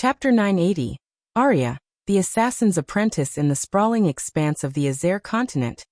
Chapter 980. Arya, the assassin's apprentice in the sprawling expanse of the Azer continent.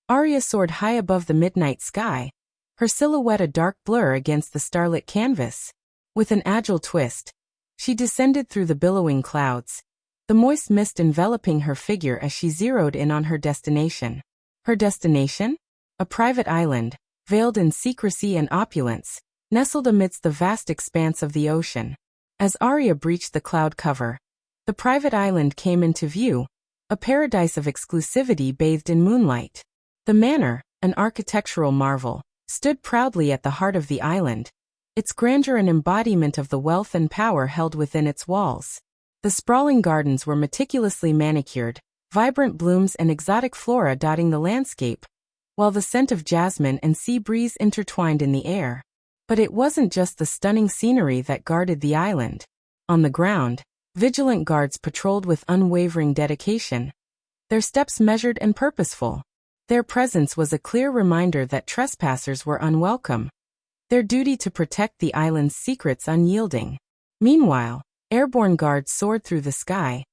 Arya soared high above the midnight sky, her silhouette a dark blur against the starlit canvas. With an agile twist, she descended through the billowing clouds, the moist mist enveloping her figure as she zeroed in on her destination. Her destination? A private island, veiled in secrecy and opulence, nestled amidst the vast expanse of the ocean. As Arya breached the cloud cover, the private island came into view, a paradise of exclusivity bathed in moonlight. The manor, an architectural marvel, stood proudly at the heart of the island, its grandeur an embodiment of the wealth and power held within its walls. The sprawling gardens were meticulously manicured, vibrant blooms and exotic flora dotting the landscape, while the scent of jasmine and sea breeze intertwined in the air. But it wasn't just the stunning scenery that guarded the island. On the ground, vigilant guards patrolled with unwavering dedication, their steps measured and purposeful. Their presence was a clear reminder that trespassers were unwelcome, their duty to protect the island's secrets unyielding. Meanwhile, airborne guards soared through the sky,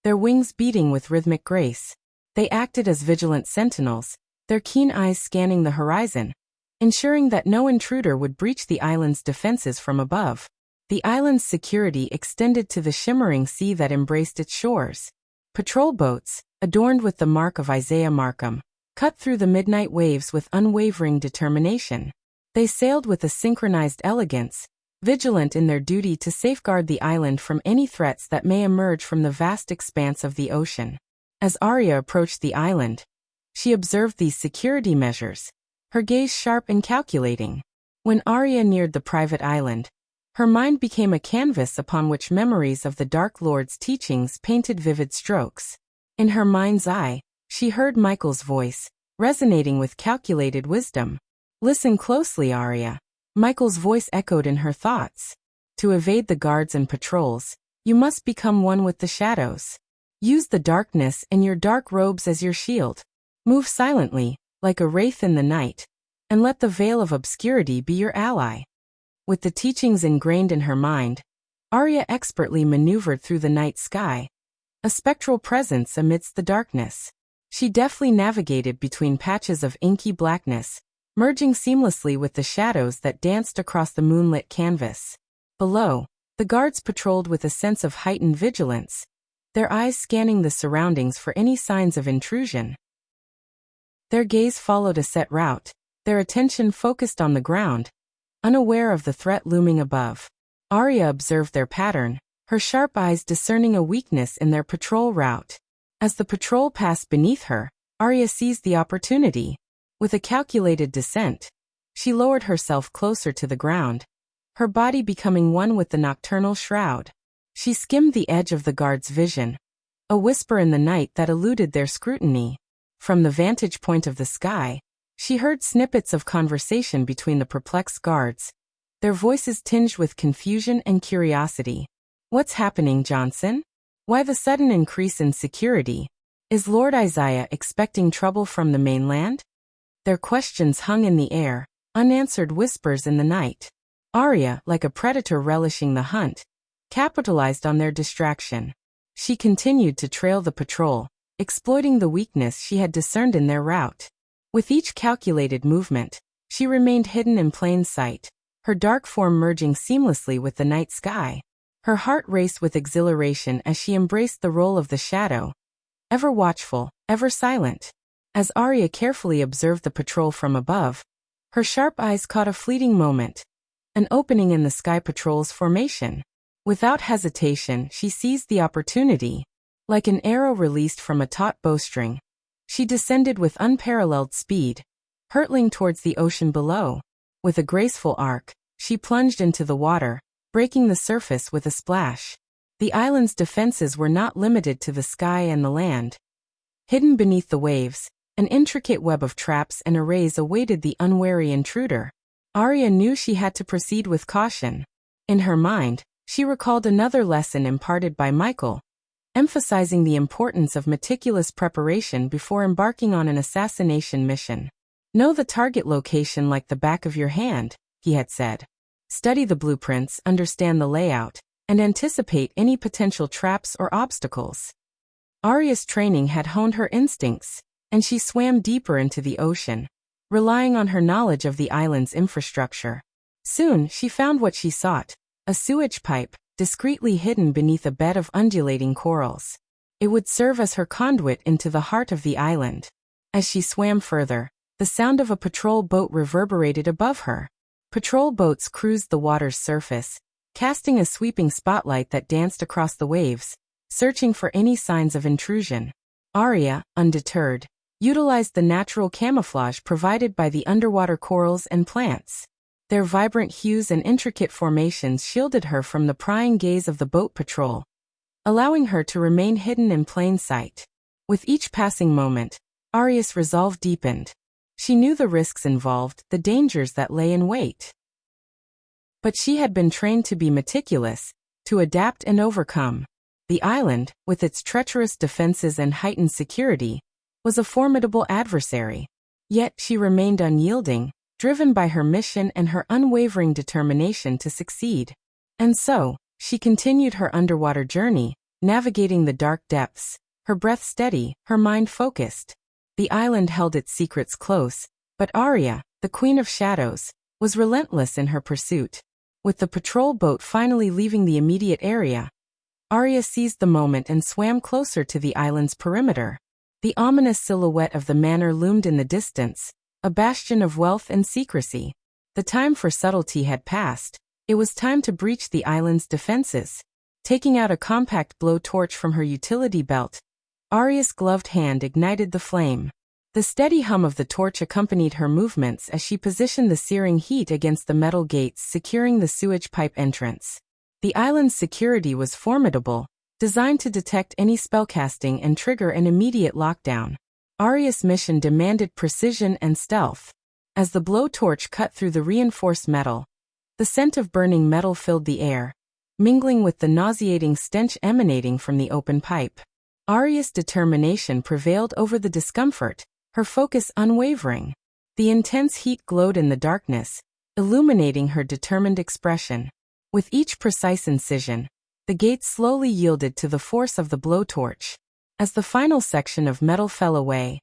their wings beating with rhythmic grace. They acted as vigilant sentinels, their keen eyes scanning the horizon, ensuring that no intruder would breach the island's defenses from above. The island's security extended to the shimmering sea that embraced its shores. Patrol boats, adorned with the mark of Isaiah Markham, cut through the midnight waves with unwavering determination. They sailed with a synchronized elegance, vigilant in their duty to safeguard the island from any threats that may emerge from the vast expanse of the ocean. As Arya approached the island, she observed these security measures, her gaze sharp and calculating. When Arya neared the private island, her mind became a canvas upon which memories of the Dark Lord's teachings painted vivid strokes. In her mind's eye, she heard Michael's voice, resonating with calculated wisdom. "Listen closely, Arya." Michael's voice echoed in her thoughts. "To evade the guards and patrols, you must become one with the shadows. Use the darkness and your dark robes as your shield. Move silently, like a wraith in the night, and let the veil of obscurity be your ally." With the teachings ingrained in her mind, Arya expertly maneuvered through the night sky, a spectral presence amidst the darkness. She deftly navigated between patches of inky blackness, merging seamlessly with the shadows that danced across the moonlit canvas. Below, the guards patrolled with a sense of heightened vigilance, their eyes scanning the surroundings for any signs of intrusion. Their gaze followed a set route, their attention focused on the ground, unaware of the threat looming above. Arya observed their pattern, her sharp eyes discerning a weakness in their patrol route. As the patrol passed beneath her, Arya seized the opportunity. With a calculated descent, she lowered herself closer to the ground, her body becoming one with the nocturnal shroud. She skimmed the edge of the guard's vision, a whisper in the night that eluded their scrutiny. From the vantage point of the sky, she heard snippets of conversation between the perplexed guards, their voices tinged with confusion and curiosity. "What's happening, Johnson? Why the sudden increase in security? Is Lord Isaiah expecting trouble from the mainland?" Their questions hung in the air, unanswered whispers in the night. Arya, like a predator relishing the hunt, capitalized on their distraction. She continued to trail the patrol, exploiting the weakness she had discerned in their route. With each calculated movement, she remained hidden in plain sight, her dark form merging seamlessly with the night sky. Her heart raced with exhilaration as she embraced the role of the shadow, ever watchful, ever silent. As Arya carefully observed the patrol from above, her sharp eyes caught a fleeting moment, an opening in the Sky Patrol's formation. Without hesitation, she seized the opportunity. Like an arrow released from a taut bowstring, she descended with unparalleled speed, hurtling towards the ocean below. With a graceful arc, she plunged into the water, breaking the surface with a splash. The island's defenses were not limited to the sky and the land. Hidden beneath the waves, an intricate web of traps and arrays awaited the unwary intruder. Arya knew she had to proceed with caution. In her mind, she recalled another lesson imparted by Michael, emphasizing the importance of meticulous preparation before embarking on an assassination mission. "Know the target location like the back of your hand," he had said. "Study the blueprints, understand the layout, and anticipate any potential traps or obstacles. Arya's training had honed her instincts, and she swam deeper into the ocean, relying on her knowledge of the island's infrastructure. Soon, she found what she sought, a sewage pipe, discreetly hidden beneath a bed of undulating corals. It would serve as her conduit into the heart of the island. As she swam further, the sound of a patrol boat reverberated above her. Patrol boats cruised the water's surface, casting a sweeping spotlight that danced across the waves, searching for any signs of intrusion. Arya, undeterred, utilized the natural camouflage provided by the underwater corals and plants. Their vibrant hues and intricate formations shielded her from the prying gaze of the boat patrol, allowing her to remain hidden in plain sight. With each passing moment, Arya's resolve deepened. She knew the risks involved, the dangers that lay in wait. But she had been trained to be meticulous, to adapt and overcome. The island, with its treacherous defenses and heightened security, was a formidable adversary. Yet she remained unyielding, driven by her mission and her unwavering determination to succeed. And so, she continued her underwater journey, navigating the dark depths, her breath steady, her mind focused. The island held its secrets close, but Arya, the Queen of Shadows, was relentless in her pursuit. With the patrol boat finally leaving the immediate area, Arya seized the moment and swam closer to the island's perimeter. The ominous silhouette of the manor loomed in the distance, a bastion of wealth and secrecy. The time for subtlety had passed. It was time to breach the island's defenses. Taking out a compact blowtorch from her utility belt, Arya's gloved hand ignited the flame. The steady hum of the torch accompanied her movements as she positioned the searing heat against the metal gates securing the sewage pipe entrance. The island's security was formidable, designed to detect any spellcasting and trigger an immediate lockdown. Arya's mission demanded precision and stealth. As the blowtorch cut through the reinforced metal, the scent of burning metal filled the air, mingling with the nauseating stench emanating from the open pipe. Arya's determination prevailed over the discomfort, her focus unwavering. The intense heat glowed in the darkness, illuminating her determined expression. With each precise incision, the gates slowly yielded to the force of the blowtorch. As the final section of metal fell away,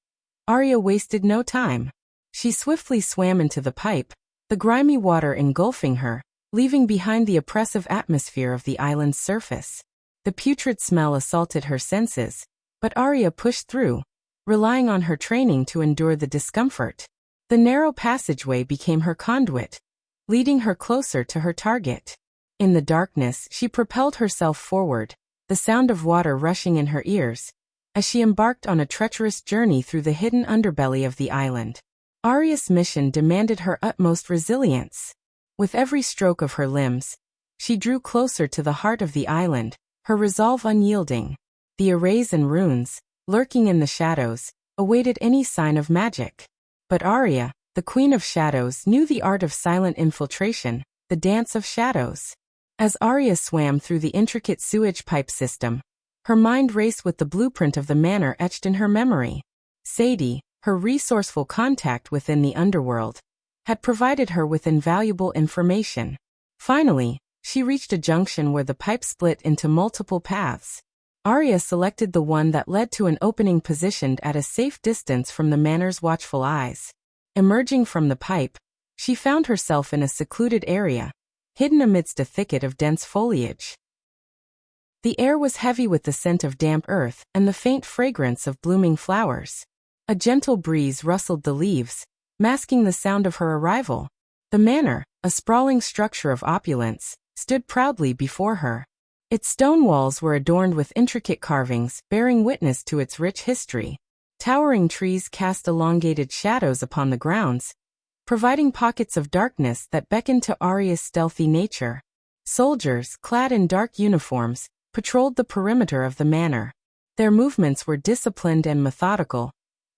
Arya wasted no time. She swiftly swam into the pipe, the grimy water engulfing her, leaving behind the oppressive atmosphere of the island's surface. The putrid smell assaulted her senses, but Arya pushed through, relying on her training to endure the discomfort. The narrow passageway became her conduit, leading her closer to her target. In the darkness, she propelled herself forward, the sound of water rushing in her ears, as she embarked on a treacherous journey through the hidden underbelly of the island. Arya's mission demanded her utmost resilience. With every stroke of her limbs, she drew closer to the heart of the island, her resolve unyielding. The arrays and runes, lurking in the shadows, awaited any sign of magic. But Arya, the Queen of Shadows, knew the art of silent infiltration, the dance of shadows. As Arya swam through the intricate sewage pipe system, her mind raced with the blueprint of the manor etched in her memory. Sadie, her resourceful contact within the underworld, had provided her with invaluable information. Finally, she reached a junction where the pipe split into multiple paths. Arya selected the one that led to an opening positioned at a safe distance from the manor's watchful eyes. Emerging from the pipe, she found herself in a secluded area, hidden amidst a thicket of dense foliage. The air was heavy with the scent of damp earth and the faint fragrance of blooming flowers. A gentle breeze rustled the leaves, masking the sound of her arrival. The manor, a sprawling structure of opulence, stood proudly before her. Its stone walls were adorned with intricate carvings, bearing witness to its rich history. Towering trees cast elongated shadows upon the grounds, providing pockets of darkness that beckoned to Arya's stealthy nature. Soldiers, clad in dark uniforms, patrolled the perimeter of the manor. Their movements were disciplined and methodical,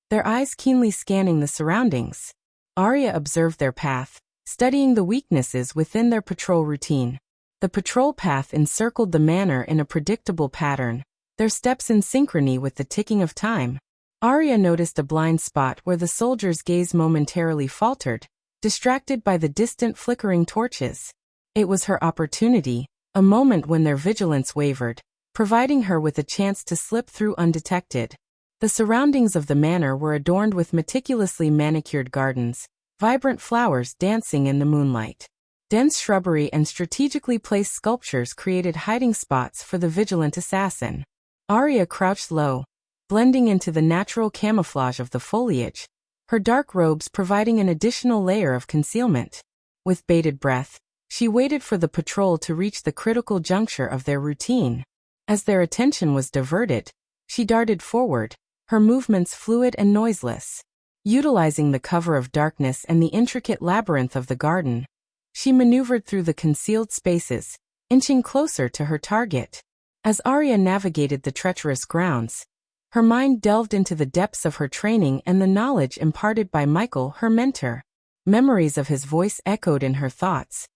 their eyes keenly scanning the surroundings. Arya observed their path, studying the weaknesses within their patrol routine. The patrol path encircled the manor in a predictable pattern, their steps in synchrony with the ticking of time. Arya noticed a blind spot where the soldiers' gaze momentarily faltered, distracted by the distant flickering torches. It was her opportunity, a moment when their vigilance wavered, providing her with a chance to slip through undetected. The surroundings of the manor were adorned with meticulously manicured gardens, vibrant flowers dancing in the moonlight. Dense shrubbery and strategically placed sculptures created hiding spots for the vigilant assassin. Arya crouched low, blending into the natural camouflage of the foliage, her dark robes providing an additional layer of concealment. With bated breath, she waited for the patrol to reach the critical juncture of their routine. As their attention was diverted, she darted forward, her movements fluid and noiseless. Utilizing the cover of darkness and the intricate labyrinth of the garden, she maneuvered through the concealed spaces, inching closer to her target. As Arya navigated the treacherous grounds, her mind delved into the depths of her training and the knowledge imparted by Michael, her mentor. Memories of his voice echoed in her thoughts,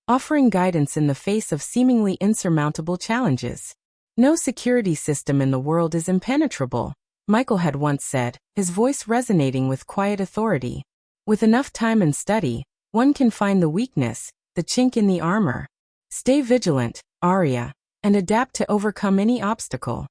offering guidance in the face of seemingly insurmountable challenges. "No security system in the world is impenetrable," Michael had once said, his voice resonating with quiet authority. "With enough time and study, one can find the weakness, the chink in the armor. Stay vigilant, Arya, and adapt to overcome any obstacle."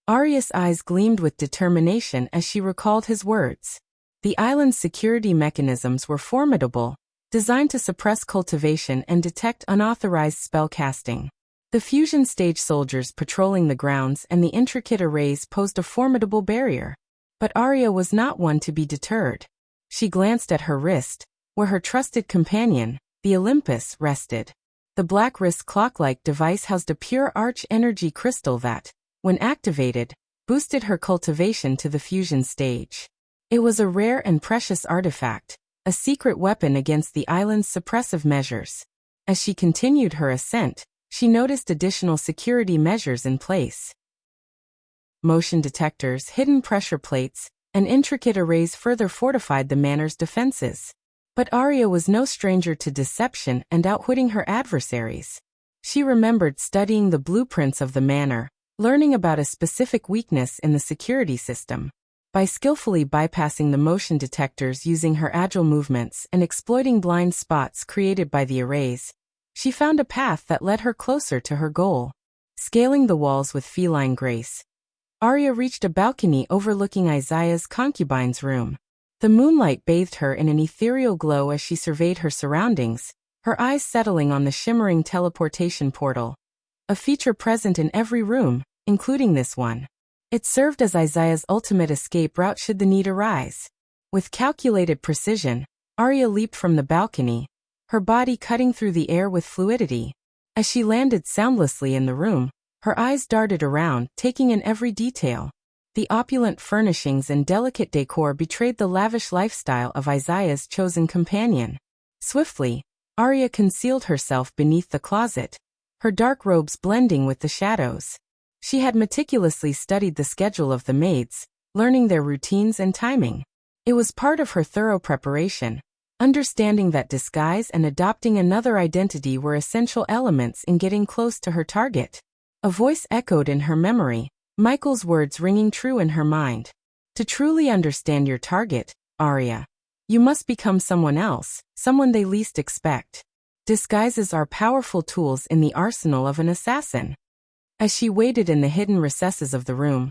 Arya's eyes gleamed with determination as she recalled his words. The island's security mechanisms were formidable, designed to suppress cultivation and detect unauthorized spellcasting. The fusion stage soldiers patrolling the grounds and the intricate arrays posed a formidable barrier. But Arya was not one to be deterred. She glanced at her wrist, where her trusted companion, the Olympus, rested. The black wrist clock-like device housed a pure arch energy crystal that, when activated, boosted her cultivation to the fusion stage. It was a rare and precious artifact, a secret weapon against the island's suppressive measures. As she continued her ascent, she noticed additional security measures in place. Motion detectors, hidden pressure plates, and intricate arrays further fortified the manor's defenses. But Arya was no stranger to deception and outwitting her adversaries. She remembered studying the blueprints of the manor, learning about a specific weakness in the security system. By skillfully bypassing the motion detectors using her agile movements and exploiting blind spots created by the arrays, she found a path that led her closer to her goal. Scaling the walls with feline grace, Arya reached a balcony overlooking Isaiah's concubine's room. The moonlight bathed her in an ethereal glow as she surveyed her surroundings, her eyes settling on the shimmering teleportation portal, a feature present in every room, including this one. It served as Isaiah's ultimate escape route should the need arise. With calculated precision, Arya leaped from the balcony, her body cutting through the air with fluidity. As she landed soundlessly in the room, her eyes darted around, taking in every detail. The opulent furnishings and delicate decor betrayed the lavish lifestyle of Isaiah's chosen companion. Swiftly, Arya concealed herself beneath the closet, her dark robes blending with the shadows. She had meticulously studied the schedule of the maids, learning their routines and timing. It was part of her thorough preparation, understanding that disguise and adopting another identity were essential elements in getting close to her target. A voice echoed in her memory, Michael's words ringing true in her mind. "To truly understand your target, Arya, you must become someone else, someone they least expect. Disguises are powerful tools in the arsenal of an assassin." As she waited in the hidden recesses of the room,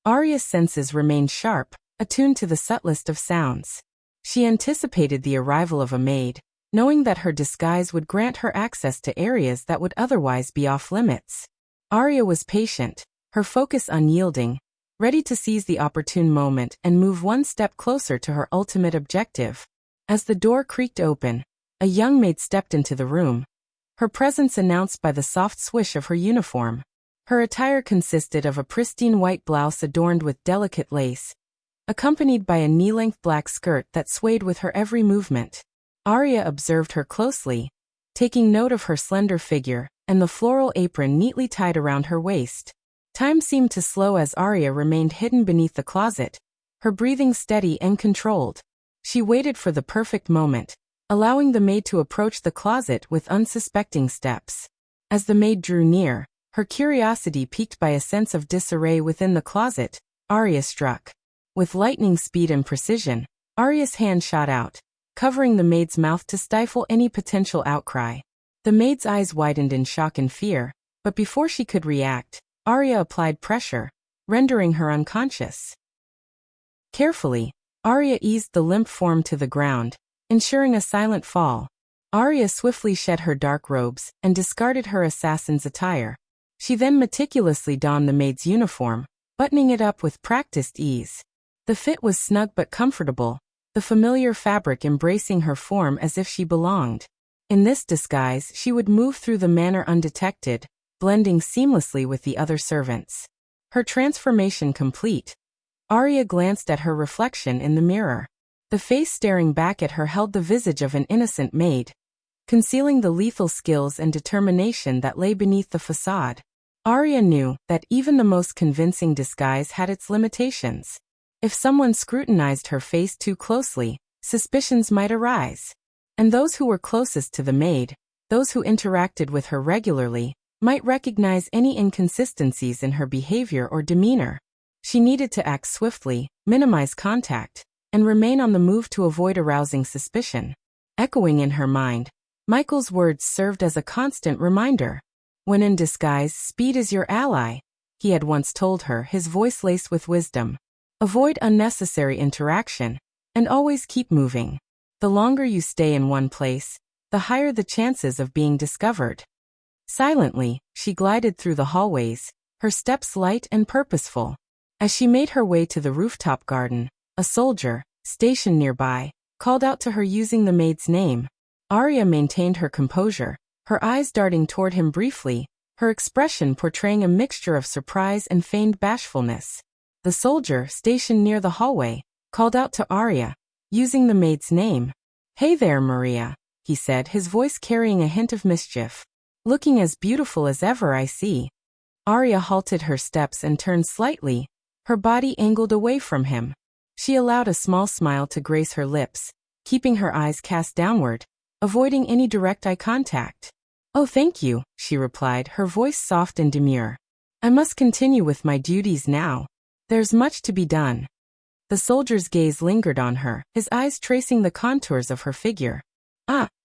Arya's senses remained sharp, attuned to the subtlest of sounds. She anticipated the arrival of a maid, knowing that her disguise would grant her access to areas that would otherwise be off-limits. Arya was patient, her focus unyielding, ready to seize the opportune moment and move one step closer to her ultimate objective. As the door creaked open, a young maid stepped into the room, her presence announced by the soft swish of her uniform. Her attire consisted of a pristine white blouse adorned with delicate lace, accompanied by a knee-length black skirt that swayed with her every movement. Arya observed her closely, taking note of her slender figure and the floral apron neatly tied around her waist. Time seemed to slow as Arya remained hidden beneath the closet, her breathing steady and controlled. She waited for the perfect moment, allowing the maid to approach the closet with unsuspecting steps. As the maid drew near, her curiosity piqued by a sense of disarray within the closet, Arya struck. With lightning speed and precision, Arya's hand shot out, covering the maid's mouth to stifle any potential outcry. The maid's eyes widened in shock and fear, but before she could react, Arya applied pressure, rendering her unconscious. Carefully, Arya eased the limp form to the ground, ensuring a silent fall. Arya swiftly shed her dark robes and discarded her assassin's attire. She then meticulously donned the maid's uniform, buttoning it up with practiced ease. The fit was snug but comfortable, the familiar fabric embracing her form as if she belonged. In this disguise, she would move through the manor undetected, blending seamlessly with the other servants. Her transformation complete, Arya glanced at her reflection in the mirror. The face staring back at her held the visage of an innocent maid, concealing the lethal skills and determination that lay beneath the facade. Arya knew that even the most convincing disguise had its limitations. If someone scrutinized her face too closely, suspicions might arise. And those who were closest to the maid, those who interacted with her regularly, might recognize any inconsistencies in her behavior or demeanor. She needed to act swiftly, minimize contact, and remain on the move to avoid arousing suspicion. Echoing in her mind, Michael's words served as a constant reminder. When in disguise, speed is your ally, he had once told her, his voice laced with wisdom. Avoid unnecessary interaction, and always keep moving. The longer you stay in one place, the higher the chances of being discovered. Silently, she glided through the hallways, her steps light and purposeful. As she made her way to the rooftop garden, a soldier, stationed nearby, called out to her using the maid's name. Arya maintained her composure, her eyes darting toward him briefly, her expression portraying a mixture of surprise and feigned bashfulness. The soldier, stationed near the hallway, called out to Arya, using the maid's name. "Hey there, Maria," he said, his voice carrying a hint of mischief. "Looking as beautiful as ever, I see." Arya halted her steps and turned slightly, her body angled away from him. She allowed a small smile to grace her lips, keeping her eyes cast downward, avoiding any direct eye contact. "Oh, thank you," she replied, her voice soft and demure. "I must continue with my duties now. There's much to be done." The soldier's gaze lingered on her, his eyes tracing the contours of her figure.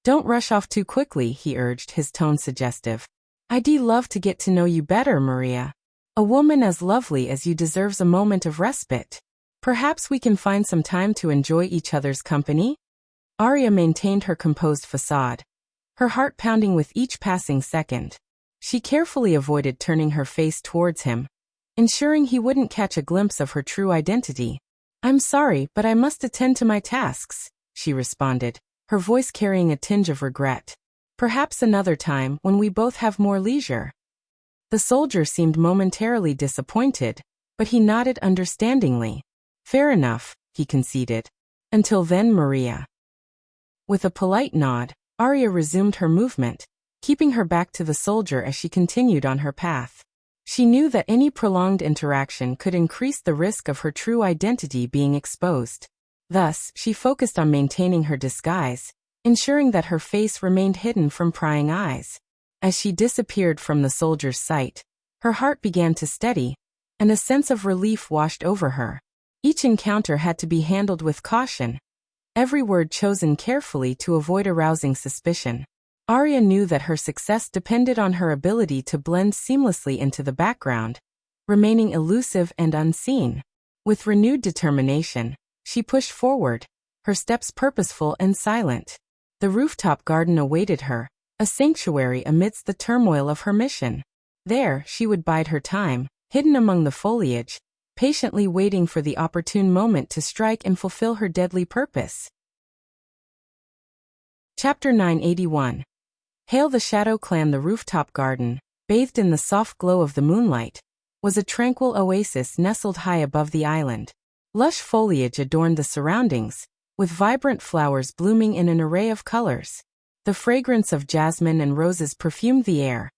Don't rush off too quickly," he urged, his tone suggestive. "I'd love to get to know you better, Maria. A woman as lovely as you deserves a moment of respite. Perhaps we can find some time to enjoy each other's company?" Arya maintained her composed facade, her heart pounding with each passing second. She carefully avoided turning her face towards him, ensuring he wouldn't catch a glimpse of her true identity. "I'm sorry, but I must attend to my tasks," she responded, her voice carrying a tinge of regret. "Perhaps another time when we both have more leisure." The soldier seemed momentarily disappointed, but he nodded understandingly. "Fair enough," he conceded. "Until then, Maria." With a polite nod, Arya resumed her movement, keeping her back to the soldier as she continued on her path. She knew that any prolonged interaction could increase the risk of her true identity being exposed. Thus, she focused on maintaining her disguise, ensuring that her face remained hidden from prying eyes. As she disappeared from the soldier's sight, her heart began to steady, and a sense of relief washed over her. Each encounter had to be handled with caution, every word chosen carefully to avoid arousing suspicion. Arya knew that her success depended on her ability to blend seamlessly into the background, remaining elusive and unseen. With renewed determination, she pushed forward, her steps purposeful and silent. The rooftop garden awaited her, a sanctuary amidst the turmoil of her mission. There, she would bide her time, hidden among the foliage, patiently waiting for the opportune moment to strike and fulfill her deadly purpose. Chapter 981. Hail the Shadow Clan. The rooftop garden, bathed in the soft glow of the moonlight, was a tranquil oasis nestled high above the island. Lush foliage adorned the surroundings, with vibrant flowers blooming in an array of colors. The fragrance of jasmine and roses perfumed the air,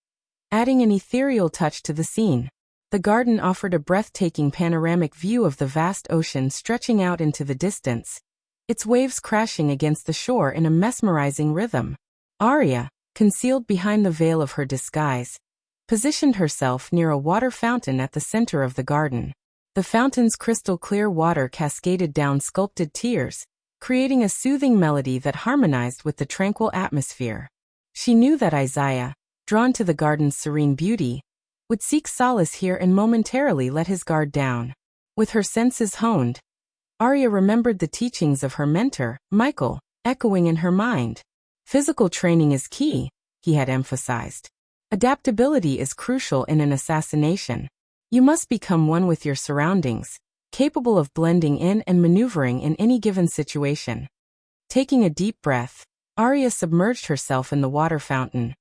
adding an ethereal touch to the scene. The garden offered a breathtaking panoramic view of the vast ocean stretching out into the distance, its waves crashing against the shore in a mesmerizing rhythm. Arya, concealed behind the veil of her disguise, positioned herself near a water fountain at the center of the garden. The fountain's crystal-clear water cascaded down sculpted tiers, creating a soothing melody that harmonized with the tranquil atmosphere. She knew that Isaiah, drawn to the garden's serene beauty, would seek solace here and momentarily let his guard down. With her senses honed, Arya remembered the teachings of her mentor, Michael, echoing in her mind. Physical training is key, he had emphasized. Adaptability is crucial in an assassination. You must become one with your surroundings, capable of blending in and maneuvering in any given situation. Taking a deep breath, Arya submerged herself in the water fountain,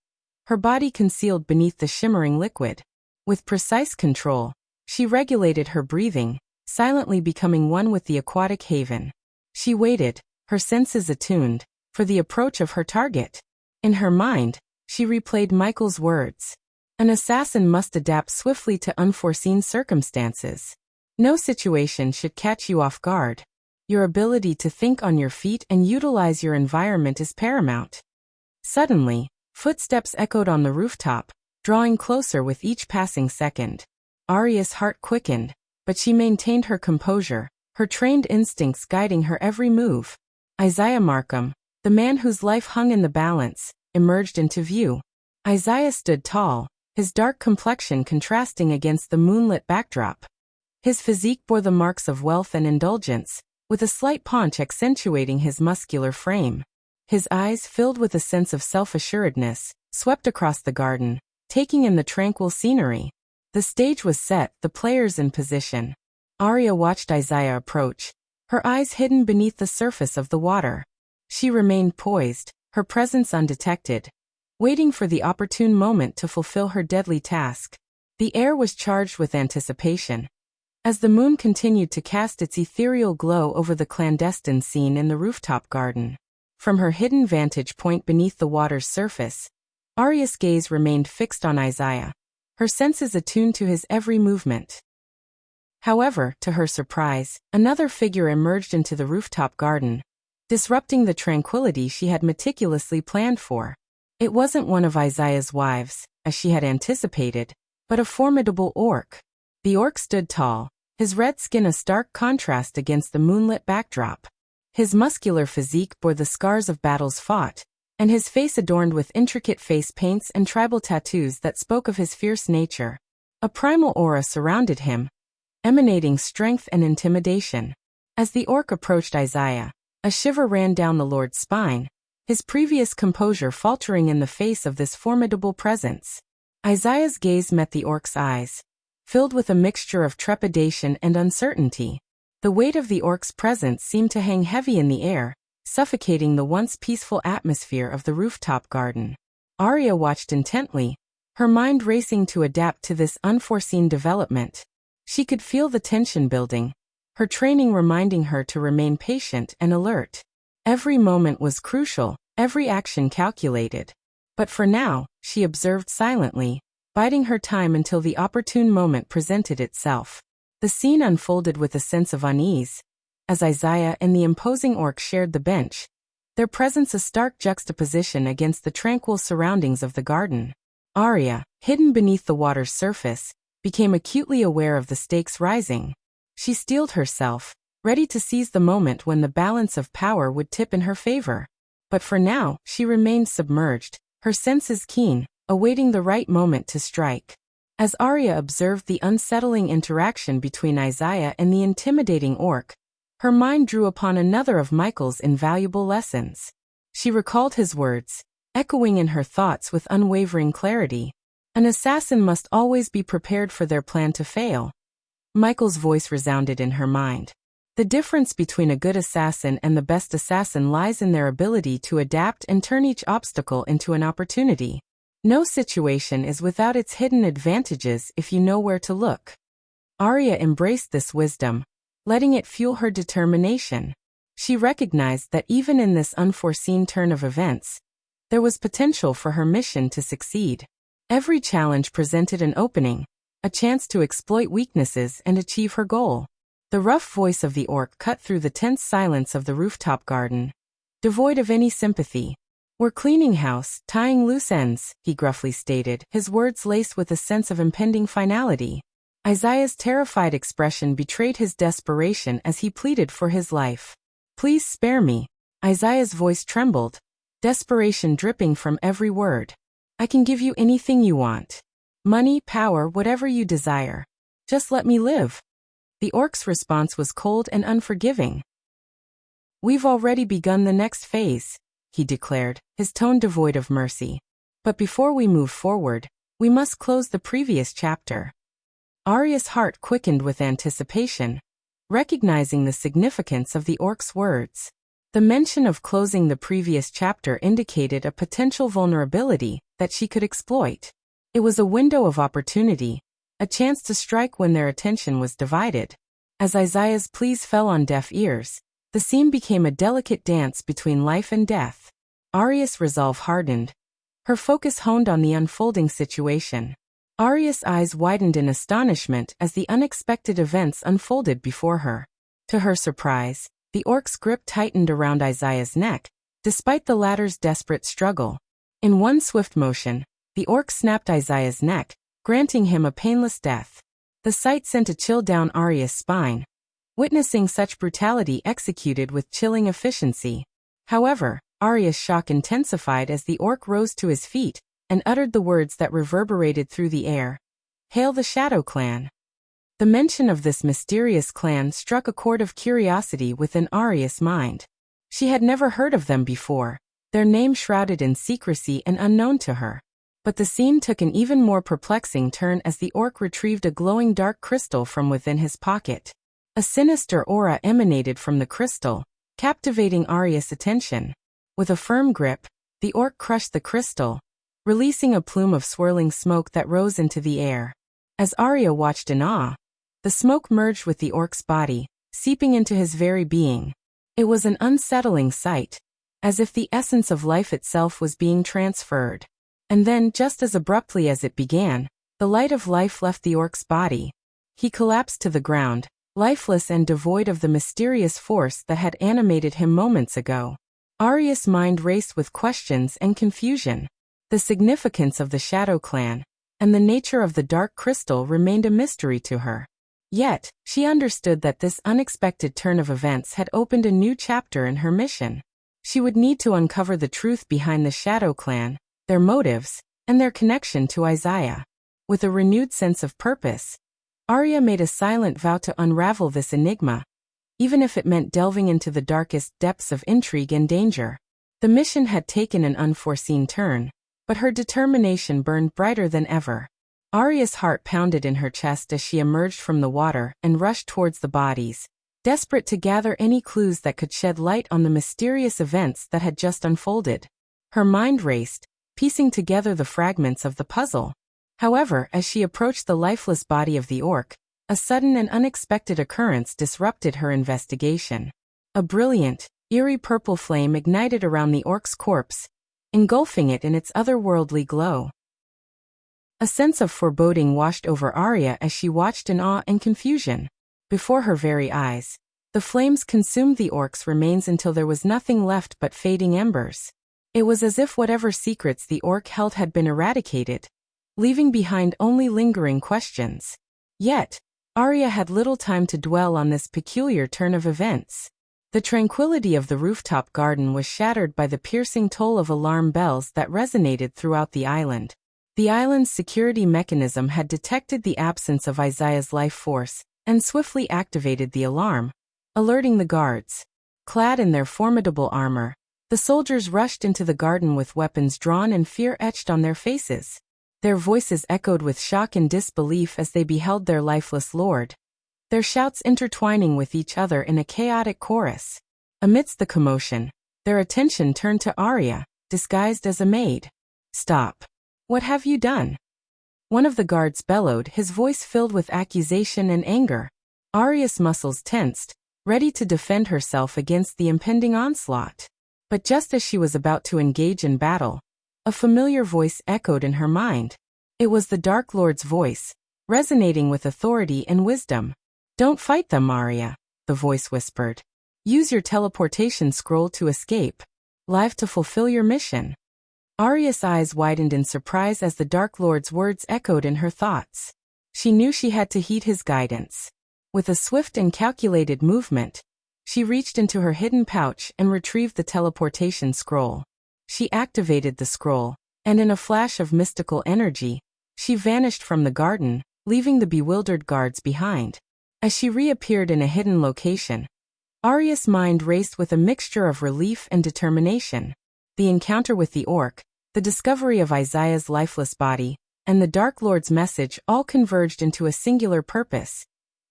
her body concealed beneath the shimmering liquid. With precise control, she regulated her breathing, silently becoming one with the aquatic haven. She waited, her senses attuned, for the approach of her target. In her mind, she replayed Michael's words. An assassin must adapt swiftly to unforeseen circumstances. No situation should catch you off guard. Your ability to think on your feet and utilize your environment is paramount. Suddenly, footsteps echoed on the rooftop, drawing closer with each passing second. Arya's heart quickened, but she maintained her composure, her trained instincts guiding her every move. Isaiah Markham, the man whose life hung in the balance, emerged into view. Isaiah stood tall, his dark complexion contrasting against the moonlit backdrop. His physique bore the marks of wealth and indulgence, with a slight paunch accentuating his muscular frame. His eyes, filled with a sense of self-assuredness, swept across the garden, taking in the tranquil scenery. The stage was set, the players in position. Arya watched Isaiah approach, her eyes hidden beneath the surface of the water. She remained poised, her presence undetected, waiting for the opportune moment to fulfill her deadly task. The air was charged with anticipation, as the moon continued to cast its ethereal glow over the clandestine scene in the rooftop garden. From her hidden vantage point beneath the water's surface, Arya's gaze remained fixed on Isaiah, her senses attuned to his every movement. However, to her surprise, another figure emerged into the rooftop garden, disrupting the tranquility she had meticulously planned for. It wasn't one of Isaiah's wives, as she had anticipated, but a formidable orc. The orc stood tall, his red skin a stark contrast against the moonlit backdrop. His muscular physique bore the scars of battles fought, and his face adorned with intricate face paints and tribal tattoos that spoke of his fierce nature. A primal aura surrounded him, emanating strength and intimidation. As the orc approached Isaiah, a shiver ran down the lord's spine, his previous composure faltering in the face of this formidable presence. Isaiah's gaze met the orc's eyes, filled with a mixture of trepidation and uncertainty. The weight of the orc's presence seemed to hang heavy in the air, suffocating the once peaceful atmosphere of the rooftop garden. Arya watched intently, her mind racing to adapt to this unforeseen development. She could feel the tension building, her training reminding her to remain patient and alert. Every moment was crucial, every action calculated. But for now, she observed silently, biding her time until the opportune moment presented itself. The scene unfolded with a sense of unease, as Isaiah and the imposing orc shared the bench, their presence a stark juxtaposition against the tranquil surroundings of the garden. Arya, hidden beneath the water's surface, became acutely aware of the stakes rising. She steeled herself, ready to seize the moment when the balance of power would tip in her favor. But for now, she remained submerged, her senses keen, awaiting the right moment to strike. As Arya observed the unsettling interaction between Isaiah and the intimidating orc, her mind drew upon another of Michael's invaluable lessons. She recalled his words, echoing in her thoughts with unwavering clarity. An assassin must always be prepared for their plan to fail. Michael's voice resounded in her mind. The difference between a good assassin and the best assassin lies in their ability to adapt and turn each obstacle into an opportunity. No situation is without its hidden advantages if you know where to look. Arya embraced this wisdom, letting it fuel her determination. She recognized that even in this unforeseen turn of events, there was potential for her mission to succeed. Every challenge presented an opening, a chance to exploit weaknesses and achieve her goal. The rough voice of the orc cut through the tense silence of the rooftop garden, devoid of any sympathy. "We're cleaning house, tying loose ends," he gruffly stated, his words laced with a sense of impending finality. Isaiah's terrified expression betrayed his desperation as he pleaded for his life. "Please spare me." Isaiah's voice trembled, desperation dripping from every word. I can give you anything you want. Money, power, whatever you desire. Just let me live. The orc's response was cold and unforgiving. We've already begun the next phase, he declared, his tone devoid of mercy. But before we move forward, we must close the previous chapter. Arya's heart quickened with anticipation, recognizing the significance of the orc's words. The mention of closing the previous chapter indicated a potential vulnerability that she could exploit. It was a window of opportunity, a chance to strike when their attention was divided. As Isaiah's pleas fell on deaf ears, the scene became a delicate dance between life and death. Arya's resolve hardened, her focus honed on the unfolding situation. Arya's eyes widened in astonishment as the unexpected events unfolded before her. To her surprise, the orc's grip tightened around Isaiah's neck, despite the latter's desperate struggle. In one swift motion, the orc snapped Isaiah's neck, granting him a painless death. The sight sent a chill down Arya's spine, witnessing such brutality executed with chilling efficiency. However, Arya's shock intensified as the orc rose to his feet and uttered the words that reverberated through the air. Hail the Shadow Clan. The mention of this mysterious clan struck a chord of curiosity within Arya's mind. She had never heard of them before, their name shrouded in secrecy and unknown to her. But the scene took an even more perplexing turn as the orc retrieved a glowing dark crystal from within his pocket. A sinister aura emanated from the crystal, captivating Arya's attention. With a firm grip, the orc crushed the crystal, releasing a plume of swirling smoke that rose into the air. As Arya watched in awe, the smoke merged with the orc's body, seeping into his very being. It was an unsettling sight, as if the essence of life itself was being transferred. And then, just as abruptly as it began, the light of life left the orc's body. He collapsed to the ground, lifeless and devoid of the mysterious force that had animated him moments ago. Arya's mind raced with questions and confusion. The significance of the Shadow Clan and the nature of the dark crystal remained a mystery to her. Yet, she understood that this unexpected turn of events had opened a new chapter in her mission. She would need to uncover the truth behind the Shadow Clan, their motives, and their connection to Isaiah. With a renewed sense of purpose, Arya made a silent vow to unravel this enigma, even if it meant delving into the darkest depths of intrigue and danger. The mission had taken an unforeseen turn, but her determination burned brighter than ever. Arya's heart pounded in her chest as she emerged from the water and rushed towards the bodies, desperate to gather any clues that could shed light on the mysterious events that had just unfolded. Her mind raced, piecing together the fragments of the puzzle. However, as she approached the lifeless body of the orc, a sudden and unexpected occurrence disrupted her investigation. A brilliant, eerie purple flame ignited around the orc's corpse, engulfing it in its otherworldly glow. A sense of foreboding washed over Arya as she watched in awe and confusion. Before her very eyes, the flames consumed the orc's remains until there was nothing left but fading embers. It was as if whatever secrets the orc held had been eradicated, leaving behind only lingering questions. Yet, Arya had little time to dwell on this peculiar turn of events. The tranquility of the rooftop garden was shattered by the piercing toll of alarm bells that resonated throughout the island. The island's security mechanism had detected the absence of Isaiah's life force and swiftly activated the alarm, alerting the guards. Clad in their formidable armor, the soldiers rushed into the garden with weapons drawn and fear etched on their faces. Their voices echoed with shock and disbelief as they beheld their lifeless lord, their shouts intertwining with each other in a chaotic chorus. Amidst the commotion, their attention turned to Arya, disguised as a maid. "Stop. What have you done?" One of the guards bellowed, his voice filled with accusation and anger. Arya's muscles tensed, ready to defend herself against the impending onslaught. But just as she was about to engage in battle, a familiar voice echoed in her mind. It was the Dark Lord's voice, resonating with authority and wisdom. "Don't fight them, Arya," the voice whispered. "Use your teleportation scroll to escape. Live to fulfill your mission." Arya's eyes widened in surprise as the Dark Lord's words echoed in her thoughts. She knew she had to heed his guidance. With a swift and calculated movement, she reached into her hidden pouch and retrieved the teleportation scroll. She activated the scroll, and in a flash of mystical energy, she vanished from the garden, leaving the bewildered guards behind. As she reappeared in a hidden location, Arya's mind raced with a mixture of relief and determination. The encounter with the orc, the discovery of Isaiah's lifeless body, and the Dark Lord's message all converged into a singular purpose: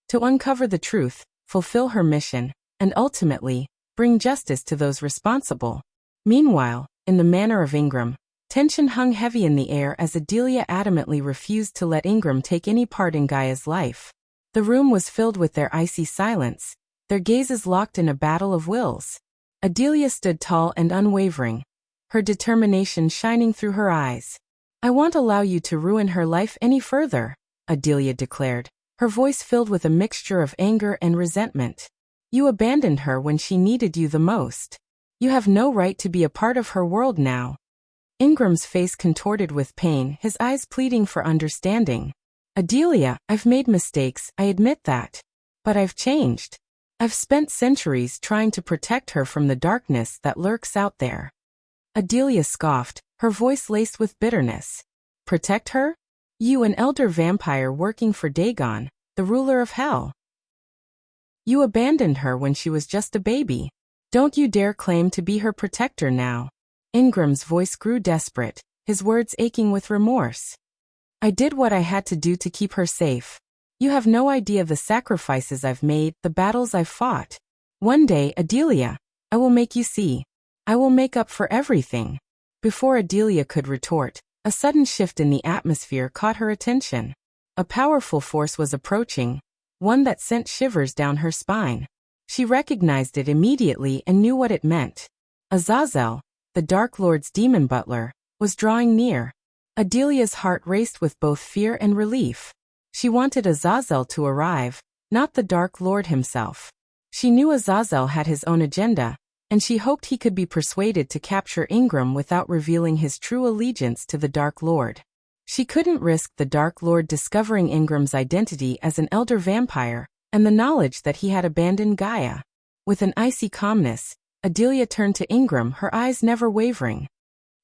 to uncover the truth, fulfill her mission, and ultimately, bring justice to those responsible. Meanwhile, in the manor of Ingram, tension hung heavy in the air as Adelia adamantly refused to let Ingram take any part in Gaia's life. The room was filled with their icy silence, their gazes locked in a battle of wills. Adelia stood tall and unwavering, her determination shining through her eyes. "I won't allow you to ruin her life any further," Adelia declared, her voice filled with a mixture of anger and resentment. "You abandoned her when she needed you the most. You have no right to be a part of her world now." Ingram's face contorted with pain, his eyes pleading for understanding. "Adelia, I've made mistakes, I admit that. But I've changed. I've spent centuries trying to protect her from the darkness that lurks out there." Adelia scoffed, her voice laced with bitterness. "Protect her? You, an elder vampire working for Dagon, the ruler of hell. You abandoned her when she was just a baby. Don't you dare claim to be her protector now." Ingram's voice grew desperate, his words aching with remorse. "I did what I had to do to keep her safe. You have no idea the sacrifices I've made, the battles I've fought. One day, Adelia, I will make you see. I will make up for everything." Before Adelia could retort, a sudden shift in the atmosphere caught her attention. A powerful force was approaching, one that sent shivers down her spine. She recognized it immediately and knew what it meant. Azazel, the Dark Lord's demon butler, was drawing near. Adelia's heart raced with both fear and relief. She wanted Azazel to arrive, not the Dark Lord himself. She knew Azazel had his own agenda, and she hoped he could be persuaded to capture Ingram without revealing his true allegiance to the Dark Lord. She couldn't risk the Dark Lord discovering Ingram's identity as an elder vampire, and the knowledge that he had abandoned Gaia. With an icy calmness, Adelia turned to Ingram, her eyes never wavering.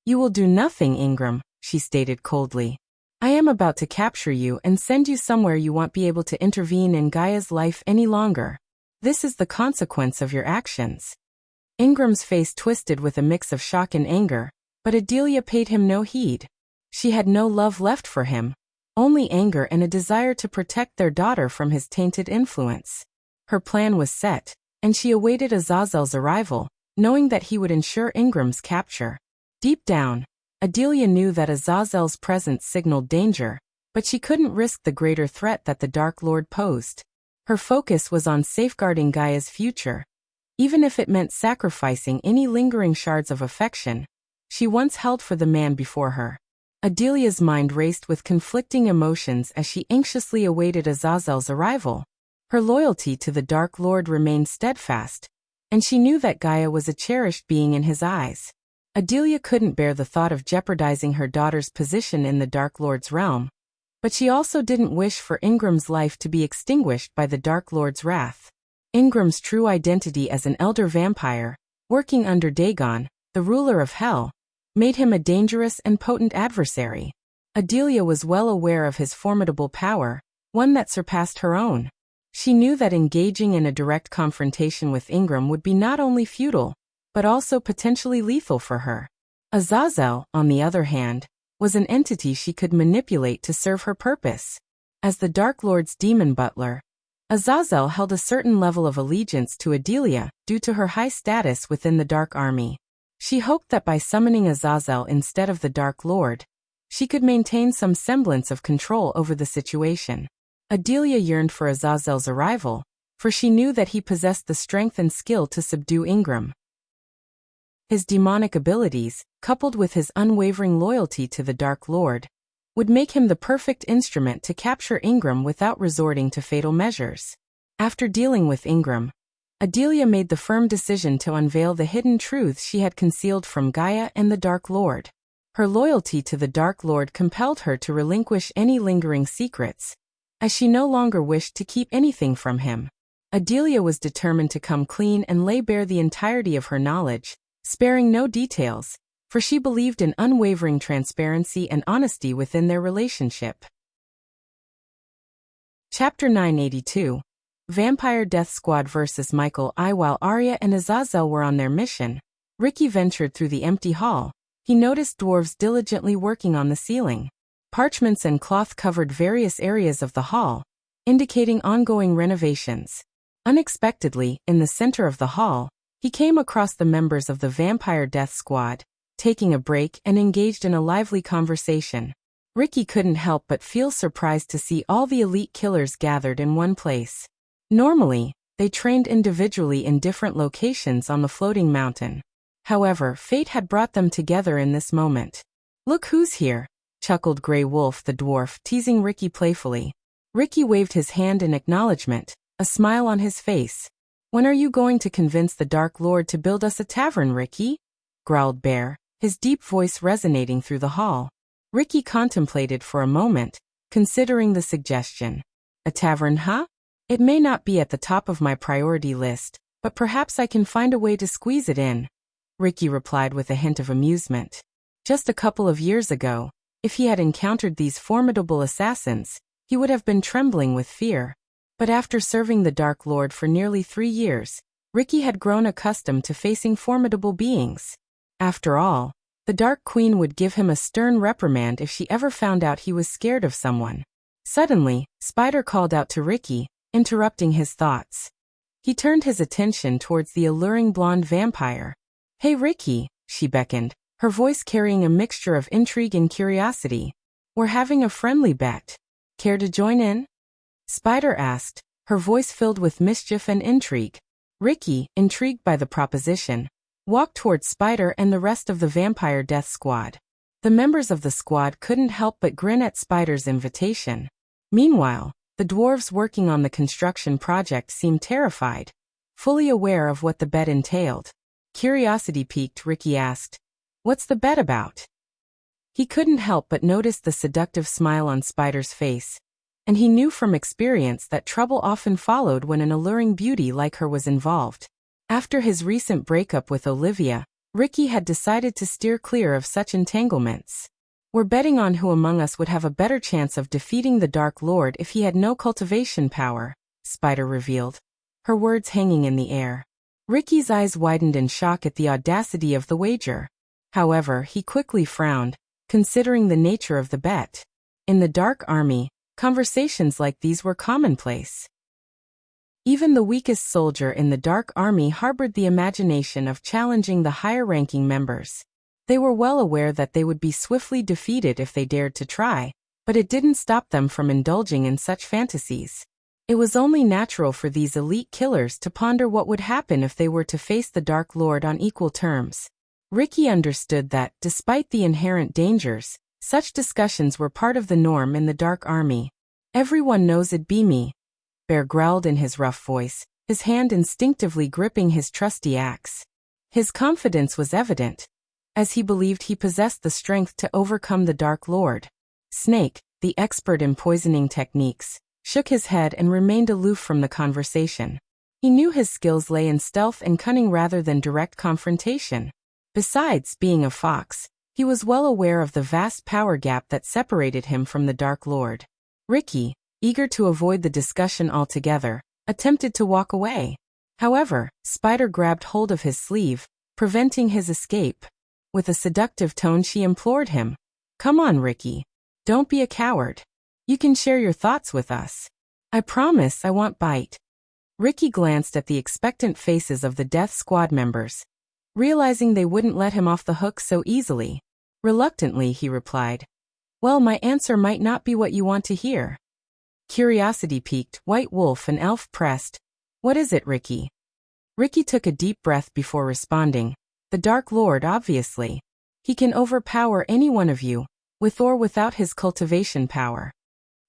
"You will do nothing, Ingram," she stated coldly. "I am about to capture you and send you somewhere you won't be able to intervene in Gaia's life any longer. This is the consequence of your actions." Ingram's face twisted with a mix of shock and anger, but Adelia paid him no heed. She had no love left for him, only anger and a desire to protect their daughter from his tainted influence. Her plan was set, and she awaited Azazel's arrival, knowing that he would ensure Ingram's capture. Deep down, Adelia knew that Azazel's presence signaled danger, but she couldn't risk the greater threat that the Dark Lord posed. Her focus was on safeguarding Gaia's future, even if it meant sacrificing any lingering shards of affection she once held for the man before her. Adelia's mind raced with conflicting emotions as she anxiously awaited Azazel's arrival. Her loyalty to the Dark Lord remained steadfast, and she knew that Gaia was a cherished being in his eyes. Adelia couldn't bear the thought of jeopardizing her daughter's position in the Dark Lord's realm, but she also didn't wish for Ingram's life to be extinguished by the Dark Lord's wrath. Ingram's true identity as an elder vampire, working under Dagon, the ruler of hell, made him a dangerous and potent adversary. Adelia was well aware of his formidable power, one that surpassed her own. She knew that engaging in a direct confrontation with Ingram would be not only futile, but also potentially lethal for her. Azazel, on the other hand, was an entity she could manipulate to serve her purpose. As the Dark Lord's demon butler, Azazel held a certain level of allegiance to Adelia due to her high status within the Dark Army. She hoped that by summoning Azazel instead of the Dark Lord, she could maintain some semblance of control over the situation. Adelia yearned for Azazel's arrival, for she knew that he possessed the strength and skill to subdue Ingram. His demonic abilities, coupled with his unwavering loyalty to the Dark Lord, would make him the perfect instrument to capture Ingram without resorting to fatal measures. After dealing with Ingram, Adelia made the firm decision to unveil the hidden truths she had concealed from Gaia and the Dark Lord. Her loyalty to the Dark Lord compelled her to relinquish any lingering secrets, as she no longer wished to keep anything from him. Adelia was determined to come clean and lay bare the entirety of her knowledge, sparing no details, for she believed in unwavering transparency and honesty within their relationship. Chapter 982. Vampire Death Squad vs. Michael I. While Arya and Azazel were on their mission, Ricky ventured through the empty hall. He noticed dwarves diligently working on the ceiling. Parchments and cloth covered various areas of the hall, indicating ongoing renovations. Unexpectedly, in the center of the hall, he came across the members of the Vampire Death Squad, taking a break and engaged in a lively conversation. Ricky couldn't help but feel surprised to see all the elite killers gathered in one place. Normally, they trained individually in different locations on the floating mountain. However, fate had brought them together in this moment. "Look who's here," chuckled Grey Wolf the dwarf, teasing Ricky playfully. Ricky waved his hand in acknowledgement, a smile on his face. "When are you going to convince the Dark Lord to build us a tavern, Ricky?" growled Bear, his deep voice resonating through the hall. Ricky contemplated for a moment, considering the suggestion. "A tavern, huh? It may not be at the top of my priority list, but perhaps I can find a way to squeeze it in," Ricky replied with a hint of amusement. Just a couple of years ago, if he had encountered these formidable assassins, he would have been trembling with fear. But after serving the Dark Lord for nearly 3 years, Ricky had grown accustomed to facing formidable beings. After all, the Dark Queen would give him a stern reprimand if she ever found out he was scared of someone. Suddenly, Spider called out to Ricky, interrupting his thoughts. He turned his attention towards the alluring blonde vampire. "Hey Ricky," she beckoned, her voice carrying a mixture of intrigue and curiosity. "We're having a friendly bet. Care to join in?" Spider asked, her voice filled with mischief and intrigue. Ricky, intrigued by the proposition, walked towards Spider and the rest of the Vampire Death Squad. The members of the squad couldn't help but grin at Spider's invitation. Meanwhile, the dwarves working on the construction project seemed terrified, fully aware of what the bet entailed. Curiosity piqued, Ricky asked, "What's the bet about?" He couldn't help but notice the seductive smile on Spider's face, and he knew from experience that trouble often followed when an alluring beauty like her was involved. After his recent breakup with Olivia, Ricky had decided to steer clear of such entanglements. "We're betting on who among us would have a better chance of defeating the Dark Lord if he had no cultivation power," Spider revealed, her words hanging in the air. Ricky's eyes widened in shock at the audacity of the wager. However, he quickly frowned, considering the nature of the bet. In the Dark Army, conversations like these were commonplace. Even the weakest soldier in the Dark Army harbored the imagination of challenging the higher-ranking members. They were well aware that they would be swiftly defeated if they dared to try, but it didn't stop them from indulging in such fantasies. It was only natural for these elite killers to ponder what would happen if they were to face the Dark Lord on equal terms. Ricky understood that, despite the inherent dangers, such discussions were part of the norm in the Dark Army. "Everyone knows it'd be me," Bear growled in his rough voice, his hand instinctively gripping his trusty axe. His confidence was evident, as he believed he possessed the strength to overcome the Dark Lord. Snake, the expert in poisoning techniques, shook his head and remained aloof from the conversation. He knew his skills lay in stealth and cunning rather than direct confrontation. Besides being a fox, he was well aware of the vast power gap that separated him from the Dark Lord. Ricky, eager to avoid the discussion altogether, attempted to walk away. However, Spider grabbed hold of his sleeve, preventing his escape. With a seductive tone she implored him, "Come on, Ricky. Don't be a coward. You can share your thoughts with us. I promise I won't bite." Ricky glanced at the expectant faces of the Death Squad members, realizing they wouldn't let him off the hook so easily. Reluctantly he replied, "Well, my answer might not be what you want to hear." Curiosity piqued, White Wolf and Elf pressed, "What is it, Ricky?" Ricky took a deep breath before responding, "The Dark Lord, obviously. He can overpower any one of you, with or without his cultivation power."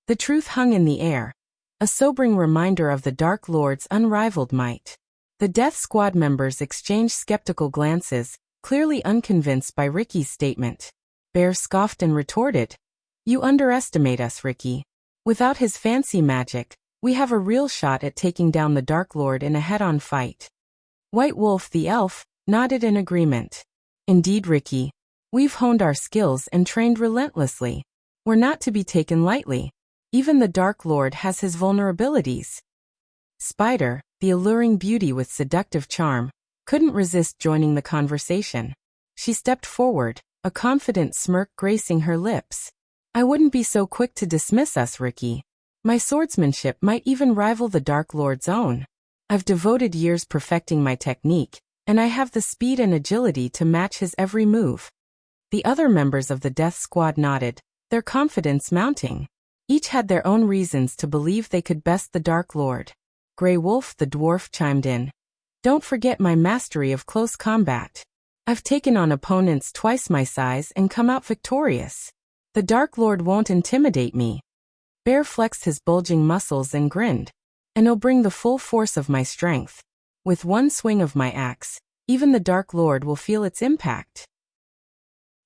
The truth hung in the air, a sobering reminder of the Dark Lord's unrivaled might. The Death Squad members exchanged skeptical glances, clearly unconvinced by Ricky's statement. Bear scoffed and retorted, "You underestimate us, Ricky. Without his fancy magic, we have a real shot at taking down the Dark Lord in a head-on fight." White Wolf the elf nodded in agreement. "Indeed, Ricky, We've honed our skills and trained relentlessly. We're not to be taken lightly. Even the Dark Lord has his vulnerabilities. Spider, the alluring beauty with seductive charm, couldn't resist joining the conversation. She stepped forward, a confident smirk gracing her lips. I wouldn't be so quick to dismiss us, Ricky. My swordsmanship might even rival the Dark Lord's own. I've devoted years perfecting my technique, and I have the speed and agility to match his every move. The other members of the Death Squad nodded, their confidence mounting. Each had their own reasons to believe they could best the Dark Lord. Grey Wolf the dwarf chimed in. Don't forget my mastery of close combat. I've taken on opponents twice my size and come out victorious. The Dark Lord won't intimidate me. Bear flexed his bulging muscles and grinned. And he'll bring the full force of my strength. With one swing of my axe, even the Dark Lord will feel its impact.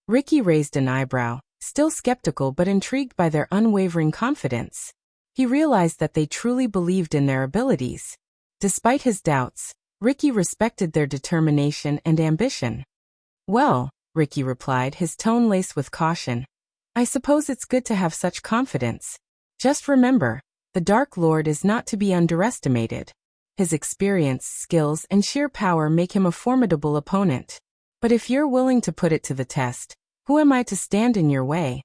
Ricky raised an eyebrow, still skeptical but intrigued by their unwavering confidence. He realized that they truly believed in their abilities. Despite his doubts, Ricky respected their determination and ambition. Well, Ricky replied, his tone laced with caution, I suppose it's good to have such confidence. Just remember, the Dark Lord is not to be underestimated. His experience, skills, and sheer power make him a formidable opponent. But if you're willing to put it to the test, who am I to stand in your way?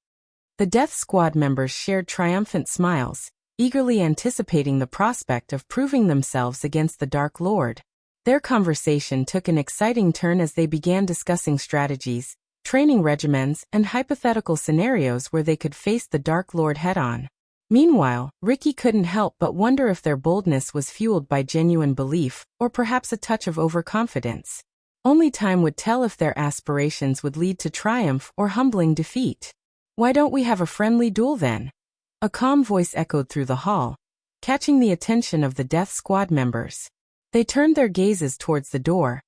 The Death Squad members shared triumphant smiles, eagerly anticipating the prospect of proving themselves against the Dark Lord. Their conversation took an exciting turn as they began discussing strategies, training regimens, and hypothetical scenarios where they could face the Dark Lord head-on. Meanwhile, Ricky couldn't help but wonder if their boldness was fueled by genuine belief, or perhaps a touch of overconfidence. Only time would tell if their aspirations would lead to triumph or humbling defeat. Why don't we have a friendly duel then? A calm voice echoed through the hall, catching the attention of the Death Squad members. They turned their gazes towards the door,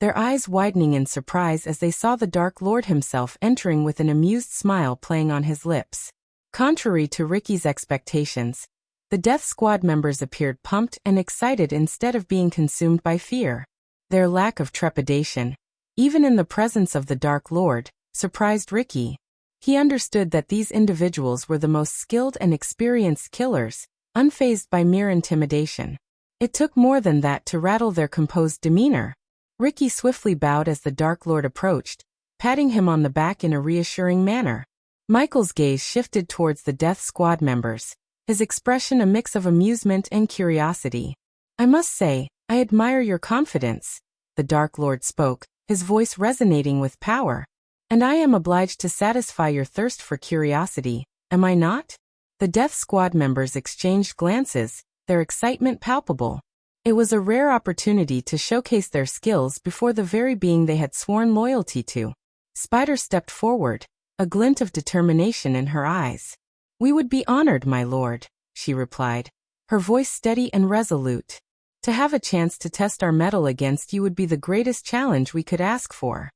their eyes widening in surprise as they saw the Dark Lord himself entering with an amused smile playing on his lips. Contrary to Ricky's expectations, the Death Squad members appeared pumped and excited instead of being consumed by fear. Their lack of trepidation, even in the presence of the Dark Lord, surprised Ricky. He understood that these individuals were the most skilled and experienced killers, unfazed by mere intimidation. It took more than that to rattle their composed demeanor. Ricky swiftly bowed as the Dark Lord approached, patting him on the back in a reassuring manner. Michael's gaze shifted towards the Death Squad members, his expression a mix of amusement and curiosity. I must say, I admire your confidence, the Dark Lord spoke, his voice resonating with power. And I am obliged to satisfy your thirst for curiosity, am I not? The Death Squad members exchanged glances, their excitement palpable. It was a rare opportunity to showcase their skills before the very being they had sworn loyalty to. Spider stepped forward, a glint of determination in her eyes. We would be honored, my lord, she replied, her voice steady and resolute. To have a chance to test our mettle against you would be the greatest challenge we could ask for.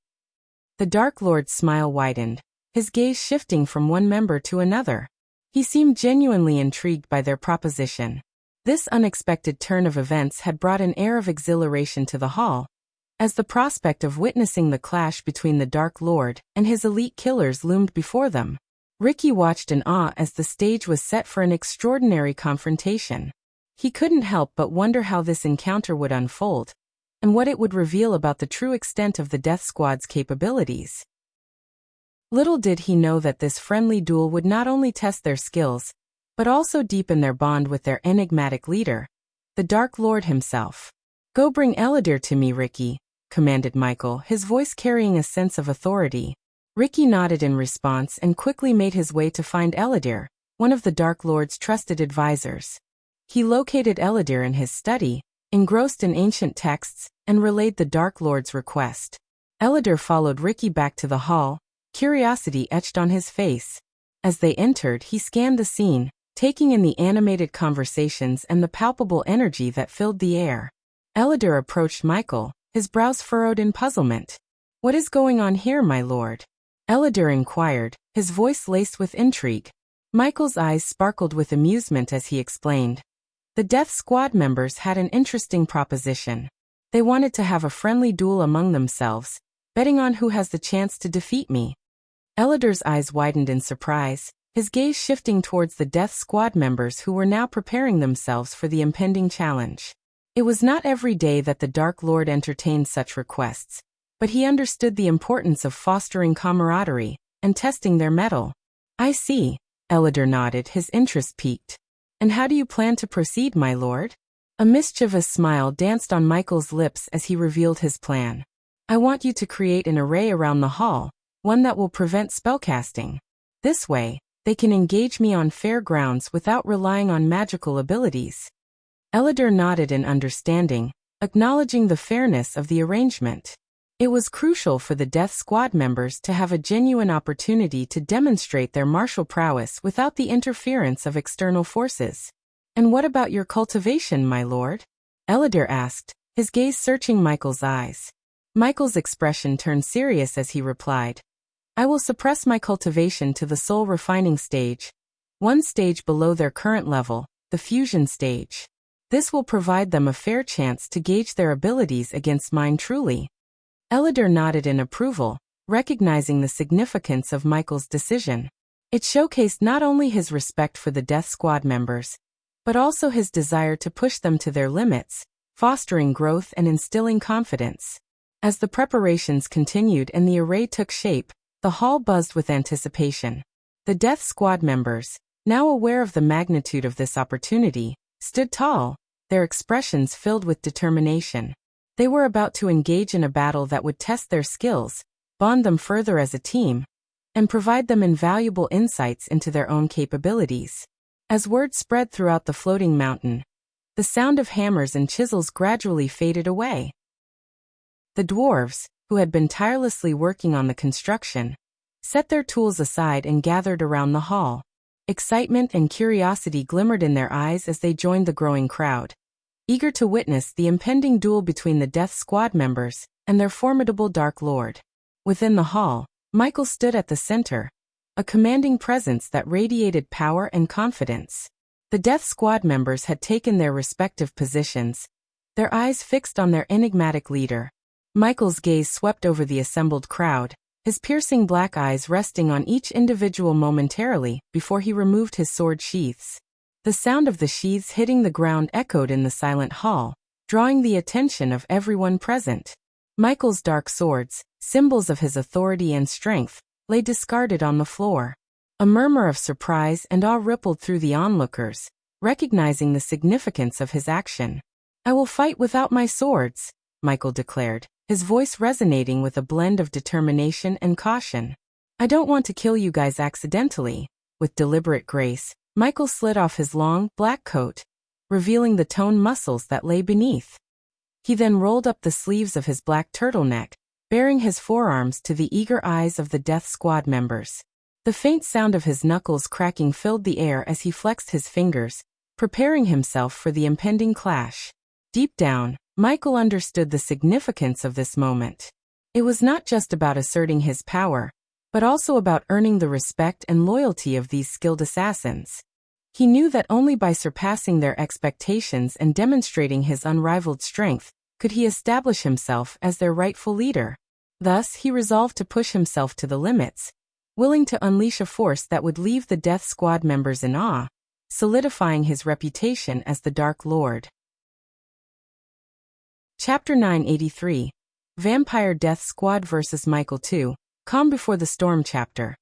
The Dark Lord's smile widened, his gaze shifting from one member to another. He seemed genuinely intrigued by their proposition. This unexpected turn of events had brought an air of exhilaration to the hall, as the prospect of witnessing the clash between the Dark Lord and his elite killers loomed before them. Ricky watched in awe as the stage was set for an extraordinary confrontation. He couldn't help but wonder how this encounter would unfold, and what it would reveal about the true extent of the Death Squad's capabilities. Little did he know that this friendly duel would not only test their skills, but also deepen their bond with their enigmatic leader, the Dark Lord himself. Go bring Eladir to me, Ricky, commanded Michael, his voice carrying a sense of authority. Ricky nodded in response and quickly made his way to find Eladir, one of the Dark Lord's trusted advisors. He located Eladir in his study, engrossed in ancient texts, and relayed the Dark Lord's request. Eladir followed Ricky back to the hall, curiosity etched on his face. As they entered, he scanned the scene, taking in the animated conversations and the palpable energy that filled the air. Eladir approached Michael, his brows furrowed in puzzlement. What is going on here, my lord? Eladir inquired, his voice laced with intrigue. Michael's eyes sparkled with amusement as he explained. The Death Squad members had an interesting proposition. They wanted to have a friendly duel among themselves, betting on who has the chance to defeat me. Elader's eyes widened in surprise, his gaze shifting towards the Death Squad members who were now preparing themselves for the impending challenge. It was not every day that the Dark Lord entertained such requests, but he understood the importance of fostering camaraderie and testing their mettle. I see, Elader nodded, his interest piqued. And how do you plan to proceed, my lord? A mischievous smile danced on Michael's lips as he revealed his plan. I want you to create an array around the hall, one that will prevent spellcasting. This way, they can engage me on fair grounds without relying on magical abilities. Elader nodded in understanding, acknowledging the fairness of the arrangement. It was crucial for the Death Squad members to have a genuine opportunity to demonstrate their martial prowess without the interference of external forces. And what about your cultivation, my lord? Elader asked, his gaze searching Michael's eyes. Michael's expression turned serious as he replied, I will suppress my cultivation to the soul refining stage, one stage below their current level, the fusion stage. This will provide them a fair chance to gauge their abilities against mine truly. Elader nodded in approval, recognizing the significance of Michael's decision. It showcased not only his respect for the Death Squad members, but also his desire to push them to their limits, fostering growth and instilling confidence. As the preparations continued and the array took shape, the hall buzzed with anticipation. The Death Squad members, now aware of the magnitude of this opportunity, stood tall, their expressions filled with determination. They were about to engage in a battle that would test their skills, bond them further as a team, and provide them invaluable insights into their own capabilities. As word spread throughout the floating mountain, the sound of hammers and chisels gradually faded away. The dwarves, who had been tirelessly working on the construction, set their tools aside and gathered around the hall. Excitement and curiosity glimmered in their eyes as they joined the growing crowd, eager to witness the impending duel between the Death Squad members and their formidable Dark Lord. Within the hall, Michael stood at the center, a commanding presence that radiated power and confidence. The Death Squad members had taken their respective positions, their eyes fixed on their enigmatic leader. Michael's gaze swept over the assembled crowd, his piercing black eyes resting on each individual momentarily before he removed his sword sheaths. The sound of the sheaths hitting the ground echoed in the silent hall, drawing the attention of everyone present. Michael's dark swords, symbols of his authority and strength, lay discarded on the floor. A murmur of surprise and awe rippled through the onlookers, recognizing the significance of his action. I will fight without my swords, Michael declared, his voice resonating with a blend of determination and caution. I don't want to kill you guys accidentally. With deliberate grace, Michael slid off his long, black coat, revealing the toned muscles that lay beneath. He then rolled up the sleeves of his black turtleneck, baring his forearms to the eager eyes of the Death Squad members. The faint sound of his knuckles cracking filled the air as he flexed his fingers, preparing himself for the impending clash. Deep down, Michael understood the significance of this moment. It was not just about asserting his power, but also about earning the respect and loyalty of these skilled assassins. He knew that only by surpassing their expectations and demonstrating his unrivaled strength could he establish himself as their rightful leader. Thus, he resolved to push himself to the limits, willing to unleash a force that would leave the Death Squad members in awe, solidifying his reputation as the Dark Lord. Chapter 983. Vampire Death Squad vs. Michael 2. Calm Before the Storm Chapter.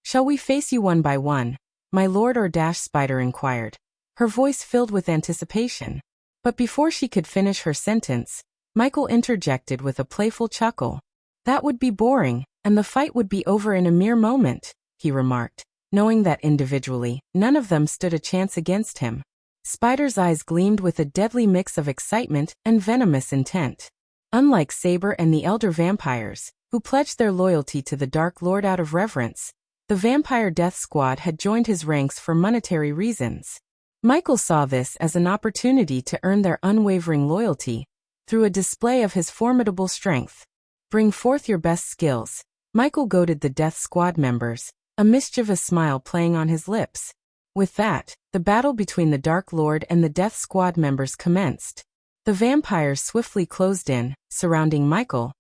Shall we face you one by one, my lord, or Spider inquired, her voice filled with anticipation. But before she could finish her sentence, Michael interjected with a playful chuckle. That would be boring, and the fight would be over in a mere moment, he remarked, knowing that individually, none of them stood a chance against him. Spider's eyes gleamed with a deadly mix of excitement and venomous intent. Unlike Saber and the elder vampires, who pledged their loyalty to the Dark Lord out of reverence, the Vampire Death Squad had joined his ranks for monetary reasons. Michael saw this as an opportunity to earn their unwavering loyalty through a display of his formidable strength. Bring forth your best skills, Michael goaded the Death Squad members, a mischievous smile playing on his lips. With that, the battle between the Dark Lord and the Death Squad members commenced. The vampires swiftly closed in, surrounding Michael,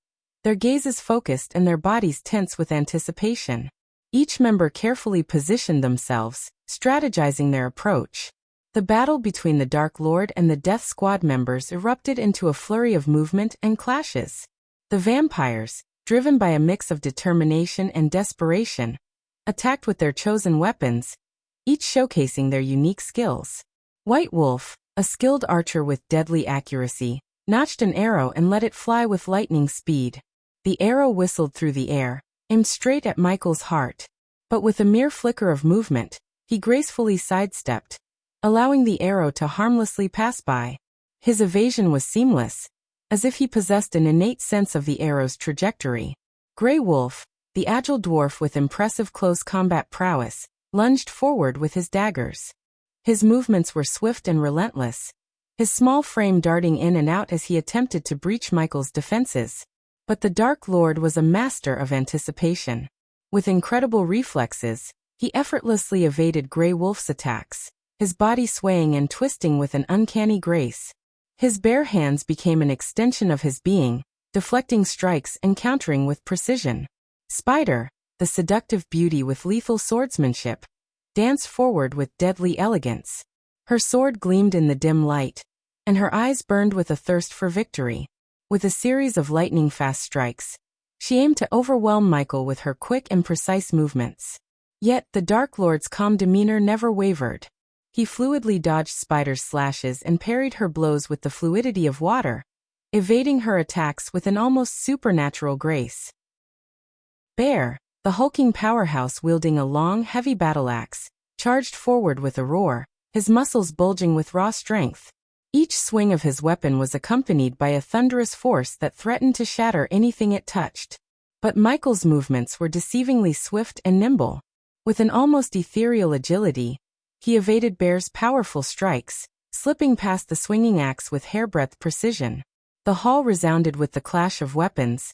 their gazes focused and their bodies tense with anticipation. Each member carefully positioned themselves, strategizing their approach. The battle between the Dark Lord and the Death Squad members erupted into a flurry of movement and clashes. The vampires, driven by a mix of determination and desperation, attacked with their chosen weapons, each showcasing their unique skills. White Wolf, a skilled archer with deadly accuracy, notched an arrow and let it fly with lightning speed. The arrow whistled through the air, aimed straight at Michael's heart. But with a mere flicker of movement, he gracefully sidestepped, allowing the arrow to harmlessly pass by. His evasion was seamless, as if he possessed an innate sense of the arrow's trajectory. Grey Wolf, the agile dwarf with impressive close combat prowess, lunged forward with his daggers. His movements were swift and relentless, his small frame darting in and out as he attempted to breach Michael's defenses. But the Dark Lord was a master of anticipation. With incredible reflexes, he effortlessly evaded Grey Wolf's attacks, his body swaying and twisting with an uncanny grace. His bare hands became an extension of his being, deflecting strikes and countering with precision. Spider, the seductive beauty with lethal swordsmanship, danced forward with deadly elegance. Her sword gleamed in the dim light, and her eyes burned with a thirst for victory. With a series of lightning-fast strikes, she aimed to overwhelm Michael with her quick and precise movements. Yet, the Dark Lord's calm demeanor never wavered. He fluidly dodged Spider's slashes and parried her blows with the fluidity of water, evading her attacks with an almost supernatural grace. Bear, the hulking powerhouse wielding a long, heavy battle-axe, charged forward with a roar, his muscles bulging with raw strength. Each swing of his weapon was accompanied by a thunderous force that threatened to shatter anything it touched. But Michael's movements were deceivingly swift and nimble. With an almost ethereal agility, he evaded Bear's powerful strikes, slipping past the swinging axe with hairbreadth precision. The hall resounded with the clash of weapons,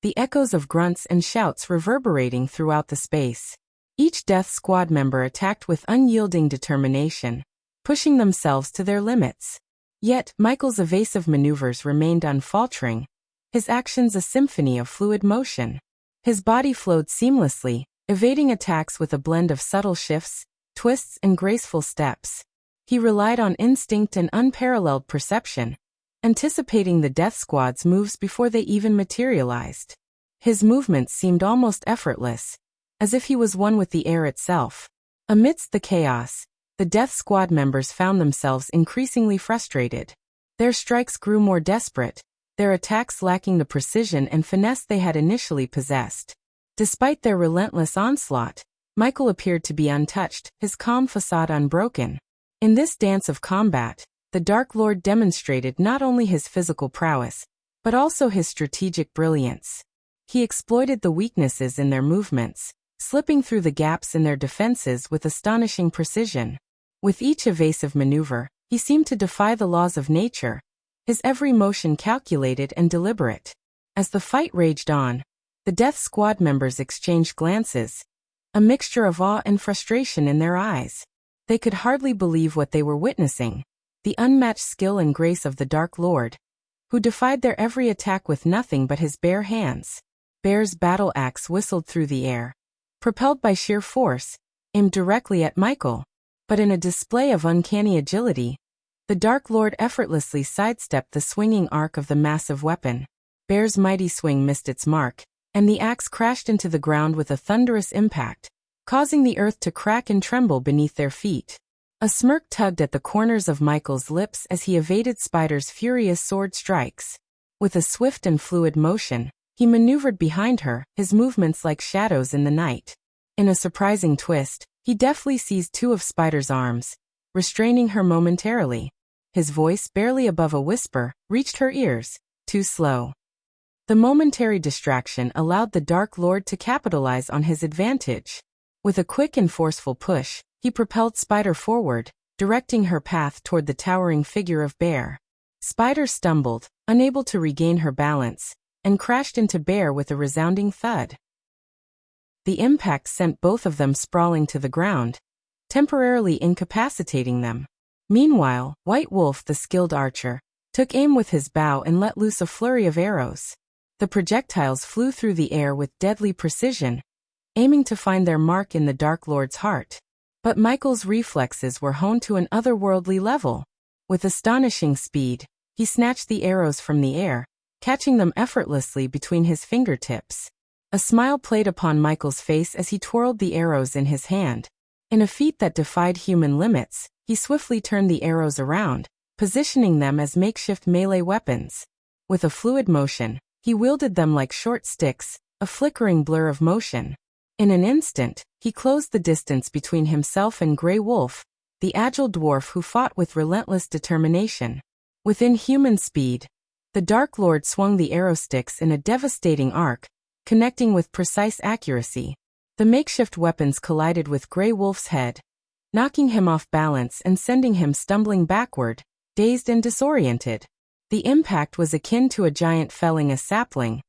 the echoes of grunts and shouts reverberating throughout the space. Each Death Squad member attacked with unyielding determination, pushing themselves to their limits. Yet, Michael's evasive maneuvers remained unfaltering, his actions a symphony of fluid motion. His body flowed seamlessly, evading attacks with a blend of subtle shifts, twists and graceful steps. He relied on instinct and unparalleled perception, anticipating the Death Squad's moves before they even materialized. His movements seemed almost effortless, as if he was one with the air itself. Amidst the chaos, the Death Squad members found themselves increasingly frustrated. Their strikes grew more desperate, their attacks lacking the precision and finesse they had initially possessed. Despite their relentless onslaught, Michael appeared to be untouched, his calm facade unbroken. In this dance of combat, the Dark Lord demonstrated not only his physical prowess, but also his strategic brilliance. He exploited the weaknesses in their movements, slipping through the gaps in their defenses with astonishing precision. With each evasive maneuver, he seemed to defy the laws of nature, his every motion calculated and deliberate. As the fight raged on, the Death Squad members exchanged glances, a mixture of awe and frustration in their eyes. They could hardly believe what they were witnessing, the unmatched skill and grace of the Dark Lord, who defied their every attack with nothing but his bare hands. Bear's battle axe whistled through the air, propelled by sheer force, aimed directly at Michael. But in a display of uncanny agility, the Dark Lord effortlessly sidestepped the swinging arc of the massive weapon. Bear's mighty swing missed its mark, and the axe crashed into the ground with a thunderous impact, causing the earth to crack and tremble beneath their feet. A smirk tugged at the corners of Michael's lips as he evaded Spider's furious sword strikes. With a swift and fluid motion, he maneuvered behind her, his movements like shadows in the night. In a surprising twist, he deftly seized two of Spider's arms, restraining her momentarily. His voice, barely above a whisper, reached her ears, too slow. The momentary distraction allowed the Dark Lord to capitalize on his advantage. With a quick and forceful push, he propelled Spider forward, directing her path toward the towering figure of Bear. Spider stumbled, unable to regain her balance, and crashed into Bear with a resounding thud. The impact sent both of them sprawling to the ground, temporarily incapacitating them. Meanwhile, White Wolf, the skilled archer, took aim with his bow and let loose a flurry of arrows. The projectiles flew through the air with deadly precision, aiming to find their mark in the Dark Lord's heart. But Michael's reflexes were honed to an otherworldly level. With astonishing speed, he snatched the arrows from the air, catching them effortlessly between his fingertips. A smile played upon Michael's face as he twirled the arrows in his hand. In a feat that defied human limits, he swiftly turned the arrows around, positioning them as makeshift melee weapons. With a fluid motion, he wielded them like short sticks, a flickering blur of motion. In an instant, he closed the distance between himself and Grey Wolf, the agile dwarf who fought with relentless determination. Within human speed, the Dark Lord swung the arrow sticks in a devastating arc, connecting with precise accuracy. The makeshift weapons collided with Grey Wolf's head, knocking him off balance and sending him stumbling backward, dazed and disoriented. The impact was akin to a giant felling a sapling,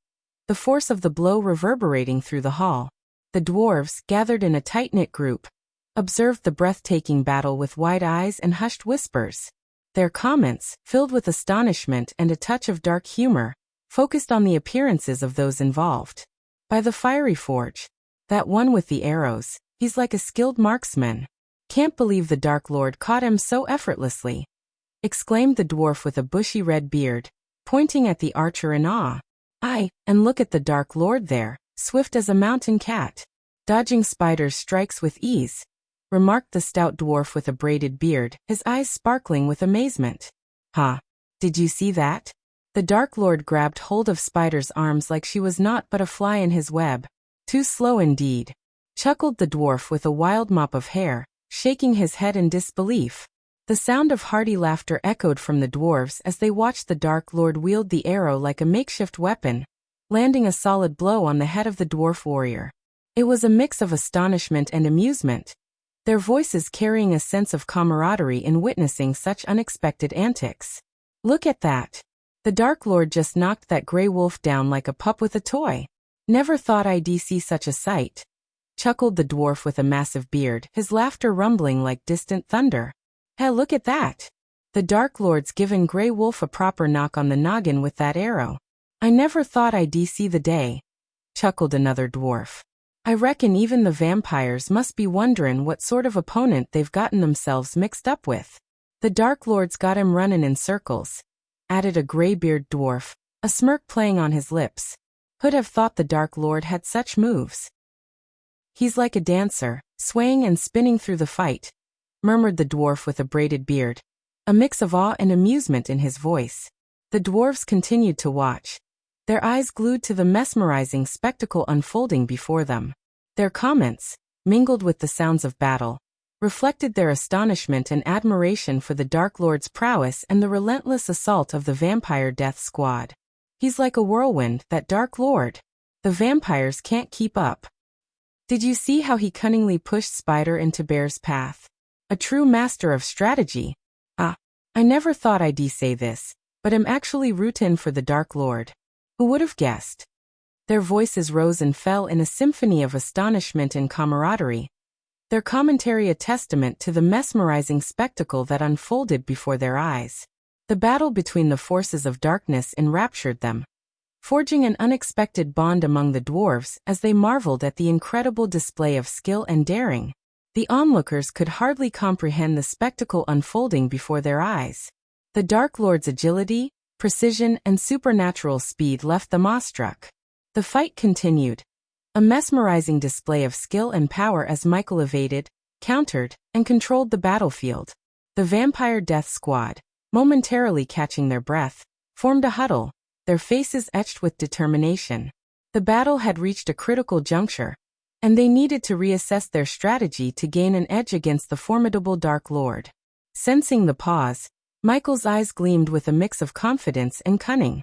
the force of the blow reverberating through the hall. The dwarves, gathered in a tight-knit group, observed the breathtaking battle with wide eyes and hushed whispers. Their comments, filled with astonishment and a touch of dark humor, focused on the appearances of those involved. By the fiery forge, that one with the arrows, he's like a skilled marksman. Can't believe the Dark Lord caught him so effortlessly, exclaimed the dwarf with a bushy red beard, pointing at the archer in awe. Aye, and look at the Dark Lord there, swift as a mountain cat, dodging spiders' strikes with ease, remarked the stout dwarf with a braided beard, his eyes sparkling with amazement. Ha! Did you see that? The Dark Lord grabbed hold of Spider's arms like she was naught but a fly in his web. Too slow indeed, chuckled the dwarf with a wild mop of hair, shaking his head in disbelief. The sound of hearty laughter echoed from the dwarves as they watched the Dark Lord wield the arrow like a makeshift weapon, landing a solid blow on the head of the dwarf warrior. It was a mix of astonishment and amusement, their voices carrying a sense of camaraderie in witnessing such unexpected antics. Look at that! The Dark Lord just knocked that Grey Wolf down like a pup with a toy. Never thought I'd see such a sight, chuckled the dwarf with a massive beard, his laughter rumbling like distant thunder. Hey, look at that! The Dark Lord's given Grey Wolf a proper knock on the noggin with that arrow. I never thought I'd see the day, chuckled another dwarf. I reckon even the vampires must be wonderin' what sort of opponent they've gotten themselves mixed up with. The Dark Lord's got him runnin' in circles, added a grey-beard dwarf, a smirk playing on his lips. Who'd have thought the Dark Lord had such moves? He's like a dancer, swaying and spinning through the fight, murmured the dwarf with a braided beard, a mix of awe and amusement in his voice. The dwarves continued to watch, their eyes glued to the mesmerizing spectacle unfolding before them. Their comments, mingled with the sounds of battle, reflected their astonishment and admiration for the Dark Lord's prowess and the relentless assault of the vampire death squad. He's like a whirlwind, that Dark Lord. The vampires can't keep up. Did you see how he cunningly pushed Spider into Bear's path? A true master of strategy. Ah, I never thought I'd say this, but am actually rootin' for the Dark Lord. Who would have guessed? Their voices rose and fell in a symphony of astonishment and camaraderie, their commentary a testament to the mesmerizing spectacle that unfolded before their eyes. The battle between the forces of darkness enraptured them, forging an unexpected bond among the dwarves as they marveled at the incredible display of skill and daring. The onlookers could hardly comprehend the spectacle unfolding before their eyes. The Dark Lord's agility, precision, and supernatural speed left them awestruck. The fight continued, a mesmerizing display of skill and power as Michael evaded, countered, and controlled the battlefield. The vampire death squad, momentarily catching their breath, formed a huddle, their faces etched with determination. The battle had reached a critical juncture, and they needed to reassess their strategy to gain an edge against the formidable Dark Lord. Sensing the pause, Michael's eyes gleamed with a mix of confidence and cunning.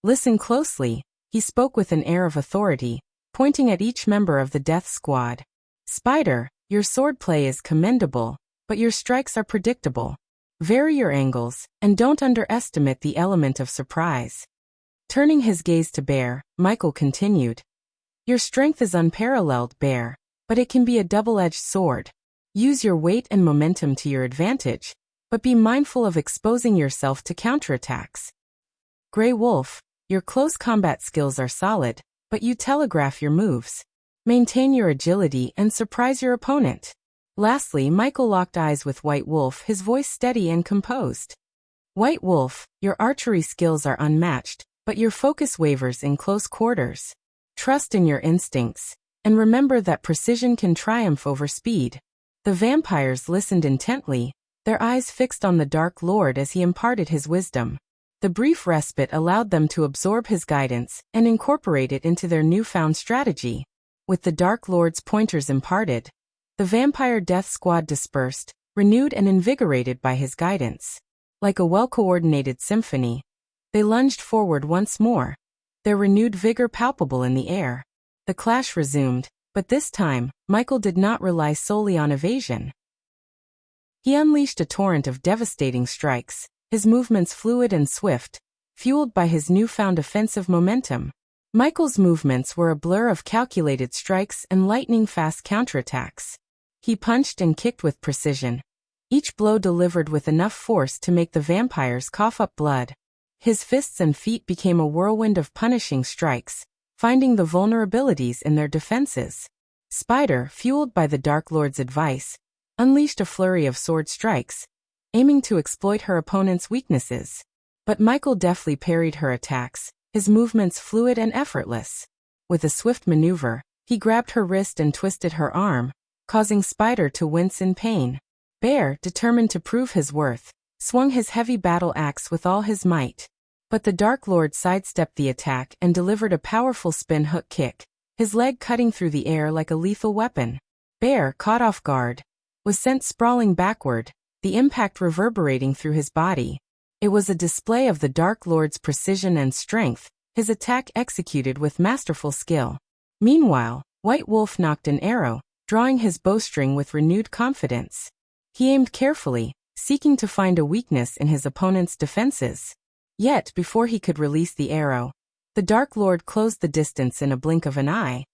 Listen closely, he spoke with an air of authority, pointing at each member of the death squad. Spider, your swordplay is commendable, but your strikes are predictable. Vary your angles, and don't underestimate the element of surprise. Turning his gaze to Bear, Michael continued. Your strength is unparalleled, Bear, but it can be a double-edged sword. Use your weight and momentum to your advantage, but be mindful of exposing yourself to counterattacks. Grey Wolf, Your close combat skills are solid, but you telegraph your moves. Maintain your agility and surprise your opponent. Lastly, Michael locked eyes with White Wolf, his voice steady and composed. White Wolf, your archery skills are unmatched, but your focus wavers in close quarters. Trust in your instincts, and remember that precision can triumph over speed. The vampires listened intently, their eyes fixed on the Dark Lord as he imparted his wisdom. The brief respite allowed them to absorb his guidance and incorporate it into their newfound strategy. With the Dark Lord's pointers imparted, the vampire death squad dispersed, renewed and invigorated by his guidance. Like a well-coordinated symphony, they lunged forward once more, their renewed vigor palpable in the air. The clash resumed, but this time, Michael did not rely solely on evasion. He unleashed a torrent of devastating strikes, his movements fluid and swift, fueled by his newfound offensive momentum. Michael's movements were a blur of calculated strikes and lightning-fast counterattacks. He punched and kicked with precision, each blow delivered with enough force to make the vampires cough up blood. His fists and feet became a whirlwind of punishing strikes, finding the vulnerabilities in their defenses. Spider, fueled by the Dark Lord's advice, unleashed a flurry of sword strikes, aiming to exploit her opponent's weaknesses. But Michael deftly parried her attacks, his movements fluid and effortless. With a swift maneuver, he grabbed her wrist and twisted her arm, causing Spider to wince in pain. Bear, determined to prove his worth, swung his heavy battle axe with all his might. But the Dark Lord sidestepped the attack and delivered a powerful spin hook kick, his leg cutting through the air like a lethal weapon. Bear, caught off guard, was sent sprawling backward, the impact reverberating through his body. It was a display of the Dark Lord's precision and strength, his attack executed with masterful skill. Meanwhile, White Wolf nocked an arrow, drawing his bowstring with renewed confidence. He aimed carefully, seeking to find a weakness in his opponent's defenses. Yet, before he could release the arrow, the Dark Lord closed the distance in a blink of an eye,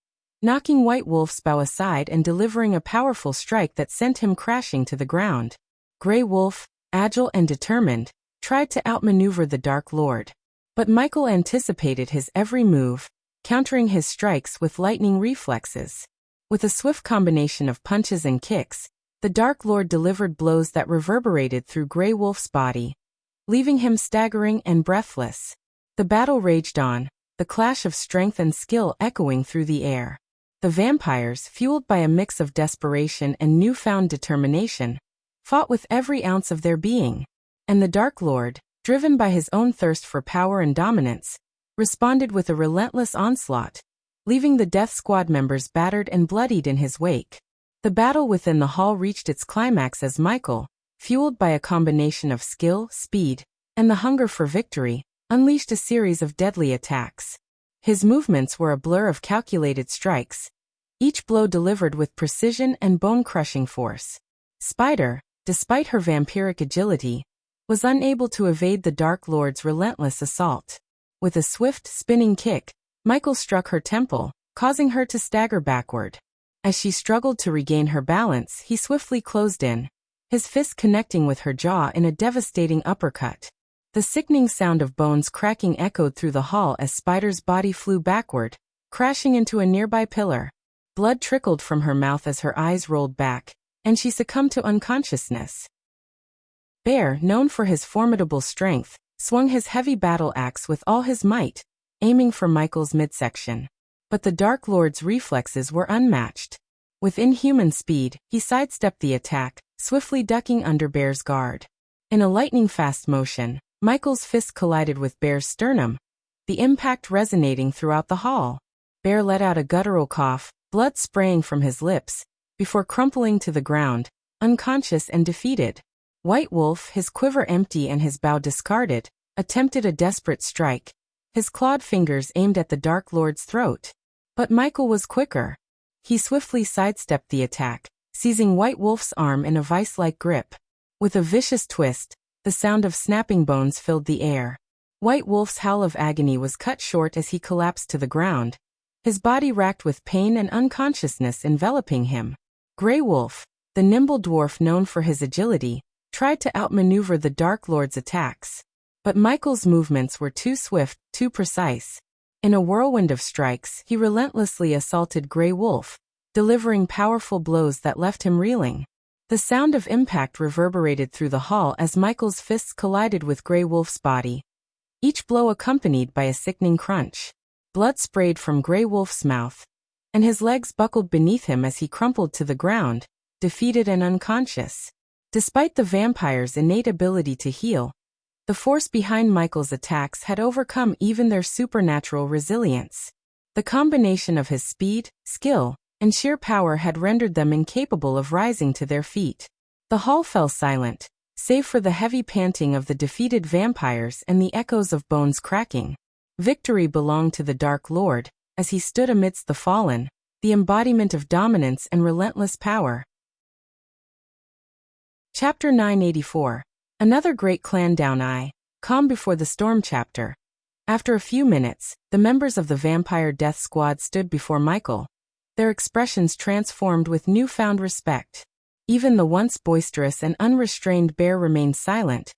knocking White Wolf's bow aside and delivering a powerful strike that sent him crashing to the ground. Grey Wolf, agile and determined, tried to outmaneuver the Dark Lord. But Michael anticipated his every move, countering his strikes with lightning reflexes. With a swift combination of punches and kicks, the Dark Lord delivered blows that reverberated through Grey Wolf's body, leaving him staggering and breathless. The battle raged on, the clash of strength and skill echoing through the air. The vampires, fueled by a mix of desperation and newfound determination, fought with every ounce of their being. And the Dark Lord, driven by his own thirst for power and dominance, responded with a relentless onslaught, leaving the Death Squad members battered and bloodied in his wake. The battle within the hall reached its climax as Michael, fueled by a combination of skill, speed, and the hunger for victory, unleashed a series of deadly attacks. His movements were a blur of calculated strikes, each blow delivered with precision and bone-crushing force. Spider, despite her vampiric agility, was unable to evade the Dark Lord's relentless assault. With a swift, spinning kick, Michael struck her temple, causing her to stagger backward. As she struggled to regain her balance, he swiftly closed in, his fist connecting with her jaw in a devastating uppercut. The sickening sound of bones cracking echoed through the hall as Spider's body flew backward, crashing into a nearby pillar. Blood trickled from her mouth as her eyes rolled back, and she succumbed to unconsciousness. Bear, known for his formidable strength, swung his heavy battle axe with all his might, aiming for Michael's midsection. But the Dark Lord's reflexes were unmatched. With inhuman speed, he sidestepped the attack, swiftly ducking under Bear's guard. In a lightning-fast motion, Michael's fist collided with Bear's sternum, the impact resonating throughout the hall. Bear let out a guttural cough, blood spraying from his lips, before crumpling to the ground, unconscious and defeated. White Wolf, his quiver empty and his bow discarded, attempted a desperate strike, his clawed fingers aimed at the Dark Lord's throat. But Michael was quicker. He swiftly sidestepped the attack, seizing White Wolf's arm in a vice-like grip. With a vicious twist, the sound of snapping bones filled the air. White Wolf's howl of agony was cut short as he collapsed to the ground, his body racked with pain and unconsciousness enveloping him. Grey Wolf, the nimble dwarf known for his agility, tried to outmaneuver the Dark Lord's attacks. But Michael's movements were too swift, too precise. In a whirlwind of strikes, he relentlessly assaulted Grey Wolf, delivering powerful blows that left him reeling. The sound of impact reverberated through the hall as Michael's fists collided with Grey Wolf's body, each blow accompanied by a sickening crunch. Blood sprayed from Grey Wolf's mouth, and his legs buckled beneath him as he crumpled to the ground, defeated and unconscious. Despite the vampire's innate ability to heal, the force behind Michael's attacks had overcome even their supernatural resilience. The combination of his speed, skill, and sheer power had rendered them incapable of rising to their feet. The hall fell silent, save for the heavy panting of the defeated vampires and the echoes of bones cracking. Victory belonged to the Dark Lord, as he stood amidst the fallen, the embodiment of dominance and relentless power. Chapter 984. Another great clan down. Calm before the storm. Chapter. After a few minutes, the members of the Vampire Death Squad stood before Michael, their expressions transformed with newfound respect. Even the once boisterous and unrestrained bear remained silent,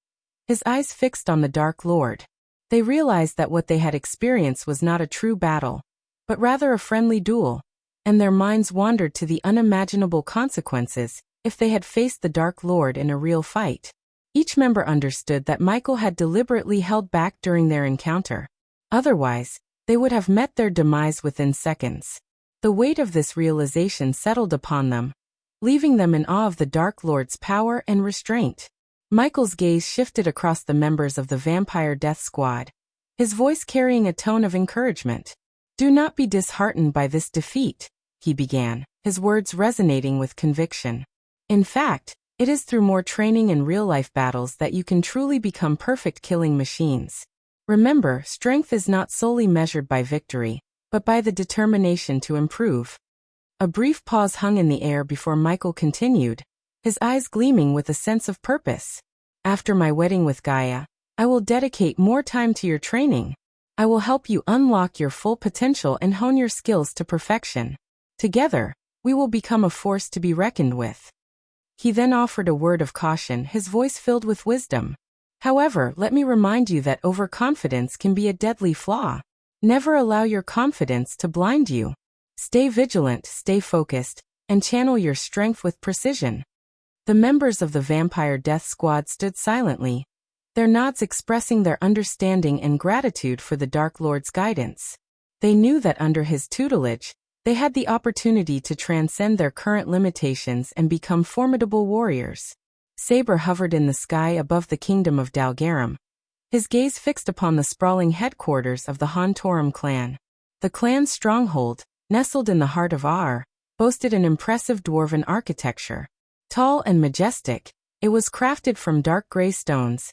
his eyes fixed on the Dark Lord. They realized that what they had experienced was not a true battle, but rather a friendly duel, and their minds wandered to the unimaginable consequences if they had faced the Dark Lord in a real fight. Each member understood that Michael had deliberately held back during their encounter. Otherwise, they would have met their demise within seconds. The weight of this realization settled upon them, leaving them in awe of the Dark Lord's power and restraint. Michael's gaze shifted across the members of the Vampire Death Squad, his voice carrying a tone of encouragement. "Do not be disheartened by this defeat," he began, his words resonating with conviction. "In fact, it is through more training and real-life battles that you can truly become perfect killing machines. Remember, strength is not solely measured by victory, but by the determination to improve." A brief pause hung in the air before Michael continued, his eyes gleaming with a sense of purpose. "After my wedding with Gaia, I will dedicate more time to your training. I will help you unlock your full potential and hone your skills to perfection. Together, we will become a force to be reckoned with." He then offered a word of caution, his voice filled with wisdom. "However, let me remind you that overconfidence can be a deadly flaw. Never allow your confidence to blind you. Stay vigilant, stay focused, and channel your strength with precision." The members of the Vampire Death Squad stood silently, their nods expressing their understanding and gratitude for the Dark Lord's guidance. They knew that under his tutelage, they had the opportunity to transcend their current limitations and become formidable warriors. Saber hovered in the sky above the kingdom of Dalgaram, his gaze fixed upon the sprawling headquarters of the Hontorum clan. The clan's stronghold, nestled in the heart of Ar, boasted an impressive dwarven architecture. Tall and majestic, it was crafted from dark gray stones,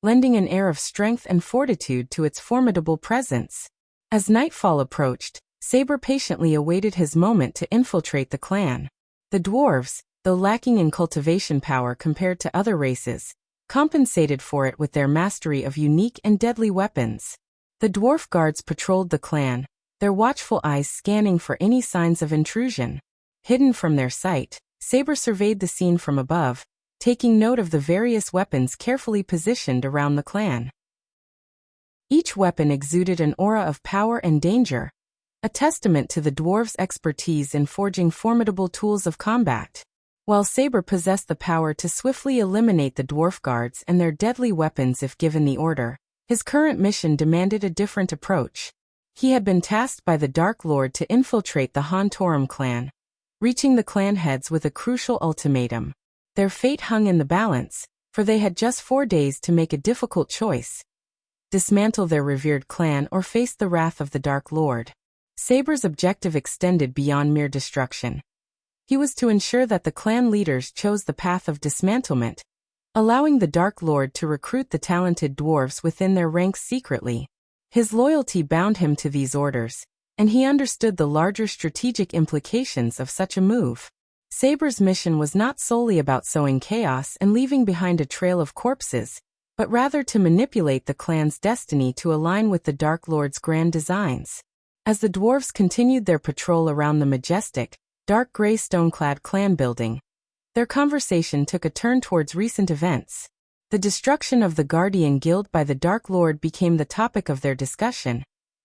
lending an air of strength and fortitude to its formidable presence. As nightfall approached, Saber patiently awaited his moment to infiltrate the clan. The dwarves, though lacking in cultivation power compared to other races, compensated for it with their mastery of unique and deadly weapons. The dwarf guards patrolled the clan, their watchful eyes scanning for any signs of intrusion. Hidden from their sight, Saber surveyed the scene from above, taking note of the various weapons carefully positioned around the clan. Each weapon exuded an aura of power and danger, a testament to the dwarves' expertise in forging formidable tools of combat. While Saber possessed the power to swiftly eliminate the dwarf guards and their deadly weapons if given the order, his current mission demanded a different approach. He had been tasked by the Dark Lord to infiltrate the Hontorum clan, reaching the clan heads with a crucial ultimatum. Their fate hung in the balance, for they had just 4 days to make a difficult choice: dismantle their revered clan or face the wrath of the Dark Lord. Saber's objective extended beyond mere destruction. He was to ensure that the clan leaders chose the path of dismantlement, allowing the Dark Lord to recruit the talented dwarves within their ranks secretly. His loyalty bound him to these orders, and he understood the larger strategic implications of such a move. Saber's mission was not solely about sowing chaos and leaving behind a trail of corpses, but rather to manipulate the clan's destiny to align with the Dark Lord's grand designs. As the dwarves continued their patrol around the majestic, dark gray stone-clad clan building, their conversation took a turn towards recent events. The destruction of the Guardian Guild by the Dark Lord became the topic of their discussion,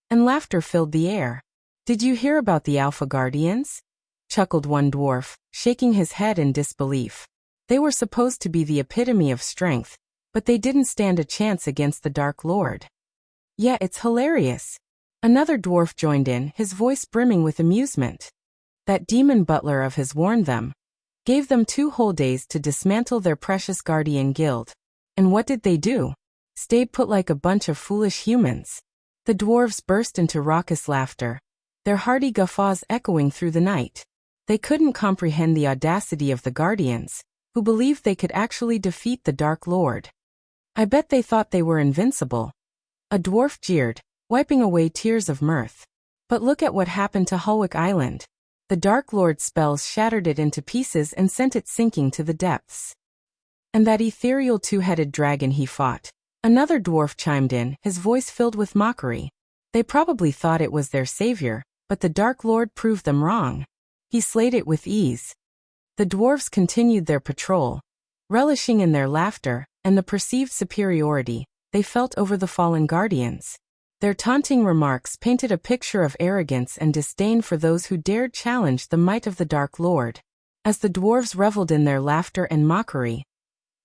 and laughter filled the air. "Did you hear about the Alpha Guardians?" chuckled one dwarf, shaking his head in disbelief. They were supposed to be the epitome of strength, but they didn't stand a chance against the Dark Lord. "Yeah, it's hilarious." Another dwarf joined in, his voice brimming with amusement. "That demon butler of his warned them. Gave them 2 whole days to dismantle their precious Guardian Guild. And what did they do? Stayed put like a bunch of foolish humans." The dwarves burst into raucous laughter, their hearty guffaws echoing through the night. They couldn't comprehend the audacity of the Guardians, who believed they could actually defeat the Dark Lord. "I bet they thought they were invincible." A dwarf jeered, wiping away tears of mirth. "But look at what happened to Hulwick Island. The Dark Lord's spells shattered it into pieces and sent it sinking to the depths. And that ethereal 2-headed dragon he fought." Another dwarf chimed in, his voice filled with mockery. "They probably thought it was their savior, but the Dark Lord proved them wrong. He slayed it with ease." The dwarves continued their patrol, relishing in their laughter and the perceived superiority they felt over the fallen guardians. Their taunting remarks painted a picture of arrogance and disdain for those who dared challenge the might of the Dark Lord. As the dwarves reveled in their laughter and mockery,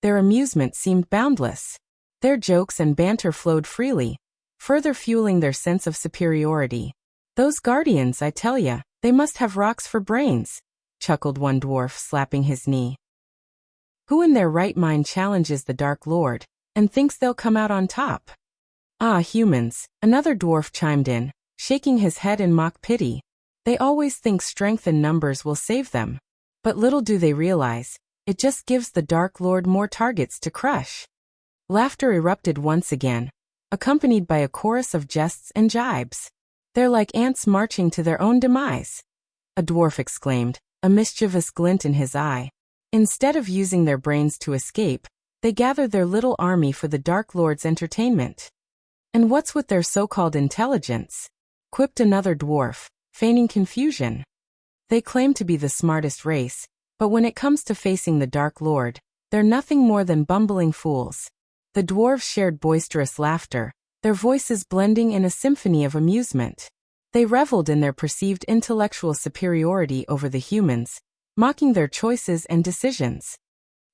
their amusement seemed boundless. Their jokes and banter flowed freely, further fueling their sense of superiority. "Those guardians, I tell ya, they must have rocks for brains," chuckled one dwarf, slapping his knee. "Who in their right mind challenges the Dark Lord and thinks they'll come out on top?" "Ah, humans," another dwarf chimed in, shaking his head in mock pity. "They always think strength in numbers will save them. But little do they realize, it just gives the Dark Lord more targets to crush." Laughter erupted once again, accompanied by a chorus of jests and jibes. "They're like ants marching to their own demise," a dwarf exclaimed, a mischievous glint in his eye. "Instead of using their brains to escape, they gather their little army for the Dark Lord's entertainment." "And what's with their so-called intelligence?" quipped another dwarf, feigning confusion. "They claim to be the smartest race, but when it comes to facing the Dark Lord, they're nothing more than bumbling fools." The dwarves shared boisterous laughter, their voices blending in a symphony of amusement. They reveled in their perceived intellectual superiority over the humans, mocking their choices and decisions.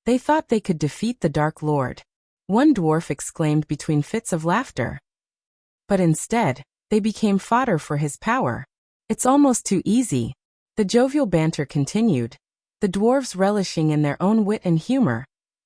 They thought they could defeat the Dark Lord. One dwarf exclaimed between fits of laughter. But instead, they became fodder for his power. "It's almost too easy." The jovial banter continued, the dwarves relishing in their own wit and humor,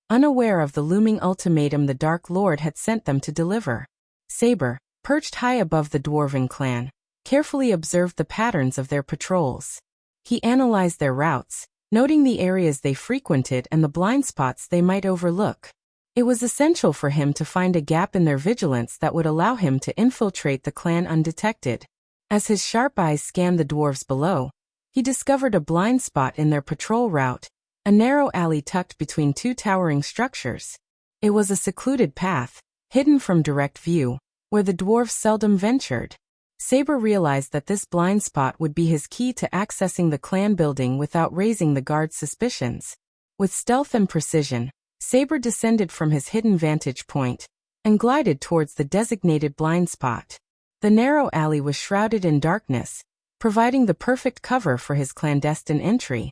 unaware of the looming ultimatum the Dark Lord had sent them to deliver. Saber, perched high above the dwarven clan, carefully observed the patterns of their patrols. He analyzed their routes, noting the areas they frequented and the blind spots they might overlook. It was essential for him to find a gap in their vigilance that would allow him to infiltrate the clan undetected. As his sharp eyes scanned the dwarves below, he discovered a blind spot in their patrol route, a narrow alley tucked between 2 towering structures. It was a secluded path, hidden from direct view, where the dwarves seldom ventured. Saber realized that this blind spot would be his key to accessing the clan building without raising the guard's suspicions. With stealth and precision, Saber descended from his hidden vantage point and glided towards the designated blind spot. The narrow alley was shrouded in darkness, providing the perfect cover for his clandestine entry.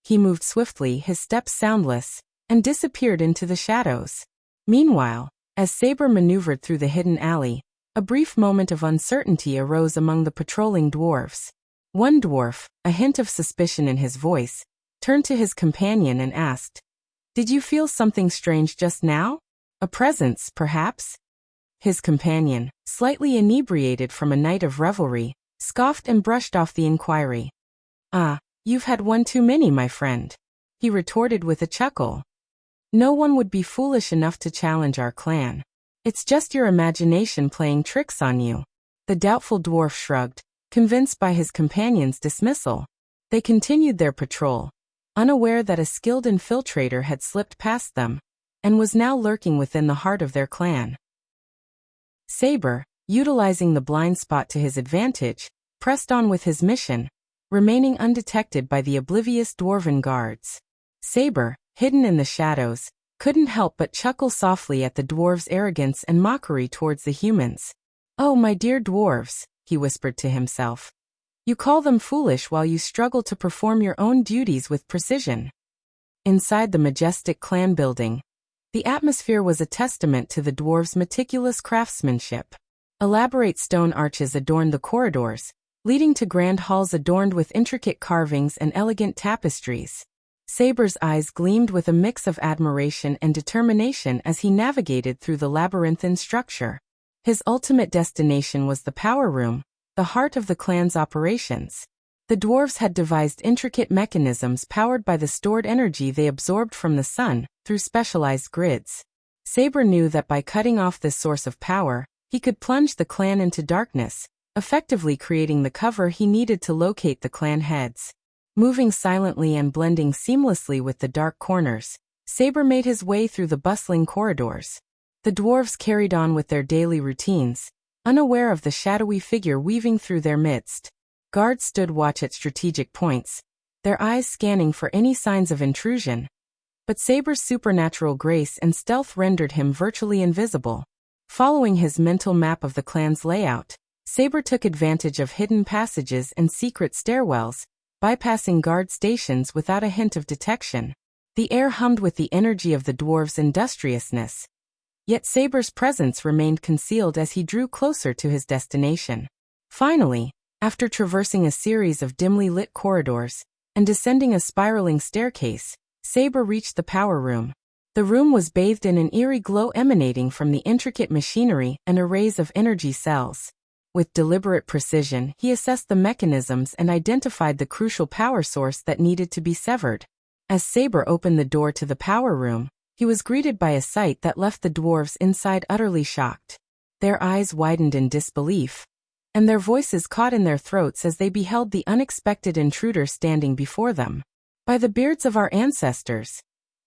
He moved swiftly, his steps soundless, and disappeared into the shadows. Meanwhile, as Saber maneuvered through the hidden alley, a brief moment of uncertainty arose among the patrolling dwarves. One dwarf, a hint of suspicion in his voice, turned to his companion and asked, "Did you feel something strange just now? A presence, perhaps?" His companion, slightly inebriated from a night of revelry, scoffed and brushed off the inquiry. "Ah, you've had one too many, my friend," he retorted with a chuckle. "No one would be foolish enough to challenge our clan. It's just your imagination playing tricks on you." The doubtful dwarf shrugged, convinced by his companion's dismissal. They continued their patrol, unaware that a skilled infiltrator had slipped past them and was now lurking within the heart of their clan. Saber, utilizing the blind spot to his advantage, pressed on with his mission, remaining undetected by the oblivious dwarven guards. Saber, hidden in the shadows, couldn't help but chuckle softly at the dwarves' arrogance and mockery towards the humans. "Oh, my dear dwarves," he whispered to himself. "You call them foolish while you struggle to perform your own duties with precision." Inside the majestic clan building, the atmosphere was a testament to the dwarves' meticulous craftsmanship. Elaborate stone arches adorned the corridors, leading to grand halls adorned with intricate carvings and elegant tapestries. Saber's eyes gleamed with a mix of admiration and determination as he navigated through the labyrinthine structure. His ultimate destination was the power room, the heart of the clan's operations. The dwarves had devised intricate mechanisms powered by the stored energy they absorbed from the sun through specialized grids. Saber knew that by cutting off this source of power, he could plunge the clan into darkness, effectively creating the cover he needed to locate the clan heads. Moving silently and blending seamlessly with the dark corners, Saber made his way through the bustling corridors. The dwarves carried on with their daily routines, unaware of the shadowy figure weaving through their midst. Guards stood watch at strategic points, their eyes scanning for any signs of intrusion. But Saber's supernatural grace and stealth rendered him virtually invisible. Following his mental map of the clan's layout, Saber took advantage of hidden passages and secret stairwells, bypassing guard stations without a hint of detection. The air hummed with the energy of the dwarves' industriousness. Yet Saber's presence remained concealed as he drew closer to his destination. Finally, after traversing a series of dimly lit corridors and descending a spiraling staircase, Saber reached the power room. The room was bathed in an eerie glow emanating from the intricate machinery and arrays of energy cells. With deliberate precision, he assessed the mechanisms and identified the crucial power source that needed to be severed. As Saber opened the door to the power room, he was greeted by a sight that left the dwarves inside utterly shocked. Their eyes widened in disbelief, and their voices caught in their throats as they beheld the unexpected intruder standing before them. "By the beards of our ancestors!"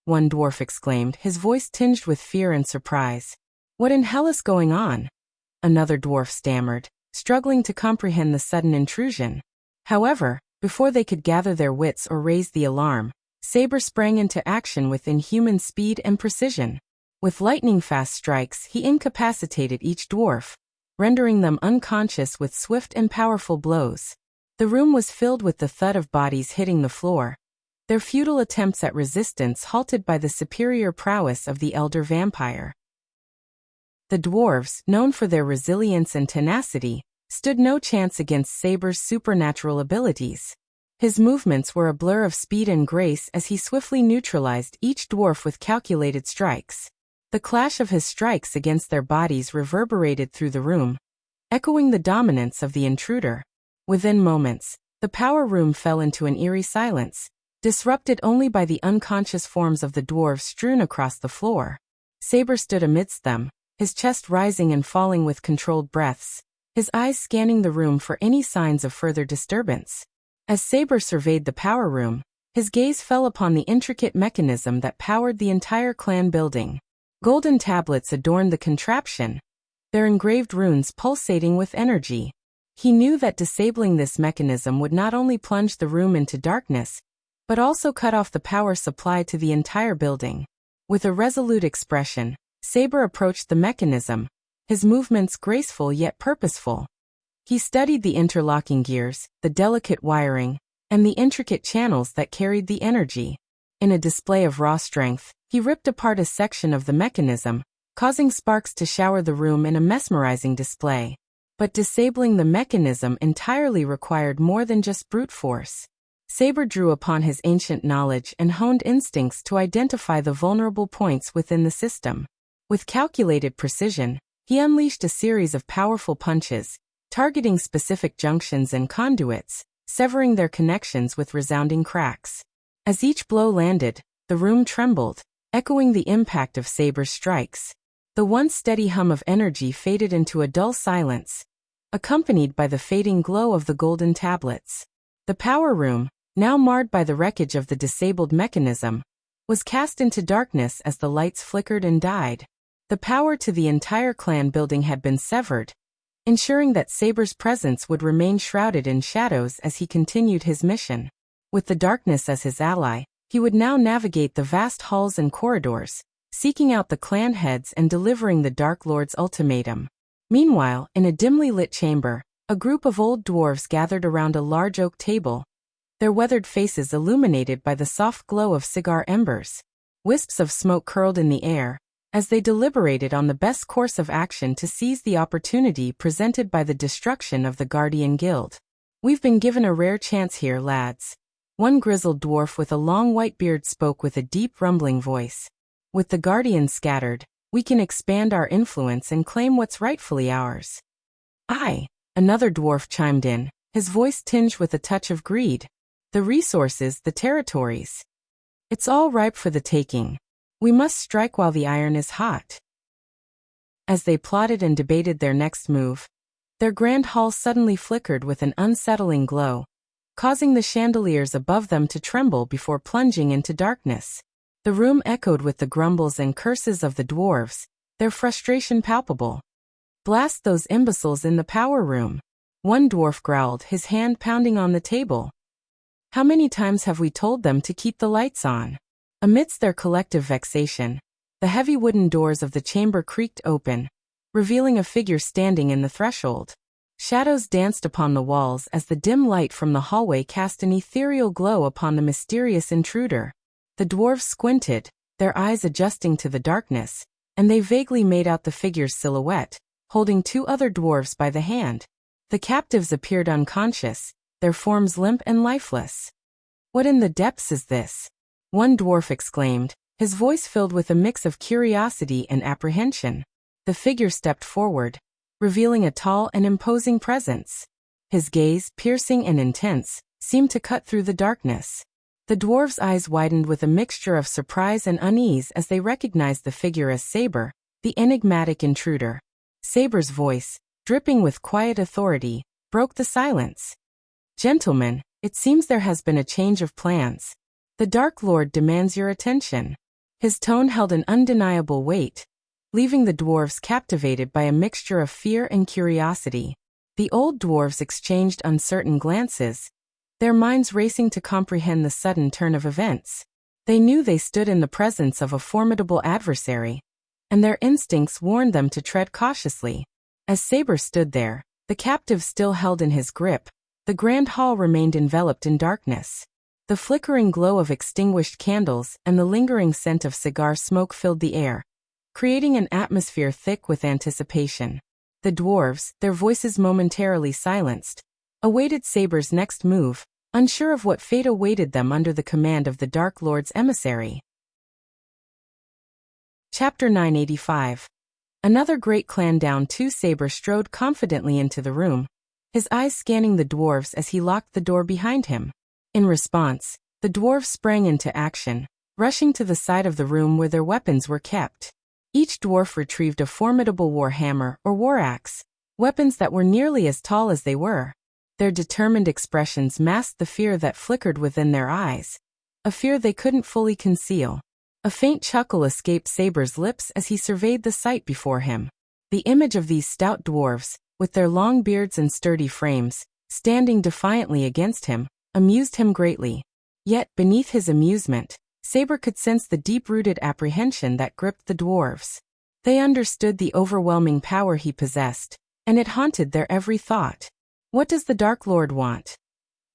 one dwarf exclaimed, his voice tinged with fear and surprise. "What in hell is going on?" another dwarf stammered, struggling to comprehend the sudden intrusion. However, before they could gather their wits or raise the alarm, Saber sprang into action with inhuman speed and precision. With lightning-fast strikes, he incapacitated each dwarf, rendering them unconscious with swift and powerful blows. The room was filled with the thud of bodies hitting the floor, their futile attempts at resistance halted by the superior prowess of the elder vampire. The dwarves, known for their resilience and tenacity, stood no chance against Saber's supernatural abilities. His movements were a blur of speed and grace as he swiftly neutralized each dwarf with calculated strikes. The clash of his strikes against their bodies reverberated through the room, echoing the dominance of the intruder. Within moments, the power room fell into an eerie silence, disrupted only by the unconscious forms of the dwarves strewn across the floor. Saber stood amidst them, his chest rising and falling with controlled breaths, his eyes scanning the room for any signs of further disturbance. As Saber surveyed the power room, his gaze fell upon the intricate mechanism that powered the entire clan building. Golden tablets adorned the contraption, their engraved runes pulsating with energy. He knew that disabling this mechanism would not only plunge the room into darkness, but also cut off the power supply to the entire building. With a resolute expression, Saber approached the mechanism, his movements graceful yet purposeful. He studied the interlocking gears, the delicate wiring, and the intricate channels that carried the energy. In a display of raw strength, he ripped apart a section of the mechanism, causing sparks to shower the room in a mesmerizing display. But disabling the mechanism entirely required more than just brute force. Saber drew upon his ancient knowledge and honed instincts to identify the vulnerable points within the system. With calculated precision, he unleashed a series of powerful punches, targeting specific junctions and conduits, severing their connections with resounding cracks. As each blow landed, the room trembled, echoing the impact of Saber's strikes. The once steady hum of energy faded into a dull silence, accompanied by the fading glow of the golden tablets. The power room, now marred by the wreckage of the disabled mechanism, was cast into darkness as the lights flickered and died. The power to the entire clan building had been severed, ensuring that Saber's presence would remain shrouded in shadows as he continued his mission. With the darkness as his ally, he would now navigate the vast halls and corridors, seeking out the clan heads and delivering the Dark Lord's ultimatum. Meanwhile, in a dimly lit chamber, a group of old dwarves gathered around a large oak table, their weathered faces illuminated by the soft glow of cigar embers. Wisps of smoke curled in the air, as they deliberated on the best course of action to seize the opportunity presented by the destruction of the Guardian Guild. "We've been given a rare chance here, lads." One grizzled dwarf with a long white beard spoke with a deep rumbling voice. "With the Guardians scattered, we can expand our influence and claim what's rightfully ours." "Aye," another dwarf chimed in, his voice tinged with a touch of greed. "The resources, the territories. It's all ripe for the taking. We must strike while the iron is hot." As they plotted and debated their next move, their grand hall suddenly flickered with an unsettling glow, causing the chandeliers above them to tremble before plunging into darkness. The room echoed with the grumbles and curses of the dwarves, their frustration palpable. "Blast those imbeciles in the power room," one dwarf growled, his hand pounding on the table. "How many times have we told them to keep the lights on?" Amidst their collective vexation, the heavy wooden doors of the chamber creaked open, revealing a figure standing in the threshold. Shadows danced upon the walls as the dim light from the hallway cast an ethereal glow upon the mysterious intruder. The dwarves squinted, their eyes adjusting to the darkness, and they vaguely made out the figure's silhouette, holding two other dwarves by the hand. The captives appeared unconscious, their forms limp and lifeless. "What in the depths is this?" one dwarf exclaimed, his voice filled with a mix of curiosity and apprehension. The figure stepped forward, revealing a tall and imposing presence. His gaze, piercing and intense, seemed to cut through the darkness. The dwarves' eyes widened with a mixture of surprise and unease as they recognized the figure as Saber, the enigmatic intruder. Saber's voice, dripping with quiet authority, broke the silence. "Gentlemen, it seems there has been a change of plans. The Dark Lord demands your attention." His tone held an undeniable weight, leaving the dwarves captivated by a mixture of fear and curiosity. The old dwarves exchanged uncertain glances, their minds racing to comprehend the sudden turn of events. They knew they stood in the presence of a formidable adversary, and their instincts warned them to tread cautiously. As Saber stood there, the captive still held in his grip, the grand hall remained enveloped in darkness. The flickering glow of extinguished candles and the lingering scent of cigar smoke filled the air, creating an atmosphere thick with anticipation. The dwarves, their voices momentarily silenced, awaited Saber's next move, unsure of what fate awaited them under the command of the Dark Lord's emissary. Chapter 985. Another great clan down too. Saber strode confidently into the room, his eyes scanning the dwarves as he locked the door behind him. In response, the dwarves sprang into action, rushing to the side of the room where their weapons were kept. Each dwarf retrieved a formidable war hammer or war axe, weapons that were nearly as tall as they were. Their determined expressions masked the fear that flickered within their eyes, a fear they couldn't fully conceal. A faint chuckle escaped Saber's lips as he surveyed the sight before him. The image of these stout dwarves, with their long beards and sturdy frames, standing defiantly against him, amused him greatly. Yet, beneath his amusement, Saber could sense the deep-rooted apprehension that gripped the dwarves. They understood the overwhelming power he possessed, and it haunted their every thought. "What does the Dark Lord want?"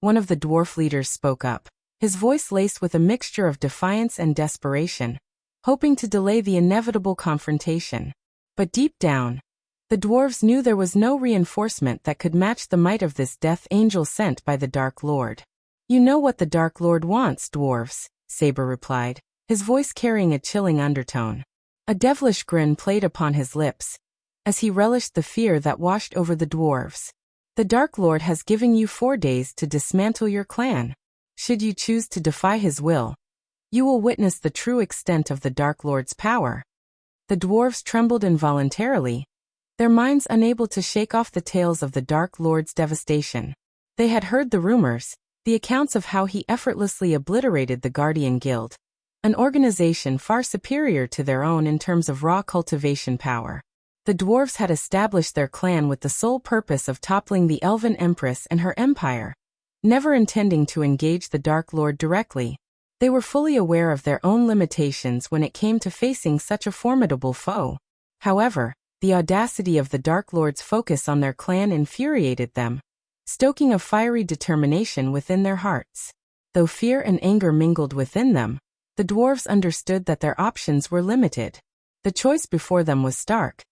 One of the dwarf leaders spoke up, his voice laced with a mixture of defiance and desperation, hoping to delay the inevitable confrontation. But deep down, the dwarves knew there was no reinforcement that could match the might of this death angel sent by the Dark Lord. "You know what the Dark Lord wants, dwarves," Saber replied, his voice carrying a chilling undertone. A devilish grin played upon his lips, as he relished the fear that washed over the dwarves. "The Dark Lord has given you 4 days to dismantle your clan. Should you choose to defy his will, you will witness the true extent of the Dark Lord's power." The dwarves trembled involuntarily, their minds unable to shake off the tales of the Dark Lord's devastation. They had heard the rumors, the accounts of how he effortlessly obliterated the Guardian Guild, an organization far superior to their own in terms of raw cultivation power. The dwarves had established their clan with the sole purpose of toppling the Elven Empress and her empire, never intending to engage the Dark Lord directly. They were fully aware of their own limitations when it came to facing such a formidable foe. However, the audacity of the Dark Lord's focus on their clan infuriated them, stoking a fiery determination within their hearts. Though fear and anger mingled within them, the dwarves understood that their options were limited. The choice before them was stark: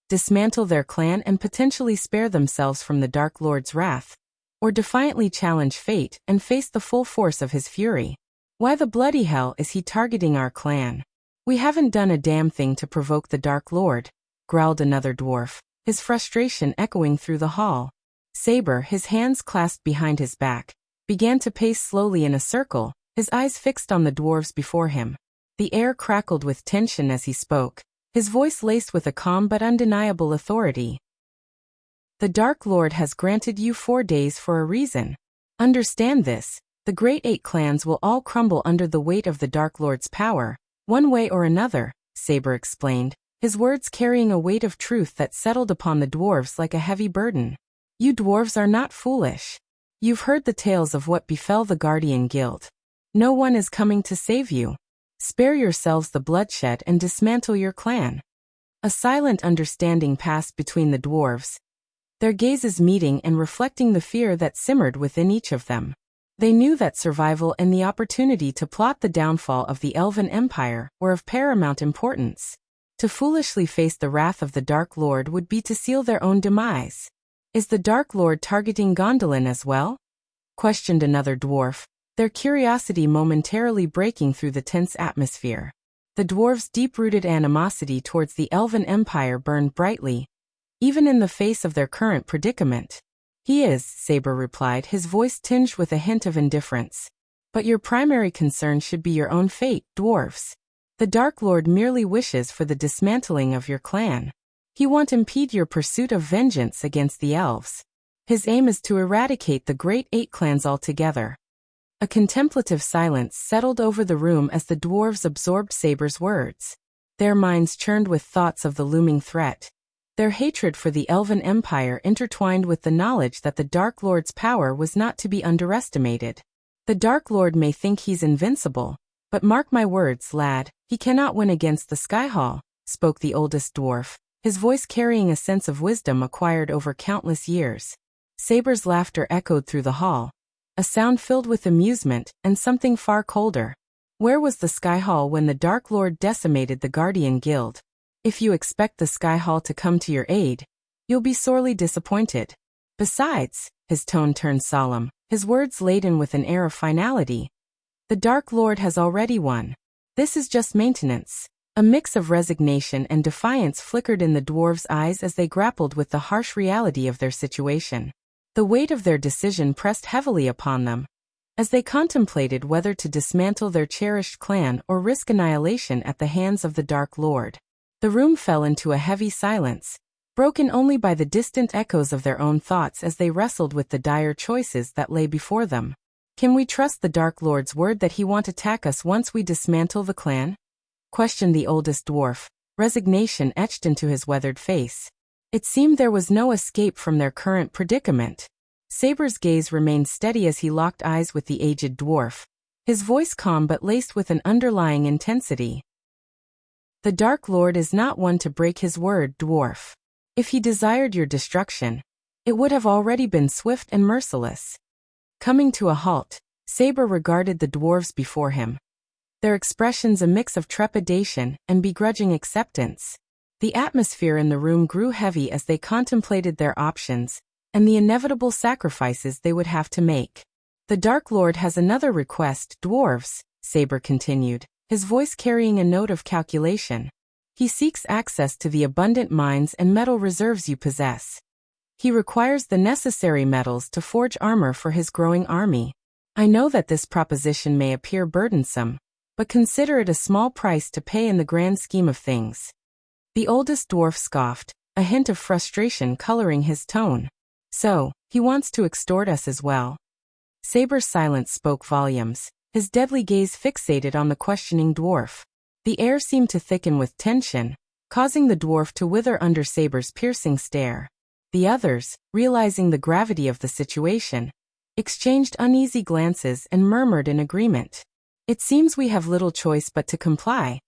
dismantle their clan and potentially spare themselves from the Dark Lord's wrath, or defiantly challenge fate and face the full force of his fury. Why the bloody hell is he targeting our clan? We haven't done a damn thing to provoke the Dark Lord, growled another dwarf, his frustration echoing through the hall. Saber, his hands clasped behind his back, began to pace slowly in a circle, his eyes fixed on the dwarves before him. The air crackled with tension as he spoke, his voice laced with a calm but undeniable authority. The Dark Lord has granted you 4 days for a reason. Understand this: the Great 8 clans will all crumble under the weight of the Dark Lord's power, one way or another, Saber explained, his words carrying a weight of truth that settled upon the dwarves like a heavy burden. You dwarves are not foolish. You've heard the tales of what befell the Guardian Guild. No one is coming to save you. Spare yourselves the bloodshed and dismantle your clan. A silent understanding passed between the dwarves, their gazes meeting and reflecting the fear that simmered within each of them. They knew that survival and the opportunity to plot the downfall of the Elven Empire were of paramount importance. To foolishly face the wrath of the Dark Lord would be to seal their own demise. Is the Dark Lord targeting Gondolin as well? Questioned another dwarf, their curiosity momentarily breaking through the tense atmosphere. The dwarves' deep-rooted animosity towards the Elven Empire burned brightly, even in the face of their current predicament. He is, Saber replied, his voice tinged with a hint of indifference. But your primary concern should be your own fate, dwarves. The Dark Lord merely wishes for the dismantling of your clan. He won't impede your pursuit of vengeance against the elves. His aim is to eradicate the Great 8 clans altogether. A contemplative silence settled over the room as the dwarves absorbed Saber's words. Their minds churned with thoughts of the looming threat, their hatred for the Elven Empire intertwined with the knowledge that the Dark Lord's power was not to be underestimated. The Dark Lord may think he's invincible, but mark my words, lad, he cannot win against the Skyhall, spoke the oldest dwarf, his voice carrying a sense of wisdom acquired over countless years. Saber's laughter echoed through the hall, a sound filled with amusement and something far colder. Where was the Skyhall when the Dark Lord decimated the Guardian Guild? If you expect the Skyhall to come to your aid, you'll be sorely disappointed. Besides, his tone turned solemn, his words laden with an air of finality, the Dark Lord has already won. This is just maintenance. A mix of resignation and defiance flickered in the dwarves' eyes as they grappled with the harsh reality of their situation. The weight of their decision pressed heavily upon them, as they contemplated whether to dismantle their cherished clan or risk annihilation at the hands of the Dark Lord. The room fell into a heavy silence, broken only by the distant echoes of their own thoughts as they wrestled with the dire choices that lay before them. Can we trust the Dark Lord's word that he won't attack us once we dismantle the clan? Questioned the oldest dwarf, resignation etched into his weathered face. It seemed there was no escape from their current predicament. Saber's gaze remained steady as he locked eyes with the aged dwarf, his voice calm but laced with an underlying intensity. The Dark Lord is not one to break his word, dwarf. If he desired your destruction, it would have already been swift and merciless. Coming to a halt, Saber regarded the dwarves before him, their expressions a mix of trepidation and begrudging acceptance. The atmosphere in the room grew heavy as they contemplated their options and the inevitable sacrifices they would have to make. The Dark Lord has another request, dwarves, Saber continued, his voice carrying a note of calculation. He seeks access to the abundant mines and metal reserves you possess. He requires the necessary metals to forge armor for his growing army. I know that this proposition may appear burdensome, but consider it a small price to pay in the grand scheme of things. The oldest dwarf scoffed, a hint of frustration coloring his tone. So, he wants to extort us as well. Saber's silence spoke volumes, his deadly gaze fixated on the questioning dwarf. The air seemed to thicken with tension, causing the dwarf to wither under Saber's piercing stare. The others, realizing the gravity of the situation, exchanged uneasy glances and murmured in agreement. "It seems we have little choice but to comply,"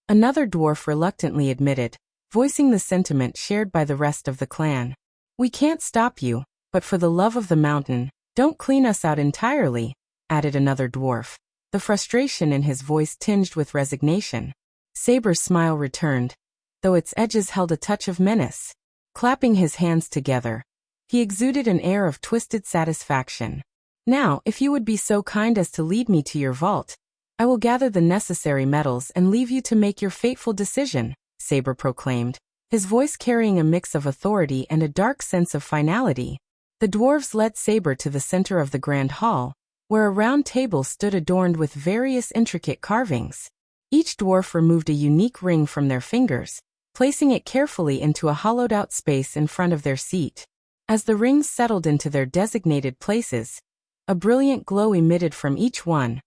another dwarf reluctantly admitted, voicing the sentiment shared by the rest of the clan. "We can't stop you, but for the love of the mountain, don't clean us out entirely," added another dwarf, the frustration in his voice tinged with resignation. Saber's smile returned, though its edges held a touch of menace. Clapping his hands together, he exuded an air of twisted satisfaction. "Now, if you would be so kind as to lead me to your vault, I will gather the necessary metals and leave you to make your fateful decision," Saber proclaimed, his voice carrying a mix of authority and a dark sense of finality. The dwarves led Saber to the center of the grand hall, where a round table stood adorned with various intricate carvings. Each dwarf removed a unique ring from their fingers, placing it carefully into a hollowed-out space in front of their seat. As the rings settled into their designated places, a brilliant glow emitted from each one,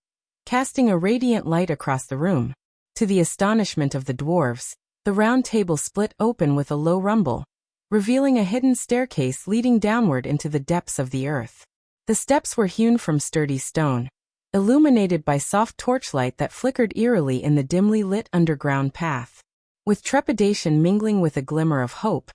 casting a radiant light across the room. To the astonishment of the dwarves, the round table split open with a low rumble, revealing a hidden staircase leading downward into the depths of the earth. The steps were hewn from sturdy stone, illuminated by soft torchlight that flickered eerily in the dimly lit underground path. With trepidation mingling with a glimmer of hope,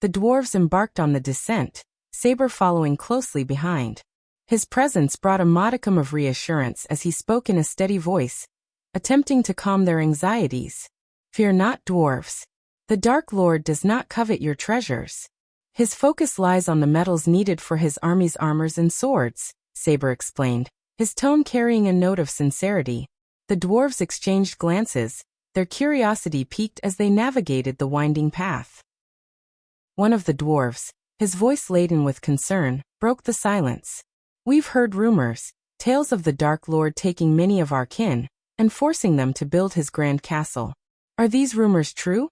the dwarves embarked on the descent, Saber following closely behind. His presence brought a modicum of reassurance as he spoke in a steady voice, attempting to calm their anxieties. "Fear not, dwarves. The Dark Lord does not covet your treasures. His focus lies on the metals needed for his army's armors and swords," Saber explained, his tone carrying a note of sincerity. The dwarves exchanged glances, their curiosity piqued as they navigated the winding path. One of the dwarves, his voice laden with concern, broke the silence. "We've heard rumors, tales of the Dark Lord taking many of our kin, and forcing them to build his grand castle. Are these rumors true?"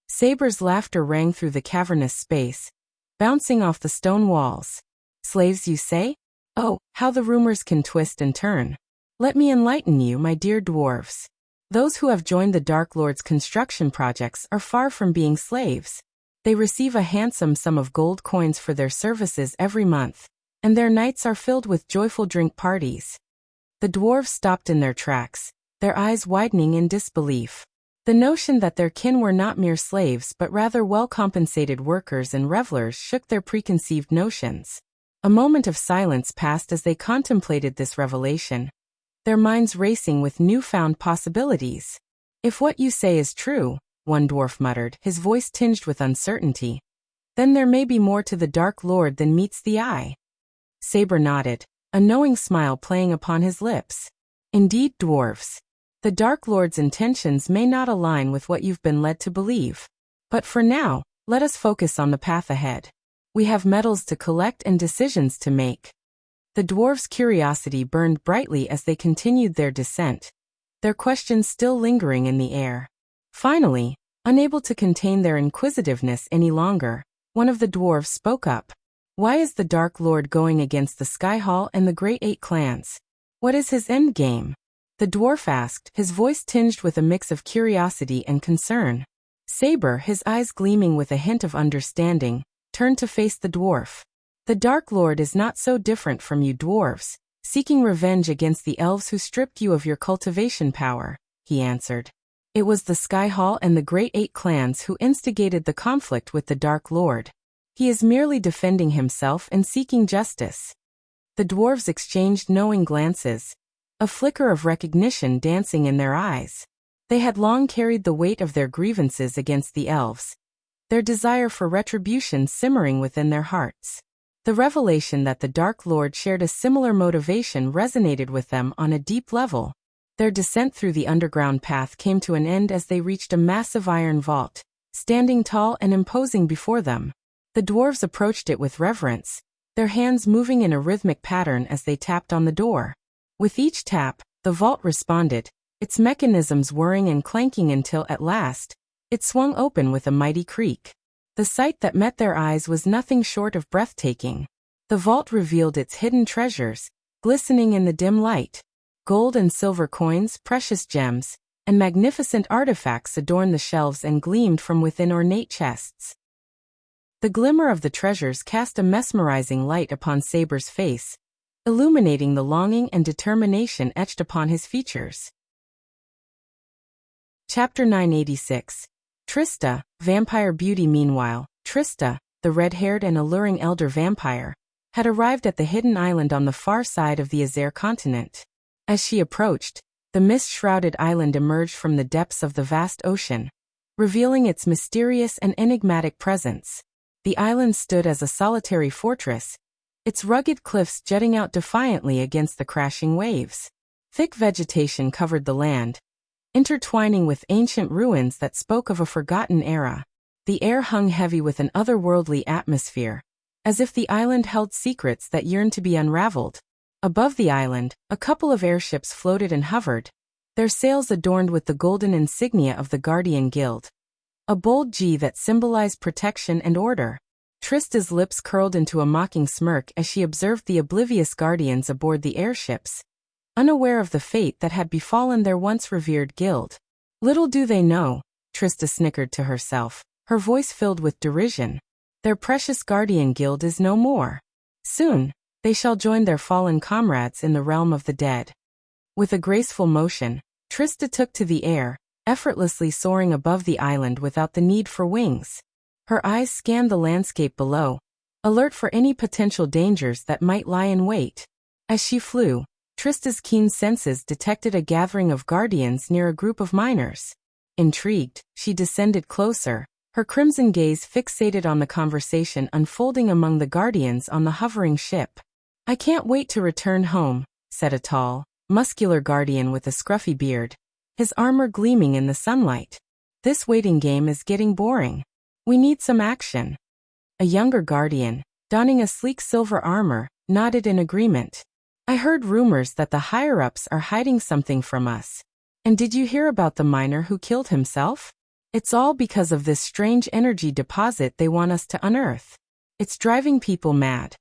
Saber's laughter rang through the cavernous space, bouncing off the stone walls. "Slaves, you say? Oh, how the rumors can twist and turn. Let me enlighten you, my dear dwarves. Those who have joined the Dark Lord's construction projects are far from being slaves. They receive a handsome sum of gold coins for their services every month, and their nights are filled with joyful drink parties." The dwarves stopped in their tracks, their eyes widening in disbelief. The notion that their kin were not mere slaves but rather well-compensated workers and revelers shook their preconceived notions. A moment of silence passed as they contemplated this revelation, their minds racing with newfound possibilities. "If what you say is true," one dwarf muttered, his voice tinged with uncertainty, "then there may be more to the Dark Lord than meets the eye." Saber nodded, a knowing smile playing upon his lips. "Indeed, dwarves. The Dark Lord's intentions may not align with what you've been led to believe. But for now, let us focus on the path ahead. We have metals to collect and decisions to make." The dwarves' curiosity burned brightly as they continued their descent, their questions still lingering in the air. Finally, unable to contain their inquisitiveness any longer, one of the dwarves spoke up. "Why is the Dark Lord going against the Sky Hall and the Great Eight Clans? What is his end game?" The dwarf asked, his voice tinged with a mix of curiosity and concern. Saber, his eyes gleaming with a hint of understanding, turned to face the dwarf. "The Dark Lord is not so different from you dwarves, seeking revenge against the elves who stripped you of your cultivation power," he answered. "It was the Sky Hall and the Great Eight Clans who instigated the conflict with the Dark Lord. He is merely defending himself and seeking justice." The dwarves exchanged knowing glances, a flicker of recognition dancing in their eyes. They had long carried the weight of their grievances against the elves, their desire for retribution simmering within their hearts. The revelation that the Dark Lord shared a similar motivation resonated with them on a deep level. Their descent through the underground path came to an end as they reached a massive iron vault, standing tall and imposing before them. The dwarves approached it with reverence, their hands moving in a rhythmic pattern as they tapped on the door. With each tap, the vault responded, its mechanisms whirring and clanking until, at last, it swung open with a mighty creak. The sight that met their eyes was nothing short of breathtaking. The vault revealed its hidden treasures, glistening in the dim light. Gold and silver coins, precious gems, and magnificent artifacts adorned the shelves and gleamed from within ornate chests. The glimmer of the treasures cast a mesmerizing light upon Saber's face, illuminating the longing and determination etched upon his features. Chapter 986. Trista, Vampire Beauty. Meanwhile, Trista, the red-haired and alluring elder vampire, had arrived at the hidden island on the far side of the Azer continent. As she approached, the mist-shrouded island emerged from the depths of the vast ocean, revealing its mysterious and enigmatic presence. The island stood as a solitary fortress, its rugged cliffs jutting out defiantly against the crashing waves. Thick vegetation covered the land, intertwining with ancient ruins that spoke of a forgotten era. The air hung heavy with an otherworldly atmosphere, as if the island held secrets that yearned to be unraveled. Above the island, a couple of airships floated and hovered, their sails adorned with the golden insignia of the Guardian Guild, a bold G that symbolized protection and order. Trista's lips curled into a mocking smirk as she observed the oblivious guardians aboard the airships, unaware of the fate that had befallen their once revered guild. Little do they know, Trista snickered to herself, her voice filled with derision. Their precious Guardian Guild is no more. Soon, they shall join their fallen comrades in the realm of the dead. With a graceful motion, Trista took to the air, effortlessly soaring above the island without the need for wings. Her eyes scanned the landscape below, alert for any potential dangers that might lie in wait. As she flew, Trista's keen senses detected a gathering of guardians near a group of miners. Intrigued, she descended closer, her crimson gaze fixated on the conversation unfolding among the guardians on the hovering ship. "I can't wait to return home," said a tall, muscular guardian with a scruffy beard, his armor gleaming in the sunlight. "This waiting game is getting boring. We need some action." A younger guardian, donning a sleek silver armor, nodded in agreement. "I heard rumors that the higher-ups are hiding something from us. And did you hear about the miner who killed himself? It's all because of this strange energy deposit they want us to unearth. It's driving people mad."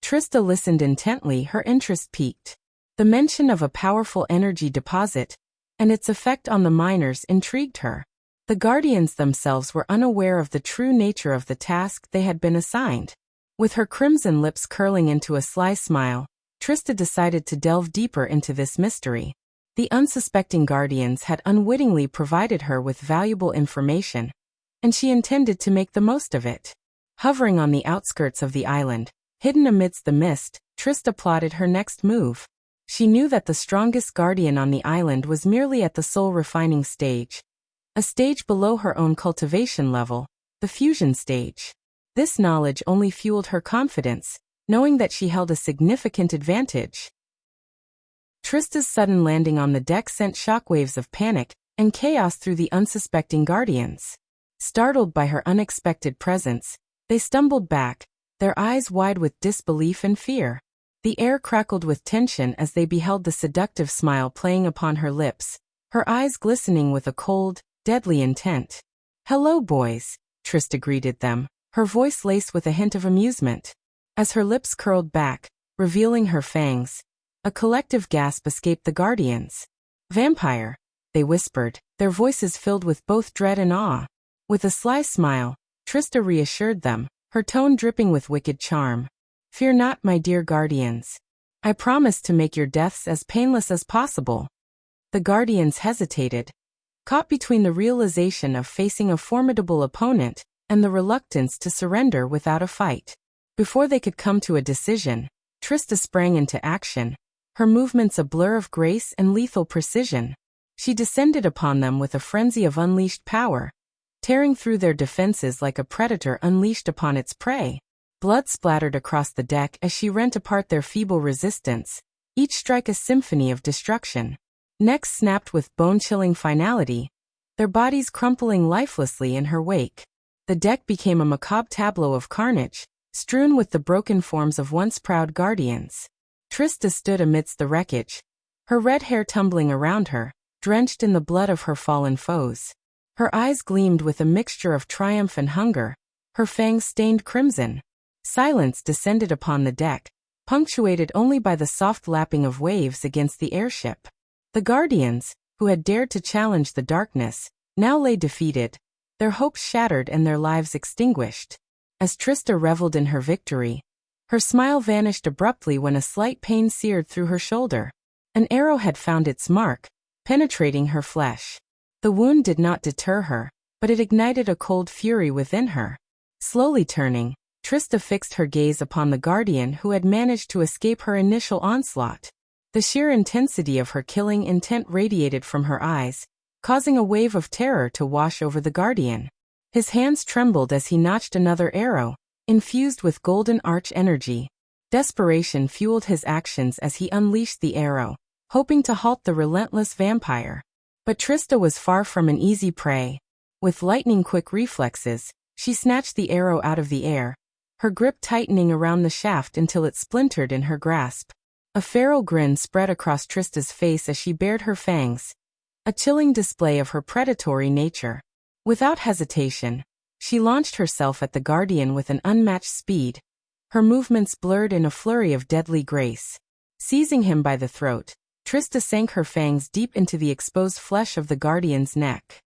Trista listened intently, her interest piqued. The mention of a powerful energy deposit and its effect on the miners intrigued her. The guardians themselves were unaware of the true nature of the task they had been assigned. With her crimson lips curling into a sly smile, Trista decided to delve deeper into this mystery. The unsuspecting guardians had unwittingly provided her with valuable information, and she intended to make the most of it. Hovering on the outskirts of the island, hidden amidst the mist, Trista plotted her next move. She knew that the strongest guardian on the island was merely at the soul refining stage, a stage below her own cultivation level, the fusion stage. This knowledge only fueled her confidence, knowing that she held a significant advantage. Trista's sudden landing on the deck sent shockwaves of panic and chaos through the unsuspecting guardians. Startled by her unexpected presence, they stumbled back, their eyes wide with disbelief and fear. The air crackled with tension as they beheld the seductive smile playing upon her lips, her eyes glistening with a cold, deadly intent. "Hello, boys," Trista greeted them, her voice laced with a hint of amusement. As her lips curled back, revealing her fangs, a collective gasp escaped the guardians. "Vampire," they whispered, their voices filled with both dread and awe. With a sly smile, Trista reassured them, her tone dripping with wicked charm. "Fear not, my dear guardians. I promise to make your deaths as painless as possible." The guardians hesitated, caught between the realization of facing a formidable opponent and the reluctance to surrender without a fight. Before they could come to a decision, Trista sprang into action, her movements a blur of grace and lethal precision. She descended upon them with a frenzy of unleashed power, tearing through their defenses like a predator unleashed upon its prey. Blood splattered across the deck as she rent apart their feeble resistance, each strike a symphony of destruction. Necks snapped with bone-chilling finality, their bodies crumpling lifelessly in her wake. The deck became a macabre tableau of carnage, strewn with the broken forms of once proud guardians. Trista stood amidst the wreckage, her red hair tumbling around her, drenched in the blood of her fallen foes. Her eyes gleamed with a mixture of triumph and hunger, her fangs stained crimson. Silence descended upon the deck, punctuated only by the soft lapping of waves against the airship. The guardians, who had dared to challenge the darkness, now lay defeated, their hopes shattered and their lives extinguished. As Trista reveled in her victory, Her smile vanished abruptly when a slight pain seared through her shoulder. An arrow had found its mark, penetrating her flesh. The wound did not deter her, but it ignited a cold fury within her. Slowly turning, Trista fixed her gaze upon the guardian who had managed to escape her initial onslaught. The sheer intensity of her killing intent radiated from her eyes, causing a wave of terror to wash over the guardian. His hands trembled as he notched another arrow, infused with golden arch energy. Desperation fueled his actions as he unleashed the arrow, hoping to halt the relentless vampire. But Trista was far from an easy prey. With lightning-quick reflexes, she snatched the arrow out of the air, her grip tightening around the shaft until it splintered in her grasp. A feral grin spread across Trista's face as she bared her fangs, a chilling display of her predatory nature. Without hesitation, she launched herself at the guardian with an unmatched speed, her movements blurred in a flurry of deadly grace. Seizing him by the throat, Trista sank her fangs deep into the exposed flesh of the guardian's neck.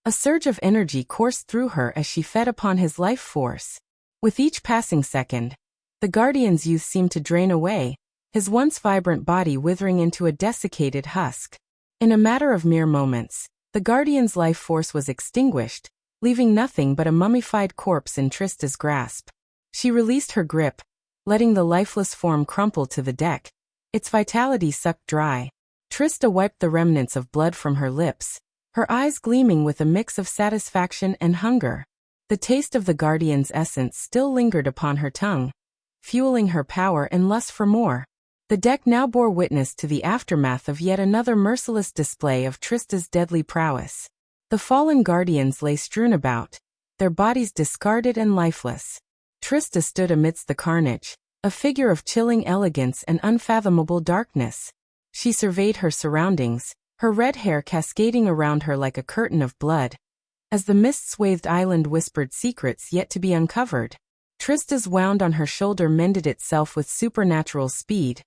A surge of energy coursed through her as she fed upon his life force. With each passing second, the guardian's youth seemed to drain away, his once vibrant body withering into a desiccated husk. In a matter of mere moments, the guardian's life force was extinguished, leaving nothing but a mummified corpse in Trista's grasp. She released her grip, letting the lifeless form crumple to the deck, its vitality sucked dry. Trista wiped the remnants of blood from her lips, her eyes gleaming with a mix of satisfaction and hunger. The taste of the guardian's essence still lingered upon her tongue, fueling her power and lust for more. The deck now bore witness to the aftermath of yet another merciless display of Trista's deadly prowess. The fallen guardians lay strewn about, their bodies discarded and lifeless. Trista stood amidst the carnage, a figure of chilling elegance and unfathomable darkness. She surveyed her surroundings, her red hair cascading around her like a curtain of blood. As the mist-swathed island whispered secrets yet to be uncovered, Trista's wound on her shoulder mended itself with supernatural speed,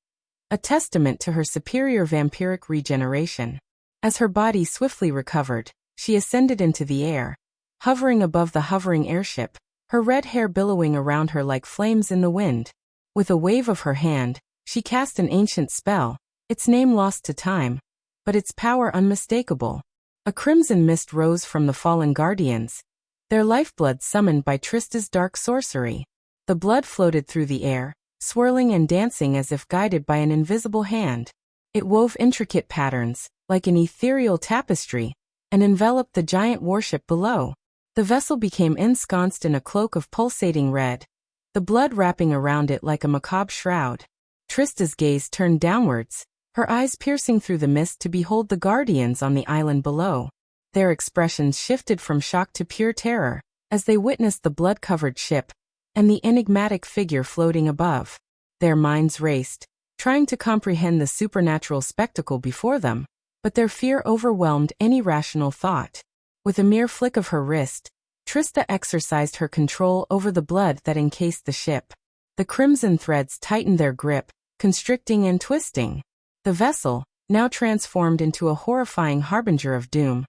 a testament to her superior vampiric regeneration. As her body swiftly recovered, she ascended into the air, hovering above the hovering airship, her red hair billowing around her like flames in the wind. With a wave of her hand, she cast an ancient spell, its name lost to time, but its power unmistakable. A crimson mist rose from the fallen guardians, their lifeblood summoned by Trista's dark sorcery. The blood floated through the air, swirling and dancing as if guided by an invisible hand. It wove intricate patterns, like an ethereal tapestry, and enveloped the giant warship below. The vessel became ensconced in a cloak of pulsating red, the blood wrapping around it like a macabre shroud. Trista's gaze turned downwards, her eyes piercing through the mist to behold the guardians on the island below. Their expressions shifted from shock to pure terror, as they witnessed the blood-covered ship and the enigmatic figure floating above. Their minds raced, trying to comprehend the supernatural spectacle before them, but their fear overwhelmed any rational thought. With a mere flick of her wrist, Trista exercised her control over the blood that encased the ship. The crimson threads tightened their grip, constricting and twisting. The vessel, now transformed into a horrifying harbinger of doom,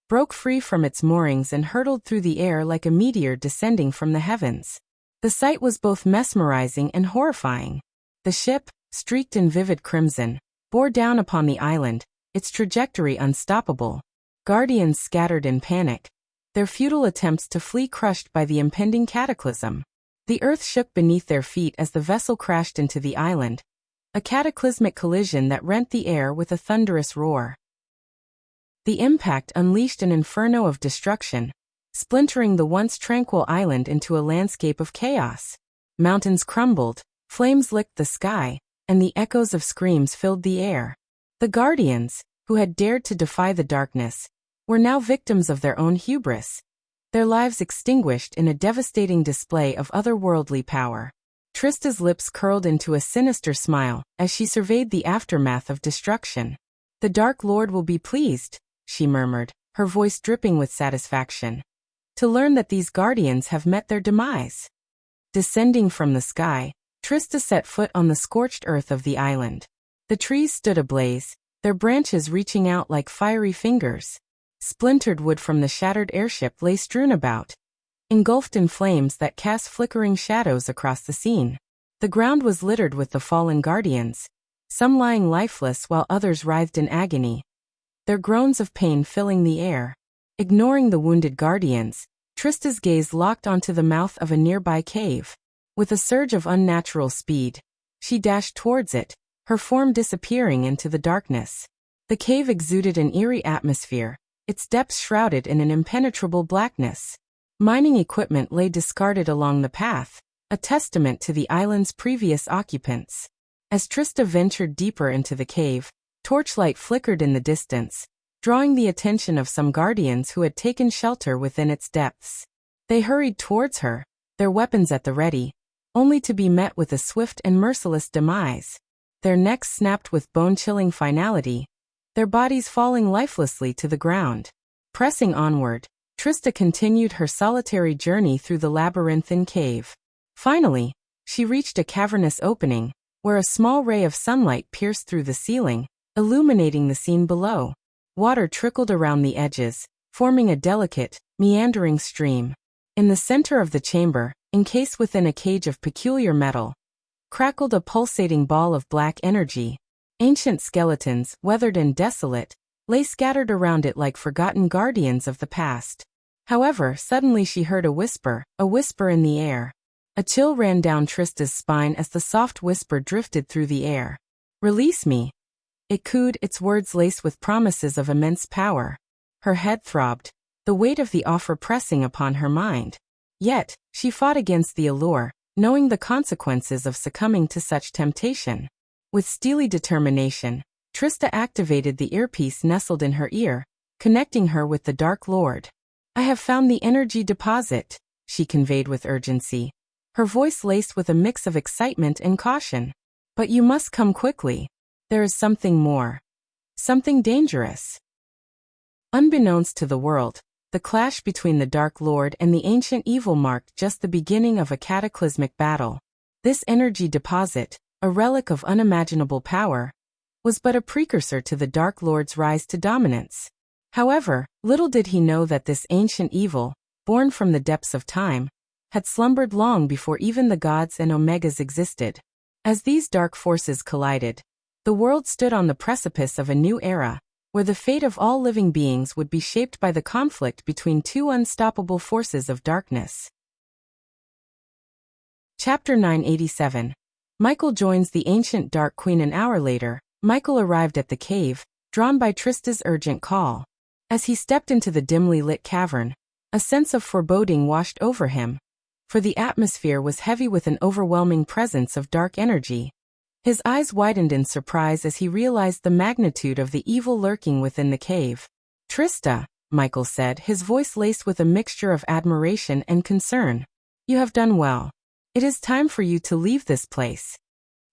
broke free from its moorings and hurtled through the air like a meteor descending from the heavens. The sight was both mesmerizing and horrifying. The ship, streaked in vivid crimson, bore down upon the island, its trajectory unstoppable. Guardians scattered in panic, their futile attempts to flee crushed by the impending cataclysm. The earth shook beneath their feet as the vessel crashed into the island, a cataclysmic collision that rent the air with a thunderous roar. The impact unleashed an inferno of destruction, splintering the once tranquil island into a landscape of chaos. Mountains crumbled, flames licked the sky, and the echoes of screams filled the air. The guardians, who had dared to defy the darkness, were now victims of their own hubris, their lives extinguished in a devastating display of otherworldly power. Trista's lips curled into a sinister smile as she surveyed the aftermath of destruction. "The Dark Lord will be pleased," she murmured, her voice dripping with satisfaction, "to learn that these guardians have met their demise." Descending from the sky, Trista set foot on the scorched earth of the island. The trees stood ablaze, their branches reaching out like fiery fingers. Splintered wood from the shattered airship lay strewn about, engulfed in flames that cast flickering shadows across the scene. The ground was littered with the fallen guardians, some lying lifeless while others writhed in agony, their groans of pain filling the air. Ignoring the wounded guardians, Trista's gaze locked onto the mouth of a nearby cave. With a surge of unnatural speed, she dashed towards it, her form disappearing into the darkness. The cave exuded an eerie atmosphere, its depths shrouded in an impenetrable blackness. Mining equipment lay discarded along the path, a testament to the island's previous occupants. As Trista ventured deeper into the cave, torchlight flickered in the distance, drawing the attention of some guardians who had taken shelter within its depths. They hurried towards her, their weapons at the ready, only to be met with a swift and merciless demise. Their necks snapped with bone-chilling finality, their bodies falling lifelessly to the ground. Pressing onward, Trista continued her solitary journey through the labyrinthine cave. Finally, she reached a cavernous opening, where a small ray of sunlight pierced through the ceiling, illuminating the scene below. Water trickled around the edges, forming a delicate, meandering stream. In the center of the chamber, encased within a cage of peculiar metal, crackled a pulsating ball of black energy. Ancient skeletons, weathered and desolate, lay scattered around it like forgotten guardians of the past. However, suddenly she heard a whisper in the air. A chill ran down Trista's spine as the soft whisper drifted through the air. "Release me." It cooed, its words laced with promises of immense power. Her head throbbed, the weight of the offer pressing upon her mind. Yet, she fought against the allure, knowing the consequences of succumbing to such temptation. With steely determination, Trista activated the earpiece nestled in her ear, connecting her with the Dark Lord. "I have found the energy deposit," she conveyed with urgency, her voice laced with a mix of excitement and caution. "But you must come quickly. There is something more. Something dangerous." Unbeknownst to the world, the clash between the Dark Lord and the ancient evil marked just the beginning of a cataclysmic battle. This energy deposit, a relic of unimaginable power, was but a precursor to the Dark Lord's rise to dominance. However, little did he know that this ancient evil, born from the depths of time, had slumbered long before even the gods and omegas existed. As these dark forces collided, the world stood on the precipice of a new era, where the fate of all living beings would be shaped by the conflict between two unstoppable forces of darkness. Chapter 987. Michael joins the ancient Dark Queen. An hour later, Michael arrived at the cave, drawn by Trista's urgent call. As he stepped into the dimly lit cavern, a sense of foreboding washed over him, for the atmosphere was heavy with an overwhelming presence of dark energy. His eyes widened in surprise as he realized the magnitude of the evil lurking within the cave. "Trista," Michael said, his voice laced with a mixture of admiration and concern. "You have done well. It is time for you to leave this place."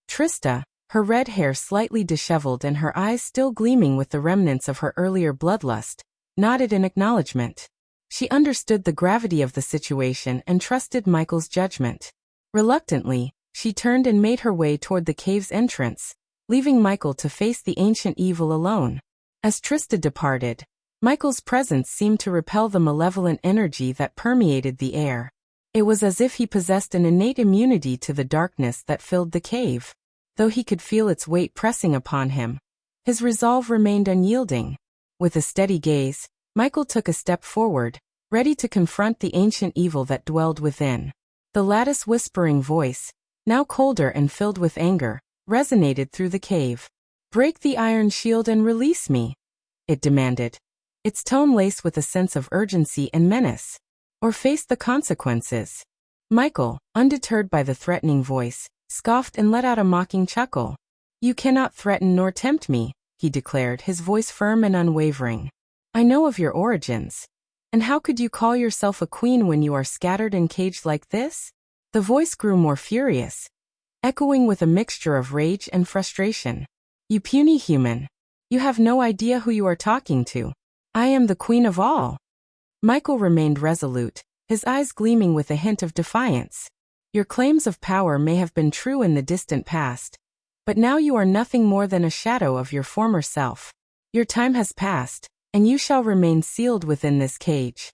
Trista, her red hair slightly disheveled and her eyes still gleaming with the remnants of her earlier bloodlust, nodded in acknowledgement. She understood the gravity of the situation and trusted Michael's judgment. Reluctantly, she turned and made her way toward the cave's entrance, leaving Michael to face the ancient evil alone. As Trista departed, Michael's presence seemed to repel the malevolent energy that permeated the air. It was as if he possessed an innate immunity to the darkness that filled the cave. Though he could feel its weight pressing upon him, his resolve remained unyielding. With a steady gaze, Michael took a step forward, ready to confront the ancient evil that dwelled within. The lattice whispering voice, now colder and filled with anger, resonated through the cave. "Break the iron shield and release me," it demanded, its tone laced with a sense of urgency and menace. "Or face the consequences." Michael, undeterred by the threatening voice, scoffed and let out a mocking chuckle. "You cannot threaten nor tempt me," he declared, his voice firm and unwavering. "I know of your origins. And how could you call yourself a queen when you are scattered and caged like this?" The voice grew more furious, echoing with a mixture of rage and frustration. "You puny human. You have no idea who you are talking to. I am the queen of all." Michael remained resolute, his eyes gleaming with a hint of defiance. "Your claims of power may have been true in the distant past, but now you are nothing more than a shadow of your former self. Your time has passed, and you shall remain sealed within this cage."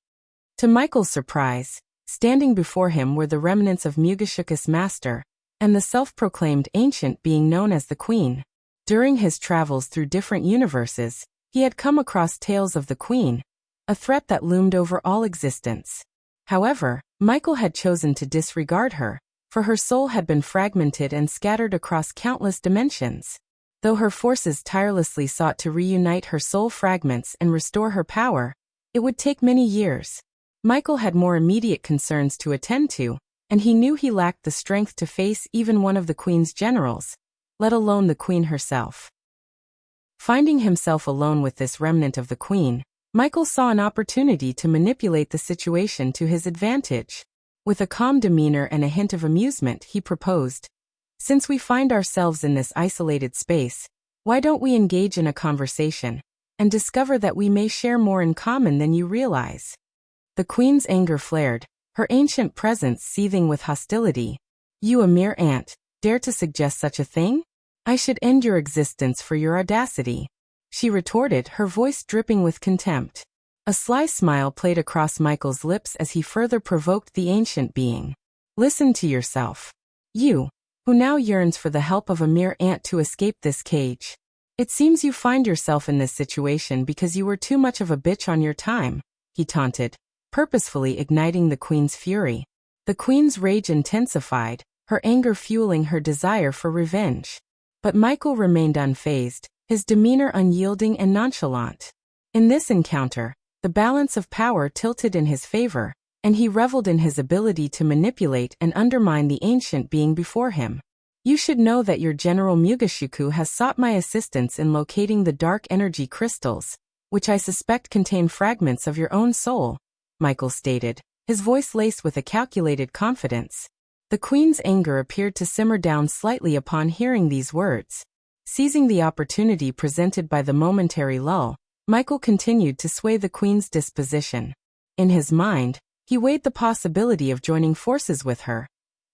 To Michael's surprise, standing before him were the remnants of Mugashuka's master, and the self-proclaimed ancient being known as the Queen. During his travels through different universes, he had come across tales of the Queen, a threat that loomed over all existence. However, Michael had chosen to disregard her, for her soul had been fragmented and scattered across countless dimensions. Though her forces tirelessly sought to reunite her soul fragments and restore her power, it would take many years. Michael had more immediate concerns to attend to, and he knew he lacked the strength to face even one of the Queen's generals, let alone the Queen herself. Finding himself alone with this remnant of the Queen, Michael saw an opportunity to manipulate the situation to his advantage. With a calm demeanor and a hint of amusement, he proposed, "Since we find ourselves in this isolated space, why don't we engage in a conversation, and discover that we may share more in common than you realize?" The Queen's anger flared, her ancient presence seething with hostility. "You, a mere ant, dare to suggest such a thing? I should end your existence for your audacity," she retorted, her voice dripping with contempt. A sly smile played across Michael's lips as he further provoked the ancient being. "Listen to yourself. You, who now yearns for the help of a mere ant to escape this cage. It seems you find yourself in this situation because you were too much of a bitch on your time," he taunted, purposefully igniting the Queen's fury. The Queen's rage intensified, her anger fueling her desire for revenge. But Michael remained unfazed, his demeanor unyielding and nonchalant. In this encounter, the balance of power tilted in his favor, and he reveled in his ability to manipulate and undermine the ancient being before him. "You should know that your General Mugashiku has sought my assistance in locating the dark energy crystals, which I suspect contain fragments of your own soul," Michael stated, his voice laced with a calculated confidence. The Queen's anger appeared to simmer down slightly upon hearing these words. Seizing the opportunity presented by the momentary lull, Michael continued to sway the Queen's disposition. In his mind, he weighed the possibility of joining forces with her,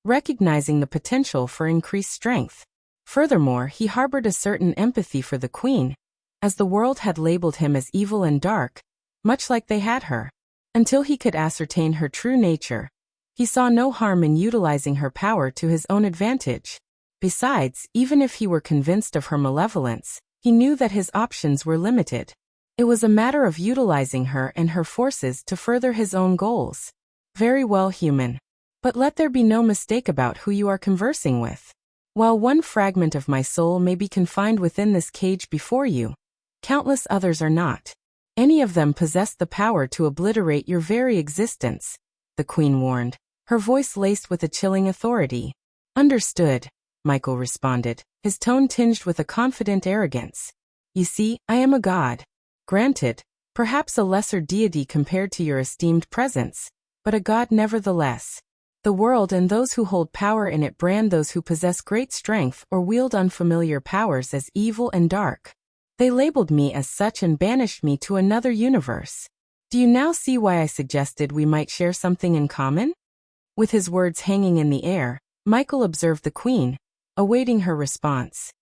recognizing the potential for increased strength. Furthermore, he harbored a certain empathy for the Queen, as the world had labeled him as evil and dark, much like they had her. Until he could ascertain her true nature, he saw no harm in utilizing her power to his own advantage. Besides, even if he were convinced of her malevolence, he knew that his options were limited. It was a matter of utilizing her and her forces to further his own goals. "Very well, human. But let there be no mistake about who you are conversing with. While one fragment of my soul may be confined within this cage before you, countless others are not. Any of them possess the power to obliterate your very existence," the Queen warned, her voice laced with a chilling authority. "Understood," Michael responded, his tone tinged with a confident arrogance. "You see, I am a god. Granted, perhaps a lesser deity compared to your esteemed presence, but a god nevertheless. The world and those who hold power in it brand those who possess great strength or wield unfamiliar powers as evil and dark. They labeled me as such and banished me to another universe. Do you now see why I suggested we might share something in common?" With his words hanging in the air, Michael observed the Queen, awaiting her response.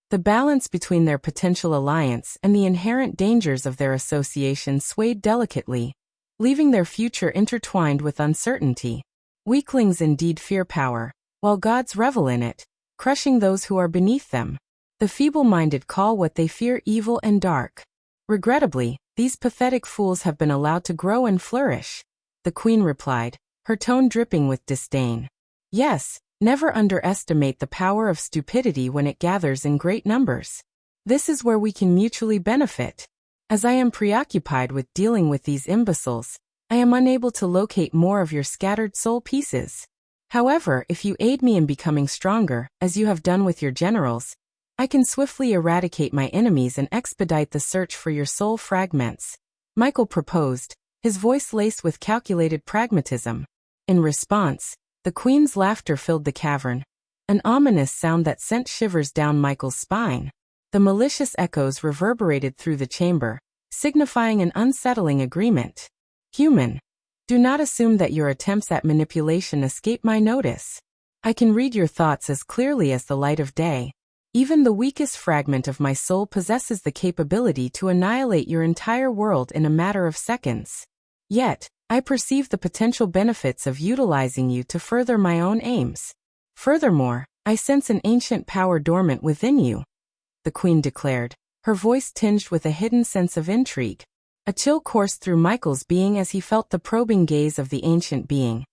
The balance between their potential alliance and the inherent dangers of their association swayed delicately, leaving their future intertwined with uncertainty. Weaklings indeed fear power, while gods revel in it, crushing those who are beneath them. The feeble-minded call what they fear evil and dark. Regrettably, these pathetic fools have been allowed to grow and flourish, the Queen replied, her tone dripping with disdain. "Yes, never underestimate the power of stupidity when it gathers in great numbers. This is where we can mutually benefit. As I am preoccupied with dealing with these imbeciles, I am unable to locate more of your scattered soul pieces. However, if you aid me in becoming stronger, as you have done with your generals, I can swiftly eradicate my enemies and expedite the search for your soul fragments," Michael proposed, his voice laced with calculated pragmatism. In response, the Queen's laughter filled the cavern, an ominous sound that sent shivers down Michael's spine. The malicious echoes reverberated through the chamber, signifying an unsettling agreement. "Human, do not assume that your attempts at manipulation escape my notice. I can read your thoughts as clearly as the light of day. Even the weakest fragment of my soul possesses the capability to annihilate your entire world in a matter of seconds. Yet, I perceive the potential benefits of utilizing you to further my own aims. Furthermore, I sense an ancient power dormant within you, the Queen declared, her voice tinged with a hidden sense of intrigue. A chill coursed through Michael's being as he felt the probing gaze of the ancient being,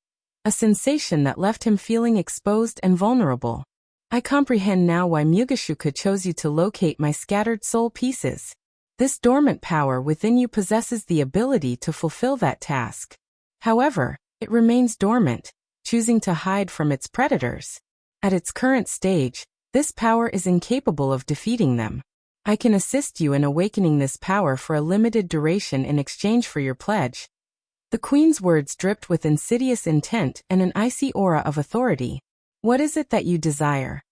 a sensation that left him feeling exposed and vulnerable. I comprehend now why Mugashuka chose you to locate my scattered soul pieces. This dormant power within you possesses the ability to fulfill that task. However, it remains dormant, choosing to hide from its predators. At its current stage, this power is incapable of defeating them. I can assist you in awakening this power for a limited duration in exchange for your pledge. The Queen's words dripped with insidious intent and an icy aura of authority. What is it that you desire?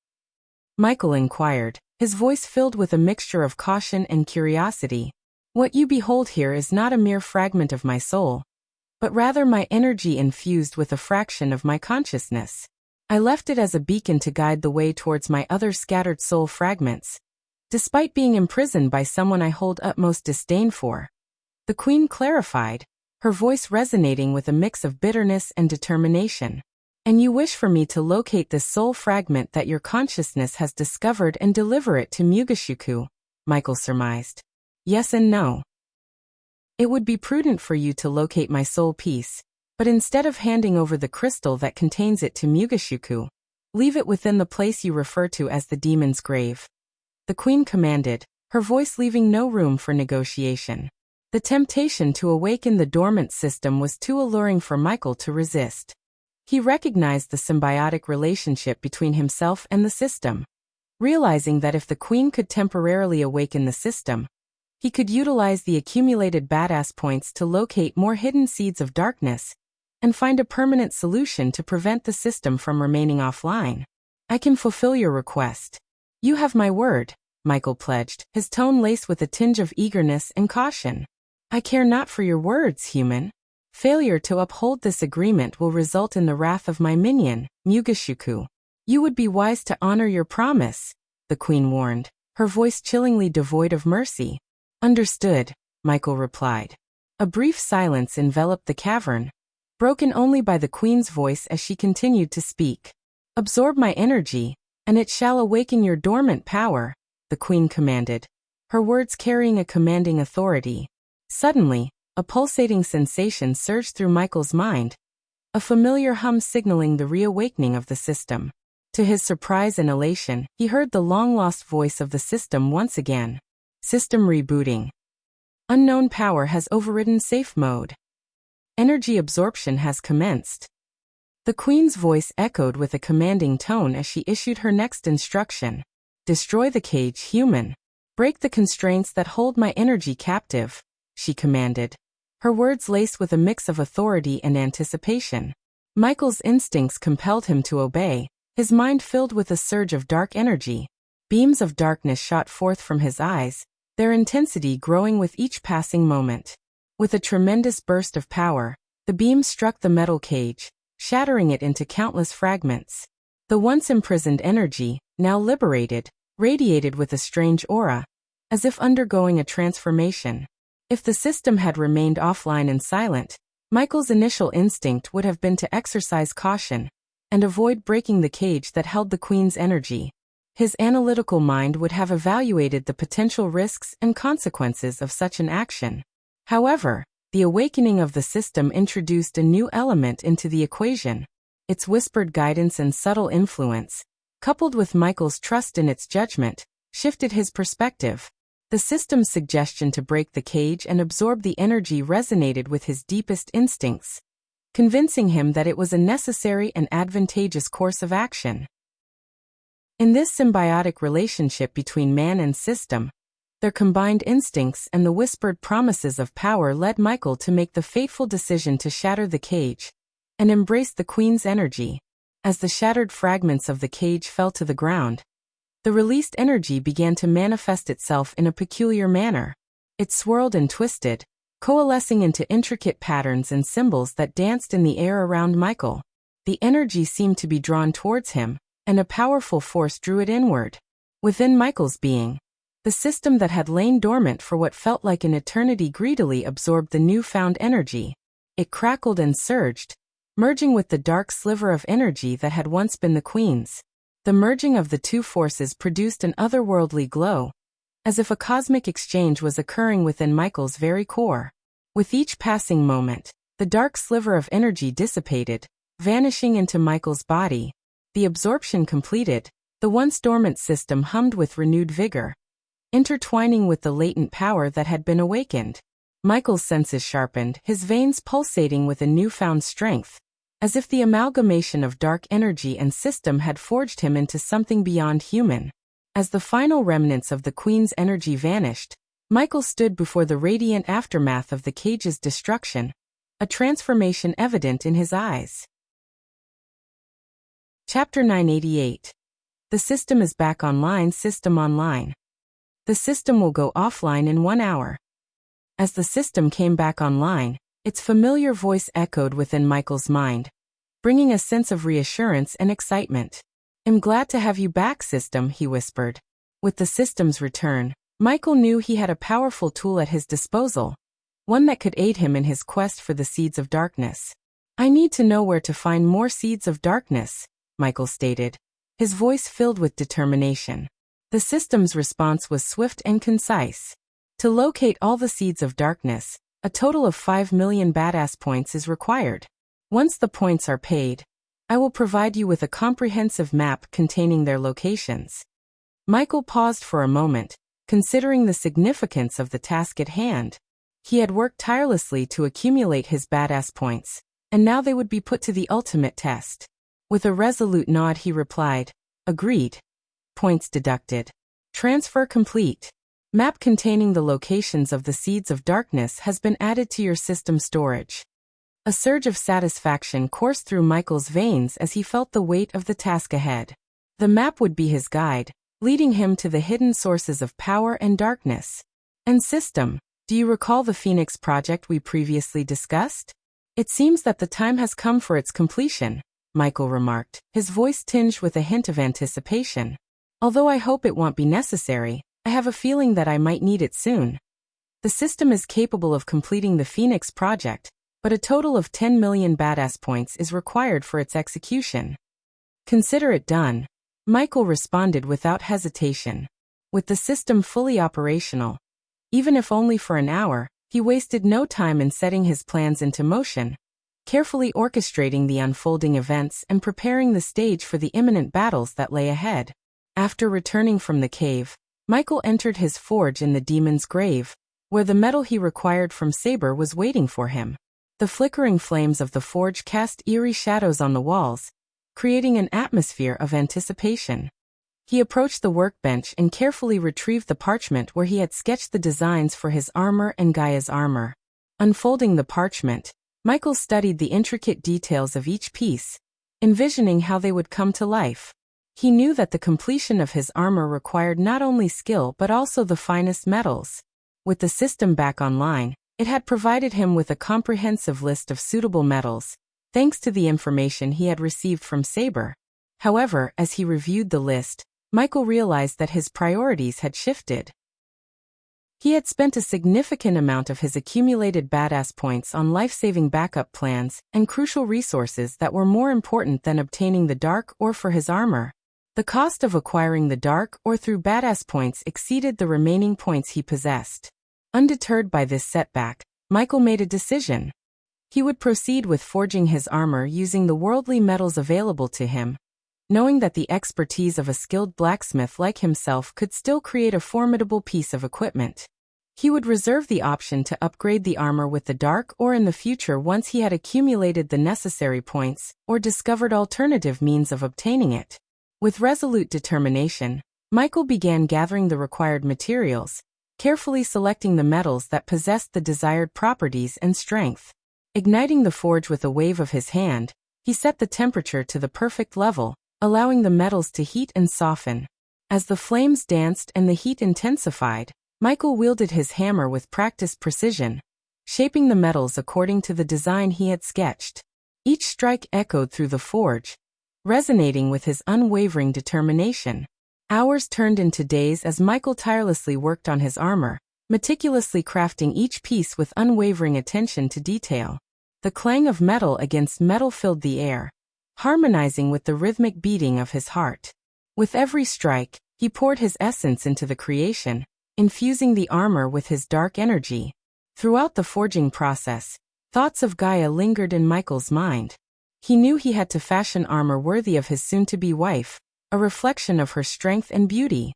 Michael inquired, his voice filled with a mixture of caution and curiosity. What you behold here is not a mere fragment of my soul, but rather my energy infused with a fraction of my consciousness. I left it as a beacon to guide the way towards my other scattered soul fragments, despite being imprisoned by someone I hold utmost disdain for. The Queen clarified, her voice resonating with a mix of bitterness and determination. And you wish for me to locate this soul fragment that your consciousness has discovered and deliver it to Mugashuku, Michael surmised. Yes and no. It would be prudent for you to locate my soul piece, but instead of handing over the crystal that contains it to Mugashuku, leave it within the place you refer to as the demon's grave. The Queen commanded, her voice leaving no room for negotiation. The temptation to awaken the dormant system was too alluring for Michael to resist. He recognized the symbiotic relationship between himself and the system, realizing that if the Queen could temporarily awaken the system, he could utilize the accumulated badass points to locate more hidden seeds of darkness and find a permanent solution to prevent the system from remaining offline. I can fulfill your request. You have my word, Michael pledged, his tone laced with a tinge of eagerness and caution. I care not for your words, human. Failure to uphold this agreement will result in the wrath of my minion, Mugashuku. You would be wise to honor your promise, the Queen warned, her voice chillingly devoid of mercy. Understood, Michael replied. A brief silence enveloped the cavern, broken only by the Queen's voice as she continued to speak. Absorb my energy, and it shall awaken your dormant power, the Queen commanded, her words carrying a commanding authority. Suddenly, a pulsating sensation surged through Michael's mind, a familiar hum signaling the reawakening of the system. To his surprise and elation, he heard the long-lost voice of the system once again. System rebooting. Unknown power has overridden safe mode. Energy absorption has commenced. The Queen's voice echoed with a commanding tone as she issued her next instruction. Destroy the cage, human. Break the constraints that hold my energy captive, she commanded, her words laced with a mix of authority and anticipation. Michael's instincts compelled him to obey, his mind filled with a surge of dark energy. Beams of darkness shot forth from his eyes, their intensity growing with each passing moment. With a tremendous burst of power, the beams struck the metal cage, shattering it into countless fragments. The once imprisoned energy, now liberated, radiated with a strange aura, as if undergoing a transformation. If the system had remained offline and silent, Michael's initial instinct would have been to exercise caution and avoid breaking the cage that held the Queen's energy. His analytical mind would have evaluated the potential risks and consequences of such an action. However, the awakening of the system introduced a new element into the equation. Its whispered guidance and subtle influence, coupled with Michael's trust in its judgment, shifted his perspective. The system's suggestion to break the cage and absorb the energy resonated with his deepest instincts, convincing him that it was a necessary and advantageous course of action. In this symbiotic relationship between man and system, their combined instincts and the whispered promises of power led Michael to make the fateful decision to shatter the cage and embrace the Queen's energy. As the shattered fragments of the cage fell to the ground, the released energy began to manifest itself in a peculiar manner. It swirled and twisted, coalescing into intricate patterns and symbols that danced in the air around Michael. The energy seemed to be drawn towards him, and a powerful force drew it inward. Within Michael's being, the system that had lain dormant for what felt like an eternity greedily absorbed the newfound energy. It crackled and surged, merging with the dark sliver of energy that had once been the Queen's. The merging of the two forces produced an otherworldly glow, as if a cosmic exchange was occurring within Michael's very core. With each passing moment, the dark sliver of energy dissipated, vanishing into Michael's body. The absorption completed, the once dormant system hummed with renewed vigor, intertwining with the latent power that had been awakened. Michael's senses sharpened, his veins pulsating with a newfound strength, as if the amalgamation of dark energy and system had forged him into something beyond human. As the final remnants of the Queen's energy vanished, Michael stood before the radiant aftermath of the cage's destruction, a transformation evident in his eyes. Chapter 988. The system is back online. System online. The system will go offline in 1 hour. As the system came back online, its familiar voice echoed within Michael's mind, bringing a sense of reassurance and excitement. "I'm glad to have you back, system," he whispered. With the system's return, Michael knew he had a powerful tool at his disposal, one that could aid him in his quest for the seeds of darkness. "I need to know where to find more seeds of darkness," Michael stated, his voice filled with determination. The system's response was swift and concise. "To locate all the seeds of darkness, a total of 5 million badass points is required. Once the points are paid, I will provide you with a comprehensive map containing their locations." Michael paused for a moment, considering the significance of the task at hand. He had worked tirelessly to accumulate his badass points, and now they would be put to the ultimate test. With a resolute nod he replied, "Agreed. Points deducted. Transfer complete. Map containing the locations of the seeds of darkness has been added to your system storage." A surge of satisfaction coursed through Michael's veins as he felt the weight of the task ahead. The map would be his guide, leading him to the hidden sources of power and darkness. "And system, do you recall the Phoenix project we previously discussed? It seems that the time has come for its completion," Michael remarked, his voice tinged with a hint of anticipation. "Although I hope it won't be necessary, I have a feeling that I might need it soon. The system is capable of completing the Phoenix project, but a total of 10 million badass points is required for its execution." "Consider it done," Michael responded without hesitation. With the system fully operational, even if only for an hour, he wasted no time in setting his plans into motion, carefully orchestrating the unfolding events and preparing the stage for the imminent battles that lay ahead. After returning from the cave, Michael entered his forge in the demon's grave, where the metal he required from Saber was waiting for him. The flickering flames of the forge cast eerie shadows on the walls, creating an atmosphere of anticipation. He approached the workbench and carefully retrieved the parchment where he had sketched the designs for his armor and Gaia's armor. Unfolding the parchment, Michael studied the intricate details of each piece, envisioning how they would come to life. He knew that the completion of his armor required not only skill but also the finest metals. With the system back online, it had provided him with a comprehensive list of suitable metals, thanks to the information he had received from Saber. However, as he reviewed the list, Michael realized that his priorities had shifted. He had spent a significant amount of his accumulated badass points on life-saving backup plans and crucial resources that were more important than obtaining the dark ore for his armor. The cost of acquiring the dark ore through badass points exceeded the remaining points he possessed. Undeterred by this setback, Michael made a decision. He would proceed with forging his armor using the worldly metals available to him, knowing that the expertise of a skilled blacksmith like himself could still create a formidable piece of equipment. He would reserve the option to upgrade the armor with the dark ore in the future once he had accumulated the necessary points or discovered alternative means of obtaining it. With resolute determination, Michael began gathering the required materials, carefully selecting the metals that possessed the desired properties and strength. Igniting the forge with a wave of his hand, he set the temperature to the perfect level, allowing the metals to heat and soften. As the flames danced and the heat intensified, Michael wielded his hammer with practiced precision, shaping the metals according to the design he had sketched. Each strike echoed through the forge, resonating with his unwavering determination. Hours turned into days as Michael tirelessly worked on his armor, meticulously crafting each piece with unwavering attention to detail. The clang of metal against metal filled the air, harmonizing with the rhythmic beating of his heart. With every strike, he poured his essence into the creation, infusing the armor with his dark energy. Throughout the forging process, thoughts of Gaia lingered in Michael's mind. He knew he had to fashion armor worthy of his soon-to-be wife, a reflection of her strength and beauty.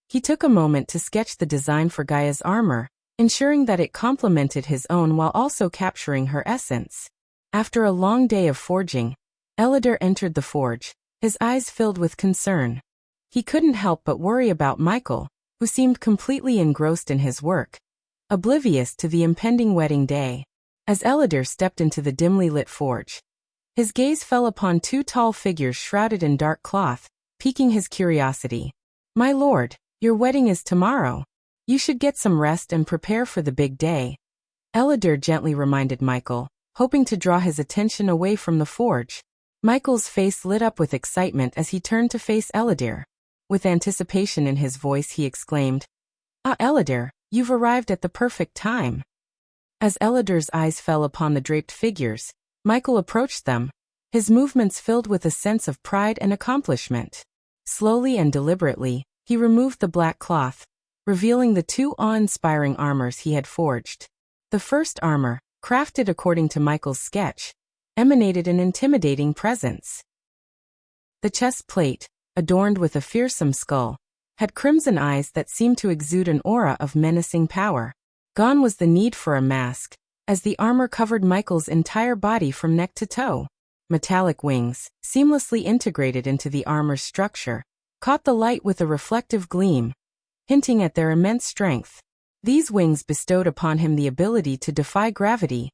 He took a moment to sketch the design for Gaia's armor, ensuring that it complemented his own while also capturing her essence. After a long day of forging, Elidar entered the forge, his eyes filled with concern. He couldn't help but worry about Michael, who seemed completely engrossed in his work, oblivious to the impending wedding day. As Elidar stepped into the dimly lit forge, his gaze fell upon two tall figures shrouded in dark cloth, piquing his curiosity. "My lord, your wedding is tomorrow. You should get some rest and prepare for the big day," Elidar gently reminded Michael, hoping to draw his attention away from the forge. Michael's face lit up with excitement as he turned to face Elidar. With anticipation in his voice, he exclaimed, "Ah, Elidar, you've arrived at the perfect time." As Elidar's eyes fell upon the draped figures, Michael approached them, his movements filled with a sense of pride and accomplishment. Slowly and deliberately, he removed the black cloth, revealing the two awe-inspiring armors he had forged. The first armor, crafted according to Michael's sketch, emanated an intimidating presence. The chest plate, adorned with a fearsome skull, had crimson eyes that seemed to exude an aura of menacing power. Gone was the need for a mask, as the armor covered Michael's entire body from neck to toe. Metallic wings, seamlessly integrated into the armor's structure, caught the light with a reflective gleam, hinting at their immense strength. These wings bestowed upon him the ability to defy gravity,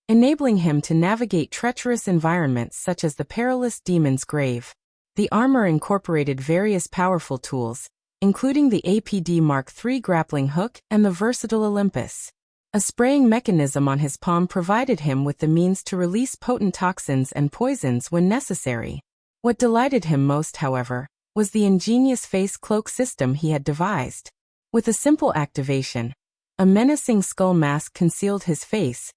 enabling him to navigate treacherous environments such as the perilous Demon's Grave. The armor incorporated various powerful tools, including the APD Mark III grappling hook and the versatile Olympus. A spraying mechanism on his palm provided him with the means to release potent toxins and poisons when necessary. What delighted him most, however, was the ingenious face cloak system he had devised. With a simple activation, a menacing skull mask concealed his face,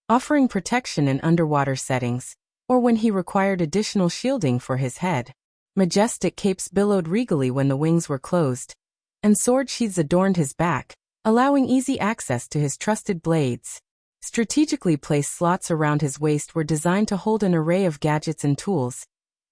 offering protection in underwater settings, or when he required additional shielding for his head. Majestic capes billowed regally when the wings were closed, and sword sheaths adorned his back, allowing easy access to his trusted blades. Strategically placed slots around his waist were designed to hold an array of gadgets and tools,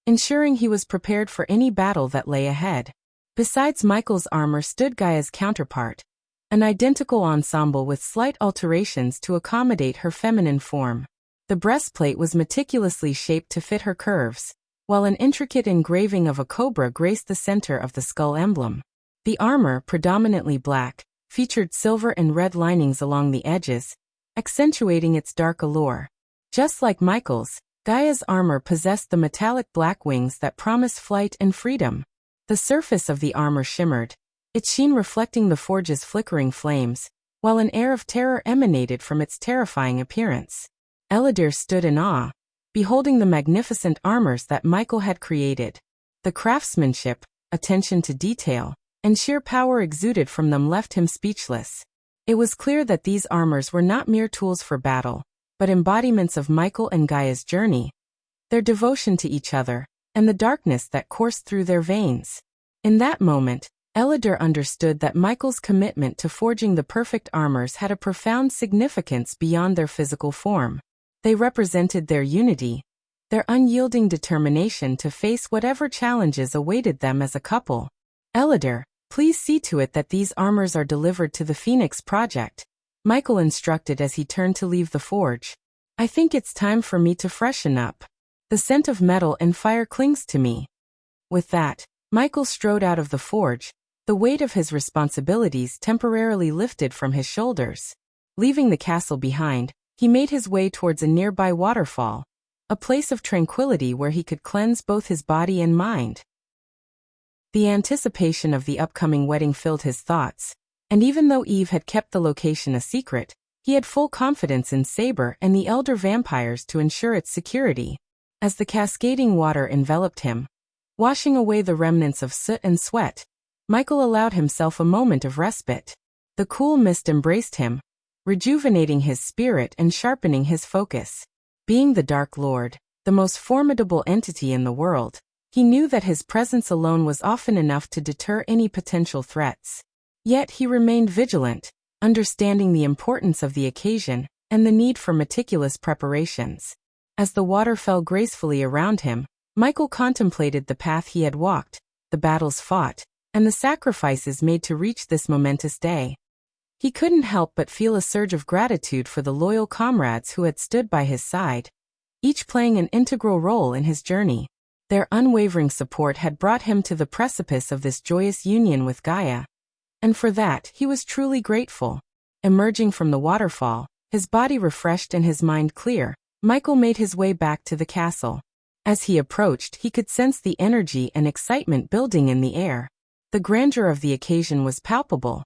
ensuring he was prepared for any battle that lay ahead. Besides Michael's armor stood Gaia's counterpart, an identical ensemble with slight alterations to accommodate her feminine form. The breastplate was meticulously shaped to fit her curves, while an intricate engraving of a cobra graced the center of the skull emblem. The armor, predominantly black, featured silver and red linings along the edges, accentuating its dark allure. Just like Michael's, Gaia's armor possessed the metallic black wings that promised flight and freedom. The surface of the armor shimmered, its sheen reflecting the forge's flickering flames, while an air of terror emanated from its terrifying appearance. Elidar stood in awe, beholding the magnificent armors that Michael had created. The craftsmanship, attention to detail, and sheer power exuded from them left him speechless. It was clear that these armors were not mere tools for battle, but embodiments of Michael and Gaia's journey, their devotion to each other, and the darkness that coursed through their veins. In that moment, Elidar understood that Michael's commitment to forging the perfect armors had a profound significance beyond their physical form. They represented their unity, their unyielding determination to face whatever challenges awaited them as a couple. "Elidar, please see to it that these armors are delivered to the Phoenix Project," Michael instructed as he turned to leave the forge. "I think it's time for me to freshen up. The scent of metal and fire clings to me." With that, Michael strode out of the forge, the weight of his responsibilities temporarily lifted from his shoulders. Leaving the castle behind, he made his way towards a nearby waterfall, a place of tranquility where he could cleanse both his body and mind. The anticipation of the upcoming wedding filled his thoughts, and even though Eve had kept the location a secret, he had full confidence in Saber and the elder vampires to ensure its security. As the cascading water enveloped him, washing away the remnants of soot and sweat, Michael allowed himself a moment of respite. The cool mist embraced him, rejuvenating his spirit and sharpening his focus. Being the Dark Lord, the most formidable entity in the world, he knew that his presence alone was often enough to deter any potential threats. Yet he remained vigilant, understanding the importance of the occasion and the need for meticulous preparations. As the water fell gracefully around him, Michael contemplated the path he had walked, the battles fought, and the sacrifices made to reach this momentous day. He couldn't help but feel a surge of gratitude for the loyal comrades who had stood by his side, each playing an integral role in his journey. Their unwavering support had brought him to the precipice of this joyous union with Gaia, and for that he was truly grateful. Emerging from the waterfall, his body refreshed and his mind clear, Michael made his way back to the castle. As he approached, he could sense the energy and excitement building in the air. The grandeur of the occasion was palpable,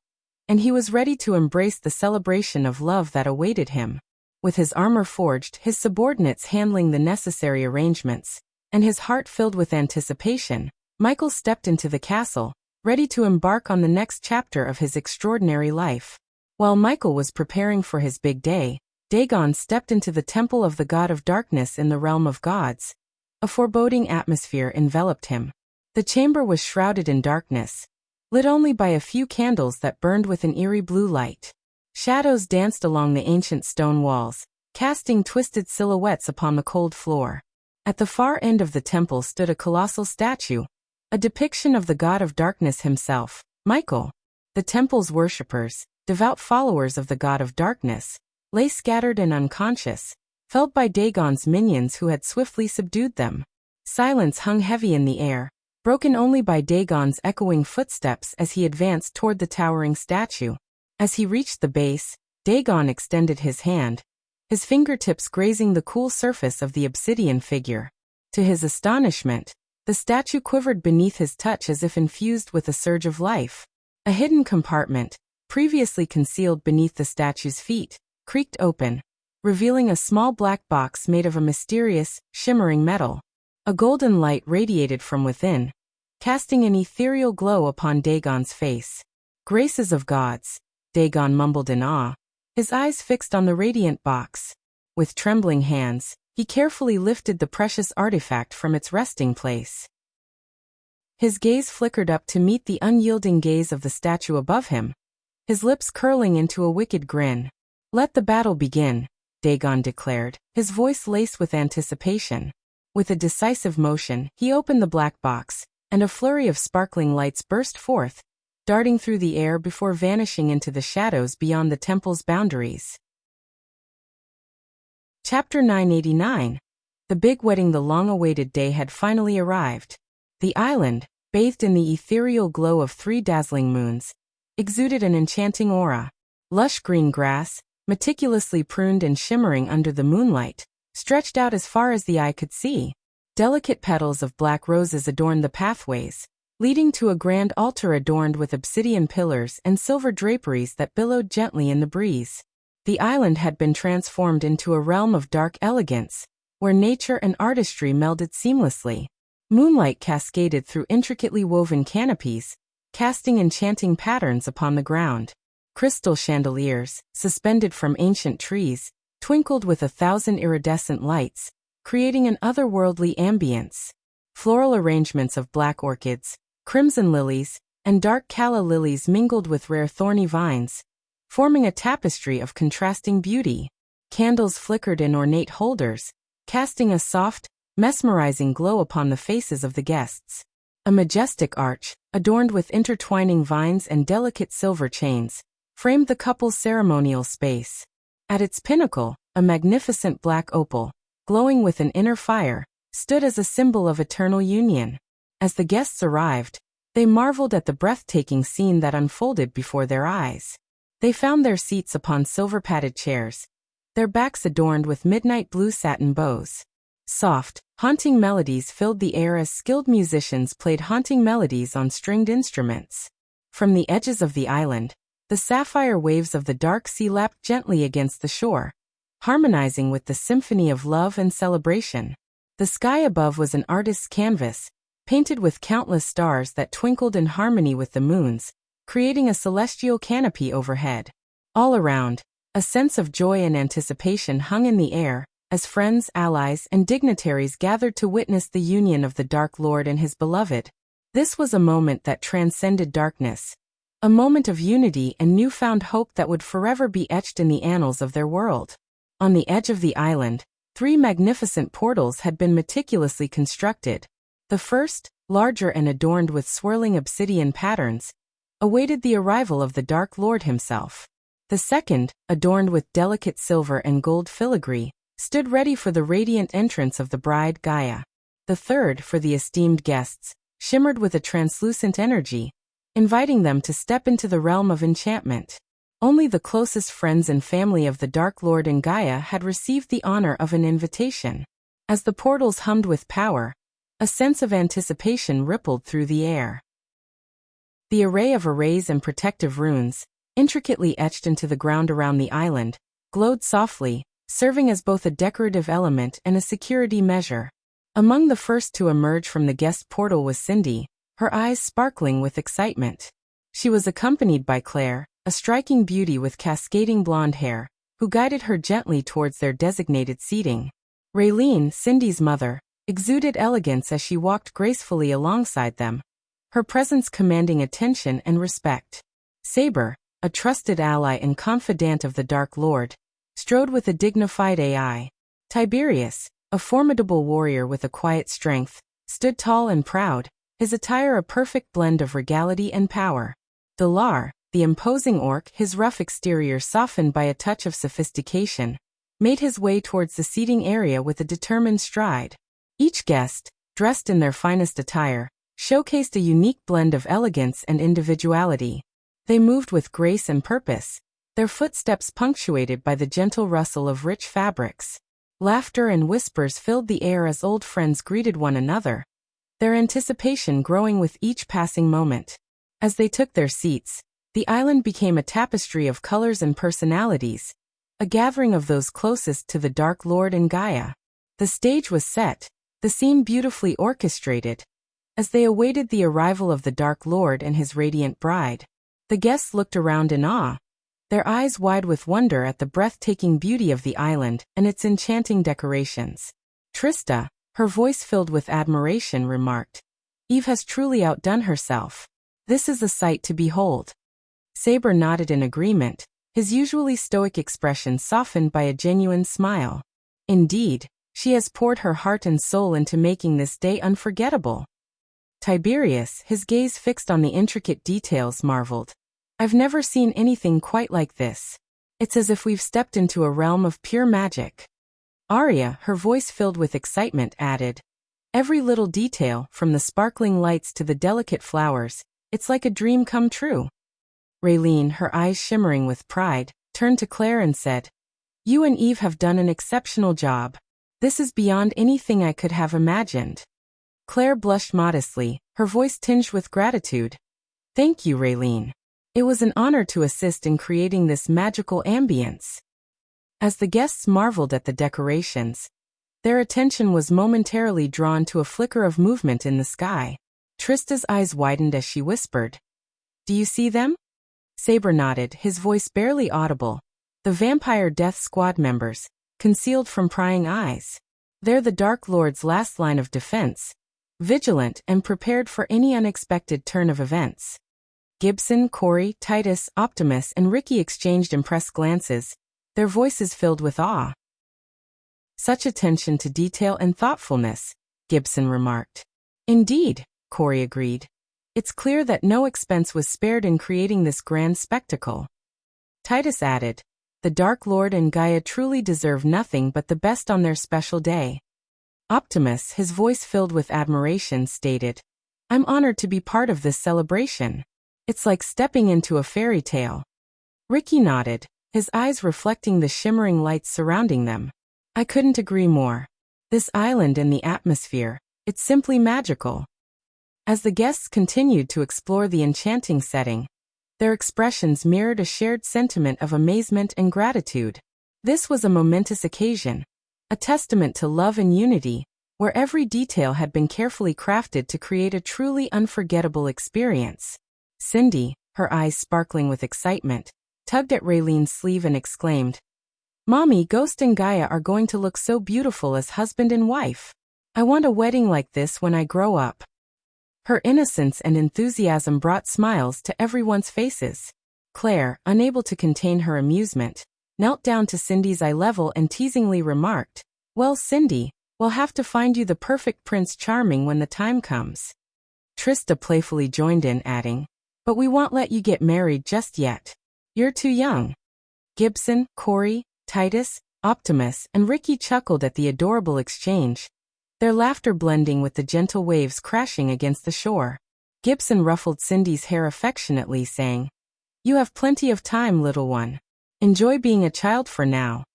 and he was ready to embrace the celebration of love that awaited him. With his armor forged, his subordinates handling the necessary arrangements, and his heart filled with anticipation, Michael stepped into the castle, ready to embark on the next chapter of his extraordinary life. While Michael was preparing for his big day, Dagon stepped into the temple of the god of darkness in the realm of gods. A foreboding atmosphere enveloped him. The chamber was shrouded in darkness, lit only by a few candles that burned with an eerie blue light. Shadows danced along the ancient stone walls, casting twisted silhouettes upon the cold floor. At the far end of the temple stood a colossal statue, a depiction of the god of darkness himself, Michael. The temple's worshippers, devout followers of the god of darkness, lay scattered and unconscious, felled by Dagon's minions who had swiftly subdued them. Silence hung heavy in the air, broken only by Dagon's echoing footsteps as he advanced toward the towering statue. As he reached the base, Dagon extended his hand, his fingertips grazing the cool surface of the obsidian figure. To his astonishment, the statue quivered beneath his touch as if infused with a surge of life. A hidden compartment, previously concealed beneath the statue's feet, creaked open, revealing a small black box made of a mysterious, shimmering metal. A golden light radiated from within, casting an ethereal glow upon Dagon's face. "Graces of gods," Dagon mumbled in awe, his eyes fixed on the radiant box. With trembling hands, he carefully lifted the precious artifact from its resting place. His gaze flickered up to meet the unyielding gaze of the statue above him, his lips curling into a wicked grin. "Let the battle begin," Dagon declared, his voice laced with anticipation. With a decisive motion, he opened the black box, and a flurry of sparkling lights burst forth, darting through the air before vanishing into the shadows beyond the temple's boundaries. Chapter 989. The big wedding. The long-awaited day had finally arrived. The island, bathed in the ethereal glow of 3 dazzling moons, exuded an enchanting aura. Lush green grass, meticulously pruned and shimmering under the moonlight, stretched out as far as the eye could see. Delicate petals of black roses adorned the pathways, leading to a grand altar adorned with obsidian pillars and silver draperies that billowed gently in the breeze. The island had been transformed into a realm of dark elegance, where nature and artistry melded seamlessly. Moonlight cascaded through intricately woven canopies, casting enchanting patterns upon the ground. Crystal chandeliers, suspended from ancient trees, twinkled with 1,000 iridescent lights, creating an otherworldly ambience. Floral arrangements of black orchids, crimson lilies, and dark calla lilies mingled with rare thorny vines, forming a tapestry of contrasting beauty. Candles flickered in ornate holders, casting a soft, mesmerizing glow upon the faces of the guests. A majestic arch, adorned with intertwining vines and delicate silver chains, framed the couple's ceremonial space. At its pinnacle, a magnificent black opal, glowing with an inner fire, stood as a symbol of eternal union. As the guests arrived, they marveled at the breathtaking scene that unfolded before their eyes. They found their seats upon silver-padded chairs, their backs adorned with midnight blue satin bows. Soft, haunting melodies filled the air as skilled musicians played haunting melodies on stringed instruments. From the edges of the island, the sapphire waves of the dark sea lapped gently against the shore, harmonizing with the symphony of love and celebration. The sky above was an artist's canvas, painted with countless stars that twinkled in harmony with the moons, creating a celestial canopy overhead. All around, a sense of joy and anticipation hung in the air, as friends, allies, and dignitaries gathered to witness the union of the Dark Lord and his beloved. This was a moment that transcended darkness. A moment of unity and newfound hope that would forever be etched in the annals of their world. On the edge of the island, 3 magnificent portals had been meticulously constructed. The first, larger and adorned with swirling obsidian patterns, awaited the arrival of the Dark Lord himself. The second, adorned with delicate silver and gold filigree, stood ready for the radiant entrance of the bride Gaia. The third, for the esteemed guests, shimmered with a translucent energy, inviting them to step into the realm of enchantment. Only the closest friends and family of the Dark Lord and Gaia had received the honor of an invitation. As the portals hummed with power, a sense of anticipation rippled through the air. The array of arrays and protective runes, intricately etched into the ground around the island, glowed softly, serving as both a decorative element and a security measure. Among the first to emerge from the guest portal was Cindy, her eyes sparkling with excitement. She was accompanied by Claire, a striking beauty with cascading blonde hair, who guided her gently towards their designated seating. Raylene, Cindy's mother, exuded elegance as she walked gracefully alongside them, her presence commanding attention and respect. Saber, a trusted ally and confidant of the Dark Lord, strode with a dignified eye. Tiberius, a formidable warrior with a quiet strength, stood tall and proud, his attire a perfect blend of regality and power. Dalar, the imposing orc, his rough exterior softened by a touch of sophistication, made his way towards the seating area with a determined stride. Each guest, dressed in their finest attire, showcased a unique blend of elegance and individuality. They moved with grace and purpose, their footsteps punctuated by the gentle rustle of rich fabrics. Laughter and whispers filled the air as old friends greeted one another, their anticipation growing with each passing moment. As they took their seats, the island became a tapestry of colors and personalities, a gathering of those closest to the Dark Lord and Gaia. The stage was set, the scene beautifully orchestrated. As they awaited the arrival of the Dark Lord and his radiant bride, the guests looked around in awe, their eyes wide with wonder at the breathtaking beauty of the island and its enchanting decorations. Trista, her voice filled with admiration, remarked, "Eve has truly outdone herself. This is a sight to behold." Saber nodded in agreement, his usually stoic expression softened by a genuine smile. Indeed, she has poured her heart and soul into making this day unforgettable. Tiberius, his gaze fixed on the intricate details, marveled, "I've never seen anything quite like this. It's as if we've stepped into a realm of pure magic." Arya, her voice filled with excitement, added, "Every little detail, from the sparkling lights to the delicate flowers, it's like a dream come true." Raylene, her eyes shimmering with pride, turned to Claire and said, "You and Eve have done an exceptional job. This is beyond anything I could have imagined." Claire blushed modestly, her voice tinged with gratitude. "Thank you, Raylene. It was an honor to assist in creating this magical ambience." As the guests marveled at the decorations, their attention was momentarily drawn to a flicker of movement in the sky. Trista's eyes widened as she whispered, "Do you see them?" Saber nodded, his voice barely audible. "The Vampire Death Squad members, concealed from prying eyes. They're the Dark Lord's last line of defense, vigilant and prepared for any unexpected turn of events." Gibson, Corey, Titus, Optimus, and Ricky exchanged impressed glances, their voices filled with awe. "Such attention to detail and thoughtfulness," Gibson remarked. "Indeed," Corey agreed. "It's clear that no expense was spared in creating this grand spectacle." Titus added, "The Dark Lord and Gaia truly deserve nothing but the best on their special day." Optimus, his voice filled with admiration, stated, "I'm honored to be part of this celebration. It's like stepping into a fairy tale." Ricky nodded, his eyes reflecting the shimmering lights surrounding them. "I couldn't agree more. This island and the atmosphere, it's simply magical." As the guests continued to explore the enchanting setting, their expressions mirrored a shared sentiment of amazement and gratitude. This was a momentous occasion, a testament to love and unity, where every detail had been carefully crafted to create a truly unforgettable experience. Cindy, her eyes sparkling with excitement, tugged at Raylene's sleeve and exclaimed, Mommy, Ghost and Gaia are going to look so beautiful as husband and wife. I want a wedding like this when I grow up. Her innocence and enthusiasm brought smiles to everyone's faces. Claire, unable to contain her amusement, knelt down to Cindy's eye level and teasingly remarked, "Well, Cindy, we'll have to find you the perfect Prince Charming when the time comes." Trista playfully joined in, adding, "But we won't let you get married just yet. You're too young." Gibson, Corey, Titus, Optimus, and Ricky chuckled at the adorable exchange, their laughter blending with the gentle waves crashing against the shore. Gibson ruffled Cindy's hair affectionately, saying, "You have plenty of time, little one. Enjoy being a child for now."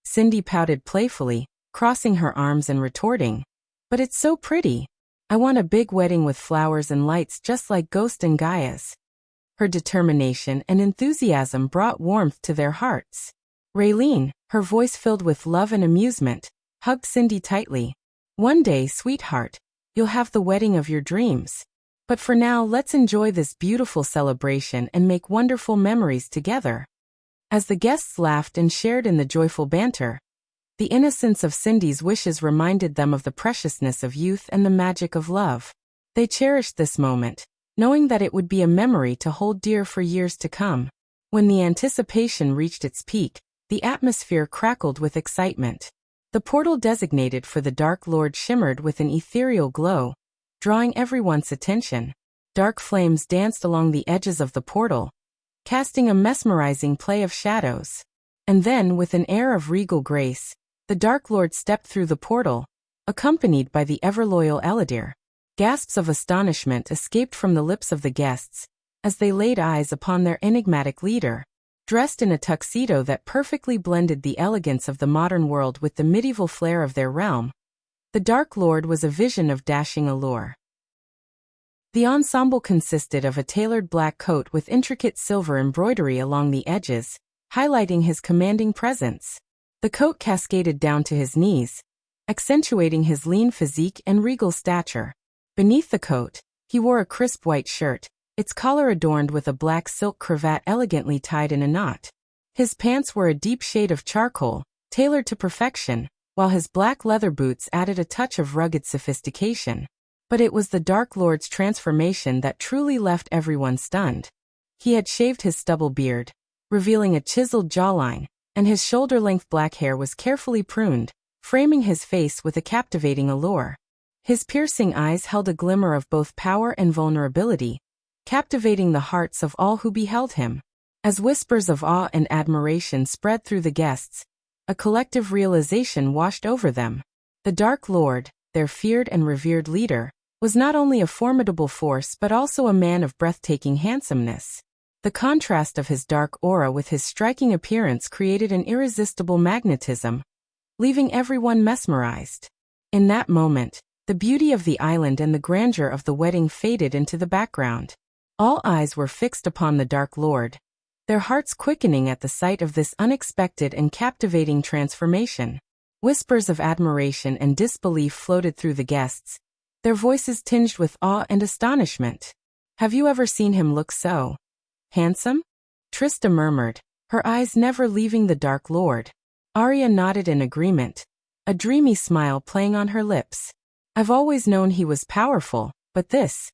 Cindy pouted playfully, crossing her arms and retorting, "But it's so pretty. I want a big wedding with flowers and lights just like Ghost and Gaia's." Her determination and enthusiasm brought warmth to their hearts. Raylene, her voice filled with love and amusement, hugged Cindy tightly. "One day, sweetheart, you'll have the wedding of your dreams. But for now, let's enjoy this beautiful celebration and make wonderful memories together." As the guests laughed and shared in the joyful banter, the innocence of Cindy's wishes reminded them of the preciousness of youth and the magic of love. They cherished this moment, knowing that it would be a memory to hold dear for years to come. When the anticipation reached its peak, the atmosphere crackled with excitement. The portal designated for the Dark Lord shimmered with an ethereal glow, drawing everyone's attention. Dark flames danced along the edges of the portal, casting a mesmerizing play of shadows. And then, with an air of regal grace, the Dark Lord stepped through the portal, accompanied by the ever-loyal Eladir. Gasps of astonishment escaped from the lips of the guests as they laid eyes upon their enigmatic leader. Dressed in a tuxedo that perfectly blended the elegance of the modern world with the medieval flair of their realm, the Dark Lord was a vision of dashing allure. The ensemble consisted of a tailored black coat with intricate silver embroidery along the edges, highlighting his commanding presence. The coat cascaded down to his knees, accentuating his lean physique and regal stature. Beneath the coat, he wore a crisp white shirt, its collar adorned with a black silk cravat elegantly tied in a knot. His pants were a deep shade of charcoal, tailored to perfection, while his black leather boots added a touch of rugged sophistication. But it was the Dark Lord's transformation that truly left everyone stunned. He had shaved his stubble beard, revealing a chiseled jawline, and his shoulder-length black hair was carefully pruned, framing his face with a captivating allure. His piercing eyes held a glimmer of both power and vulnerability, captivating the hearts of all who beheld him. As whispers of awe and admiration spread through the guests, a collective realization washed over them. The Dark Lord, their feared and revered leader, was not only a formidable force but also a man of breathtaking handsomeness. The contrast of his dark aura with his striking appearance created an irresistible magnetism, leaving everyone mesmerized. In that moment, the beauty of the island and the grandeur of the wedding faded into the background. All eyes were fixed upon the Dark Lord, their hearts quickening at the sight of this unexpected and captivating transformation. Whispers of admiration and disbelief floated through the guests, their voices tinged with awe and astonishment. "Have you ever seen him look so handsome?" Trista murmured, her eyes never leaving the Dark Lord. Arya nodded in agreement, a dreamy smile playing on her lips. "I've always known he was powerful, but this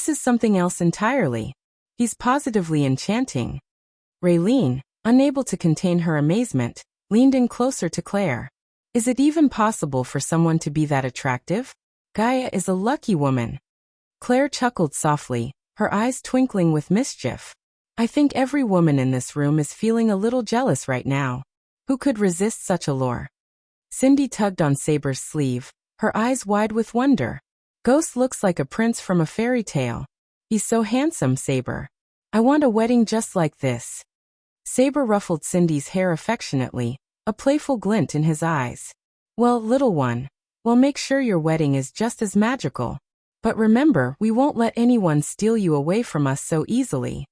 is something else entirely. He's positively enchanting." Raylene, unable to contain her amazement, leaned in closer to Claire. "Is it even possible for someone to be that attractive? Gaia is a lucky woman." Claire chuckled softly, her eyes twinkling with mischief. "I think every woman in this room is feeling a little jealous right now. Who could resist such allure?" Cindy tugged on Saber's sleeve, her eyes wide with wonder. "Ghost looks like a prince from a fairy tale. He's so handsome, Saber. I want a wedding just like this." Saber ruffled Cindy's hair affectionately, a playful glint in his eyes. "Well, little one, we'll make sure your wedding is just as magical. But remember, we won't let anyone steal you away from us so easily."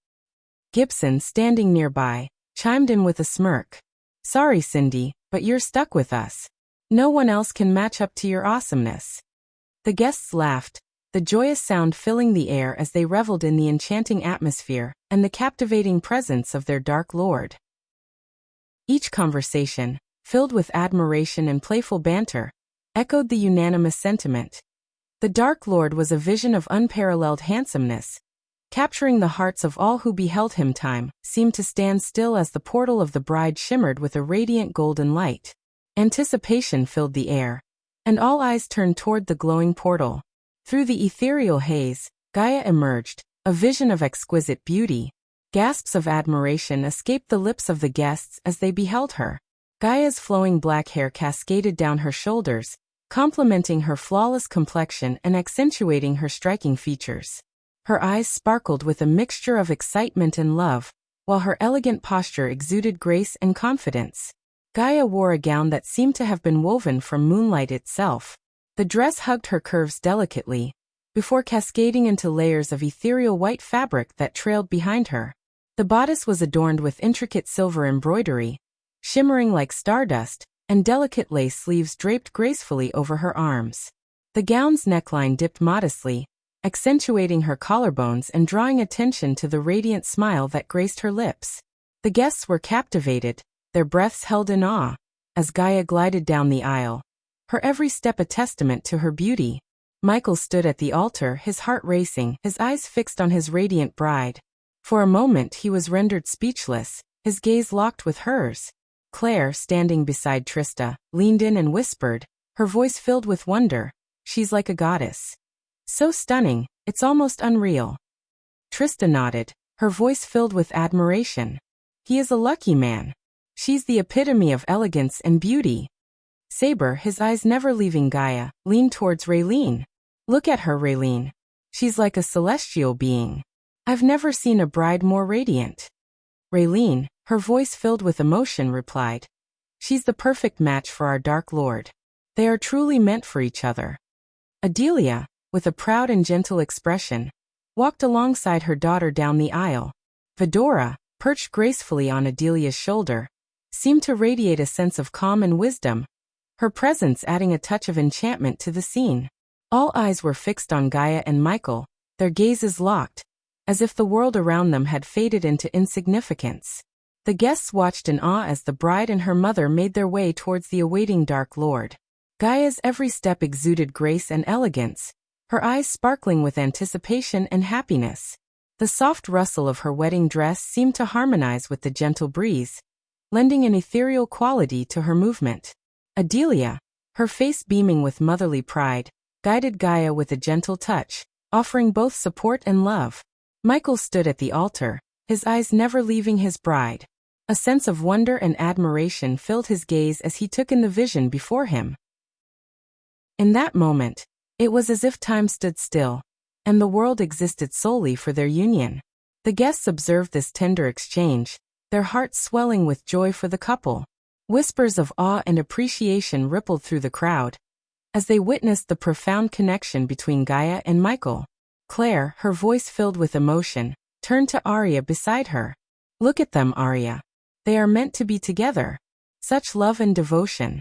Gibson, standing nearby, chimed in with a smirk. "Sorry, Cindy, but you're stuck with us. No one else can match up to your awesomeness." The guests laughed, the joyous sound filling the air as they reveled in the enchanting atmosphere and the captivating presence of their Dark Lord. Each conversation, filled with admiration and playful banter, echoed the unanimous sentiment. The Dark Lord was a vision of unparalleled handsomeness, capturing the hearts of all who beheld him. Time seemed to stand still as the portal of the bride shimmered with a radiant golden light. Anticipation filled the air, and all eyes turned toward the glowing portal. Through the ethereal haze, Gaia emerged, a vision of exquisite beauty. Gasps of admiration escaped the lips of the guests as they beheld her. Gaia's flowing black hair cascaded down her shoulders, complementing her flawless complexion and accentuating her striking features. Her eyes sparkled with a mixture of excitement and love, while her elegant posture exuded grace and confidence. Gaia wore a gown that seemed to have been woven from moonlight itself. The dress hugged her curves delicately, before cascading into layers of ethereal white fabric that trailed behind her. The bodice was adorned with intricate silver embroidery, shimmering like stardust, and delicate lace sleeves draped gracefully over her arms. The gown's neckline dipped modestly, accentuating her collarbones and drawing attention to the radiant smile that graced her lips. The guests were captivated, their breaths held in awe, as Gaia glided down the aisle, her every step a testament to her beauty. Michael stood at the altar, his heart racing, his eyes fixed on his radiant bride. For a moment he was rendered speechless, his gaze locked with hers. Claire, standing beside Trista, leaned in and whispered, her voice filled with wonder, "She's like a goddess. So stunning, it's almost unreal." Trista nodded, her voice filled with admiration. "He is a lucky man. She's the epitome of elegance and beauty." Saber, his eyes never leaving Gaia, leaned towards Raylene. "Look at her, Raylene. She's like a celestial being. I've never seen a bride more radiant." Raylene, her voice filled with emotion, replied, "She's the perfect match for our Dark Lord. They are truly meant for each other." Adelia, with a proud and gentle expression, walked alongside her daughter down the aisle. Vidora, perched gracefully on Adelia's shoulder, seemed to radiate a sense of calm and wisdom, her presence adding a touch of enchantment to the scene. All eyes were fixed on Gaia and Michael, their gazes locked, as if the world around them had faded into insignificance. The guests watched in awe as the bride and her mother made their way towards the awaiting Dark Lord. Gaia's every step exuded grace and elegance, her eyes sparkling with anticipation and happiness. The soft rustle of her wedding dress seemed to harmonize with the gentle breeze, lending an ethereal quality to her movement. Adelia, her face beaming with motherly pride, guided Gaia with a gentle touch, offering both support and love. Michael stood at the altar, his eyes never leaving his bride. A sense of wonder and admiration filled his gaze as he took in the vision before him. In that moment, it was as if time stood still, and the world existed solely for their union. The guests observed this tender exchange, their hearts swelling with joy for the couple. Whispers of awe and appreciation rippled through the crowd, as they witnessed the profound connection between Gaia and Michael. Claire, her voice filled with emotion, turned to Arya beside her. "Look at them, Arya. They are meant to be together. Such love and devotion."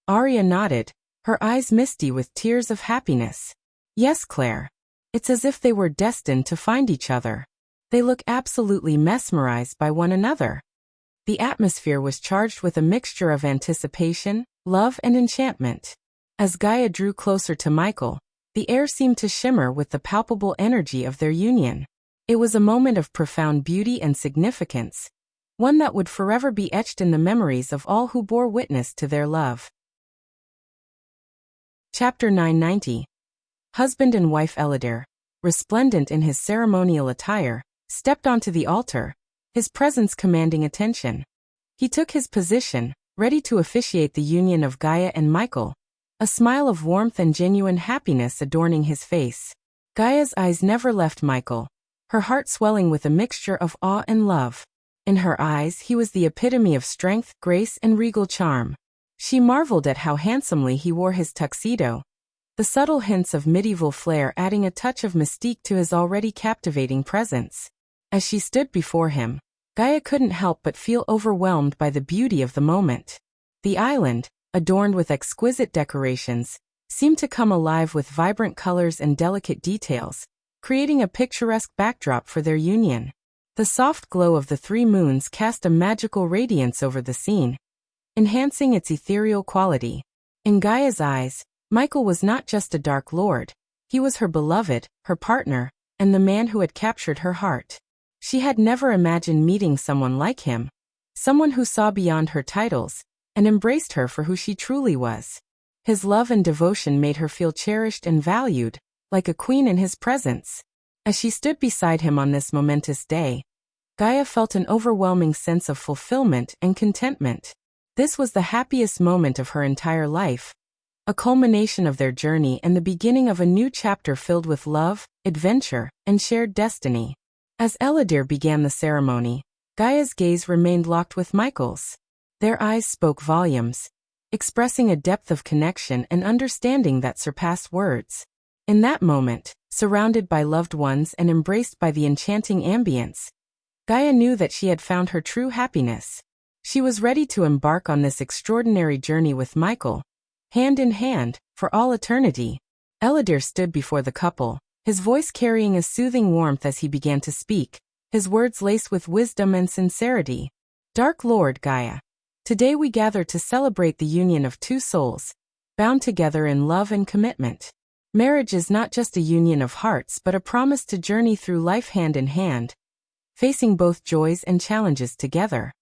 Arya nodded, her eyes misty with tears of happiness. "Yes, Claire. It's as if they were destined to find each other. They look absolutely mesmerized by one another." The atmosphere was charged with a mixture of anticipation, love, and enchantment. As Gaia drew closer to Michael, the air seemed to shimmer with the palpable energy of their union. It was a moment of profound beauty and significance, one that would forever be etched in the memories of all who bore witness to their love. Chapter 990. Husband and wife Eladir, resplendent in his ceremonial attire, stepped onto the altar, his presence commanding attention. He took his position, ready to officiate the union of Gaia and Michael, a smile of warmth and genuine happiness adorning his face. Gaia's eyes never left Michael, her heart swelling with a mixture of awe and love. In her eyes he was the epitome of strength, grace, and regal charm. She marveled at how handsomely he wore his tuxedo, the subtle hints of medieval flair adding a touch of mystique to his already captivating presence. As she stood before him, Gaia couldn't help but feel overwhelmed by the beauty of the moment. The island, adorned with exquisite decorations, seemed to come alive with vibrant colors and delicate details, creating a picturesque backdrop for their union. The soft glow of the three moons cast a magical radiance over the scene, enhancing its ethereal quality. In Gaia's eyes, Michael was not just a dark lord, he was her beloved, her partner, and the man who had captured her heart. She had never imagined meeting someone like him, someone who saw beyond her titles, and embraced her for who she truly was. His love and devotion made her feel cherished and valued, like a queen in his presence. As she stood beside him on this momentous day, Gaia felt an overwhelming sense of fulfillment and contentment. This was the happiest moment of her entire life, a culmination of their journey and the beginning of a new chapter filled with love, adventure, and shared destiny. As Eladir began the ceremony, Gaia's gaze remained locked with Michael's. Their eyes spoke volumes, expressing a depth of connection and understanding that surpassed words. In that moment, surrounded by loved ones and embraced by the enchanting ambience, Gaia knew that she had found her true happiness. She was ready to embark on this extraordinary journey with Michael, hand in hand, for all eternity. Eladir stood before the couple, his voice carrying a soothing warmth as he began to speak, his words laced with wisdom and sincerity. Dark Lord Gaia, today we gather to celebrate the union of two souls, bound together in love and commitment. Marriage is not just a union of hearts but a promise to journey through life hand in hand, facing both joys and challenges together.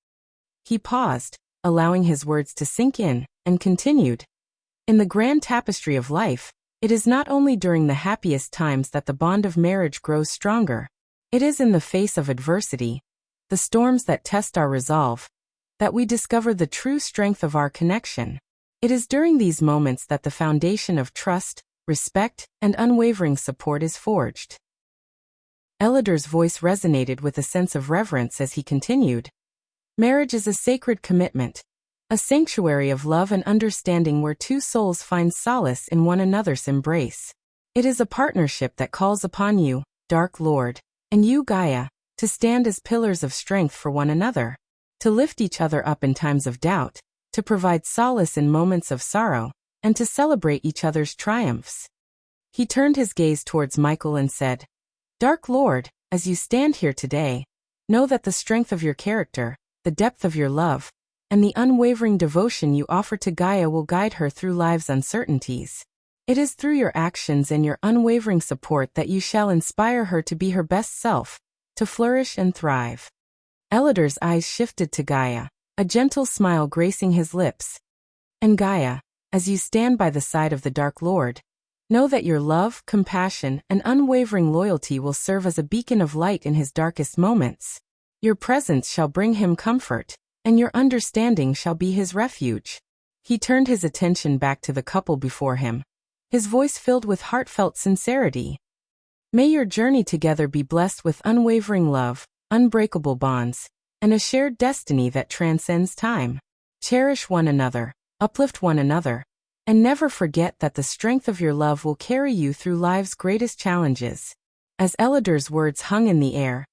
He paused, allowing his words to sink in, and continued. In the grand tapestry of life, it is not only during the happiest times that the bond of marriage grows stronger. It is in the face of adversity, the storms that test our resolve, that we discover the true strength of our connection. It is during these moments that the foundation of trust, respect, and unwavering support is forged. Eladir's voice resonated with a sense of reverence as he continued. Marriage is a sacred commitment, a sanctuary of love and understanding where two souls find solace in one another's embrace. It is a partnership that calls upon you, Dark Lord, and you, Gaia, to stand as pillars of strength for one another, to lift each other up in times of doubt, to provide solace in moments of sorrow, and to celebrate each other's triumphs. He turned his gaze towards Michael and said, Dark Lord, as you stand here today, know that the strength of your character, the depth of your love, and the unwavering devotion you offer to Gaia will guide her through life's uncertainties. It is through your actions and your unwavering support that you shall inspire her to be her best self, to flourish and thrive. Eladir's eyes shifted to Gaia, a gentle smile gracing his lips. And Gaia, as you stand by the side of the Dark Lord, know that your love, compassion, and unwavering loyalty will serve as a beacon of light in his darkest moments. Your presence shall bring him comfort, and your understanding shall be his refuge. He turned his attention back to the couple before him, his voice filled with heartfelt sincerity. May your journey together be blessed with unwavering love, unbreakable bonds, and a shared destiny that transcends time. Cherish one another, uplift one another, and never forget that the strength of your love will carry you through life's greatest challenges. As Eladir's words hung in the air,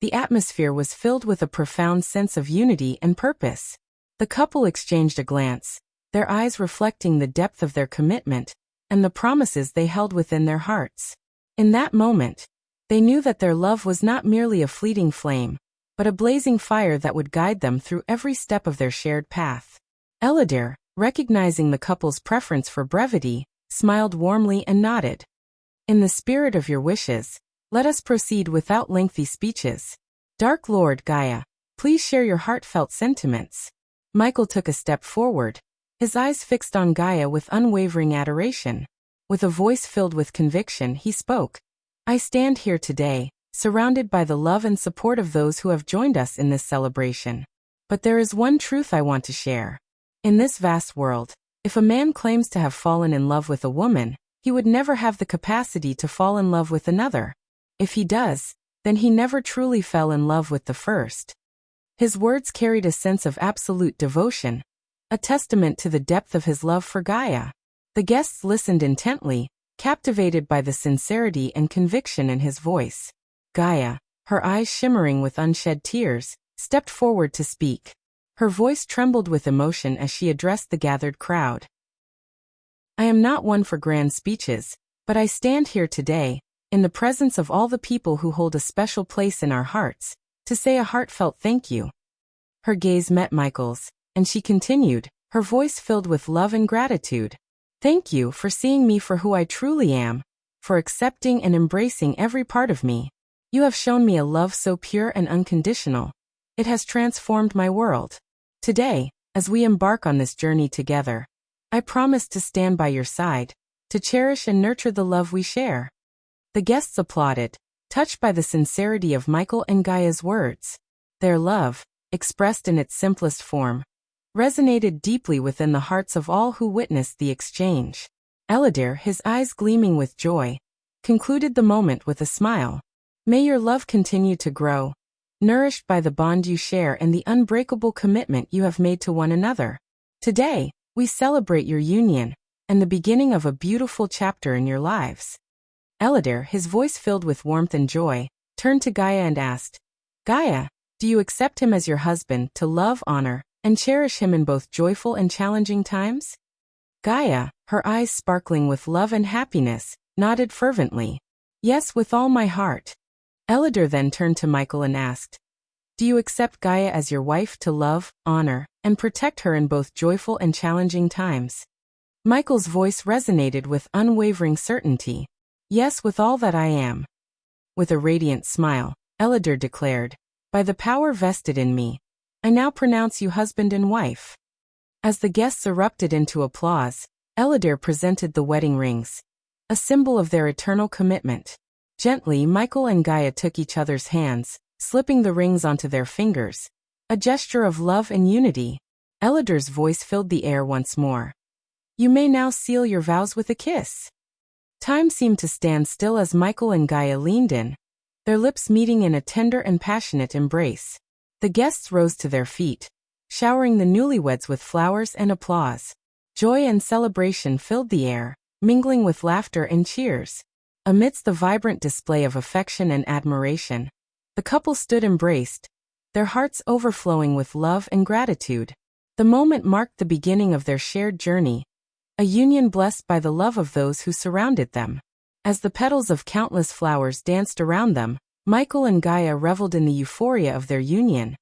the atmosphere was filled with a profound sense of unity and purpose. The couple exchanged a glance, their eyes reflecting the depth of their commitment and the promises they held within their hearts. In that moment, they knew that their love was not merely a fleeting flame, but a blazing fire that would guide them through every step of their shared path. Eladir, recognizing the couple's preference for brevity, smiled warmly and nodded. In the spirit of your wishes, let us proceed without lengthy speeches. Dark Lord Gaia, please share your heartfelt sentiments. Michael took a step forward, his eyes fixed on Gaia with unwavering adoration. With a voice filled with conviction, he spoke. I stand here today, surrounded by the love and support of those who have joined us in this celebration. But there is one truth I want to share. In this vast world, if a man claims to have fallen in love with a woman, he would never have the capacity to fall in love with another. If he does, then he never truly fell in love with the first. His words carried a sense of absolute devotion, a testament to the depth of his love for Gaia. The guests listened intently, captivated by the sincerity and conviction in his voice. Gaia, her eyes shimmering with unshed tears, stepped forward to speak. Her voice trembled with emotion as she addressed the gathered crowd. I am not one for grand speeches, but I stand here today, in the presence of all the people who hold a special place in our hearts, to say a heartfelt thank you. Her gaze met Michael's, and she continued, her voice filled with love and gratitude. Thank you for seeing me for who I truly am, for accepting and embracing every part of me. You have shown me a love so pure and unconditional. It has transformed my world. Today, as we embark on this journey together, I promise to stand by your side, to cherish and nurture the love we share. The guests applauded, touched by the sincerity of Michael and Gaia's words. Their love, expressed in its simplest form, resonated deeply within the hearts of all who witnessed the exchange. Eladir, his eyes gleaming with joy, concluded the moment with a smile. May your love continue to grow, nourished by the bond you share and the unbreakable commitment you have made to one another. Today, we celebrate your union and the beginning of a beautiful chapter in your lives. Eladir, his voice filled with warmth and joy, turned to Gaia and asked, Gaia, do you accept him as your husband to love, honor, and cherish him in both joyful and challenging times? Gaia, her eyes sparkling with love and happiness, nodded fervently. Yes, with all my heart. Eladir then turned to Michael and asked, do you accept Gaia as your wife to love, honor, and protect her in both joyful and challenging times? Michael's voice resonated with unwavering certainty. Yes, with all that I am. With a radiant smile, Eladir declared, by the power vested in me, I now pronounce you husband and wife. As the guests erupted into applause, Eladir presented the wedding rings, a symbol of their eternal commitment. Gently, Michael and Gaia took each other's hands, slipping the rings onto their fingers, a gesture of love and unity. Eladir's voice filled the air once more. You may now seal your vows with a kiss. Time seemed to stand still as Michael and Gaia leaned in, their lips meeting in a tender and passionate embrace. The guests rose to their feet, showering the newlyweds with flowers and applause. Joy and celebration filled the air, mingling with laughter and cheers. Amidst the vibrant display of affection and admiration, the couple stood embraced, their hearts overflowing with love and gratitude. The moment marked the beginning of their shared journey, a union blessed by the love of those who surrounded them. As the petals of countless flowers danced around them, Michael and Gaia reveled in the euphoria of their union,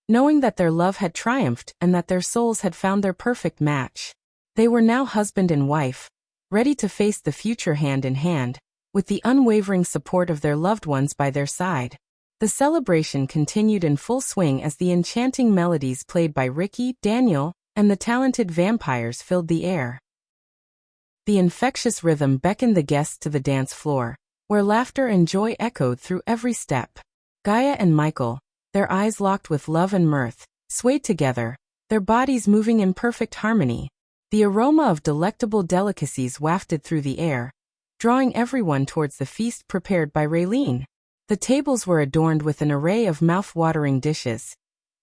knowing that their love had triumphed and that their souls had found their perfect match. They were now husband and wife, ready to face the future hand in hand, with the unwavering support of their loved ones by their side. The celebration continued in full swing as the enchanting melodies played by Ricky, Daniel, and the talented vampires filled the air. The infectious rhythm beckoned the guests to the dance floor, where laughter and joy echoed through every step. Gaia and Michael, their eyes locked with love and mirth, swayed together, their bodies moving in perfect harmony. The aroma of delectable delicacies wafted through the air, drawing everyone towards the feast prepared by Raylene. The tables were adorned with an array of mouth-watering dishes,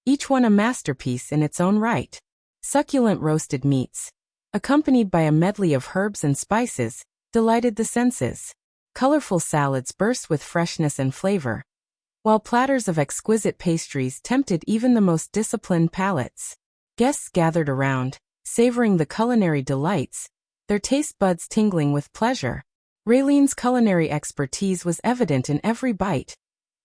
each one a masterpiece in its own right. Succulent roasted meats, accompanied by a medley of herbs and spices, delighted the senses. Colorful salads burst with freshness and flavor, while platters of exquisite pastries tempted even the most disciplined palates. Guests gathered around, savoring the culinary delights, their taste buds tingling with pleasure. Raylene's culinary expertise was evident in every bite,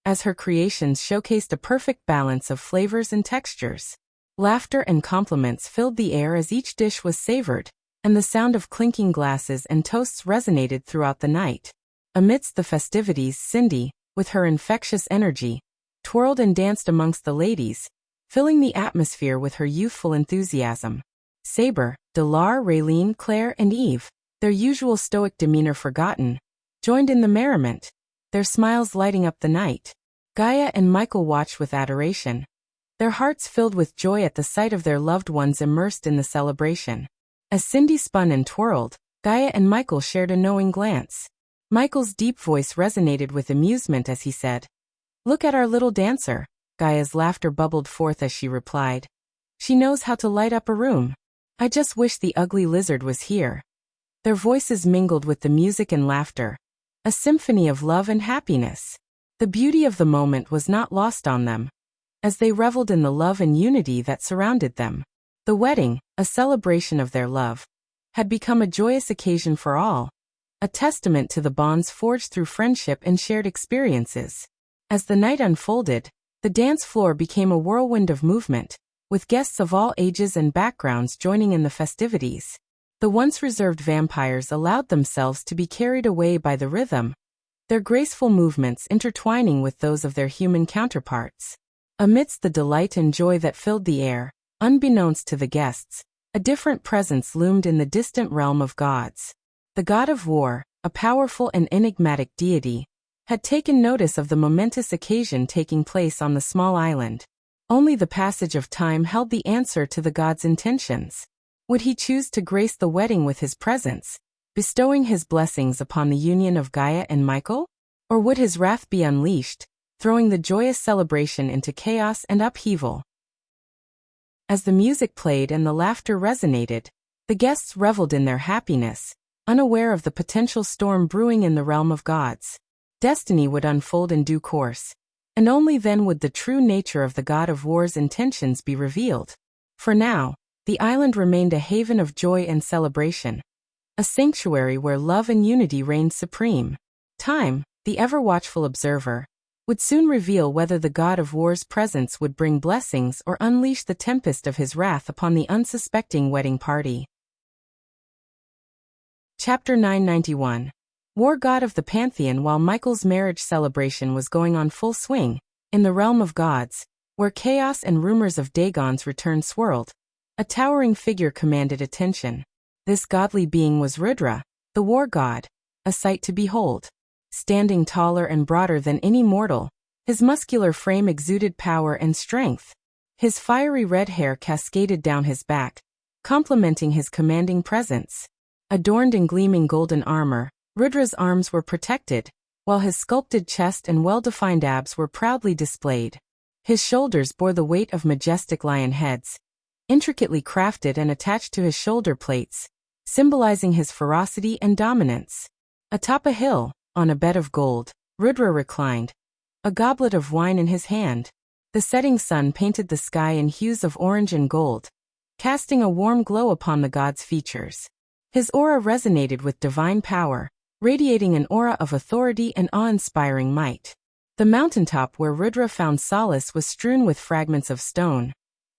as her creations showcased a perfect balance of flavors and textures. Laughter and compliments filled the air as each dish was savored, and the sound of clinking glasses and toasts resonated throughout the night. Amidst the festivities, Cindy, with her infectious energy, twirled and danced amongst the ladies, filling the atmosphere with her youthful enthusiasm. Saber, Delar, Raylene, Claire, and Eve, their usual stoic demeanor forgotten, joined in the merriment, their smiles lighting up the night. Gaia and Michael watched with adoration, their hearts filled with joy at the sight of their loved ones immersed in the celebration. As Cindy spun and twirled, Gaia and Michael shared a knowing glance. Michael's deep voice resonated with amusement as he said, "Look at our little dancer." Gaia's laughter bubbled forth as she replied, "She knows how to light up a room. I just wish the ugly lizard was here." Their voices mingled with the music and laughter, a symphony of love and happiness. The beauty of the moment was not lost on them, as they reveled in the love and unity that surrounded them. The wedding, a celebration of their love, had become a joyous occasion for all, a testament to the bonds forged through friendship and shared experiences. As the night unfolded, The dance floor became a whirlwind of movement, with guests of all ages and backgrounds joining in the festivities. The once reserved vampires allowed themselves to be carried away by the rhythm, their graceful movements intertwining with those of their human counterparts. Amidst the delight and joy that filled the air, unbeknownst to the guests, a different presence loomed in the distant realm of gods. The god of war, a powerful and enigmatic deity, had taken notice of the momentous occasion taking place on the small island. Only the passage of time held the answer to the god's intentions. Would he choose to grace the wedding with his presence, bestowing his blessings upon the union of Gaia and Michael? Or would his wrath be unleashed, throwing the joyous celebration into chaos and upheaval? As the music played and the laughter resonated, the guests reveled in their happiness, unaware of the potential storm brewing in the realm of gods. Destiny would unfold in due course, and only then would the true nature of the god of war's intentions be revealed. For now, the island remained a haven of joy and celebration, a sanctuary where love and unity reigned supreme. Time, the ever-watchful observer, would soon reveal whether the god of war's presence would bring blessings or unleash the tempest of his wrath upon the unsuspecting wedding party. Chapter 991. War god of the Pantheon. While Michael's marriage celebration was going on full swing, in the realm of gods, where chaos and rumors of Dagon's return swirled, a towering figure commanded attention. This godly being was Rudra, the war god, a sight to behold. Standing taller and broader than any mortal, his muscular frame exuded power and strength. His fiery red hair cascaded down his back, complementing his commanding presence. Adorned in gleaming golden armor, Rudra's arms were protected, while his sculpted chest and well-defined abs were proudly displayed. His shoulders bore the weight of majestic lion heads, intricately crafted and attached to his shoulder plates, symbolizing his ferocity and dominance. Atop a hill, on a bed of gold, Rudra reclined, a goblet of wine in his hand. The setting sun painted the sky in hues of orange and gold, casting a warm glow upon the god's features. His aura resonated with divine power, radiating an aura of authority and awe-inspiring might. The mountaintop where Rudra found solace was strewn with fragments of stone,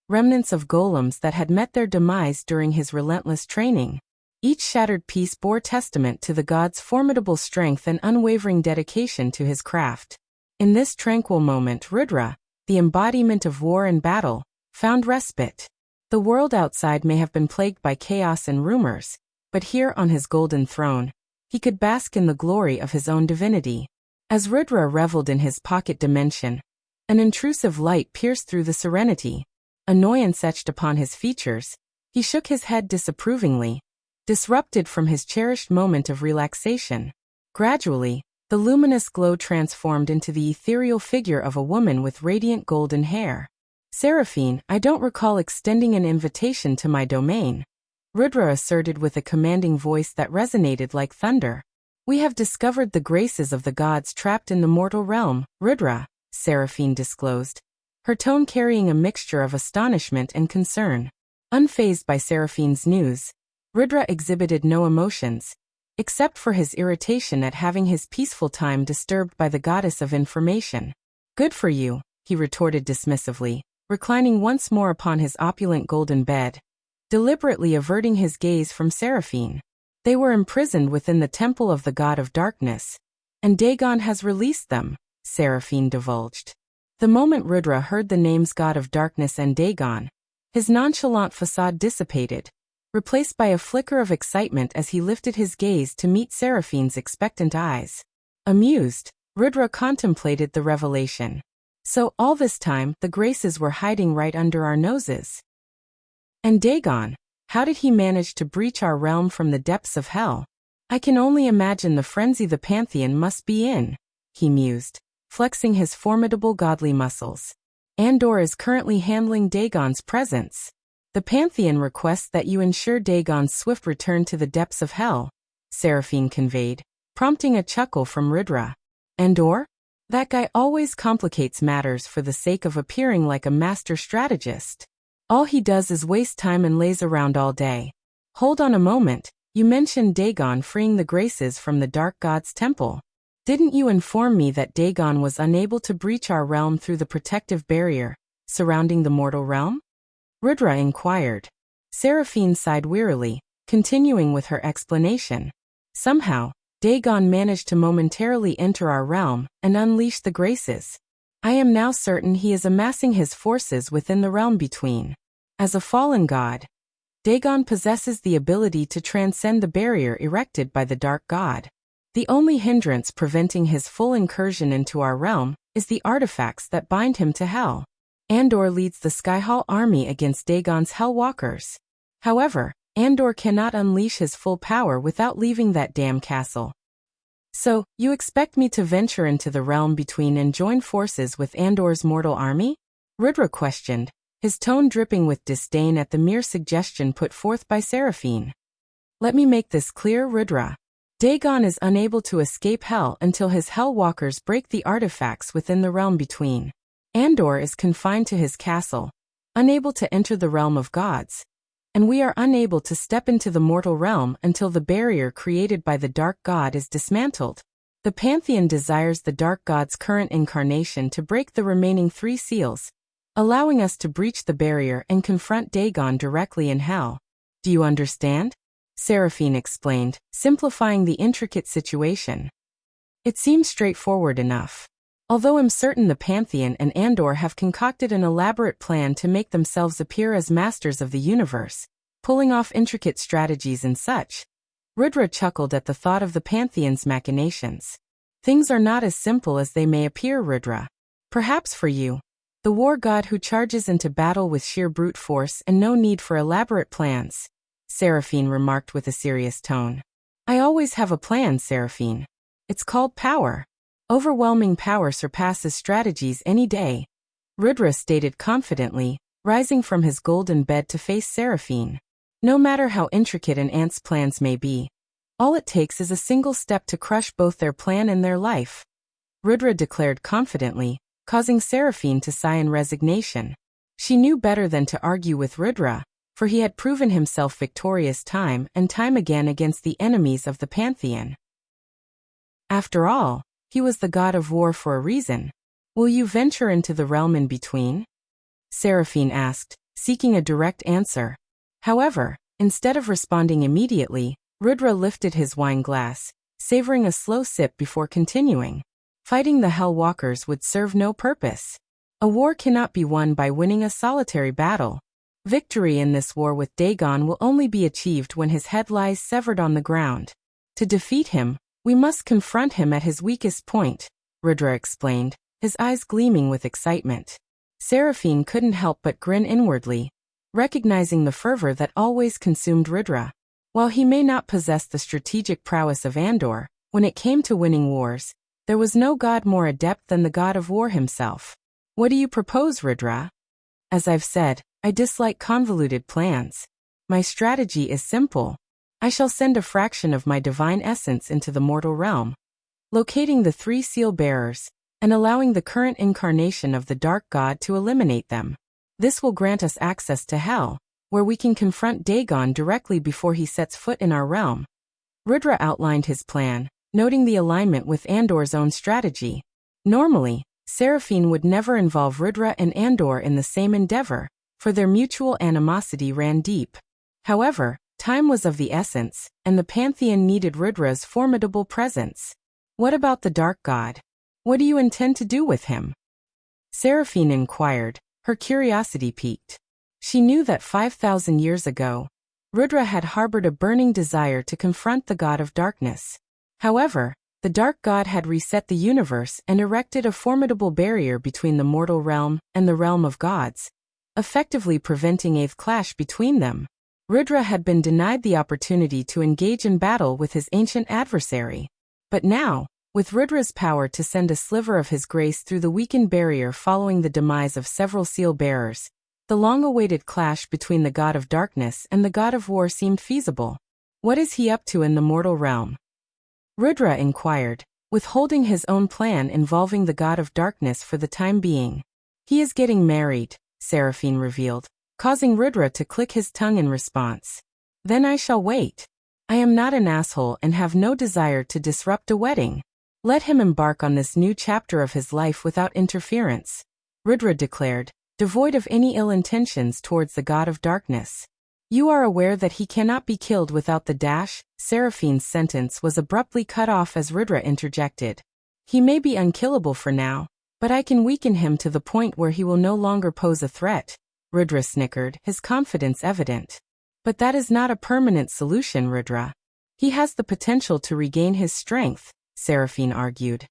remnants of golems that had met their demise during his relentless training. Each shattered piece bore testament to the god's formidable strength and unwavering dedication to his craft. In this tranquil moment, Rudra, the embodiment of war and battle, found respite. The world outside may have been plagued by chaos and rumors, but here on his golden throne, he could bask in the glory of his own divinity. As Rudra reveled in his pocket dimension, an intrusive light pierced through the serenity. Annoyance etched upon his features. He shook his head disapprovingly, disrupted from his cherished moment of relaxation. Gradually, the luminous glow transformed into the ethereal figure of a woman with radiant golden hair. Seraphine, I don't recall extending an invitation to my domain, Rudra asserted with a commanding voice that resonated like thunder. We have discovered the graces of the gods trapped in the mortal realm, Rudra, Seraphine disclosed, her tone carrying a mixture of astonishment and concern. Unfazed by Seraphine's news, Rudra exhibited no emotions, except for his irritation at having his peaceful time disturbed by the goddess of information. Good for you, he retorted dismissively, reclining once more upon his opulent golden bed, deliberately averting his gaze from Seraphine. They were imprisoned within the temple of the god of darkness, and Dagon has released them, Seraphine divulged. The moment Rudra heard the names god of darkness and Dagon, his nonchalant facade dissipated, replaced by a flicker of excitement as he lifted his gaze to meet Seraphine's expectant eyes. Amused, Rudra contemplated the revelation. So all this time, the graces were hiding right under our noses. And Dagon, how did he manage to breach our realm from the depths of hell? I can only imagine the frenzy the Pantheon must be in, he mused, flexing his formidable godly muscles. Andor is currently handling Dagon's presence. The Pantheon requests that you ensure Dagon's swift return to the depths of hell, Seraphine conveyed, prompting a chuckle from Rudra. Andor? That guy always complicates matters for the sake of appearing like a master strategist. All he does is waste time and lays around all day. Hold on a moment, you mentioned Dagon freeing the graces from the Dark God's temple. Didn't you inform me that Dagon was unable to breach our realm through the protective barrier surrounding the mortal realm? Rudra inquired. Seraphine sighed wearily, continuing with her explanation. Somehow, Dagon managed to momentarily enter our realm and unleash the graces. I am now certain he is amassing his forces within the realm between. As a fallen god, Dagon possesses the ability to transcend the barrier erected by the dark god. The only hindrance preventing his full incursion into our realm is the artifacts that bind him to hell. Andor leads the Skyhall army against Dagon's Hellwalkers. However, Andor cannot unleash his full power without leaving that damn castle. So, you expect me to venture into the realm between and join forces with Andor's mortal army? Rudra questioned, his tone dripping with disdain at the mere suggestion put forth by Seraphine. Let me make this clear, Rudra. Dagon is unable to escape hell until his Hellwalkers break the artifacts within the realm between. Andor is confined to his castle, unable to enter the realm of gods, and we are unable to step into the mortal realm until the barrier created by the dark god is dismantled. The Pantheon desires the dark god's current incarnation to break the remaining 3 seals, allowing us to breach the barrier and confront Dagon directly in hell. Do you understand? Seraphine explained, simplifying the intricate situation. It seems straightforward enough. Although I'm certain the Pantheon and Andor have concocted an elaborate plan to make themselves appear as masters of the universe, pulling off intricate strategies and such. Rudra chuckled at the thought of the Pantheon's machinations. Things are not as simple as they may appear, Rudra. Perhaps for you, the war god who charges into battle with sheer brute force and no need for elaborate plans, Seraphine remarked with a serious tone. I always have a plan, Seraphine. It's called power. Overwhelming power surpasses strategies any day, Rudra stated confidently, rising from his golden bed to face Seraphine. No matter how intricate an ant's plans may be, all it takes is a single step to crush both their plan and their life, Rudra declared confidently, causing Seraphine to sigh in resignation. She knew better than to argue with Rudra, for he had proven himself victorious time and time again against the enemies of the Pantheon. After all, he was the god of war for a reason. Will you venture into the realm in between? Seraphine asked, seeking a direct answer. However, instead of responding immediately, Rudra lifted his wine glass, savoring a slow sip before continuing. Fighting the Hellwalkers would serve no purpose. A war cannot be won by winning a solitary battle. Victory in this war with Dagon will only be achieved when his head lies severed on the ground. To defeat him, we must confront him at his weakest point, Rudra explained, his eyes gleaming with excitement. Seraphine couldn't help but grin inwardly, recognizing the fervor that always consumed Rudra. While he may not possess the strategic prowess of Andor, when it came to winning wars, there was no god more adept than the god of war himself. What do you propose, Rudra? As I've said, I dislike convoluted plans. My strategy is simple. I shall send a fraction of my divine essence into the mortal realm, locating the 3 seal bearers, and allowing the current incarnation of the dark god to eliminate them. This will grant us access to hell, where we can confront Dagon directly before he sets foot in our realm. Rudra outlined his plan, noting the alignment with Andor's own strategy. Normally, Seraphine would never involve Rudra and Andor in the same endeavor, for their mutual animosity ran deep. However, time was of the essence, and the Pantheon needed Rudra's formidable presence. What about the Dark God? What do you intend to do with him? Seraphine inquired, her curiosity piqued. She knew that 5,000 years ago, Rudra had harbored a burning desire to confront the god of darkness. However, the Dark God had reset the universe and erected a formidable barrier between the mortal realm and the realm of gods, effectively preventing a clash between them. Rudra had been denied the opportunity to engage in battle with his ancient adversary. But now, with Rudra's power to send a sliver of his grace through the weakened barrier following the demise of several seal bearers, the long-awaited clash between the god of darkness and the god of war seemed feasible. What is he up to in the mortal realm? Rudra inquired, withholding his own plan involving the god of darkness for the time being. He is getting married, Seraphine revealed, causing Rudra to click his tongue in response. Then I shall wait. I am not an asshole and have no desire to disrupt a wedding. Let him embark on this new chapter of his life without interference, Rudra declared, devoid of any ill intentions towards the god of darkness. You are aware that he cannot be killed without the dash. Seraphine's sentence was abruptly cut off as Rudra interjected. He may be unkillable for now, but I can weaken him to the point where he will no longer pose a threat. Rudra snickered, his confidence evident. But that is not a permanent solution, Rudra. He has the potential to regain his strength, Seraphine argued.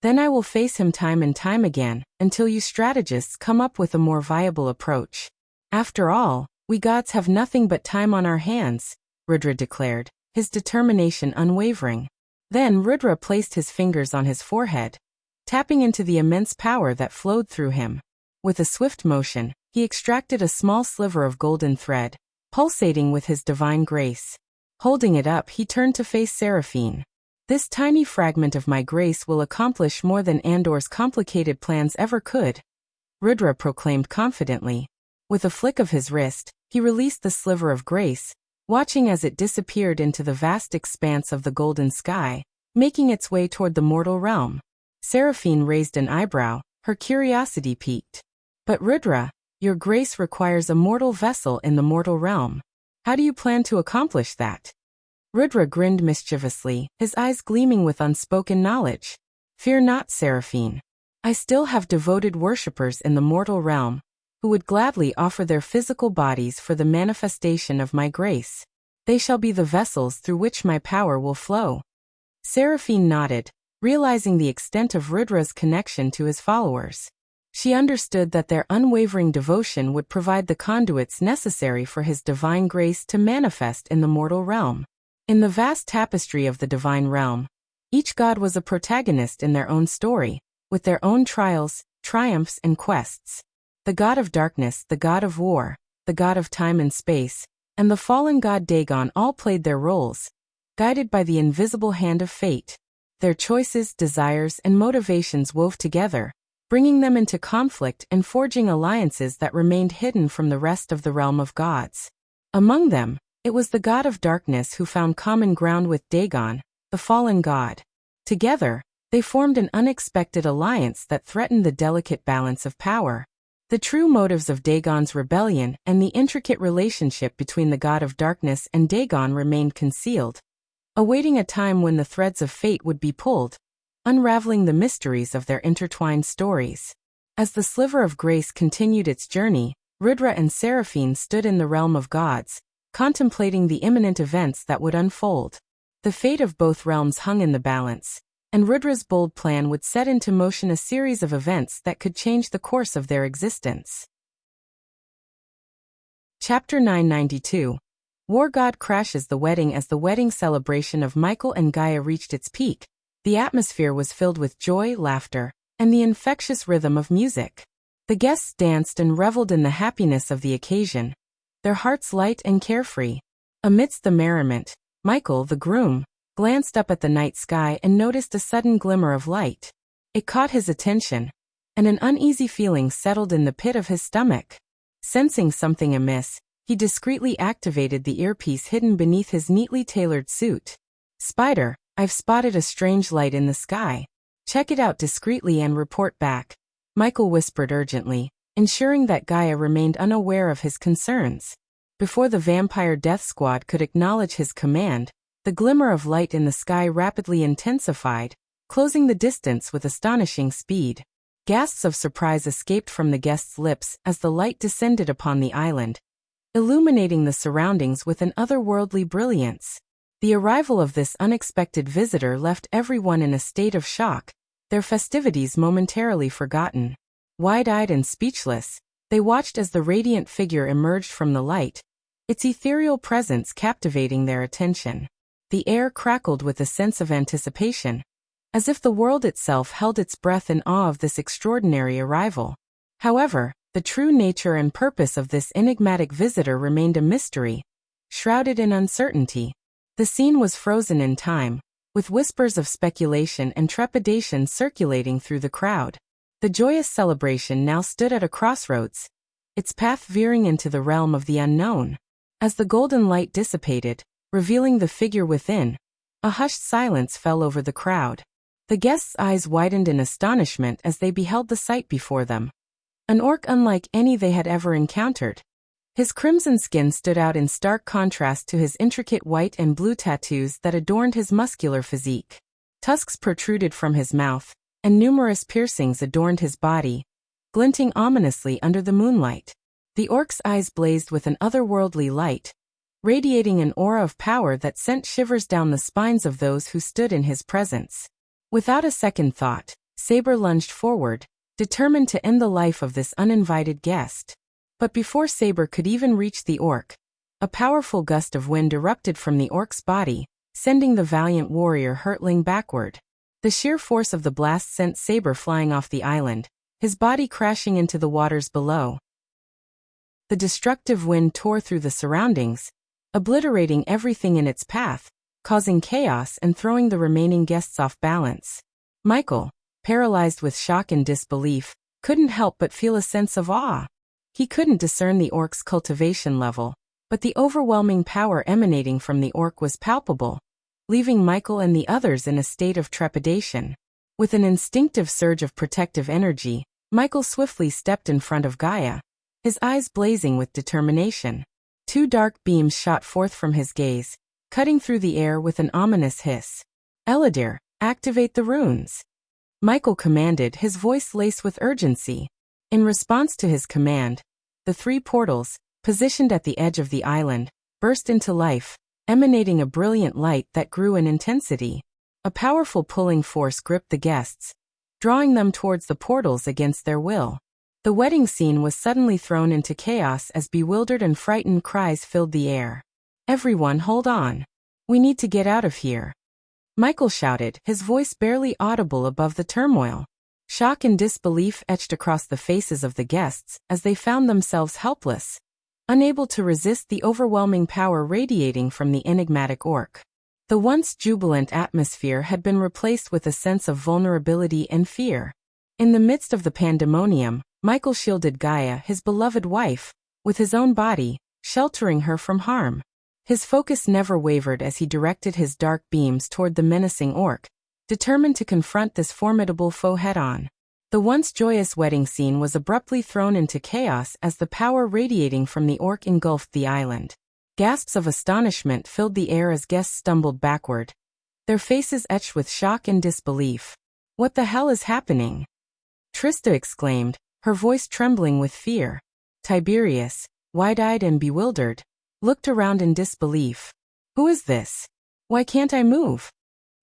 Then I will face him time and time again, until you strategists come up with a more viable approach. After all, we gods have nothing but time on our hands, Rudra declared, his determination unwavering. Then Rudra placed his fingers on his forehead, tapping into the immense power that flowed through him. With a swift motion, he extracted a small sliver of golden thread, pulsating with his divine grace. Holding it up, he turned to face Seraphine. This tiny fragment of my grace will accomplish more than Andor's complicated plans ever could, Rudra proclaimed confidently. With a flick of his wrist, he released the sliver of grace, watching as it disappeared into the vast expanse of the golden sky, making its way toward the mortal realm. Seraphine raised an eyebrow, her curiosity piqued. But Rudra, your grace requires a mortal vessel in the mortal realm. How do you plan to accomplish that? Rudra grinned mischievously, his eyes gleaming with unspoken knowledge. Fear not, Seraphine. I still have devoted worshippers in the mortal realm, who would gladly offer their physical bodies for the manifestation of my grace. They shall be the vessels through which my power will flow. Seraphine nodded, realizing the extent of Rudra's connection to his followers. She understood that their unwavering devotion would provide the conduits necessary for his divine grace to manifest in the mortal realm. In the vast tapestry of the divine realm, each god was a protagonist in their own story, with their own trials, triumphs, and quests. The god of darkness, the god of war, the god of time and space, and the fallen god Dagon all played their roles, guided by the invisible hand of fate. Their choices, desires, and motivations wove together, bringing them into conflict and forging alliances that remained hidden from the rest of the realm of gods. Among them, it was the god of darkness who found common ground with Dagon, the fallen god. Together, they formed an unexpected alliance that threatened the delicate balance of power. The true motives of Dagon's rebellion and the intricate relationship between the god of darkness and Dagon remained concealed, awaiting a time when the threads of fate would be pulled, unraveling the mysteries of their intertwined stories. As the sliver of grace continued its journey, Rudra and Seraphine stood in the realm of gods, contemplating the imminent events that would unfold. The fate of both realms hung in the balance, and Rudra's bold plan would set into motion a series of events that could change the course of their existence. Chapter 992. War God crashes the wedding. As the wedding celebration of Michael and Gaia reached its peak, the atmosphere was filled with joy, laughter, and the infectious rhythm of music. The guests danced and reveled in the happiness of the occasion, their hearts light and carefree. Amidst the merriment, Michael, the groom, glanced up at the night sky and noticed a sudden glimmer of light. It caught his attention, and an uneasy feeling settled in the pit of his stomach. Sensing something amiss, he discreetly activated the earpiece hidden beneath his neatly tailored suit. "Spider, I've spotted a strange light in the sky. Check it out discreetly and report back," Michael whispered urgently, ensuring that Gaia remained unaware of his concerns. Before the vampire death squad could acknowledge his command, the glimmer of light in the sky rapidly intensified, closing the distance with astonishing speed. Gasps of surprise escaped from the guests' lips as the light descended upon the island, illuminating the surroundings with an otherworldly brilliance. The arrival of this unexpected visitor left everyone in a state of shock, their festivities momentarily forgotten. Wide-eyed and speechless, they watched as the radiant figure emerged from the light, its ethereal presence captivating their attention. The air crackled with a sense of anticipation, as if the world itself held its breath in awe of this extraordinary arrival. However, the true nature and purpose of this enigmatic visitor remained a mystery, shrouded in uncertainty. The scene was frozen in time, with whispers of speculation and trepidation circulating through the crowd. The joyous celebration now stood at a crossroads, its path veering into the realm of the unknown. As the golden light dissipated, revealing the figure within, a hushed silence fell over the crowd. The guests' eyes widened in astonishment as they beheld the sight before them. An orc unlike any they had ever encountered. His crimson skin stood out in stark contrast to his intricate white and blue tattoos that adorned his muscular physique. Tusks protruded from his mouth, and numerous piercings adorned his body, glinting ominously under the moonlight. The orc's eyes blazed with an otherworldly light, radiating an aura of power that sent shivers down the spines of those who stood in his presence. Without a second thought, Saber lunged forward, determined to end the life of this uninvited guest. But before Saber could even reach the orc, a powerful gust of wind erupted from the orc's body, sending the valiant warrior hurtling backward. The sheer force of the blast sent Saber flying off the island, his body crashing into the waters below. The destructive wind tore through the surroundings, obliterating everything in its path, causing chaos and throwing the remaining guests off balance. Michael, paralyzed with shock and disbelief, couldn't help but feel a sense of awe. He couldn't discern the orc's cultivation level, but the overwhelming power emanating from the orc was palpable, leaving Michael and the others in a state of trepidation. With an instinctive surge of protective energy, Michael swiftly stepped in front of Gaia, his eyes blazing with determination. Two dark beams shot forth from his gaze, cutting through the air with an ominous hiss. "Eladir, activate the runes," Michael commanded, his voice laced with urgency. In response to his command, the three portals, positioned at the edge of the island, burst into life, emanating a brilliant light that grew in intensity. A powerful pulling force gripped the guests, drawing them towards the portals against their will. The wedding scene was suddenly thrown into chaos as bewildered and frightened cries filled the air. "Everyone hold on. We need to get out of here," Michael shouted, his voice barely audible above the turmoil. Shock and disbelief etched across the faces of the guests as they found themselves helpless, unable to resist the overwhelming power radiating from the enigmatic orc. The once jubilant atmosphere had been replaced with a sense of vulnerability and fear. In the midst of the pandemonium, Michael shielded Gaia, his beloved wife, with his own body, sheltering her from harm. His focus never wavered as he directed his dark beams toward the menacing orc, determined to confront this formidable foe head-on. The once joyous wedding scene was abruptly thrown into chaos as the power radiating from the orc engulfed the island. Gasps of astonishment filled the air as guests stumbled backward, their faces etched with shock and disbelief. "What the hell is happening?" Trista exclaimed, her voice trembling with fear. Tiberius, wide-eyed and bewildered, looked around in disbelief. "Who is this? Why can't I move?"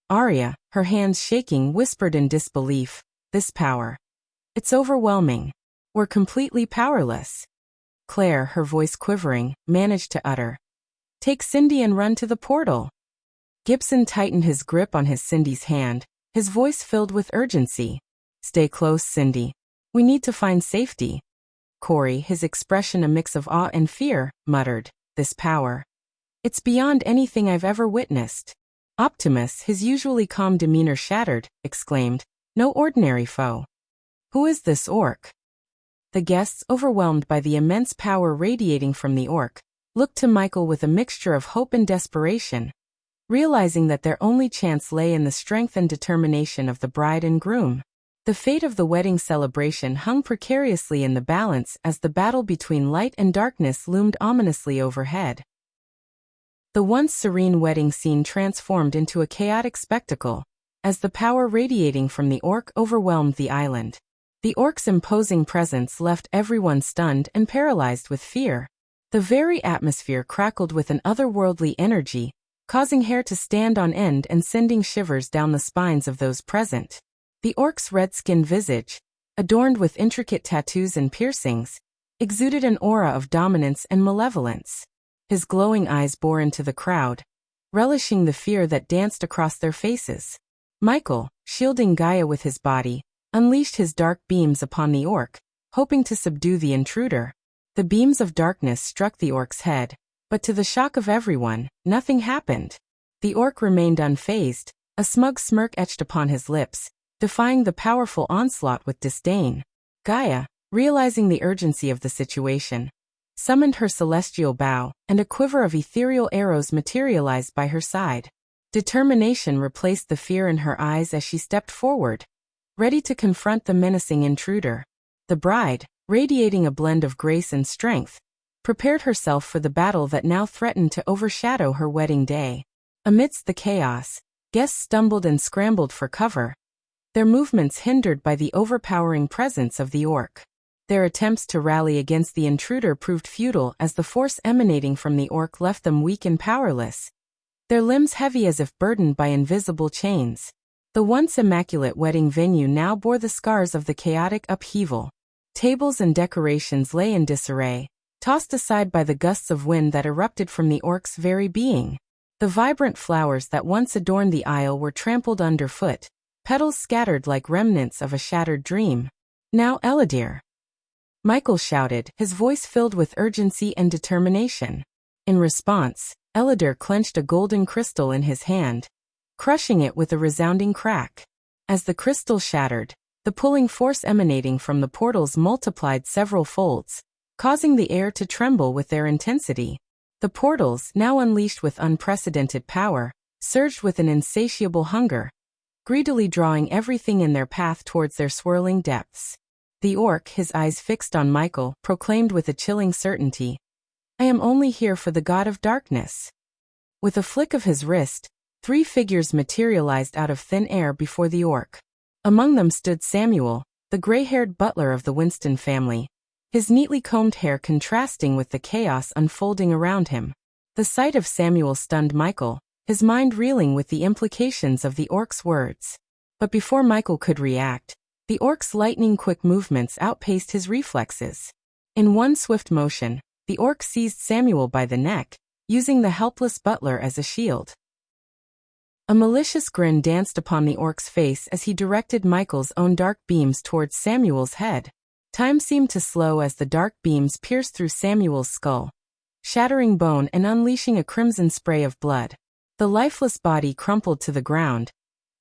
Arya, her hands shaking, whispered in disbelief, "This power. It's overwhelming. We're completely powerless." Claire, her voice quivering, managed to utter, "Take Cindy and run to the portal." Gibson tightened his grip on Cindy's hand, his voice filled with urgency. "Stay close, Cindy. We need to find safety." Corey, his expression a mix of awe and fear, muttered, "This power. It's beyond anything I've ever witnessed." Optimus, his usually calm demeanor shattered, exclaimed, "No ordinary foe. Who is this orc?" The guests, overwhelmed by the immense power radiating from the orc, looked to Michael with a mixture of hope and desperation, realizing that their only chance lay in the strength and determination of the bride and groom. The fate of the wedding celebration hung precariously in the balance as the battle between light and darkness loomed ominously overhead. The once serene wedding scene transformed into a chaotic spectacle, as the power radiating from the orc overwhelmed the island. The orc's imposing presence left everyone stunned and paralyzed with fear. The very atmosphere crackled with an otherworldly energy, causing hair to stand on end and sending shivers down the spines of those present. The orc's red-skinned visage, adorned with intricate tattoos and piercings, exuded an aura of dominance and malevolence. His glowing eyes bore into the crowd, relishing the fear that danced across their faces. Michael, shielding Gaia with his body, unleashed his dark beams upon the orc, hoping to subdue the intruder. The beams of darkness struck the orc's head, but to the shock of everyone, nothing happened. The orc remained unfazed, a smug smirk etched upon his lips, defying the powerful onslaught with disdain. Gaia, realizing the urgency of the situation, summoned her celestial bow, and a quiver of ethereal arrows materialized by her side. Determination replaced the fear in her eyes as she stepped forward, ready to confront the menacing intruder. The bride, radiating a blend of grace and strength, prepared herself for the battle that now threatened to overshadow her wedding day. Amidst the chaos, guests stumbled and scrambled for cover, their movements hindered by the overpowering presence of the orc. Their attempts to rally against the intruder proved futile as the force emanating from the orc left them weak and powerless, their limbs heavy as if burdened by invisible chains. The once immaculate wedding venue now bore the scars of the chaotic upheaval. Tables and decorations lay in disarray, tossed aside by the gusts of wind that erupted from the orc's very being. The vibrant flowers that once adorned the aisle were trampled underfoot, petals scattered like remnants of a shattered dream. "Now, Eladir!" Michael shouted, his voice filled with urgency and determination. In response, Eladir clenched a golden crystal in his hand, crushing it with a resounding crack. As the crystal shattered, the pulling force emanating from the portals multiplied several folds, causing the air to tremble with their intensity. The portals, now unleashed with unprecedented power, surged with an insatiable hunger, greedily drawing everything in their path towards their swirling depths. The orc, his eyes fixed on Michael, proclaimed with a chilling certainty, "I am only here for the god of darkness." With a flick of his wrist, 3 figures materialized out of thin air before the orc. Among them stood Samuel, the gray-haired butler of the Winston family, his neatly combed hair contrasting with the chaos unfolding around him. The sight of Samuel stunned Michael, his mind reeling with the implications of the orc's words. But before Michael could react, the orc's lightning-quick movements outpaced his reflexes. In one swift motion, the orc seized Samuel by the neck, using the helpless butler as a shield. A malicious grin danced upon the orc's face as he directed Michael's own dark beams towards Samuel's head. Time seemed to slow as the dark beams pierced through Samuel's skull, shattering bone and unleashing a crimson spray of blood. The lifeless body crumpled to the ground,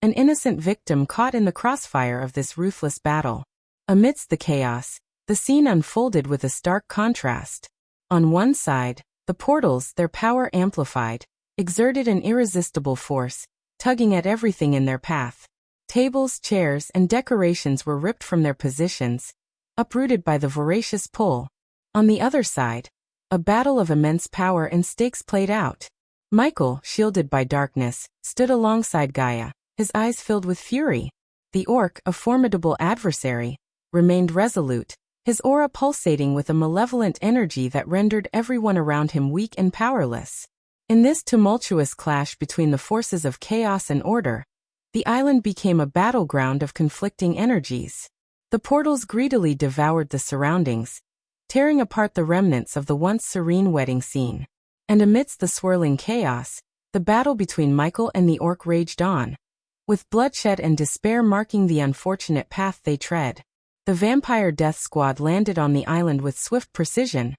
an innocent victim caught in the crossfire of this ruthless battle. Amidst the chaos, the scene unfolded with a stark contrast. On one side, the portals, their power amplified, exerted an irresistible force, tugging at everything in their path. Tables, chairs, and decorations were ripped from their positions, uprooted by the voracious pull. On the other side, a battle of immense power and stakes played out. Michael, shielded by darkness, stood alongside Gaia, his eyes filled with fury. The orc, a formidable adversary, remained resolute, his aura pulsating with a malevolent energy that rendered everyone around him weak and powerless. In this tumultuous clash between the forces of chaos and order, the island became a battleground of conflicting energies. The portals greedily devoured the surroundings, tearing apart the remnants of the once serene wedding scene. And amidst the swirling chaos, the battle between Michael and the orc raged on, with bloodshed and despair marking the unfortunate path they tread. The vampire death squad landed on the island with swift precision,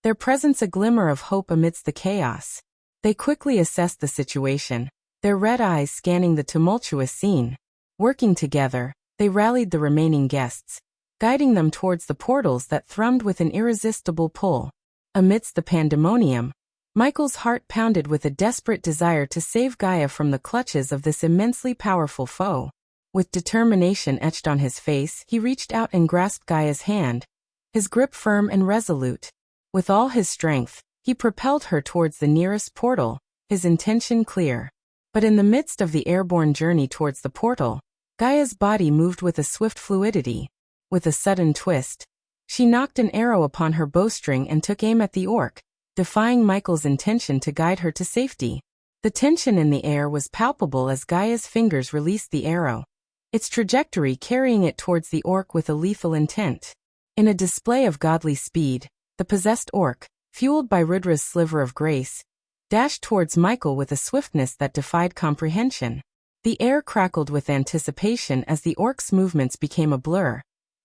their presence a glimmer of hope amidst the chaos. They quickly assessed the situation, their red eyes scanning the tumultuous scene. Working together, they rallied the remaining guests, guiding them towards the portals that thrummed with an irresistible pull. Amidst the pandemonium, Michael's heart pounded with a desperate desire to save Gaia from the clutches of this immensely powerful foe. With determination etched on his face, he reached out and grasped Gaia's hand, his grip firm and resolute. With all his strength, he propelled her towards the nearest portal, his intention clear. But in the midst of the airborne journey towards the portal, Gaia's body moved with a swift fluidity. With a sudden twist, she knocked an arrow upon her bowstring and took aim at the orc, defying Michael's intention to guide her to safety. The tension in the air was palpable as Gaia's fingers released the arrow, its trajectory carrying it towards the orc with a lethal intent. In a display of godly speed, the possessed orc, fueled by Rudra's sliver of grace, dashed towards Michael with a swiftness that defied comprehension. The air crackled with anticipation as the orc's movements became a blur,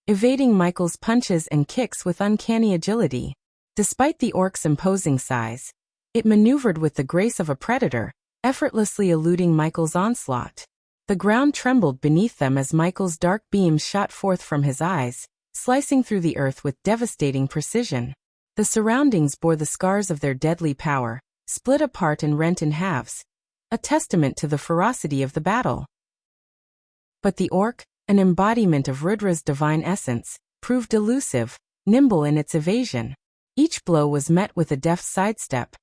evading Michael's punches and kicks with uncanny agility. Despite the orc's imposing size, it maneuvered with the grace of a predator, effortlessly eluding Michael's onslaught. The ground trembled beneath them as Michael's dark beams shot forth from his eyes, slicing through the earth with devastating precision. The surroundings bore the scars of their deadly power, split apart and rent in halves, a testament to the ferocity of the battle. But the orc, an embodiment of Rudra's divine essence, proved elusive, nimble in its evasion. Each blow was met with a deft sidestep,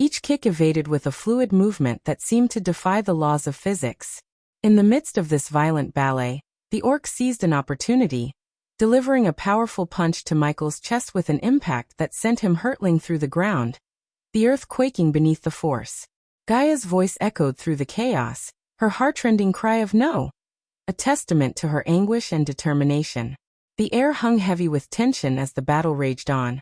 each kick evaded with a fluid movement that seemed to defy the laws of physics. In the midst of this violent ballet, the orc seized an opportunity, delivering a powerful punch to Michael's chest with an impact that sent him hurtling through the ground, the earth quaking beneath the force. Gaia's voice echoed through the chaos, her heartrending cry of no, a testament to her anguish and determination. The air hung heavy with tension as the battle raged on,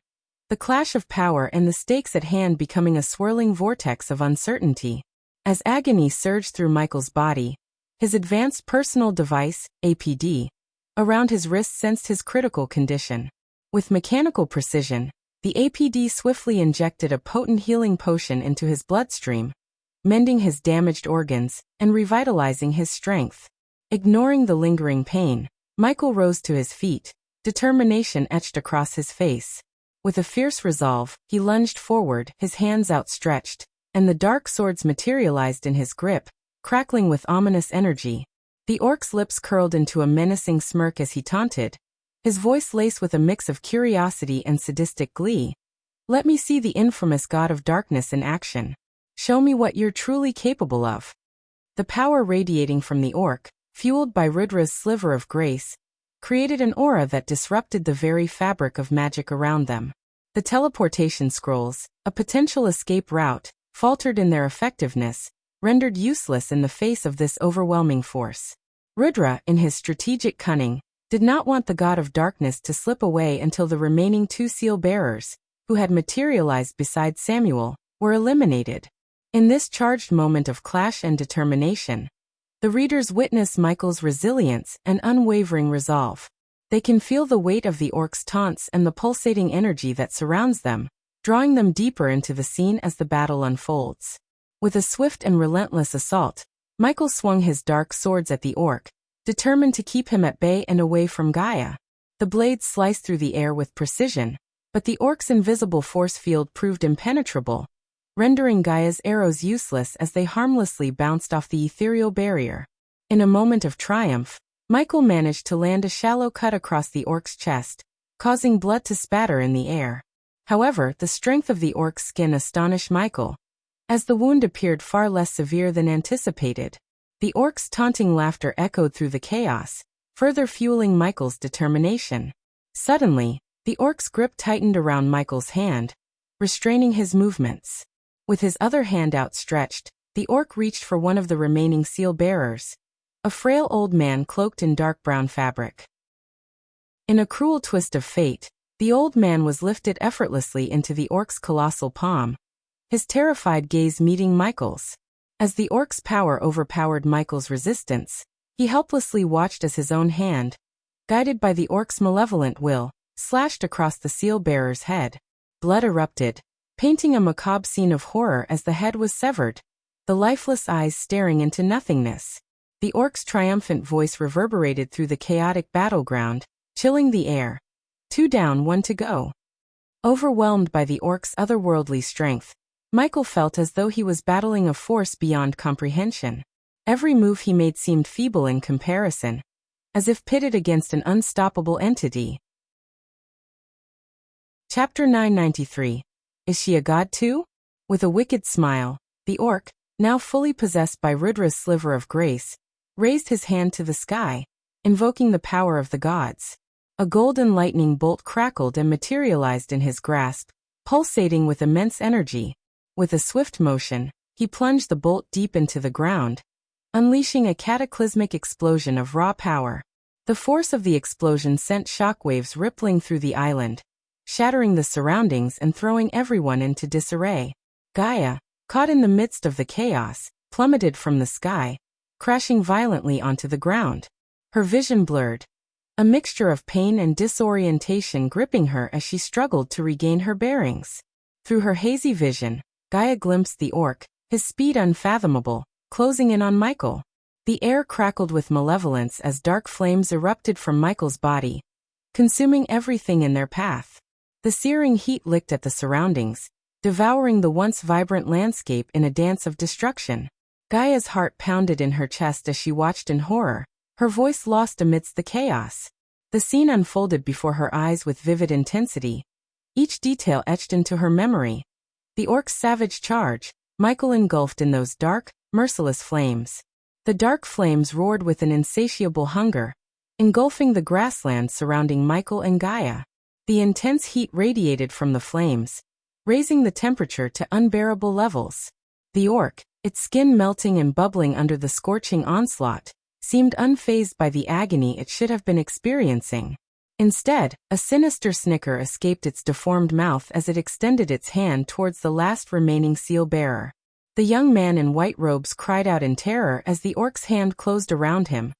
the clash of power and the stakes at hand becoming a swirling vortex of uncertainty. As agony surged through Michael's body, his advanced personal device, APD, around his wrist sensed his critical condition. With mechanical precision, the APD swiftly injected a potent healing potion into his bloodstream, mending his damaged organs and revitalizing his strength. Ignoring the lingering pain, Michael rose to his feet, determination etched across his face. With a fierce resolve, he lunged forward, his hands outstretched, and the dark swords materialized in his grip, crackling with ominous energy. The orc's lips curled into a menacing smirk as he taunted, his voice laced with a mix of curiosity and sadistic glee. Let me see the infamous god of darkness in action. Show me what you're truly capable of. The power radiating from the orc, fueled by Rudra's sliver of grace, created an aura that disrupted the very fabric of magic around them. The teleportation scrolls, a potential escape route, faltered in their effectiveness, rendered useless in the face of this overwhelming force. Rudra, in his strategic cunning, did not want the god of darkness to slip away until the remaining two seal-bearers, who had materialized beside Samuel, were eliminated. In this charged moment of clash and determination, the readers witness Michael's resilience and unwavering resolve. They can feel the weight of the orc's taunts and the pulsating energy that surrounds them, drawing them deeper into the scene as the battle unfolds. With a swift and relentless assault, Michael swung his dark swords at the orc, determined to keep him at bay and away from Gaia. The blades sliced through the air with precision, but the orc's invisible force field proved impenetrable, rendering Gaia's arrows useless as they harmlessly bounced off the ethereal barrier. In a moment of triumph, Michael managed to land a shallow cut across the orc's chest, causing blood to spatter in the air. However, the strength of the orc's skin astonished Michael, as the wound appeared far less severe than anticipated. The orc's taunting laughter echoed through the chaos, further fueling Michael's determination. Suddenly, the orc's grip tightened around Michael's hand, restraining his movements. With his other hand outstretched, the orc reached for one of the remaining seal-bearers, a frail old man cloaked in dark brown fabric. In a cruel twist of fate, the old man was lifted effortlessly into the orc's colossal palm, his terrified gaze meeting Michael's. As the orc's power overpowered Michael's resistance, he helplessly watched as his own hand, guided by the orc's malevolent will, slashed across the seal-bearer's head. Blood erupted, painting a macabre scene of horror as the head was severed, the lifeless eyes staring into nothingness. The orc's triumphant voice reverberated through the chaotic battleground, chilling the air. 2 down, 1 to go. Overwhelmed by the orc's otherworldly strength, Michael felt as though he was battling a force beyond comprehension. Every move he made seemed feeble in comparison, as if pitted against an unstoppable entity. Chapter 993. Is she a god too? With a wicked smile, the orc, now fully possessed by Rudra's sliver of grace, raised his hand to the sky, invoking the power of the gods. A golden lightning bolt crackled and materialized in his grasp, pulsating with immense energy. With a swift motion, he plunged the bolt deep into the ground, unleashing a cataclysmic explosion of raw power. The force of the explosion sent shockwaves rippling through the island, shattering the surroundings and throwing everyone into disarray. Gaia, caught in the midst of the chaos, plummeted from the sky, crashing violently onto the ground. Her vision blurred, a mixture of pain and disorientation gripping her as she struggled to regain her bearings. Through her hazy vision, Gaia glimpsed the orc, his speed unfathomable, closing in on Michael. The air crackled with malevolence as dark flames erupted from Michael's body, consuming everything in their path. The searing heat licked at the surroundings, devouring the once vibrant landscape in a dance of destruction. Gaia's heart pounded in her chest as she watched in horror, her voice lost amidst the chaos. The scene unfolded before her eyes with vivid intensity, each detail etched into her memory. The orc's savage charge, Michael engulfed in those dark, merciless flames. The dark flames roared with an insatiable hunger, engulfing the grassland surrounding Michael and Gaia. The intense heat radiated from the flames, raising the temperature to unbearable levels. The orc, its skin melting and bubbling under the scorching onslaught, seemed unfazed by the agony it should have been experiencing. Instead, a sinister snicker escaped its deformed mouth as it extended its hand towards the last remaining seal-bearer. The young man in white robes cried out in terror as the orc's hand closed around him,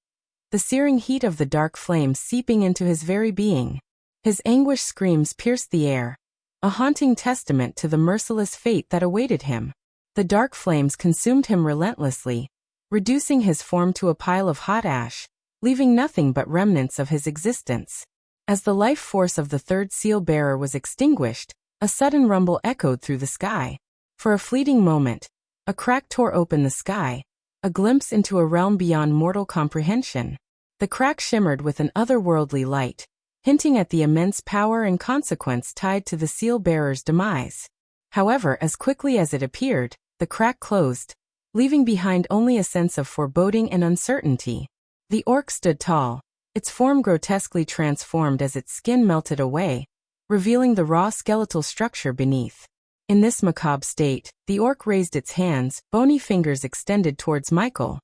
the searing heat of the dark flames seeping into his very being. His anguished screams pierced the air, a haunting testament to the merciless fate that awaited him. The dark flames consumed him relentlessly, reducing his form to a pile of hot ash, leaving nothing but remnants of his existence. As the life force of the third seal-bearer was extinguished, a sudden rumble echoed through the sky. For a fleeting moment, a crack tore open the sky, a glimpse into a realm beyond mortal comprehension. The crack shimmered with an otherworldly light, hinting at the immense power and consequence tied to the seal-bearer's demise. However, as quickly as it appeared, the crack closed, leaving behind only a sense of foreboding and uncertainty. The orc stood tall, its form grotesquely transformed as its skin melted away, revealing the raw skeletal structure beneath. In this macabre state, the orc raised its hands, bony fingers extended towards Michael.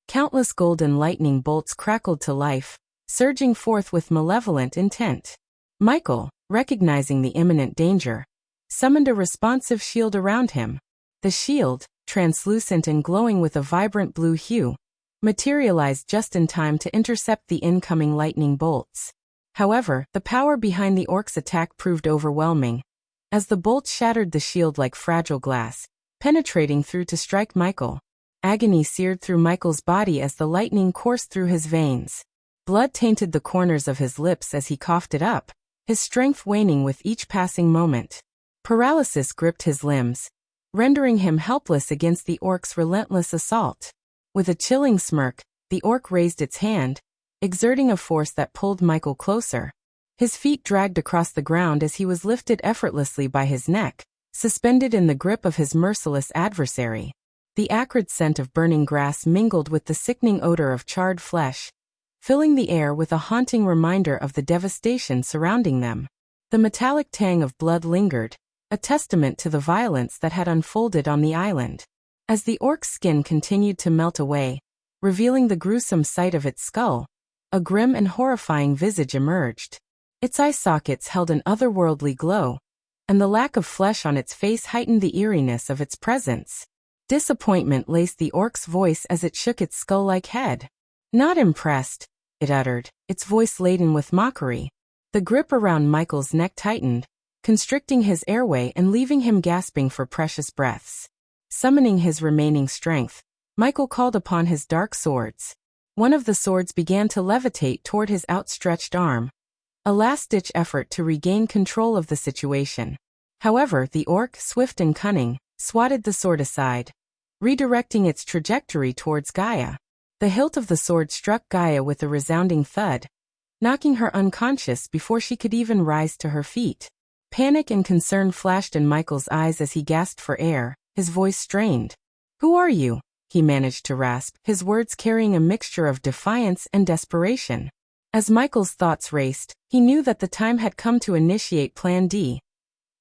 Countless golden lightning bolts crackled to life, surging forth with malevolent intent. Michael, recognizing the imminent danger, summoned a responsive shield around him. The shield, translucent and glowing with a vibrant blue hue, materialized just in time to intercept the incoming lightning bolts. However, the power behind the orc's attack proved overwhelming, as the bolts shattered the shield like fragile glass, penetrating through to strike Michael. Agony seared through Michael's body as the lightning coursed through his veins. Blood tainted the corners of his lips as he coughed it up, his strength waning with each passing moment. Paralysis gripped his limbs, rendering him helpless against the orc's relentless assault. With a chilling smirk, the orc raised its hand, exerting a force that pulled Michael closer. His feet dragged across the ground as he was lifted effortlessly by his neck, suspended in the grip of his merciless adversary. The acrid scent of burning grass mingled with the sickening odor of charred flesh, filling the air with a haunting reminder of the devastation surrounding them. The metallic tang of blood lingered, a testament to the violence that had unfolded on the island. As the orc's skin continued to melt away, revealing the gruesome sight of its skull, a grim and horrifying visage emerged. Its eye sockets held an otherworldly glow, and the lack of flesh on its face heightened the eeriness of its presence. Disappointment laced the orc's voice as it shook its skull-like head. "Not impressed," it uttered, its voice laden with mockery. The grip around Michael's neck tightened, constricting his airway and leaving him gasping for precious breaths. Summoning his remaining strength, Michael called upon his dark swords. One of the swords began to levitate toward his outstretched arm, a last-ditch effort to regain control of the situation. However, the orc, swift and cunning, swatted the sword aside, redirecting its trajectory towards Gaia. The hilt of the sword struck Gaia with a resounding thud, knocking her unconscious before she could even rise to her feet. Panic and concern flashed in Michael's eyes as he gasped for air, his voice strained. "Who are you?" he managed to rasp, his words carrying a mixture of defiance and desperation. As Michael's thoughts raced, he knew that the time had come to initiate Plan D,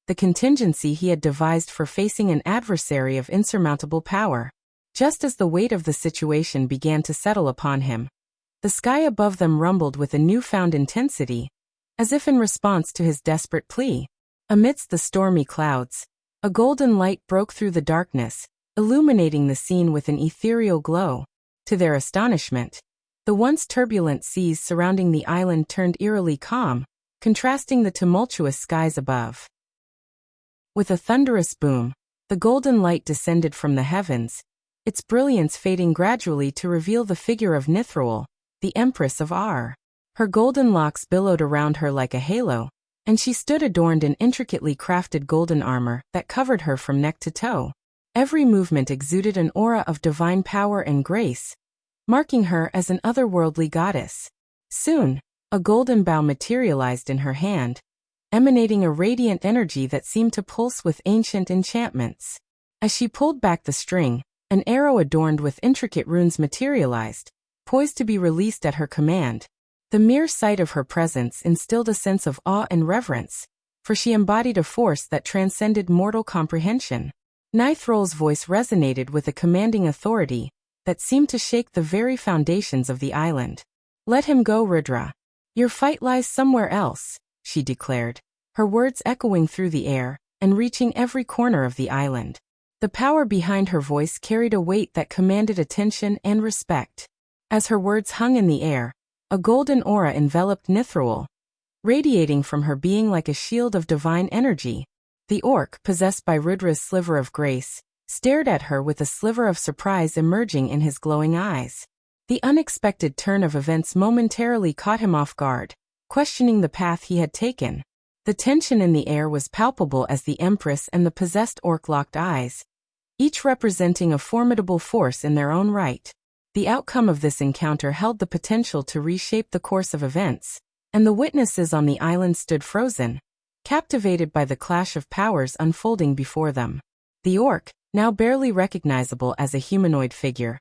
the contingency he had devised for facing an adversary of insurmountable power. Just as the weight of the situation began to settle upon him, the sky above them rumbled with a newfound intensity, as if in response to his desperate plea. Amidst the stormy clouds, a golden light broke through the darkness, illuminating the scene with an ethereal glow. To their astonishment, the once turbulent seas surrounding the island turned eerily calm, contrasting the tumultuous skies above. With a thunderous boom, the golden light descended from the heavens, its brilliance fading gradually to reveal the figure of Nithruel, the Empress of Ar. Her golden locks billowed around her like a halo, and she stood adorned in intricately crafted golden armor that covered her from neck to toe. Every movement exuded an aura of divine power and grace, marking her as an otherworldly goddess. Soon, a golden bow materialized in her hand, emanating a radiant energy that seemed to pulse with ancient enchantments. As she pulled back the string, an arrow adorned with intricate runes materialized, poised to be released at her command. The mere sight of her presence instilled a sense of awe and reverence, for she embodied a force that transcended mortal comprehension. Nithrol's voice resonated with a commanding authority that seemed to shake the very foundations of the island. "Let him go, Rudra. Your fight lies somewhere else," she declared, her words echoing through the air and reaching every corner of the island. The power behind her voice carried a weight that commanded attention and respect. As her words hung in the air, a golden aura enveloped Nithrol, radiating from her being like a shield of divine energy. The orc, possessed by Rudra's sliver of grace, stared at her with a sliver of surprise emerging in his glowing eyes. The unexpected turn of events momentarily caught him off guard, questioning the path he had taken. The tension in the air was palpable as the Empress and the possessed orc locked eyes, each representing a formidable force in their own right. The outcome of this encounter held the potential to reshape the course of events, and the witnesses on the island stood frozen, captivated by the clash of powers unfolding before them. The orc, now barely recognizable as a humanoid figure,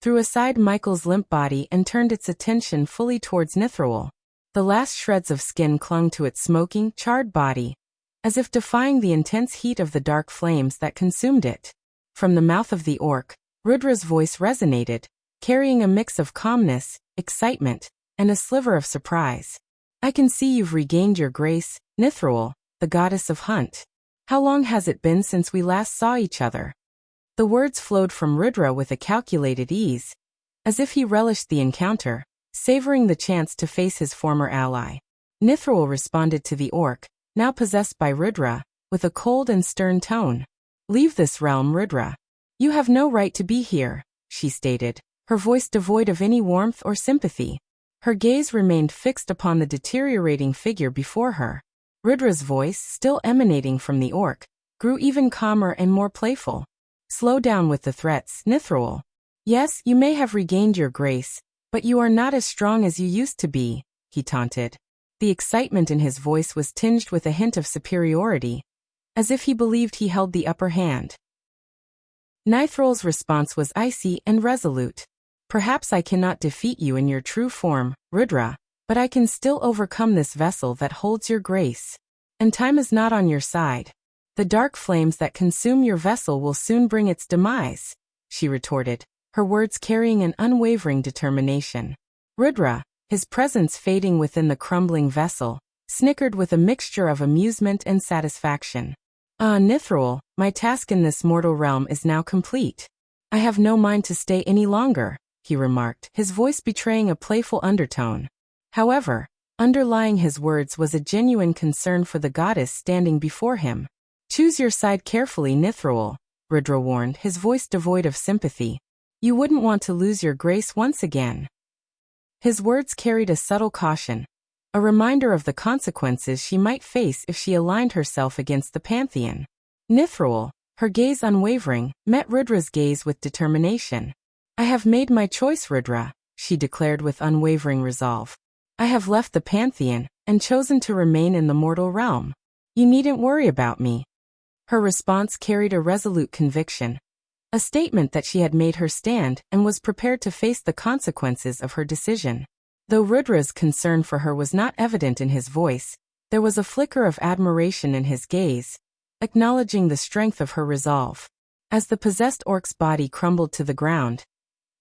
threw aside Michael's limp body and turned its attention fully towards Nithrol. The last shreds of skin clung to its smoking, charred body, as if defying the intense heat of the dark flames that consumed it. From the mouth of the orc, Rudra's voice resonated, carrying a mix of calmness, excitement, and a sliver of surprise. "I can see you've regained your grace, Nithrol, the goddess of hunt. How long has it been since we last saw each other?" The words flowed from Rudra with a calculated ease, as if he relished the encounter, savoring the chance to face his former ally. Nithrol responded to the orc, now possessed by Rudra, with a cold and stern tone. "Leave this realm, Rudra. You have no right to be here," she stated, her voice devoid of any warmth or sympathy. Her gaze remained fixed upon the deteriorating figure before her. Rudra's voice, still emanating from the orc, grew even calmer and more playful. "Slow down with the threats, Nithrol. Yes, you may have regained your grace, but you are not as strong as you used to be," he taunted. The excitement in his voice was tinged with a hint of superiority, as if he believed he held the upper hand. Nithrol's response was icy and resolute. "Perhaps I cannot defeat you in your true form, Rudra, but I can still overcome this vessel that holds your grace. And time is not on your side. The dark flames that consume your vessel will soon bring its demise," she retorted, her words carrying an unwavering determination. Rudra, his presence fading within the crumbling vessel, snickered with a mixture of amusement and satisfaction. "Ah, Nithrol, my task in this mortal realm is now complete. I have no mind to stay any longer," he remarked, his voice betraying a playful undertone. However, underlying his words was a genuine concern for the goddess standing before him. "Choose your side carefully, Nithrol," Rudra warned, his voice devoid of sympathy. "You wouldn't want to lose your grace once again." His words carried a subtle caution, a reminder of the consequences she might face if she aligned herself against the Pantheon. Nithrol, her gaze unwavering, met Rudra's gaze with determination. "I have made my choice, Rudra," she declared with unwavering resolve. "I have left the Pantheon and chosen to remain in the mortal realm. You needn't worry about me." Her response carried a resolute conviction, a statement that she had made her stand and was prepared to face the consequences of her decision. Though Rudra's concern for her was not evident in his voice, there was a flicker of admiration in his gaze, acknowledging the strength of her resolve. As the possessed orc's body crumbled to the ground,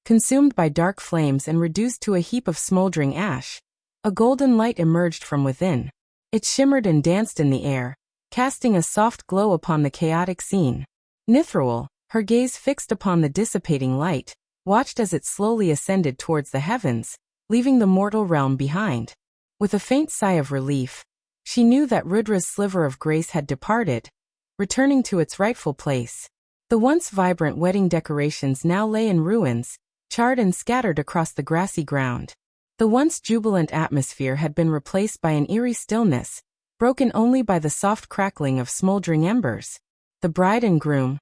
consumed by dark flames and reduced to a heap of smoldering ash, a golden light emerged from within. It shimmered and danced in the air, casting a soft glow upon the chaotic scene. Nithrol, her gaze fixed upon the dissipating light, watched as it slowly ascended towards the heavens, leaving the mortal realm behind. With a faint sigh of relief, she knew that Rudra's sliver of grace had departed, returning to its rightful place. The once vibrant wedding decorations now lay in ruins, charred and scattered across the grassy ground. The once jubilant atmosphere had been replaced by an eerie stillness, broken only by the soft crackling of smoldering embers. The bride and groom,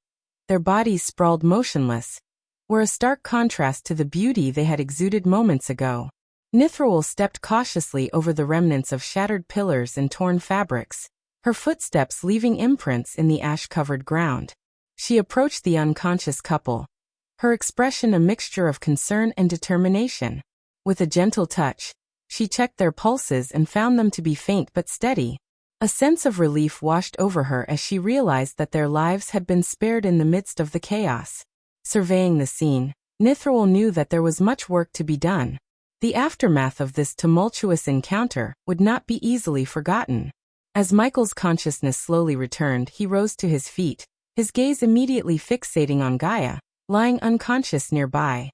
their bodies sprawled motionless, were a stark contrast to the beauty they had exuded moments ago. Nithral stepped cautiously over the remnants of shattered pillars and torn fabrics, her footsteps leaving imprints in the ash-covered ground. She approached the unconscious couple, her expression a mixture of concern and determination. With a gentle touch, she checked their pulses and found them to be faint but steady. A sense of relief washed over her as she realized that their lives had been spared in the midst of the chaos. Surveying the scene, Nithral knew that there was much work to be done. The aftermath of this tumultuous encounter would not be easily forgotten. As Michael's consciousness slowly returned, he rose to his feet, his gaze immediately fixating on Gaia, lying unconscious nearby.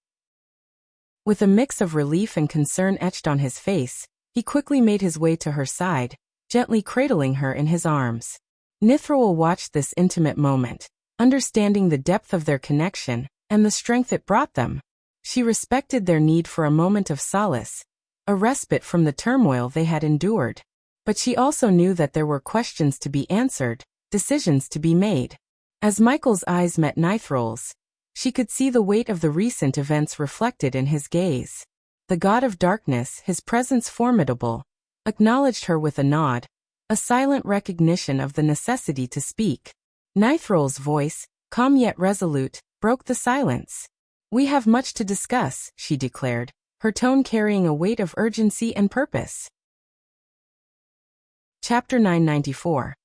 With a mix of relief and concern etched on his face, he quickly made his way to her side, gently cradling her in his arms. Nithral watched this intimate moment, understanding the depth of their connection and the strength it brought them. She respected their need for a moment of solace, a respite from the turmoil they had endured. But she also knew that there were questions to be answered, decisions to be made. As Michael's eyes met Nithral's, she could see the weight of the recent events reflected in his gaze. The god of darkness, his presence formidable, acknowledged her with a nod, a silent recognition of the necessity to speak. Nithral's voice, calm yet resolute, broke the silence. "We have much to discuss," she declared, her tone carrying a weight of urgency and purpose. Chapter 994.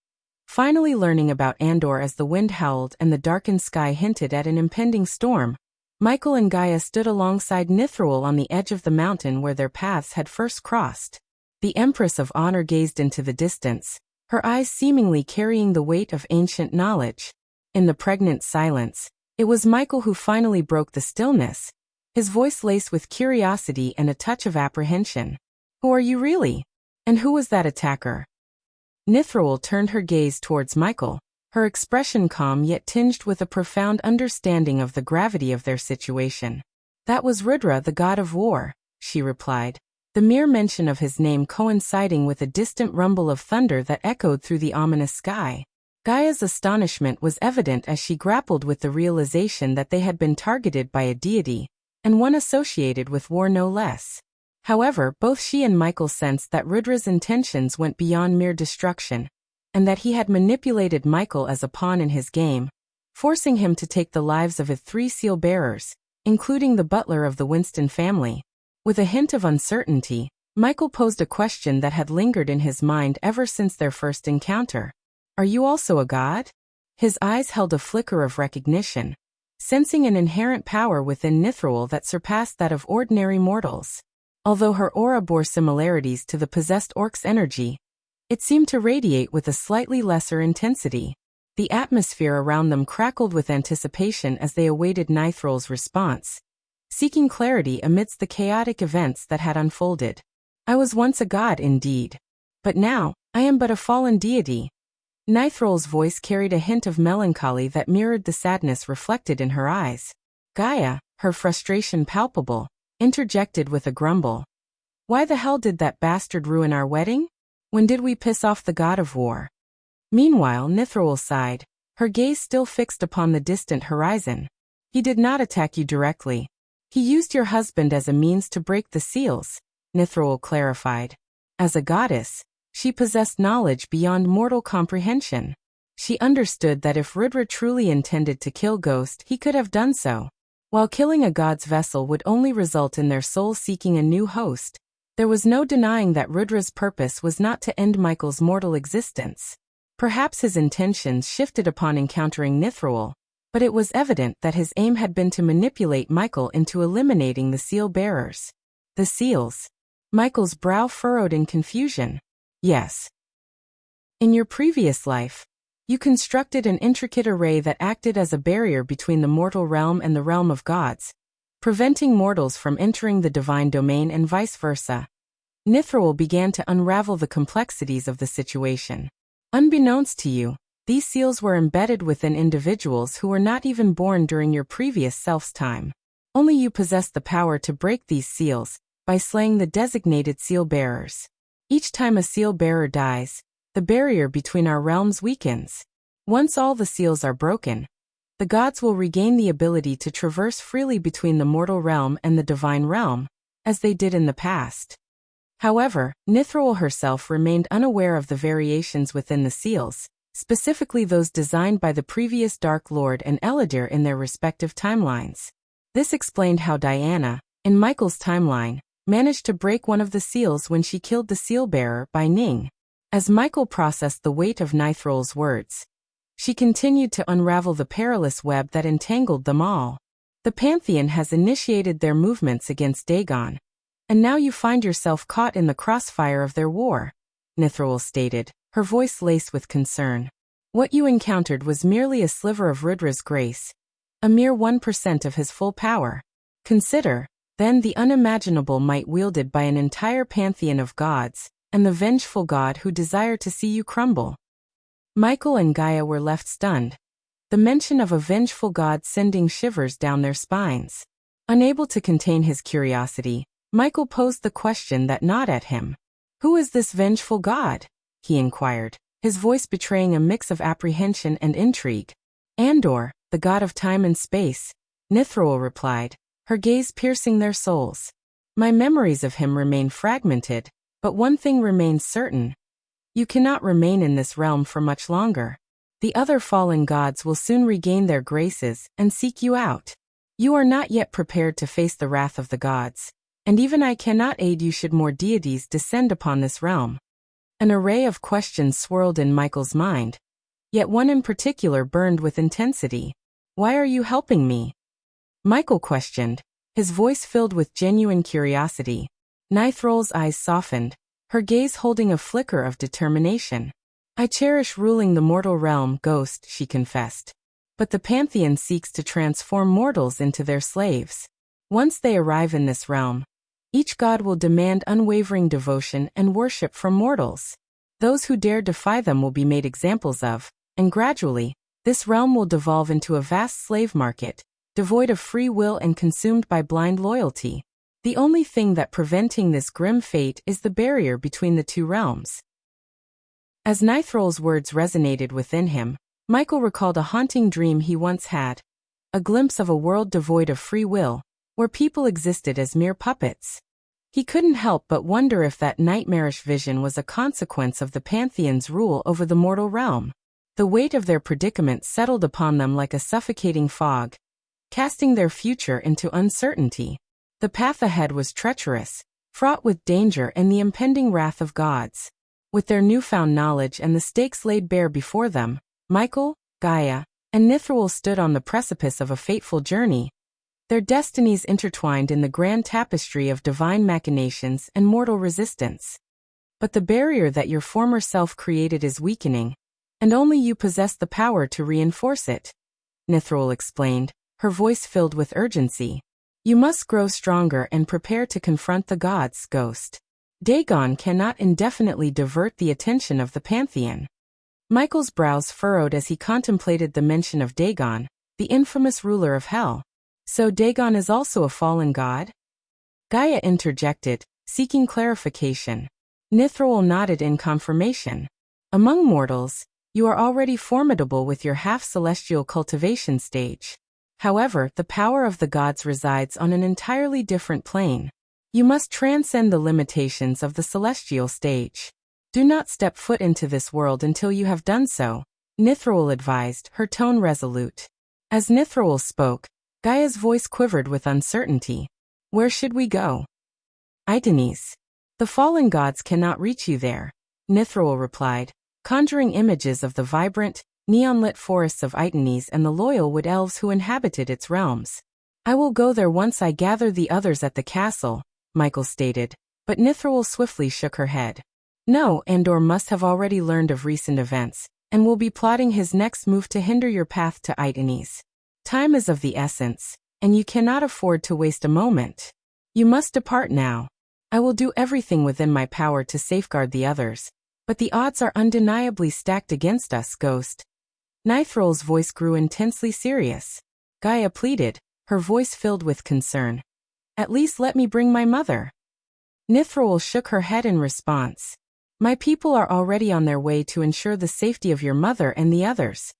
Finally learning about Andor as the wind howled and the darkened sky hinted at an impending storm, Michael and Gaia stood alongside Nithral on the edge of the mountain where their paths had first crossed. The Empress of Honor gazed into the distance, her eyes seemingly carrying the weight of ancient knowledge. In the pregnant silence, it was Michael who finally broke the stillness, his voice laced with curiosity and a touch of apprehension. "Who are you really? And who was that attacker?" Nithral turned her gaze towards Michael, her expression calm yet tinged with a profound understanding of the gravity of their situation. "That was Rudra, the god of war," she replied, the mere mention of his name coinciding with a distant rumble of thunder that echoed through the ominous sky. Gaia's astonishment was evident as she grappled with the realization that they had been targeted by a deity, and one associated with war no less. However, both she and Michael sensed that Rudra's intentions went beyond mere destruction, and that he had manipulated Michael as a pawn in his game, forcing him to take the lives of his 3 seal bearers, including the butler of the Winston family. With a hint of uncertainty, Michael posed a question that had lingered in his mind ever since their first encounter. "Are you also a god?" His eyes held a flicker of recognition, sensing an inherent power within Nithral that surpassed that of ordinary mortals. Although her aura bore similarities to the possessed orc's energy, it seemed to radiate with a slightly lesser intensity. The atmosphere around them crackled with anticipation as they awaited Nithral's response, seeking clarity amidst the chaotic events that had unfolded. "I was once a god indeed. But now, I am but a fallen deity." Nithral's voice carried a hint of melancholy that mirrored the sadness reflected in her eyes. Gaia, her frustration palpable, interjected with a grumble. "Why the hell did that bastard ruin our wedding? When did we piss off the god of war?" Meanwhile, Nithral sighed, her gaze still fixed upon the distant horizon. "He did not attack you directly. He used your husband as a means to break the seals," Nithral clarified. As a goddess, she possessed knowledge beyond mortal comprehension. She understood that if Rudra truly intended to kill Ghost, he could have done so. While killing a god's vessel would only result in their soul seeking a new host, there was no denying that Rudra's purpose was not to end Michael's mortal existence. Perhaps his intentions shifted upon encountering Nithral, but it was evident that his aim had been to manipulate Michael into eliminating the seal bearers. The seals. Michael's brow furrowed in confusion. "Yes. In your previous life, you constructed an intricate array that acted as a barrier between the mortal realm and the realm of gods, preventing mortals from entering the divine domain and vice versa." Nithral began to unravel the complexities of the situation. "Unbeknownst to you, these seals were embedded within individuals who were not even born during your previous self's time. Only you possessed the power to break these seals, by slaying the designated seal bearers. Each time a seal bearer dies, the barrier between our realms weakens. Once all the seals are broken, the gods will regain the ability to traverse freely between the mortal realm and the divine realm, as they did in the past. However, Nithral herself remained unaware of the variations within the seals, specifically those designed by the previous Dark Lord and Eladir in their respective timelines. This explained how Diana, in Michael's timeline, managed to break one of the seals when she killed the seal-bearer by Ning. As Michael processed the weight of Nithral's words, she continued to unravel the perilous web that entangled them all. The Pantheon has initiated their movements against Dagon, and now you find yourself caught in the crossfire of their war, Nithral stated, her voice laced with concern. What you encountered was merely a sliver of Rudra's grace, a mere 1% of his full power. Consider, then, the unimaginable might wielded by an entire pantheon of gods, and the vengeful god who desire to see you crumble. Michael and Gaia were left stunned, the mention of a vengeful god sending shivers down their spines. Unable to contain his curiosity, Michael posed the question that gnawed at him. Who is this vengeful god? He inquired, his voice betraying a mix of apprehension and intrigue. Andor, the god of time and space, Nithral replied, her gaze piercing their souls. My memories of him remain fragmented, but one thing remains certain. You cannot remain in this realm for much longer. The other fallen gods will soon regain their graces and seek you out. You are not yet prepared to face the wrath of the gods, and even I cannot aid you should more deities descend upon this realm. An array of questions swirled in Michael's mind, yet one in particular burned with intensity. Why are you helping me? Michael questioned, his voice filled with genuine curiosity. Nithral's eyes softened, her gaze holding a flicker of determination. I cherish ruling the mortal realm, Ghost, she confessed. But the Pantheon seeks to transform mortals into their slaves. Once they arrive in this realm, each god will demand unwavering devotion and worship from mortals. Those who dare defy them will be made examples of, and gradually, this realm will devolve into a vast slave market, devoid of free will and consumed by blind loyalty. The only thing that preventing this grim fate is the barrier between the two realms. As Nithral's words resonated within him, Michael recalled a haunting dream he once had, a glimpse of a world devoid of free will, where people existed as mere puppets. He couldn't help but wonder if that nightmarish vision was a consequence of the Pantheon's rule over the mortal realm. The weight of their predicament settled upon them like a suffocating fog, casting their future into uncertainty. The path ahead was treacherous, fraught with danger and the impending wrath of gods. With their newfound knowledge and the stakes laid bare before them, Michael, Gaia, and Nithral stood on the precipice of a fateful journey, their destinies intertwined in the grand tapestry of divine machinations and mortal resistance. But the barrier that your former self created is weakening, and only you possess the power to reinforce it, Nithral explained, her voice filled with urgency. You must grow stronger and prepare to confront the gods, Ghost. Dagon cannot indefinitely divert the attention of the Pantheon. Michael's brows furrowed as he contemplated the mention of Dagon, the infamous ruler of Hell. So Dagon is also a fallen god? Gaia interjected, seeking clarification. Nithral nodded in confirmation. Among mortals, you are already formidable with your half-celestial cultivation stage. However, the power of the gods resides on an entirely different plane. You must transcend the limitations of the celestial stage. Do not step foot into this world until you have done so, Nithral advised, her tone resolute. As Nithral spoke, Gaia's voice quivered with uncertainty. Where should we go? Aitenes. The fallen gods cannot reach you there, Nithral replied, conjuring images of the vibrant, neon-lit forests of Aitenes and the loyal wood elves who inhabited its realms. I will go there once I gather the others at the castle, Michael stated, but Nithral swiftly shook her head. No, Andor must have already learned of recent events, and will be plotting his next move to hinder your path to Aitenes. Time is of the essence, and you cannot afford to waste a moment. You must depart now. I will do everything within my power to safeguard the others, but the odds are undeniably stacked against us, Ghost. Nithral's voice grew intensely serious. Gaia pleaded, her voice filled with concern. At least let me bring my mother. Nithral shook her head in response. My people are already on their way to ensure the safety of your mother and the others.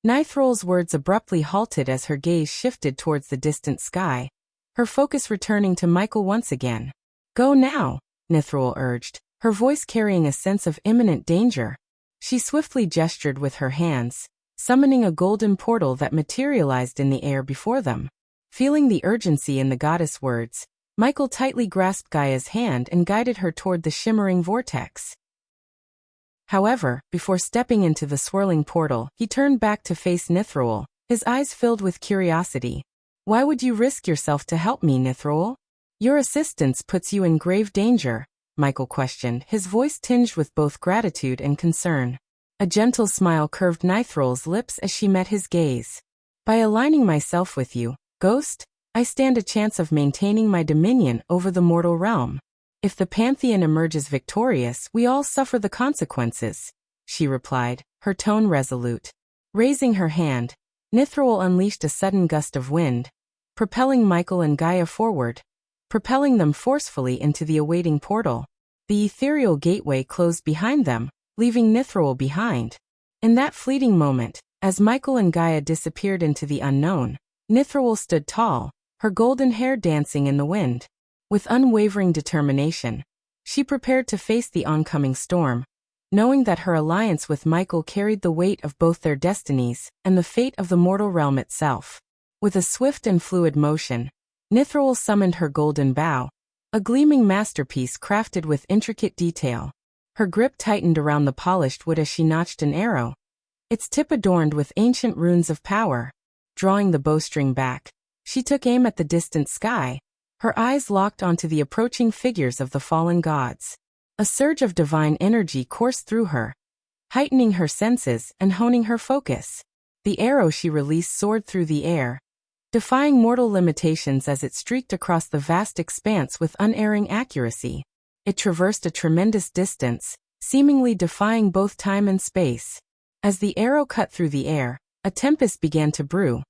Nithrol's words abruptly halted as her gaze shifted towards the distant sky, her focus returning to Michael once again. "Go now," Nithrol urged, her voice carrying a sense of imminent danger. She swiftly gestured with her hands, summoning a golden portal that materialized in the air before them. Feeling the urgency in the goddess' words, Michael tightly grasped Gaia's hand and guided her toward the shimmering vortex. However, before stepping into the swirling portal, he turned back to face Nithrol, his eyes filled with curiosity. "Why would you risk yourself to help me, Nithrol? Your assistance puts you in grave danger," Michael questioned, his voice tinged with both gratitude and concern. A gentle smile curved Nithrol's lips as she met his gaze. "By aligning myself with you, Ghost, I stand a chance of maintaining my dominion over the mortal realm. If the Pantheon emerges victorious, we all suffer the consequences," she replied, her tone resolute. Raising her hand, Nithrol unleashed a sudden gust of wind, propelling Michael and Gaia forward, propelling them forcefully into the awaiting portal. The ethereal gateway closed behind them, leaving Nithrol behind. In that fleeting moment, as Michael and Gaia disappeared into the unknown, Nithrol stood tall, her golden hair dancing in the wind. With unwavering determination, she prepared to face the oncoming storm, knowing that her alliance with Michael carried the weight of both their destinies and the fate of the mortal realm itself. With a swift and fluid motion, Nithrol summoned her golden bow, a gleaming masterpiece crafted with intricate detail. Her grip tightened around the polished wood as she notched an arrow, its tip adorned with ancient runes of power. Drawing the bowstring back, she took aim at the distant sky, her eyes locked onto the approaching figures of the fallen gods. A surge of divine energy coursed through her, heightening her senses and honing her focus. The arrow she released soared through the air, defying mortal limitations as it streaked across the vast expanse with unerring accuracy. It traversed a tremendous distance, seemingly defying both time and space. As the arrow cut through the air, a tempest began to brew,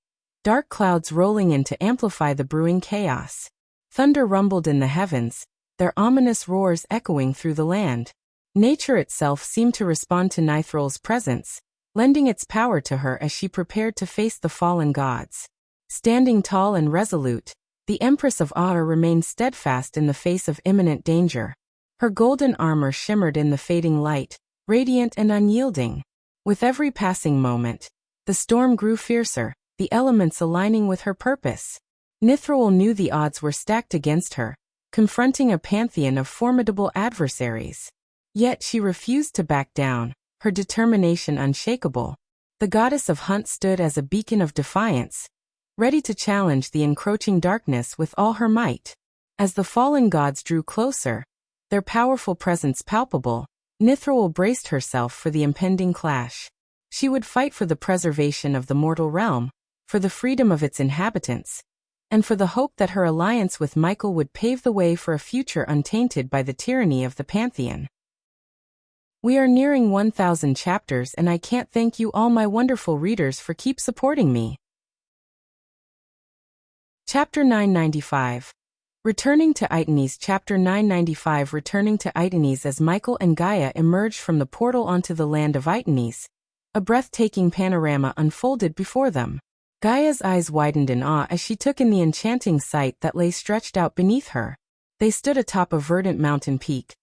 dark clouds rolling in to amplify the brewing chaos. Thunder rumbled in the heavens, their ominous roars echoing through the land. Nature itself seemed to respond to Nithrol's presence, lending its power to her as she prepared to face the fallen gods. Standing tall and resolute, the Empress of Aur remained steadfast in the face of imminent danger. Her golden armor shimmered in the fading light, radiant and unyielding. With every passing moment, the storm grew fiercer, the elements aligning with her purpose. Nithrol knew the odds were stacked against her, confronting a pantheon of formidable adversaries. Yet she refused to back down, her determination unshakable. The goddess of Hunt stood as a beacon of defiance, ready to challenge the encroaching darkness with all her might. As the fallen gods drew closer, their powerful presence palpable, Nithrol braced herself for the impending clash. She would fight for the preservation of the mortal realm, for the freedom of its inhabitants, and for the hope that her alliance with Michael would pave the way for a future untainted by the tyranny of the Pantheon. We are nearing 1,000 chapters, and I can't thank you all my wonderful readers for keep supporting me. Chapter 995. Returning to Itenes. Chapter 995. Returning to Itenes. As Michael and Gaia emerged from the portal onto the land of Itenes, a breathtaking panorama unfolded before them. Gaia's eyes widened in awe as she took in the enchanting sight that lay stretched out beneath her. They stood atop a verdant mountain peak,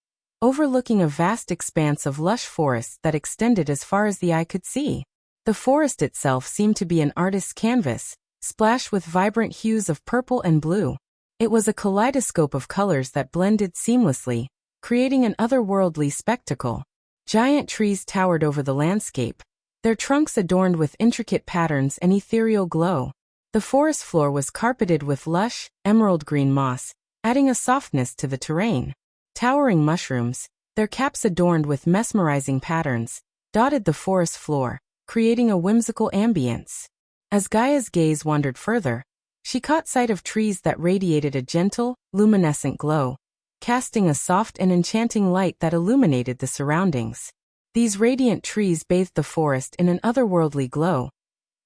overlooking a vast expanse of lush forests that extended as far as the eye could see. The forest itself seemed to be an artist's canvas, splashed with vibrant hues of purple and blue. It was a kaleidoscope of colors that blended seamlessly, creating an otherworldly spectacle. Giant trees towered over the landscape, their trunks adorned with intricate patterns and ethereal glow. The forest floor was carpeted with lush, emerald-green moss, adding a softness to the terrain. Towering mushrooms, their caps adorned with mesmerizing patterns, dotted the forest floor, creating a whimsical ambience. As Gaia's gaze wandered further, she caught sight of trees that radiated a gentle, luminescent glow, casting a soft and enchanting light that illuminated the surroundings. These radiant trees bathed the forest in an otherworldly glow,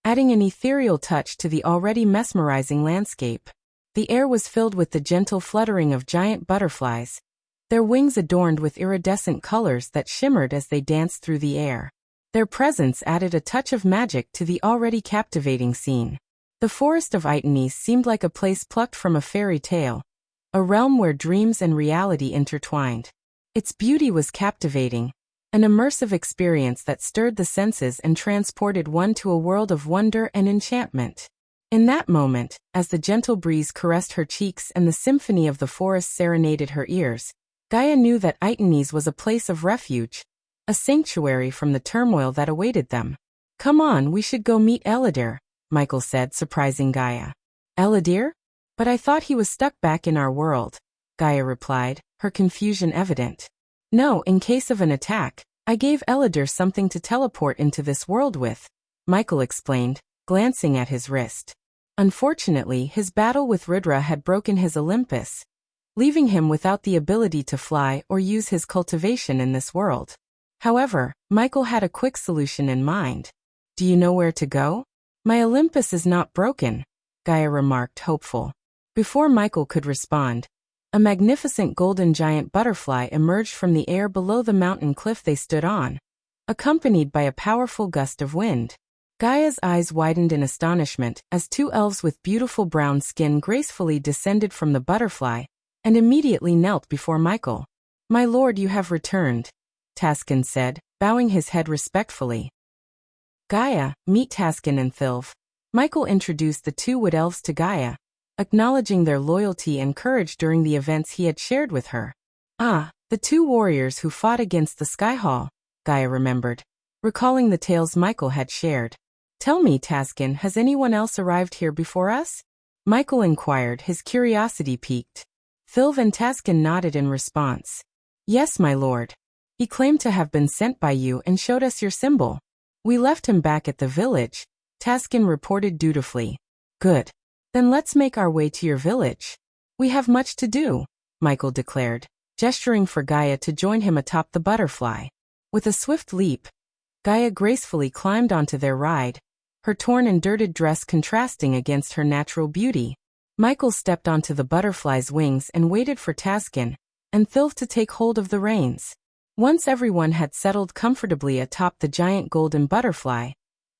adding an ethereal touch to the already mesmerizing landscape. The air was filled with the gentle fluttering of giant butterflies, their wings adorned with iridescent colors that shimmered as they danced through the air. Their presence added a touch of magic to the already captivating scene. The forest of Itenes seemed like a place plucked from a fairy tale, a realm where dreams and reality intertwined. Its beauty was captivating, an immersive experience that stirred the senses and transported one to a world of wonder and enchantment. In that moment, as the gentle breeze caressed her cheeks and the symphony of the forest serenaded her ears, Gaia knew that Itenes was a place of refuge, a sanctuary from the turmoil that awaited them. "Come on, we should go meet Eladir," Michael said, surprising Gaia. "Eladir? But I thought he was stuck back in our world," Gaia replied, her confusion evident. "No, in case of an attack, I gave Eladir something to teleport into this world with," Michael explained, glancing at his wrist. Unfortunately, his battle with Rudra had broken his Olympus, leaving him without the ability to fly or use his cultivation in this world. However, Michael had a quick solution in mind. "Do you know where to go?" "My Olympus is not broken," Gaia remarked, hopeful. Before Michael could respond, a magnificent golden giant butterfly emerged from the air below the mountain cliff they stood on, accompanied by a powerful gust of wind. Gaia's eyes widened in astonishment as two elves with beautiful brown skin gracefully descended from the butterfly and immediately knelt before Michael. "My lord, you have returned," Taskin said, bowing his head respectfully. "Gaia, meet Taskin and Thilv." Michael introduced the two wood elves to Gaia, acknowledging their loyalty and courage during the events he had shared with her. "Ah, the two warriors who fought against the Skyhall," Gaia remembered, recalling the tales Michael had shared. "Tell me, Taskin, has anyone else arrived here before us?" Michael inquired, his curiosity piqued. Thilv and Taskin nodded in response. "Yes, my lord. He claimed to have been sent by you and showed us your symbol. We left him back at the village," Taskin reported dutifully. "Good. Then let's make our way to your village. We have much to do," Michael declared, gesturing for Gaia to join him atop the butterfly. With a swift leap, Gaia gracefully climbed onto their ride, her torn and dirted dress contrasting against her natural beauty. Michael stepped onto the butterfly's wings and waited for Taskin and Thilv to take hold of the reins. Once everyone had settled comfortably atop the giant golden butterfly,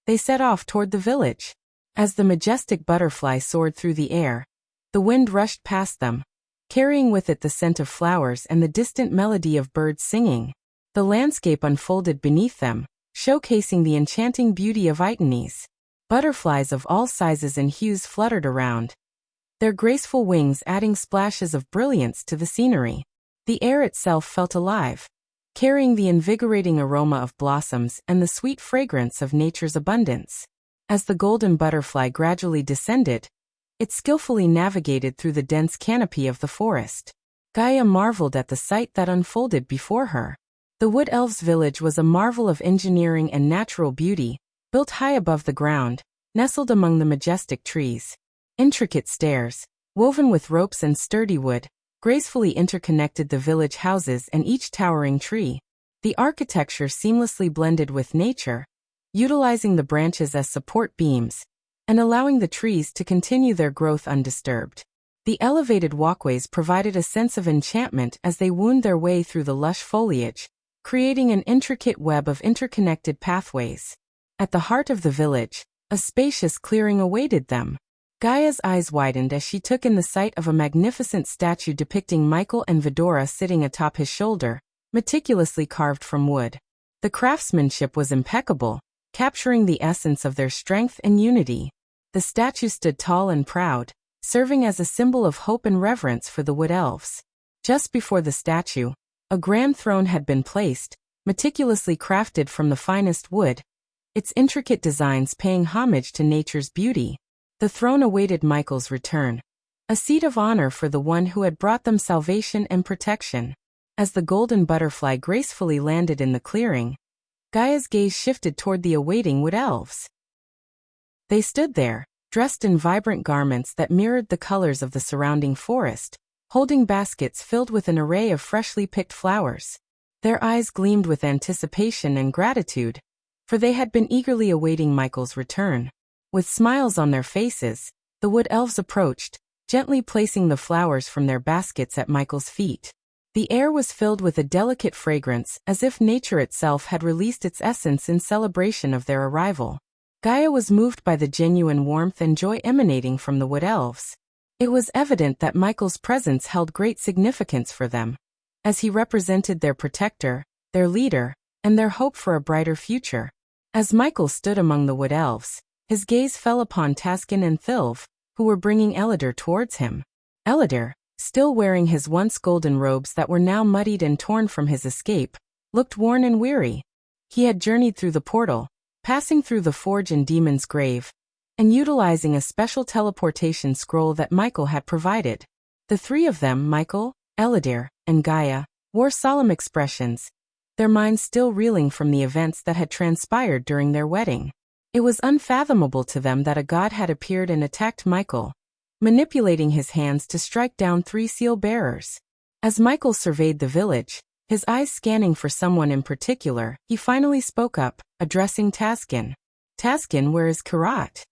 they set off toward the village. As the majestic butterfly soared through the air, the wind rushed past them, carrying with it the scent of flowers and the distant melody of birds singing. The landscape unfolded beneath them, showcasing the enchanting beauty of Itenes. Butterflies of all sizes and hues fluttered around, their graceful wings adding splashes of brilliance to the scenery. The air itself felt alive, carrying the invigorating aroma of blossoms and the sweet fragrance of nature's abundance. As the golden butterfly gradually descended, it skillfully navigated through the dense canopy of the forest. Gaia marveled at the sight that unfolded before her. The Wood Elves' village was a marvel of engineering and natural beauty, built high above the ground, nestled among the majestic trees. Intricate stairs, woven with ropes and sturdy wood, gracefully interconnected the village houses and each towering tree. The architecture seamlessly blended with nature, utilizing the branches as support beams and allowing the trees to continue their growth undisturbed. The elevated walkways provided a sense of enchantment as they wound their way through the lush foliage, creating an intricate web of interconnected pathways. At the heart of the village, a spacious clearing awaited them. Gaia's eyes widened as she took in the sight of a magnificent statue depicting Michael and Vidora sitting atop his shoulder, meticulously carved from wood. The craftsmanship was impeccable, capturing the essence of their strength and unity. The statue stood tall and proud, serving as a symbol of hope and reverence for the Wood Elves. Just before the statue, a grand throne had been placed, meticulously crafted from the finest wood, its intricate designs paying homage to nature's beauty. The throne awaited Michael's return, a seat of honor for the one who had brought them salvation and protection. As the golden butterfly gracefully landed in the clearing, Gaia's gaze shifted toward the awaiting Wood Elves. They stood there, dressed in vibrant garments that mirrored the colors of the surrounding forest, holding baskets filled with an array of freshly picked flowers. Their eyes gleamed with anticipation and gratitude, for they had been eagerly awaiting Michael's return. With smiles on their faces, the Wood Elves approached, gently placing the flowers from their baskets at Michael's feet. The air was filled with a delicate fragrance, as if nature itself had released its essence in celebration of their arrival. Gaia was moved by the genuine warmth and joy emanating from the wood elves. It was evident that Michael's presence held great significance for them, as he represented their protector, their leader, and their hope for a brighter future. As Michael stood among the wood elves, his gaze fell upon Taskin and Thilv, who were bringing Elidar towards him. Elidar, still wearing his once golden robes that were now muddied and torn from his escape, looked worn and weary. He had journeyed through the portal, passing through the forge in Demon's Grave, and utilizing a special teleportation scroll that Michael had provided. The three of them, Michael, Elidar, and Gaia, wore solemn expressions, their minds still reeling from the events that had transpired during their wedding. It was unfathomable to them that a god had appeared and attacked Michael, manipulating his hands to strike down 3 seal-bearers. As Michael surveyed the village, his eyes scanning for someone in particular, he finally spoke up, addressing Taskin. "Taskin, where is Karat?"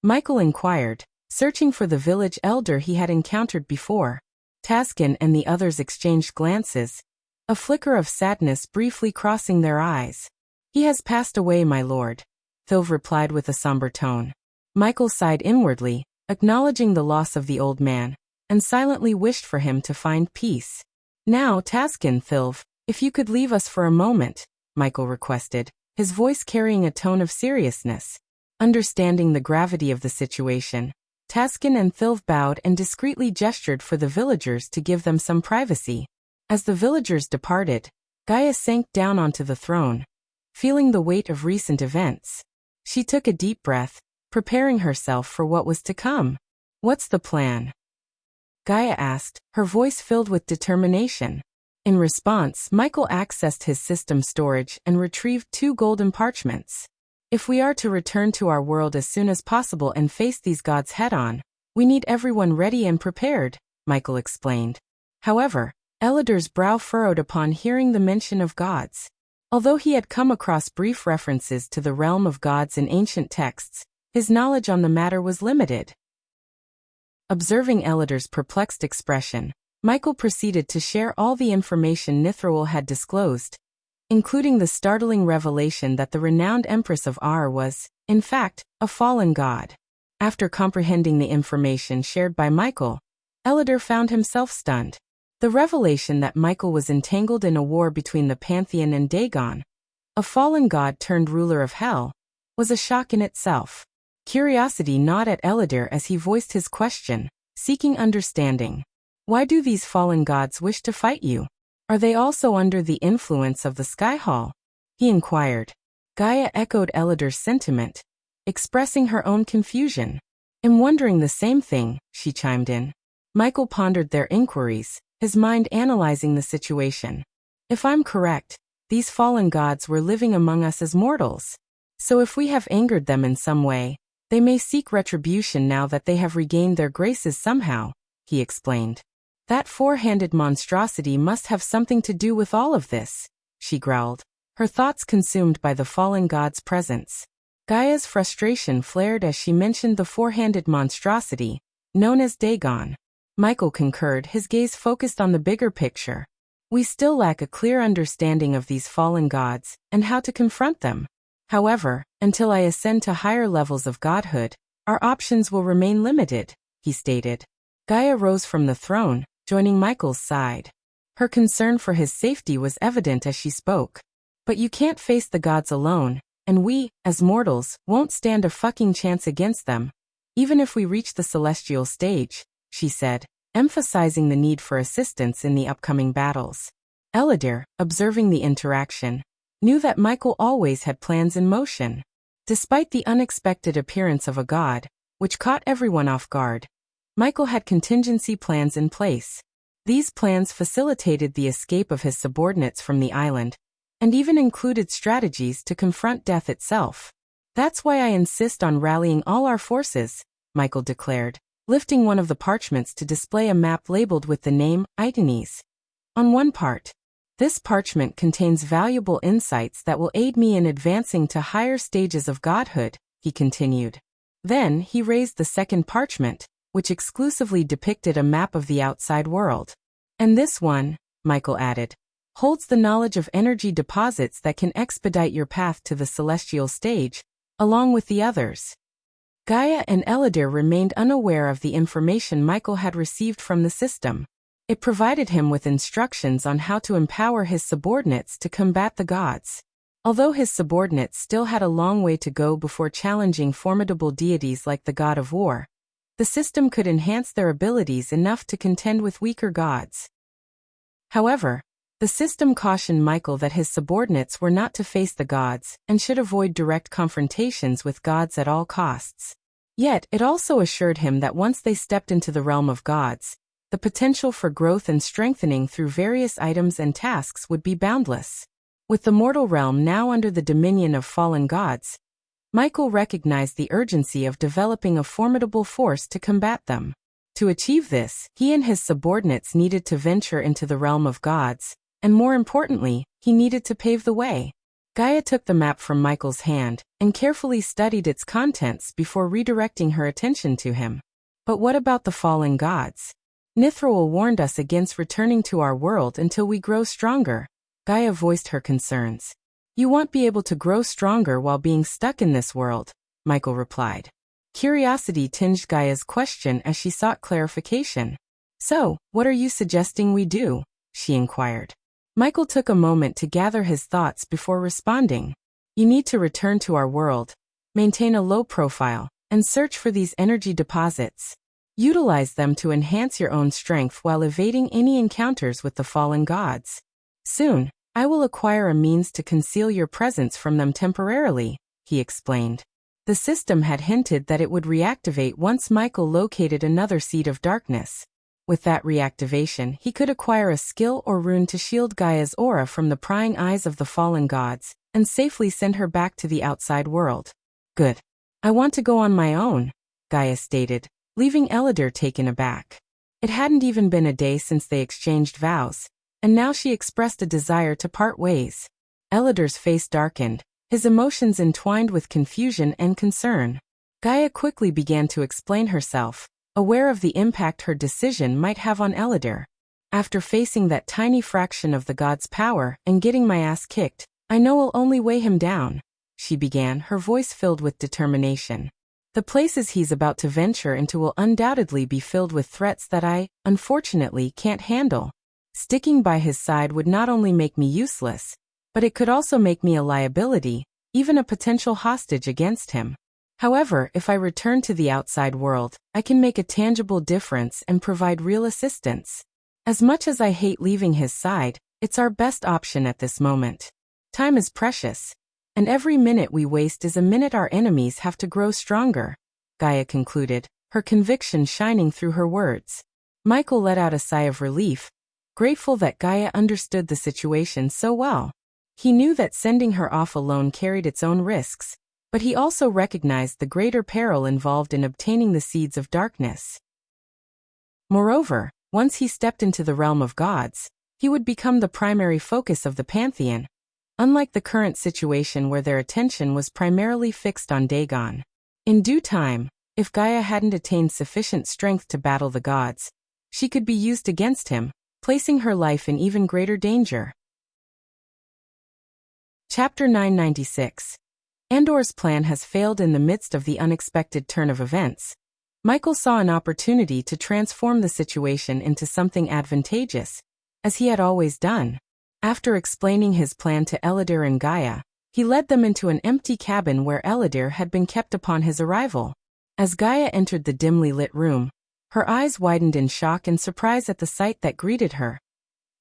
Michael inquired, searching for the village elder he had encountered before. Taskin and the others exchanged glances, a flicker of sadness briefly crossing their eyes. "He has passed away, my lord," Thilv replied with a somber tone. Michael sighed inwardly, acknowledging the loss of the old man, and silently wished for him to find peace. "Now, Taskin, Thilv, if you could leave us for a moment," Michael requested, his voice carrying a tone of seriousness. Understanding the gravity of the situation, Taskin and Thilv bowed and discreetly gestured for the villagers to give them some privacy. As the villagers departed, Gaia sank down onto the throne, feeling the weight of recent events. She took a deep breath, preparing herself for what was to come. "What's the plan?" Gaia asked, her voice filled with determination. In response, Michael accessed his system storage and retrieved 2 golden parchments. "If we are to return to our world as soon as possible and face these gods head-on, we need everyone ready and prepared," Michael explained. However, Elidar's brow furrowed upon hearing the mention of gods. Although he had come across brief references to the realm of gods in ancient texts, his knowledge on the matter was limited. Observing Elidar's perplexed expression, Michael proceeded to share all the information Nithroel had disclosed, including the startling revelation that the renowned Empress of Ar was, in fact, a fallen god. After comprehending the information shared by Michael, Elidar found himself stunned. The revelation that Michael was entangled in a war between the Pantheon and Dagon, a fallen god turned ruler of Hell, was a shock in itself. Curiosity gnawed at Elidar as he voiced his question, seeking understanding. "Why do these fallen gods wish to fight you? Are they also under the influence of the Sky Hall?" he inquired. Gaia echoed Elidar's sentiment, expressing her own confusion. "I'm wondering the same thing," she chimed in. Michael pondered their inquiries, his mind analyzing the situation. "If I'm correct, these fallen gods were living among us as mortals. So if we have angered them in some way, they may seek retribution now that they have regained their graces somehow," he explained. "That 4-handed monstrosity must have something to do with all of this," she growled, her thoughts consumed by the fallen god's presence. Gaia's frustration flared as she mentioned the 4-handed monstrosity, known as Dagon. Michael concurred, his gaze focused on the bigger picture. "We still lack a clear understanding of these fallen gods and how to confront them. However, until I ascend to higher levels of godhood, our options will remain limited," he stated. Gaia rose from the throne, joining Michael's side. Her concern for his safety was evident as she spoke. "But you can't face the gods alone, and we, as mortals, won't stand a fucking chance against them, even if we reach the celestial stage," she said, emphasizing the need for assistance in the upcoming battles. Elidar, observing the interaction, knew that Michael always had plans in motion. Despite the unexpected appearance of a god, which caught everyone off guard, Michael had contingency plans in place. These plans facilitated the escape of his subordinates from the island, and even included strategies to confront death itself. "That's why I insist on rallying all our forces," Michael declared, lifting one of the parchments to display a map labeled with the name Itenes on one part. "This parchment contains valuable insights that will aid me in advancing to higher stages of godhood," he continued. Then he raised the second parchment, which exclusively depicted a map of the outside world. "And this one," Michael added, holds the knowledge of energy deposits that can expedite your path to the celestial stage, along with the others. Gaia and Eladir remained unaware of the information Michael had received from the system. It provided him with instructions on how to empower his subordinates to combat the gods. Although his subordinates still had a long way to go before challenging formidable deities like the god of war, the system could enhance their abilities enough to contend with weaker gods. However, the system cautioned Michael that his subordinates were not to face the gods and should avoid direct confrontations with gods at all costs. Yet, it also assured him that once they stepped into the realm of gods, the potential for growth and strengthening through various items and tasks would be boundless. With the mortal realm now under the dominion of fallen gods, Michael recognized the urgency of developing a formidable force to combat them. To achieve this, he and his subordinates needed to venture into the realm of gods, and more importantly, he needed to pave the way. Gaia took the map from Michael's hand and carefully studied its contents before redirecting her attention to him. But what about the fallen gods? Nithroel warned us against returning to our world until we grow stronger. Gaia voiced her concerns. You won't be able to grow stronger while being stuck in this world, Michael replied. Curiosity tinged Gaia's question as she sought clarification. So, what are you suggesting we do? She inquired. Michael took a moment to gather his thoughts before responding. You need to return to our world, maintain a low profile, and search for these energy deposits. Utilize them to enhance your own strength while evading any encounters with the fallen gods. Soon, I will acquire a means to conceal your presence from them temporarily, he explained. The system had hinted that it would reactivate once Michael located another seed of darkness. With that reactivation, he could acquire a skill or rune to shield Gaia's aura from the prying eyes of the fallen gods, and safely send her back to the outside world. Good. I want to go on my own, Gaia stated, leaving Eladir taken aback. It hadn't even been a day since they exchanged vows, and now she expressed a desire to part ways. Eladir's face darkened, his emotions entwined with confusion and concern. Gaia quickly began to explain herself, aware of the impact her decision might have on Eladir. After facing that tiny fraction of the god's power and getting my ass kicked, I know I'll only weigh him down, she began, her voice filled with determination. The places he's about to venture into will undoubtedly be filled with threats that I, unfortunately, can't handle. Sticking by his side would not only make me useless, but it could also make me a liability, even a potential hostage against him. However, if I return to the outside world, I can make a tangible difference and provide real assistance. As much as I hate leaving his side, it's our best option at this moment. Time is precious, and every minute we waste is a minute our enemies have to grow stronger, Gaia concluded, her conviction shining through her words. Michael let out a sigh of relief, grateful that Gaia understood the situation so well. He knew that sending her off alone carried its own risks, but he also recognized the greater peril involved in obtaining the seeds of darkness. Moreover, once he stepped into the realm of gods, he would become the primary focus of the pantheon, unlike the current situation where their attention was primarily fixed on Dagon. In due time, if Gaia hadn't attained sufficient strength to battle the gods, she could be used against him, placing her life in even greater danger. Chapter 996. Andor's plan has failed. In the midst of the unexpected turn of events, Michael saw an opportunity to transform the situation into something advantageous, as he had always done. After explaining his plan to Eladir and Gaia, he led them into an empty cabin where Eladir had been kept upon his arrival. As Gaia entered the dimly lit room, her eyes widened in shock and surprise at the sight that greeted her.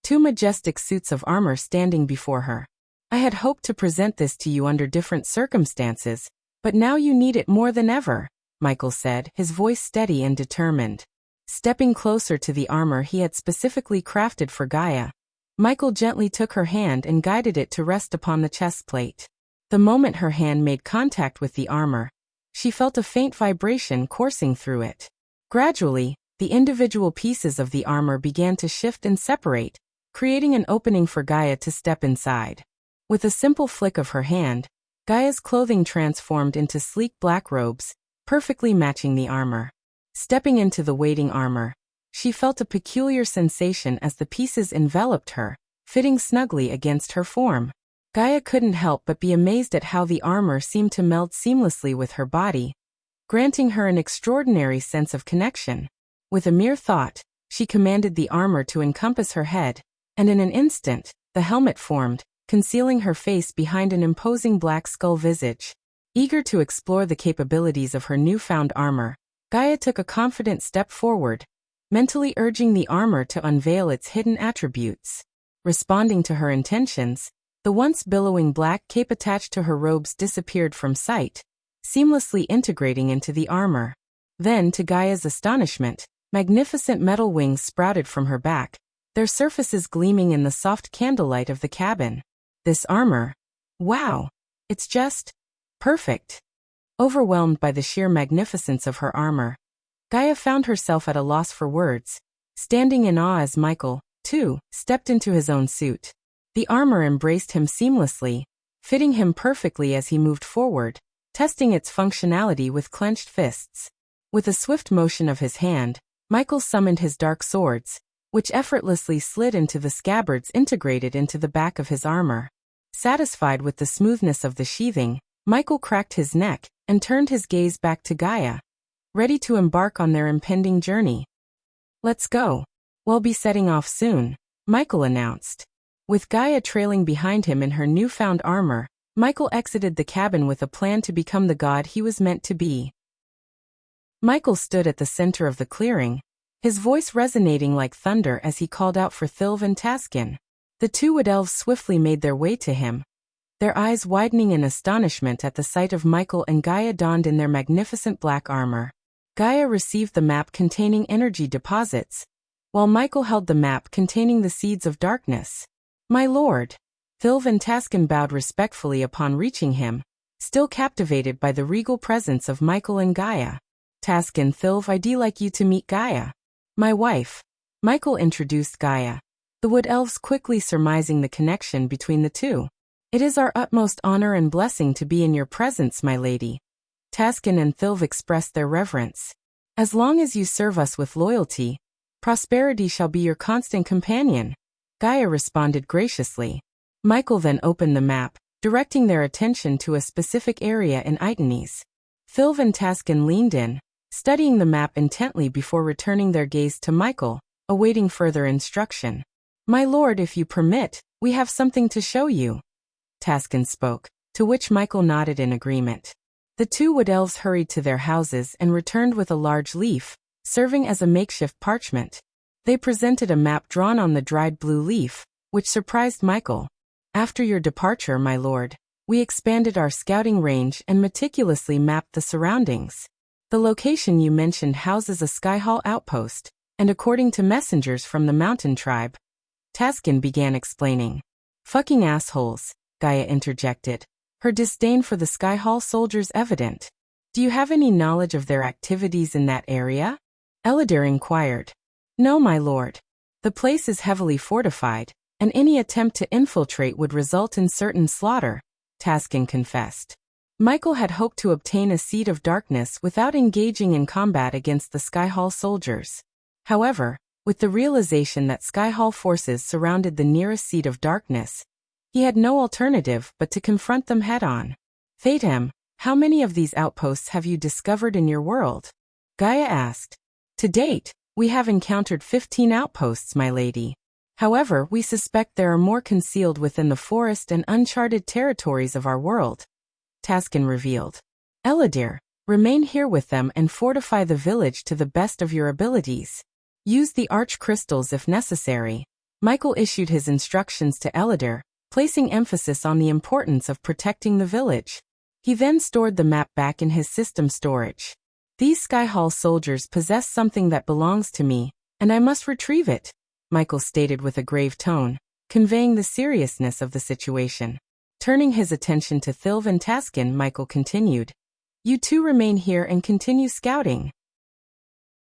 Two majestic suits of armor standing before her. I had hoped to present this to you under different circumstances, but now you need it more than ever, Michael said, his voice steady and determined. Stepping closer to the armor he had specifically crafted for Gaia, Michael gently took her hand and guided it to rest upon the chest plate. The moment her hand made contact with the armor, she felt a faint vibration coursing through it. Gradually, the individual pieces of the armor began to shift and separate, creating an opening for Gaia to step inside. With a simple flick of her hand, Gaia's clothing transformed into sleek black robes, perfectly matching the armor. Stepping into the waiting armor, she felt a peculiar sensation as the pieces enveloped her, fitting snugly against her form. Gaia couldn't help but be amazed at how the armor seemed to meld seamlessly with her body, granting her an extraordinary sense of connection. With a mere thought, she commanded the armor to encompass her head, and in an instant, the helmet formed, concealing her face behind an imposing black skull visage. Eager to explore the capabilities of her newfound armor, Gaia took a confident step forward, mentally urging the armor to unveil its hidden attributes. Responding to her intentions, the once billowing black cape attached to her robes disappeared from sight, seamlessly integrating into the armor. Then, to Gaia's astonishment, magnificent metal wings sprouted from her back, their surfaces gleaming in the soft candlelight of the cabin. This armor, wow, it's just perfect. Overwhelmed by the sheer magnificence of her armor, Gaia found herself at a loss for words, standing in awe as Michael, too, stepped into his own suit. The armor embraced him seamlessly, fitting him perfectly as he moved forward, testing its functionality with clenched fists. With a swift motion of his hand, Michael summoned his dark swords, which effortlessly slid into the scabbards integrated into the back of his armor. Satisfied with the smoothness of the sheathing, Michael cracked his neck and turned his gaze back to Gaia, ready to embark on their impending journey. "Let's go. We'll be setting off soon," Michael announced. With Gaia trailing behind him in her newfound armor, Michael exited the cabin with a plan to become the god he was meant to be. Michael stood at the center of the clearing, his voice resonating like thunder as he called out for Thilv and Taskin. The two wood elves swiftly made their way to him, their eyes widening in astonishment at the sight of Michael and Gaia donned in their magnificent black armor. Gaia received the map containing energy deposits, while Michael held the map containing the seeds of darkness. "My lord." Thilv and Taskin bowed respectfully upon reaching him, still captivated by the regal presence of Michael and Gaia. "Taskin, Thilv, I'd like you to meet Gaia, my wife." Michael introduced Gaia, the wood elves quickly surmising the connection between the two. "It is our utmost honor and blessing to be in your presence, my lady." Taskin and Thilv expressed their reverence. "As long as you serve us with loyalty, prosperity shall be your constant companion," Gaia responded graciously. Michael then opened the map, directing their attention to a specific area in Itanes. Thilv and Taskin leaned in, studying the map intently before returning their gaze to Michael, awaiting further instruction. "My lord, if you permit, we have something to show you," Taskin spoke, to which Michael nodded in agreement. The two wood elves hurried to their houses and returned with a large leaf, serving as a makeshift parchment. They presented a map drawn on the dried blue leaf, which surprised Michael. "After your departure, my lord, we expanded our scouting range and meticulously mapped the surroundings. The location you mentioned houses a Skyhall outpost, and according to messengers from the mountain tribe," Taskin began explaining. "Fucking assholes," Gaia interjected, her disdain for the Skyhall soldiers evident. "Do you have any knowledge of their activities in that area?" Eladir inquired. "No, my lord. The place is heavily fortified, and any attempt to infiltrate would result in certain slaughter," Taskin confessed. Michael had hoped to obtain a seed of darkness without engaging in combat against the Skyhall soldiers. However, with the realization that Skyhall forces surrounded the nearest seed of darkness, he had no alternative but to confront them head-on. "Fatem, how many of these outposts have you discovered in your world?" Gaia asked. "To date, we have encountered 15 outposts, my lady. However, we suspect there are more concealed within the forest and uncharted territories of our world," Taskin revealed. "Eladir, remain here with them and fortify the village to the best of your abilities. Use the arch crystals if necessary." Michael issued his instructions to Eladir, placing emphasis on the importance of protecting the village. He then stored the map back in his system storage. "These Skyhall soldiers possess something that belongs to me, and I must retrieve it," Michael stated with a grave tone, conveying the seriousness of the situation. Turning his attention to Thilv and Taskin, Michael continued, "You two remain here and continue scouting.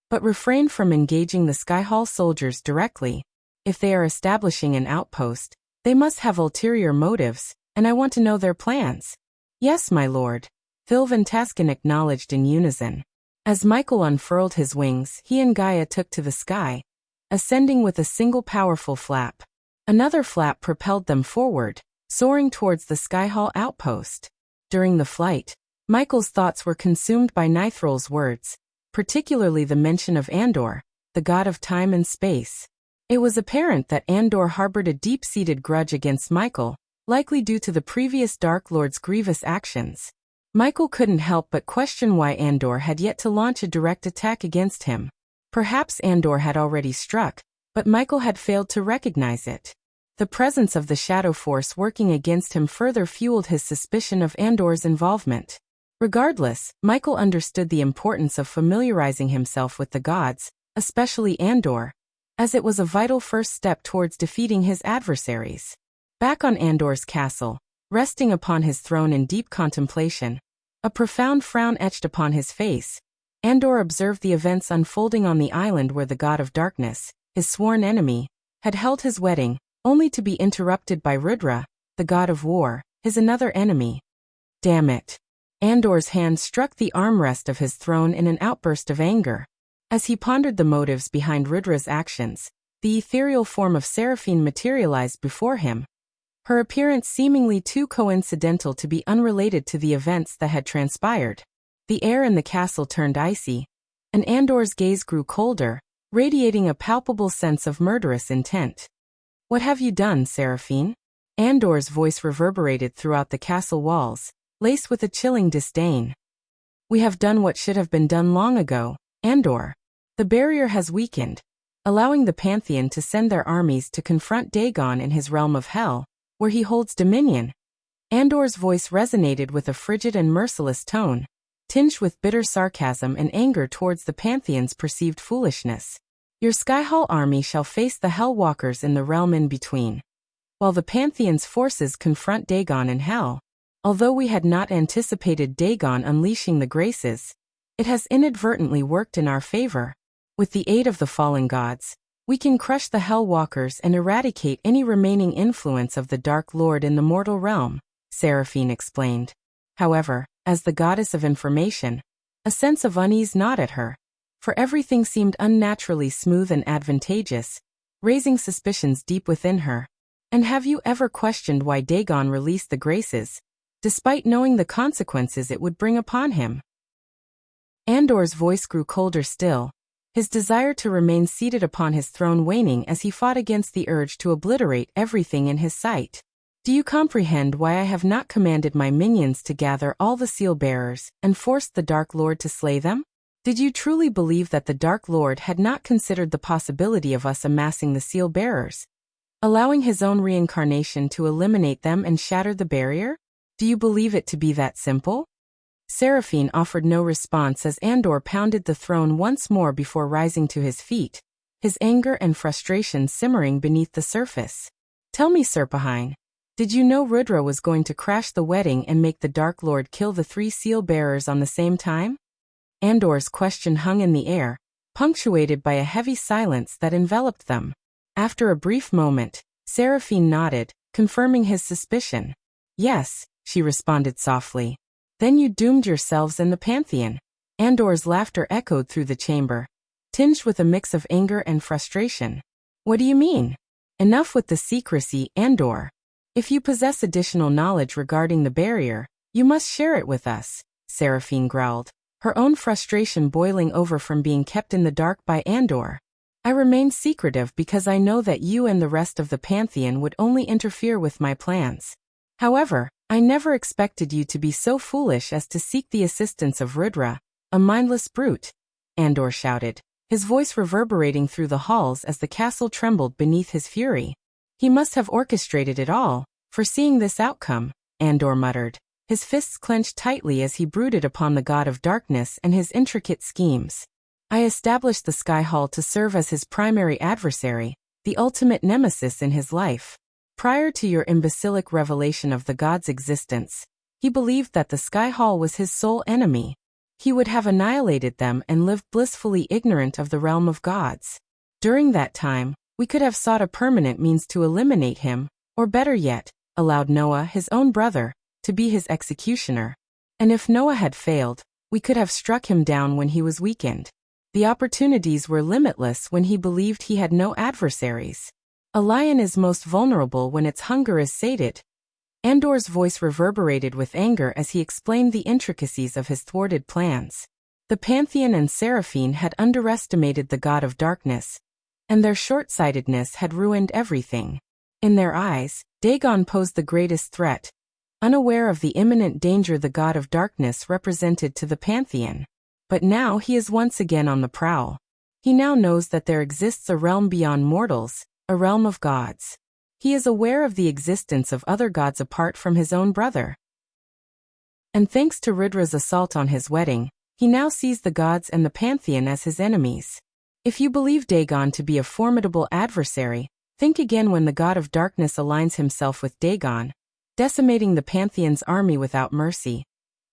But refrain from engaging the Skyhall soldiers directly. If they are establishing an outpost, they must have ulterior motives, and I want to know their plans." "Yes, my lord," Thilv and Taskin acknowledged in unison. As Michael unfurled his wings, he and Gaia took to the sky, ascending with a single powerful flap. Another flap propelled them forward, soaring towards the Skyhall outpost. During the flight, Michael's thoughts were consumed by Nithrol's words, particularly the mention of Andor, the god of time and space. It was apparent that Andor harbored a deep-seated grudge against Michael, likely due to the previous Dark Lord's grievous actions. Michael couldn't help but question why Andor had yet to launch a direct attack against him. Perhaps Andor had already struck, but Michael had failed to recognize it. The presence of the Shadow Force working against him further fueled his suspicion of Andor's involvement. Regardless, Michael understood the importance of familiarizing himself with the gods, especially Andor, as it was a vital first step towards defeating his adversaries. Back on Andor's castle, resting upon his throne in deep contemplation, a profound frown etched upon his face, Andor observed the events unfolding on the island where the god of darkness, his sworn enemy, had held his wedding, only to be interrupted by Rudra, the god of war, his another enemy. Damn it. Andor's hand struck the armrest of his throne in an outburst of anger. As he pondered the motives behind Rudra's actions, the ethereal form of Seraphine materialized before him, her appearance seemingly too coincidental to be unrelated to the events that had transpired. The air in the castle turned icy, and Andor's gaze grew colder, radiating a palpable sense of murderous intent. "What have you done, Seraphine?" Andor's voice reverberated throughout the castle walls, laced with a chilling disdain. "We have done what should have been done long ago, Andor. The barrier has weakened, allowing the Pantheon to send their armies to confront Dagon in his realm of hell, where he holds dominion." Andor's voice resonated with a frigid and merciless tone, tinged with bitter sarcasm and anger towards the Pantheon's perceived foolishness. "Your Skyhall army shall face the Hellwalkers in the realm in between, while the Pantheon's forces confront Dagon in hell. Although we had not anticipated Dagon unleashing the Graces, it has inadvertently worked in our favor. With the aid of the fallen gods, we can crush the Hellwalkers and eradicate any remaining influence of the Dark Lord in the mortal realm," Seraphine explained. However, as the goddess of information, a sense of unease gnawed at her, for everything seemed unnaturally smooth and advantageous, raising suspicions deep within her. "And have you ever questioned why Dagon released the Graces, despite knowing the consequences it would bring upon him?" Andor's voice grew colder still, his desire to remain seated upon his throne waning as he fought against the urge to obliterate everything in his sight. "Do you comprehend why I have not commanded my minions to gather all the seal-bearers and forced the Dark Lord to slay them? Did you truly believe that the Dark Lord had not considered the possibility of us amassing the seal-bearers, allowing his own reincarnation to eliminate them and shatter the barrier? Do you believe it to be that simple?" Seraphine offered no response as Andor pounded the throne once more before rising to his feet, his anger and frustration simmering beneath the surface. "Tell me, Serpahine, did you know Rudra was going to crash the wedding and make the Dark Lord kill the 3 seal-bearers on the same time?" Andor's question hung in the air, punctuated by a heavy silence that enveloped them. After a brief moment, Seraphine nodded, confirming his suspicion. "Yes," she responded softly. "Then you doomed yourselves and the Pantheon." Andor's laughter echoed through the chamber, tinged with a mix of anger and frustration. "What do you mean? Enough with the secrecy, Andor. If you possess additional knowledge regarding the barrier, you must share it with us," Seraphine growled, her own frustration boiling over from being kept in the dark by Andor. "I remain secretive because I know that you and the rest of the Pantheon would only interfere with my plans. However, I never expected you to be so foolish as to seek the assistance of Rudra, a mindless brute," Andor shouted, his voice reverberating through the halls as the castle trembled beneath his fury. "He must have orchestrated it all, foreseeing this outcome," Andor muttered, his fists clenched tightly as he brooded upon the god of darkness and his intricate schemes. "I established the Sky Hall to serve as his primary adversary, the ultimate nemesis in his life. Prior to your imbecilic revelation of the god's existence, he believed that the Sky Hall was his sole enemy. He would have annihilated them and lived blissfully ignorant of the realm of gods. During that time, we could have sought a permanent means to eliminate him, or better yet, allowed Noah, his own brother, to be his executioner. And if Noah had failed, we could have struck him down when he was weakened. The opportunities were limitless when he believed he had no adversaries. A lion is most vulnerable when its hunger is sated. Andor's voice reverberated with anger as he explained the intricacies of his thwarted plans. The Pantheon and Seraphine had underestimated the god of darkness, and their short-sightedness had ruined everything. In their eyes, Dagon posed the greatest threat, unaware of the imminent danger the god of darkness represented to the Pantheon. But now he is once again on the prowl. He now knows that there exists a realm beyond mortals, a realm of gods. He is aware of the existence of other gods apart from his own brother. And thanks to Rudra's assault on his wedding, he now sees the gods and the Pantheon as his enemies. If you believe Dagon to be a formidable adversary, think again when the god of darkness aligns himself with Dagon, decimating the Pantheon's army without mercy.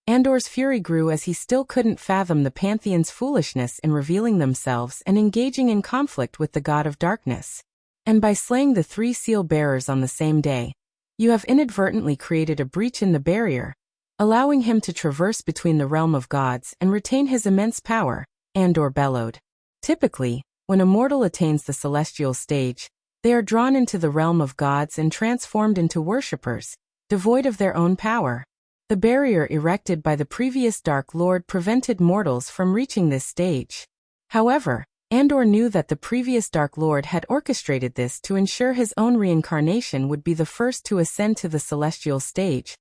Andor's fury grew as he still couldn't fathom the Pantheon's foolishness in revealing themselves and engaging in conflict with the god of darkness. And by slaying the 3 seal-bearers on the same day, you have inadvertently created a breach in the barrier, allowing him to traverse between the realm of gods and retain his immense power, Andor bellowed. Typically, when a mortal attains the celestial stage, they are drawn into the realm of gods and transformed into worshippers, devoid of their own power. The barrier erected by the previous Dark Lord prevented mortals from reaching this stage. However, Andor knew that the previous Dark Lord had orchestrated this to ensure his own reincarnation would be the first to ascend to the celestial stage,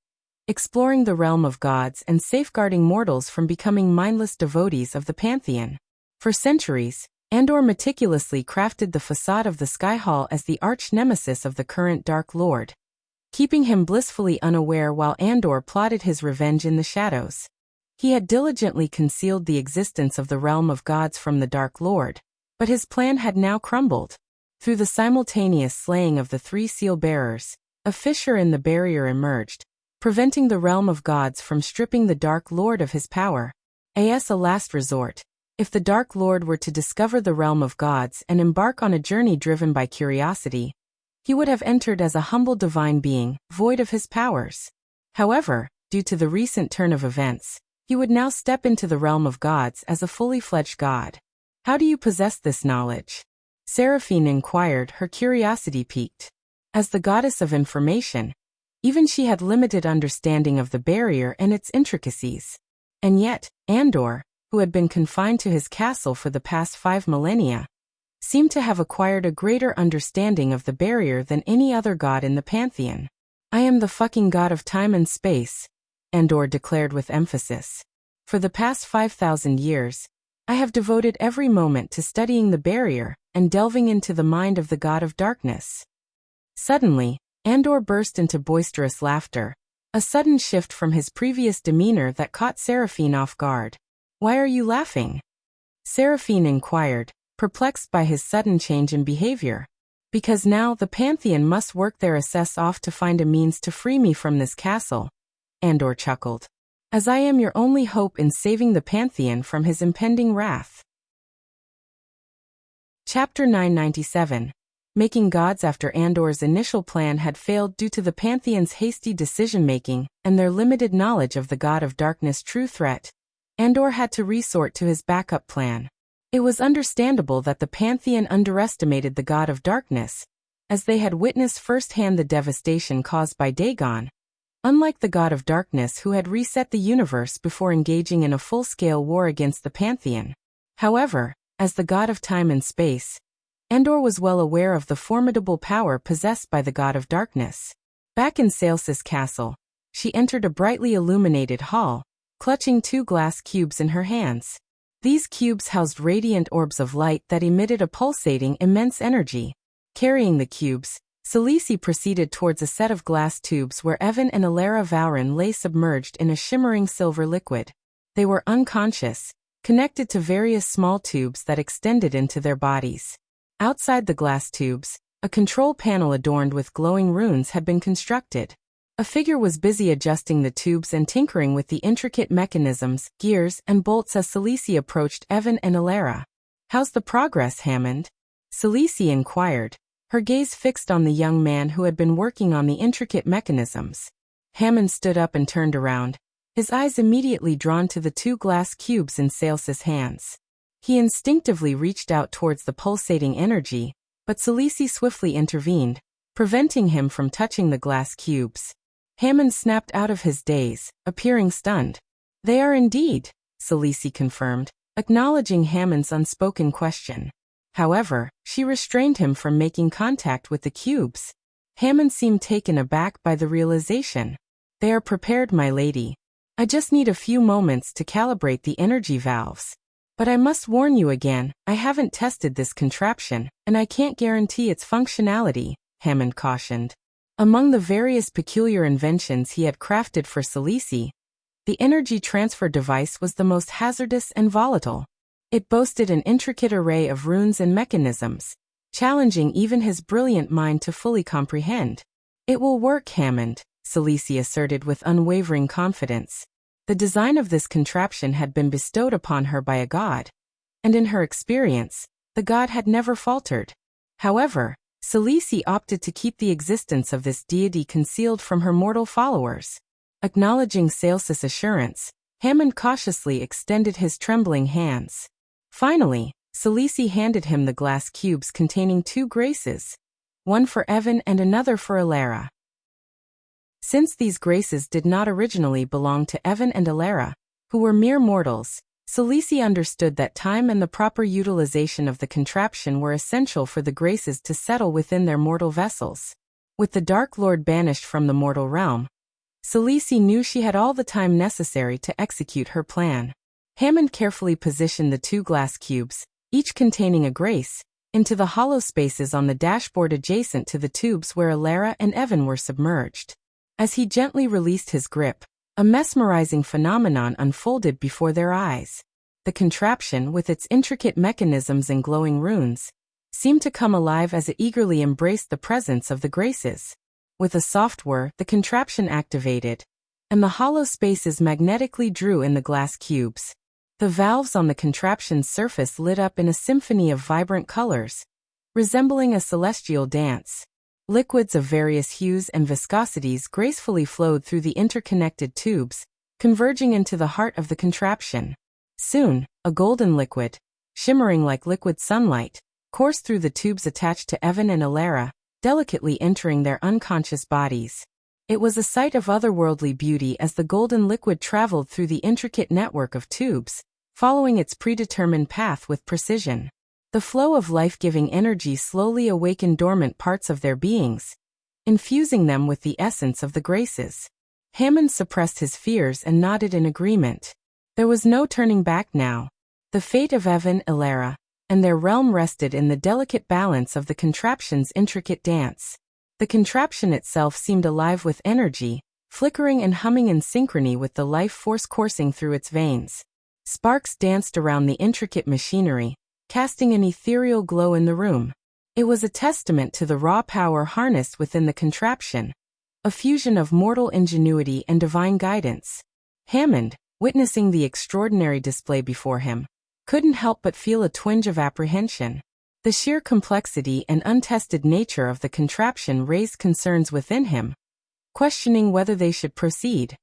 exploring the realm of gods and safeguarding mortals from becoming mindless devotees of the Pantheon. For centuries, Andor meticulously crafted the facade of the Sky Hall as the arch-nemesis of the current Dark Lord, keeping him blissfully unaware while Andor plotted his revenge in the shadows. He had diligently concealed the existence of the realm of gods from the Dark Lord, but his plan had now crumbled. Through the simultaneous slaying of the 3 seal-bearers, a fissure in the barrier emerged, preventing the realm of gods from stripping the Dark Lord of his power. As a last resort, if the Dark Lord were to discover the realm of gods and embark on a journey driven by curiosity, he would have entered as a humble divine being, void of his powers. However, due to the recent turn of events, he would now step into the realm of gods as a fully fledged god. How do you possess this knowledge? Seraphine inquired, her curiosity piqued. As the goddess of information, even she had limited understanding of the barrier and its intricacies. And yet, Andor, who had been confined to his castle for the past 5 millennia, seemed to have acquired a greater understanding of the barrier than any other god in the Pantheon. I am the fucking god of time and space, Andor declared with emphasis. For the past 5,000 years, I have devoted every moment to studying the barrier and delving into the mind of the god of darkness. Suddenly, Andor burst into boisterous laughter, a sudden shift from his previous demeanor that caught Seraphine off guard. Why are you laughing? Seraphine inquired, perplexed by his sudden change in behavior. Because now the Pantheon must work their asses off to find a means to free me from this castle, Andor chuckled. As I am your only hope in saving the Pantheon from his impending wrath. Chapter 997. Making gods. After Andor's initial plan had failed due to the Pantheon's hasty decision-making and their limited knowledge of the god of darkness' true threat, Andor had to resort to his backup plan. It was understandable that the Pantheon underestimated the god of darkness, as they had witnessed firsthand the devastation caused by Dagon, unlike the god of darkness who had reset the universe before engaging in a full-scale war against the Pantheon. However, as the god of time and space, Andor was well aware of the formidable power possessed by the god of darkness. Back in Saelsis Castle, she entered a brightly illuminated hall, clutching 2 glass cubes in her hands. These cubes housed radiant orbs of light that emitted a pulsating immense energy. Carrying the cubes, Selesi proceeded towards a set of glass tubes where Evan and Alara Vauren lay submerged in a shimmering silver liquid. They were unconscious, connected to various small tubes that extended into their bodies. Outside the glass tubes, a control panel adorned with glowing runes had been constructed. A figure was busy adjusting the tubes and tinkering with the intricate mechanisms, gears, and bolts as Selesi approached Evan and Alara. How's the progress, Hammond? Selesi inquired, her gaze fixed on the young man who had been working on the intricate mechanisms. Hammond stood up and turned around, his eyes immediately drawn to the 2 glass cubes in Sales's hands. He instinctively reached out towards the pulsating energy, but Salisi swiftly intervened, preventing him from touching the glass cubes. Hammond snapped out of his daze, appearing stunned. "They are indeed," Salisi confirmed, acknowledging Hammond's unspoken question. However, she restrained him from making contact with the cubes. Hammond seemed taken aback by the realization. "They are prepared, my lady. I just need a few moments to calibrate the energy valves. But I must warn you again, I haven't tested this contraption, and I can't guarantee its functionality," Hammond cautioned. Among the various peculiar inventions he had crafted for Salisi, the energy transfer device was the most hazardous and volatile. It boasted an intricate array of runes and mechanisms, challenging even his brilliant mind to fully comprehend. "It will work, Hammond," Salisi asserted with unwavering confidence. The design of this contraption had been bestowed upon her by a god, and in her experience, the god had never faltered. However, Salisi opted to keep the existence of this deity concealed from her mortal followers. Acknowledging Sales's assurance, Hammond cautiously extended his trembling hands. Finally, Salisi handed him the glass cubes containing 2 graces, one for Evan and another for Alara. Since these graces did not originally belong to Evan and Alara, who were mere mortals, Salisi understood that time and the proper utilization of the contraption were essential for the graces to settle within their mortal vessels. With the Dark Lord banished from the mortal realm, Salisi knew she had all the time necessary to execute her plan. Hammond carefully positioned the 2 glass cubes, each containing a grace, into the hollow spaces on the dashboard adjacent to the tubes where Alara and Evan were submerged. As he gently released his grip, a mesmerizing phenomenon unfolded before their eyes. The contraption, with its intricate mechanisms and glowing runes, seemed to come alive as it eagerly embraced the presence of the graces. With a soft whir, the contraption activated, and the hollow spaces magnetically drew in the glass cubes. The valves on the contraption's surface lit up in a symphony of vibrant colors, resembling a celestial dance. Liquids of various hues and viscosities gracefully flowed through the interconnected tubes, converging into the heart of the contraption. Soon, a golden liquid, shimmering like liquid sunlight, coursed through the tubes attached to Evan and Alara, delicately entering their unconscious bodies. It was a sight of otherworldly beauty as the golden liquid traveled through the intricate network of tubes, following its predetermined path with precision. The flow of life-giving energy slowly awakened dormant parts of their beings, infusing them with the essence of the graces. Hammond suppressed his fears and nodded in agreement. There was no turning back now. The fate of Evan, Alara, and their realm rested in the delicate balance of the contraption's intricate dance. The contraption itself seemed alive with energy, flickering and humming in synchrony with the life force coursing through its veins. Sparks danced around the intricate machinery, casting an ethereal glow in the room. It was a testament to the raw power harnessed within the contraption, a fusion of mortal ingenuity and divine guidance. Hammond, witnessing the extraordinary display before him, couldn't help but feel a twinge of apprehension. The sheer complexity and untested nature of the contraption raised concerns within him, questioning whether they should proceed.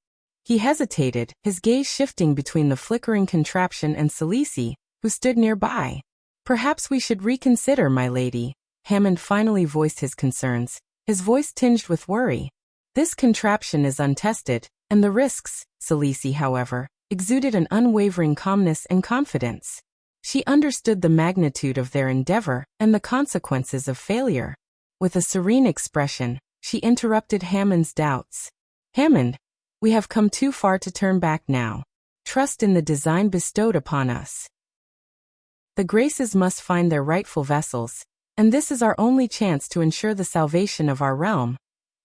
He hesitated, his gaze shifting between the flickering contraption and Salisi, who stood nearby. "Perhaps we should reconsider, my lady," Hammond finally voiced his concerns, his voice tinged with worry. "This contraption is untested, and the risks," Salisi, however, exuded an unwavering calmness and confidence. She understood the magnitude of their endeavor and the consequences of failure. With a serene expression, she interrupted Hammond's doubts. "Hammond, we have come too far to turn back now. Trust in the design bestowed upon us. The graces must find their rightful vessels, and this is our only chance to ensure the salvation of our realm,"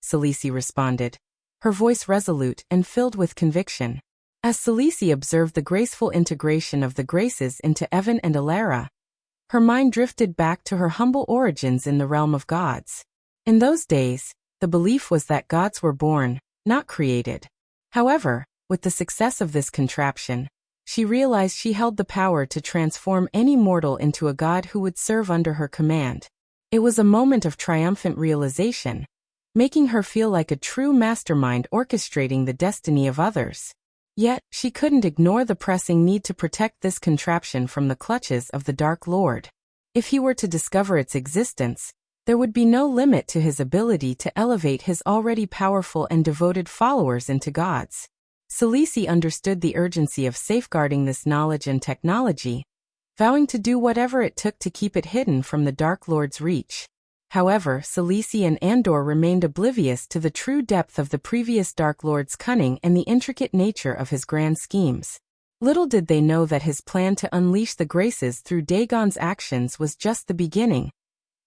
Salisi responded, her voice resolute and filled with conviction. As Salisi observed the graceful integration of the graces into Evan and Alara, her mind drifted back to her humble origins in the realm of gods. In those days, the belief was that gods were born, not created. However, with the success of this contraption, she realized she held the power to transform any mortal into a god who would serve under her command. It was a moment of triumphant realization, making her feel like a true mastermind orchestrating the destiny of others. Yet, she couldn't ignore the pressing need to protect this contraption from the clutches of the Dark Lord. If he were to discover its existence, there would be no limit to his ability to elevate his already powerful and devoted followers into gods. Celice understood the urgency of safeguarding this knowledge and technology, vowing to do whatever it took to keep it hidden from the Dark Lord's reach. However, Celice and Andor remained oblivious to the true depth of the previous Dark Lord's cunning and the intricate nature of his grand schemes. Little did they know that his plan to unleash the Graces through Dagon's actions was just the beginning,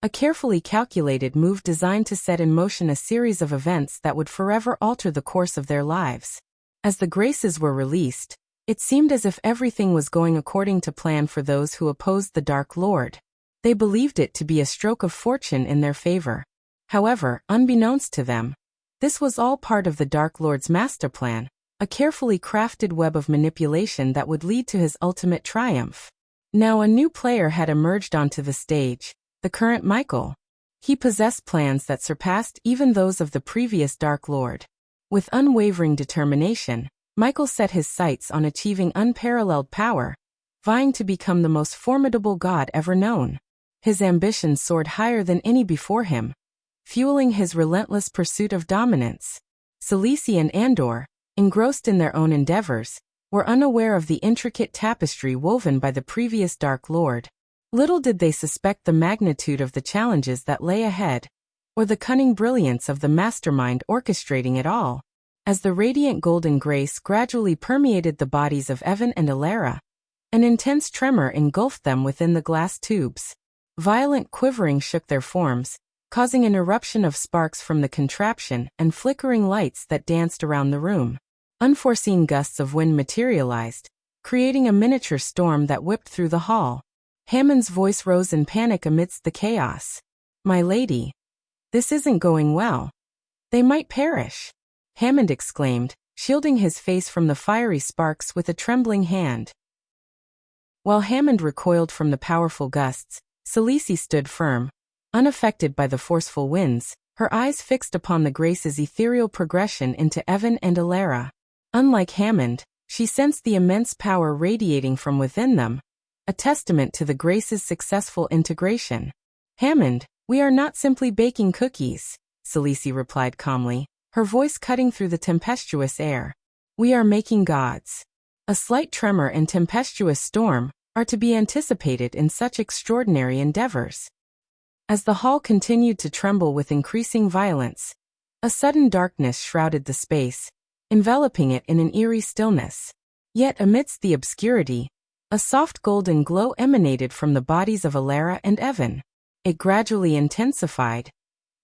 a carefully calculated move designed to set in motion a series of events that would forever alter the course of their lives. As the Graces were released, it seemed as if everything was going according to plan for those who opposed the Dark Lord. They believed it to be a stroke of fortune in their favor. However, unbeknownst to them, this was all part of the Dark Lord's master plan, a carefully crafted web of manipulation that would lead to his ultimate triumph. Now a new player had emerged onto the stage, the current Michael. He possessed plans that surpassed even those of the previous Dark Lord. With unwavering determination, Michael set his sights on achieving unparalleled power, vying to become the most formidable god ever known. His ambitions soared higher than any before him, fueling his relentless pursuit of dominance. Celice and Andor, engrossed in their own endeavors, were unaware of the intricate tapestry woven by the previous Dark Lord. Little did they suspect the magnitude of the challenges that lay ahead, or the cunning brilliance of the mastermind orchestrating it all. As the radiant golden grace gradually permeated the bodies of Evan and Alara, an intense tremor engulfed them within the glass tubes. Violent quivering shook their forms, causing an eruption of sparks from the contraption and flickering lights that danced around the room. Unforeseen gusts of wind materialized, creating a miniature storm that whipped through the hall. Hammond's voice rose in panic amidst the chaos. "My lady, this isn't going well. They might perish," Hammond exclaimed, shielding his face from the fiery sparks with a trembling hand. While Hammond recoiled from the powerful gusts, Celice stood firm, unaffected by the forceful winds, her eyes fixed upon the Grace's ethereal progression into Evan and Alara. Unlike Hammond, she sensed the immense power radiating from within them, a testament to the Grace's successful integration. "Hammond, we are not simply baking cookies," Celice replied calmly, her voice cutting through the tempestuous air. "We are making gods." A slight tremor and tempestuous storm are to be anticipated in such extraordinary endeavors. As the hall continued to tremble with increasing violence, a sudden darkness shrouded the space, enveloping it in an eerie stillness. Yet amidst the obscurity, a soft golden glow emanated from the bodies of Alara and Evan. It gradually intensified,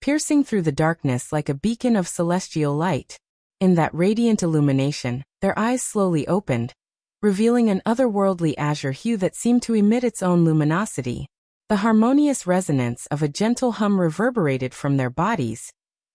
piercing through the darkness like a beacon of celestial light. In that radiant illumination, their eyes slowly opened, revealing an otherworldly azure hue that seemed to emit its own luminosity. The harmonious resonance of a gentle hum reverberated from their bodies,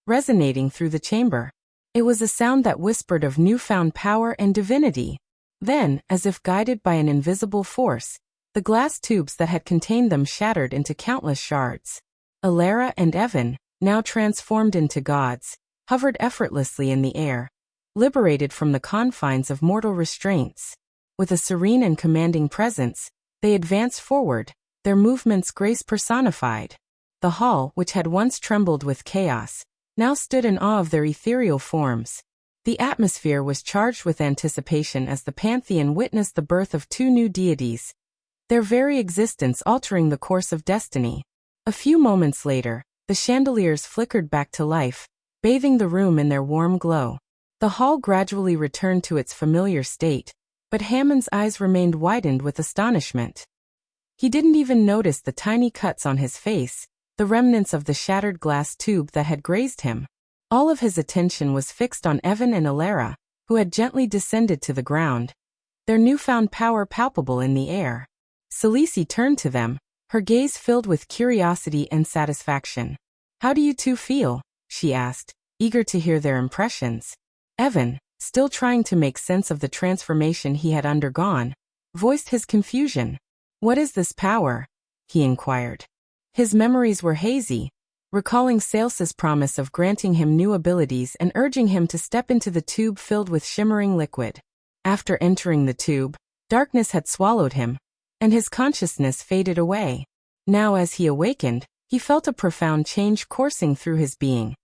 resonating through the chamber. It was a sound that whispered of newfound power and divinity. Then, as if guided by an invisible force, the glass tubes that had contained them shattered into countless shards. Alara and Evan, now transformed into gods, hovered effortlessly in the air, liberated from the confines of mortal restraints. With a serene and commanding presence, they advanced forward, their movements grace personified. The hall, which had once trembled with chaos, now stood in awe of their ethereal forms. The atmosphere was charged with anticipation as the pantheon witnessed the birth of two new deities, their very existence altering the course of destiny. A few moments later, the chandeliers flickered back to life, bathing the room in their warm glow. The hall gradually returned to its familiar state, but Hammond's eyes remained widened with astonishment. He didn't even notice the tiny cuts on his face, the remnants of the shattered glass tube that had grazed him. All of his attention was fixed on Evan and Alara, who had gently descended to the ground, their newfound power palpable in the air. Celice turned to them, her gaze filled with curiosity and satisfaction. "How do you two feel?" she asked, eager to hear their impressions. Evan, still trying to make sense of the transformation he had undergone, voiced his confusion. "What is this power?" he inquired. His memories were hazy, recalling Sales's promise of granting him new abilities and urging him to step into the tube filled with shimmering liquid. After entering the tube, darkness had swallowed him, and his consciousness faded away. Now as he awakened, he felt a profound change coursing through his being.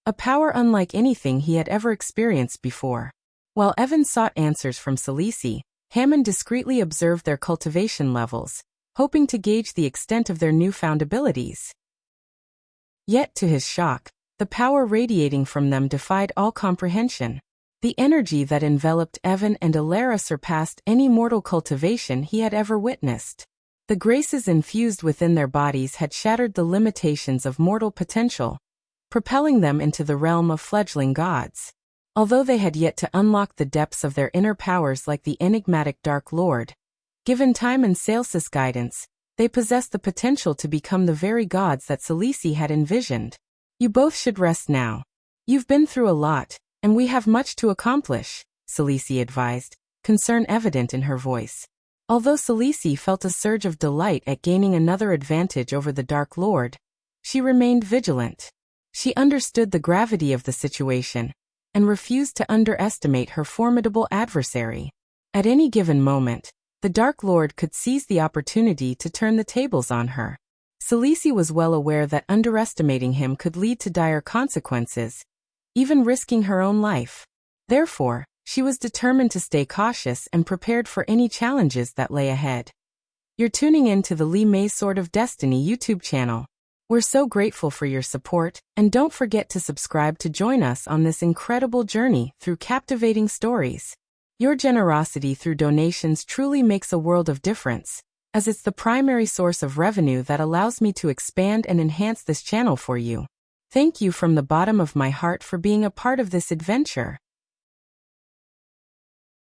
A power unlike anything he had ever experienced before. While Evan sought answers from Celice, Hammond discreetly observed their cultivation levels, hoping to gauge the extent of their newfound abilities. Yet to his shock, the power radiating from them defied all comprehension. The energy that enveloped Evan and Alara surpassed any mortal cultivation he had ever witnessed. The graces infused within their bodies had shattered the limitations of mortal potential, propelling them into the realm of fledgling gods. Although they had yet to unlock the depths of their inner powers like the enigmatic Dark Lord, given time and Celsus guidance, they possessed the potential to become the very gods that Celice had envisioned. You both should rest now. You've been through a lot, and we have much to accomplish, Celice advised, concern evident in her voice. Although Celice felt a surge of delight at gaining another advantage over the Dark Lord, she remained vigilant. She understood the gravity of the situation, and refused to underestimate her formidable adversary. At any given moment, the Dark Lord could seize the opportunity to turn the tables on her. Celice was well aware that underestimating him could lead to dire consequences, even risking her own life. Therefore, she was determined to stay cautious and prepared for any challenges that lay ahead. You're tuning in to the Lee May's Sword of Destiny YouTube channel. We're so grateful for your support, and don't forget to subscribe to join us on this incredible journey through captivating stories. Your generosity through donations truly makes a world of difference, as it's the primary source of revenue that allows me to expand and enhance this channel for you. Thank you from the bottom of my heart for being a part of this adventure.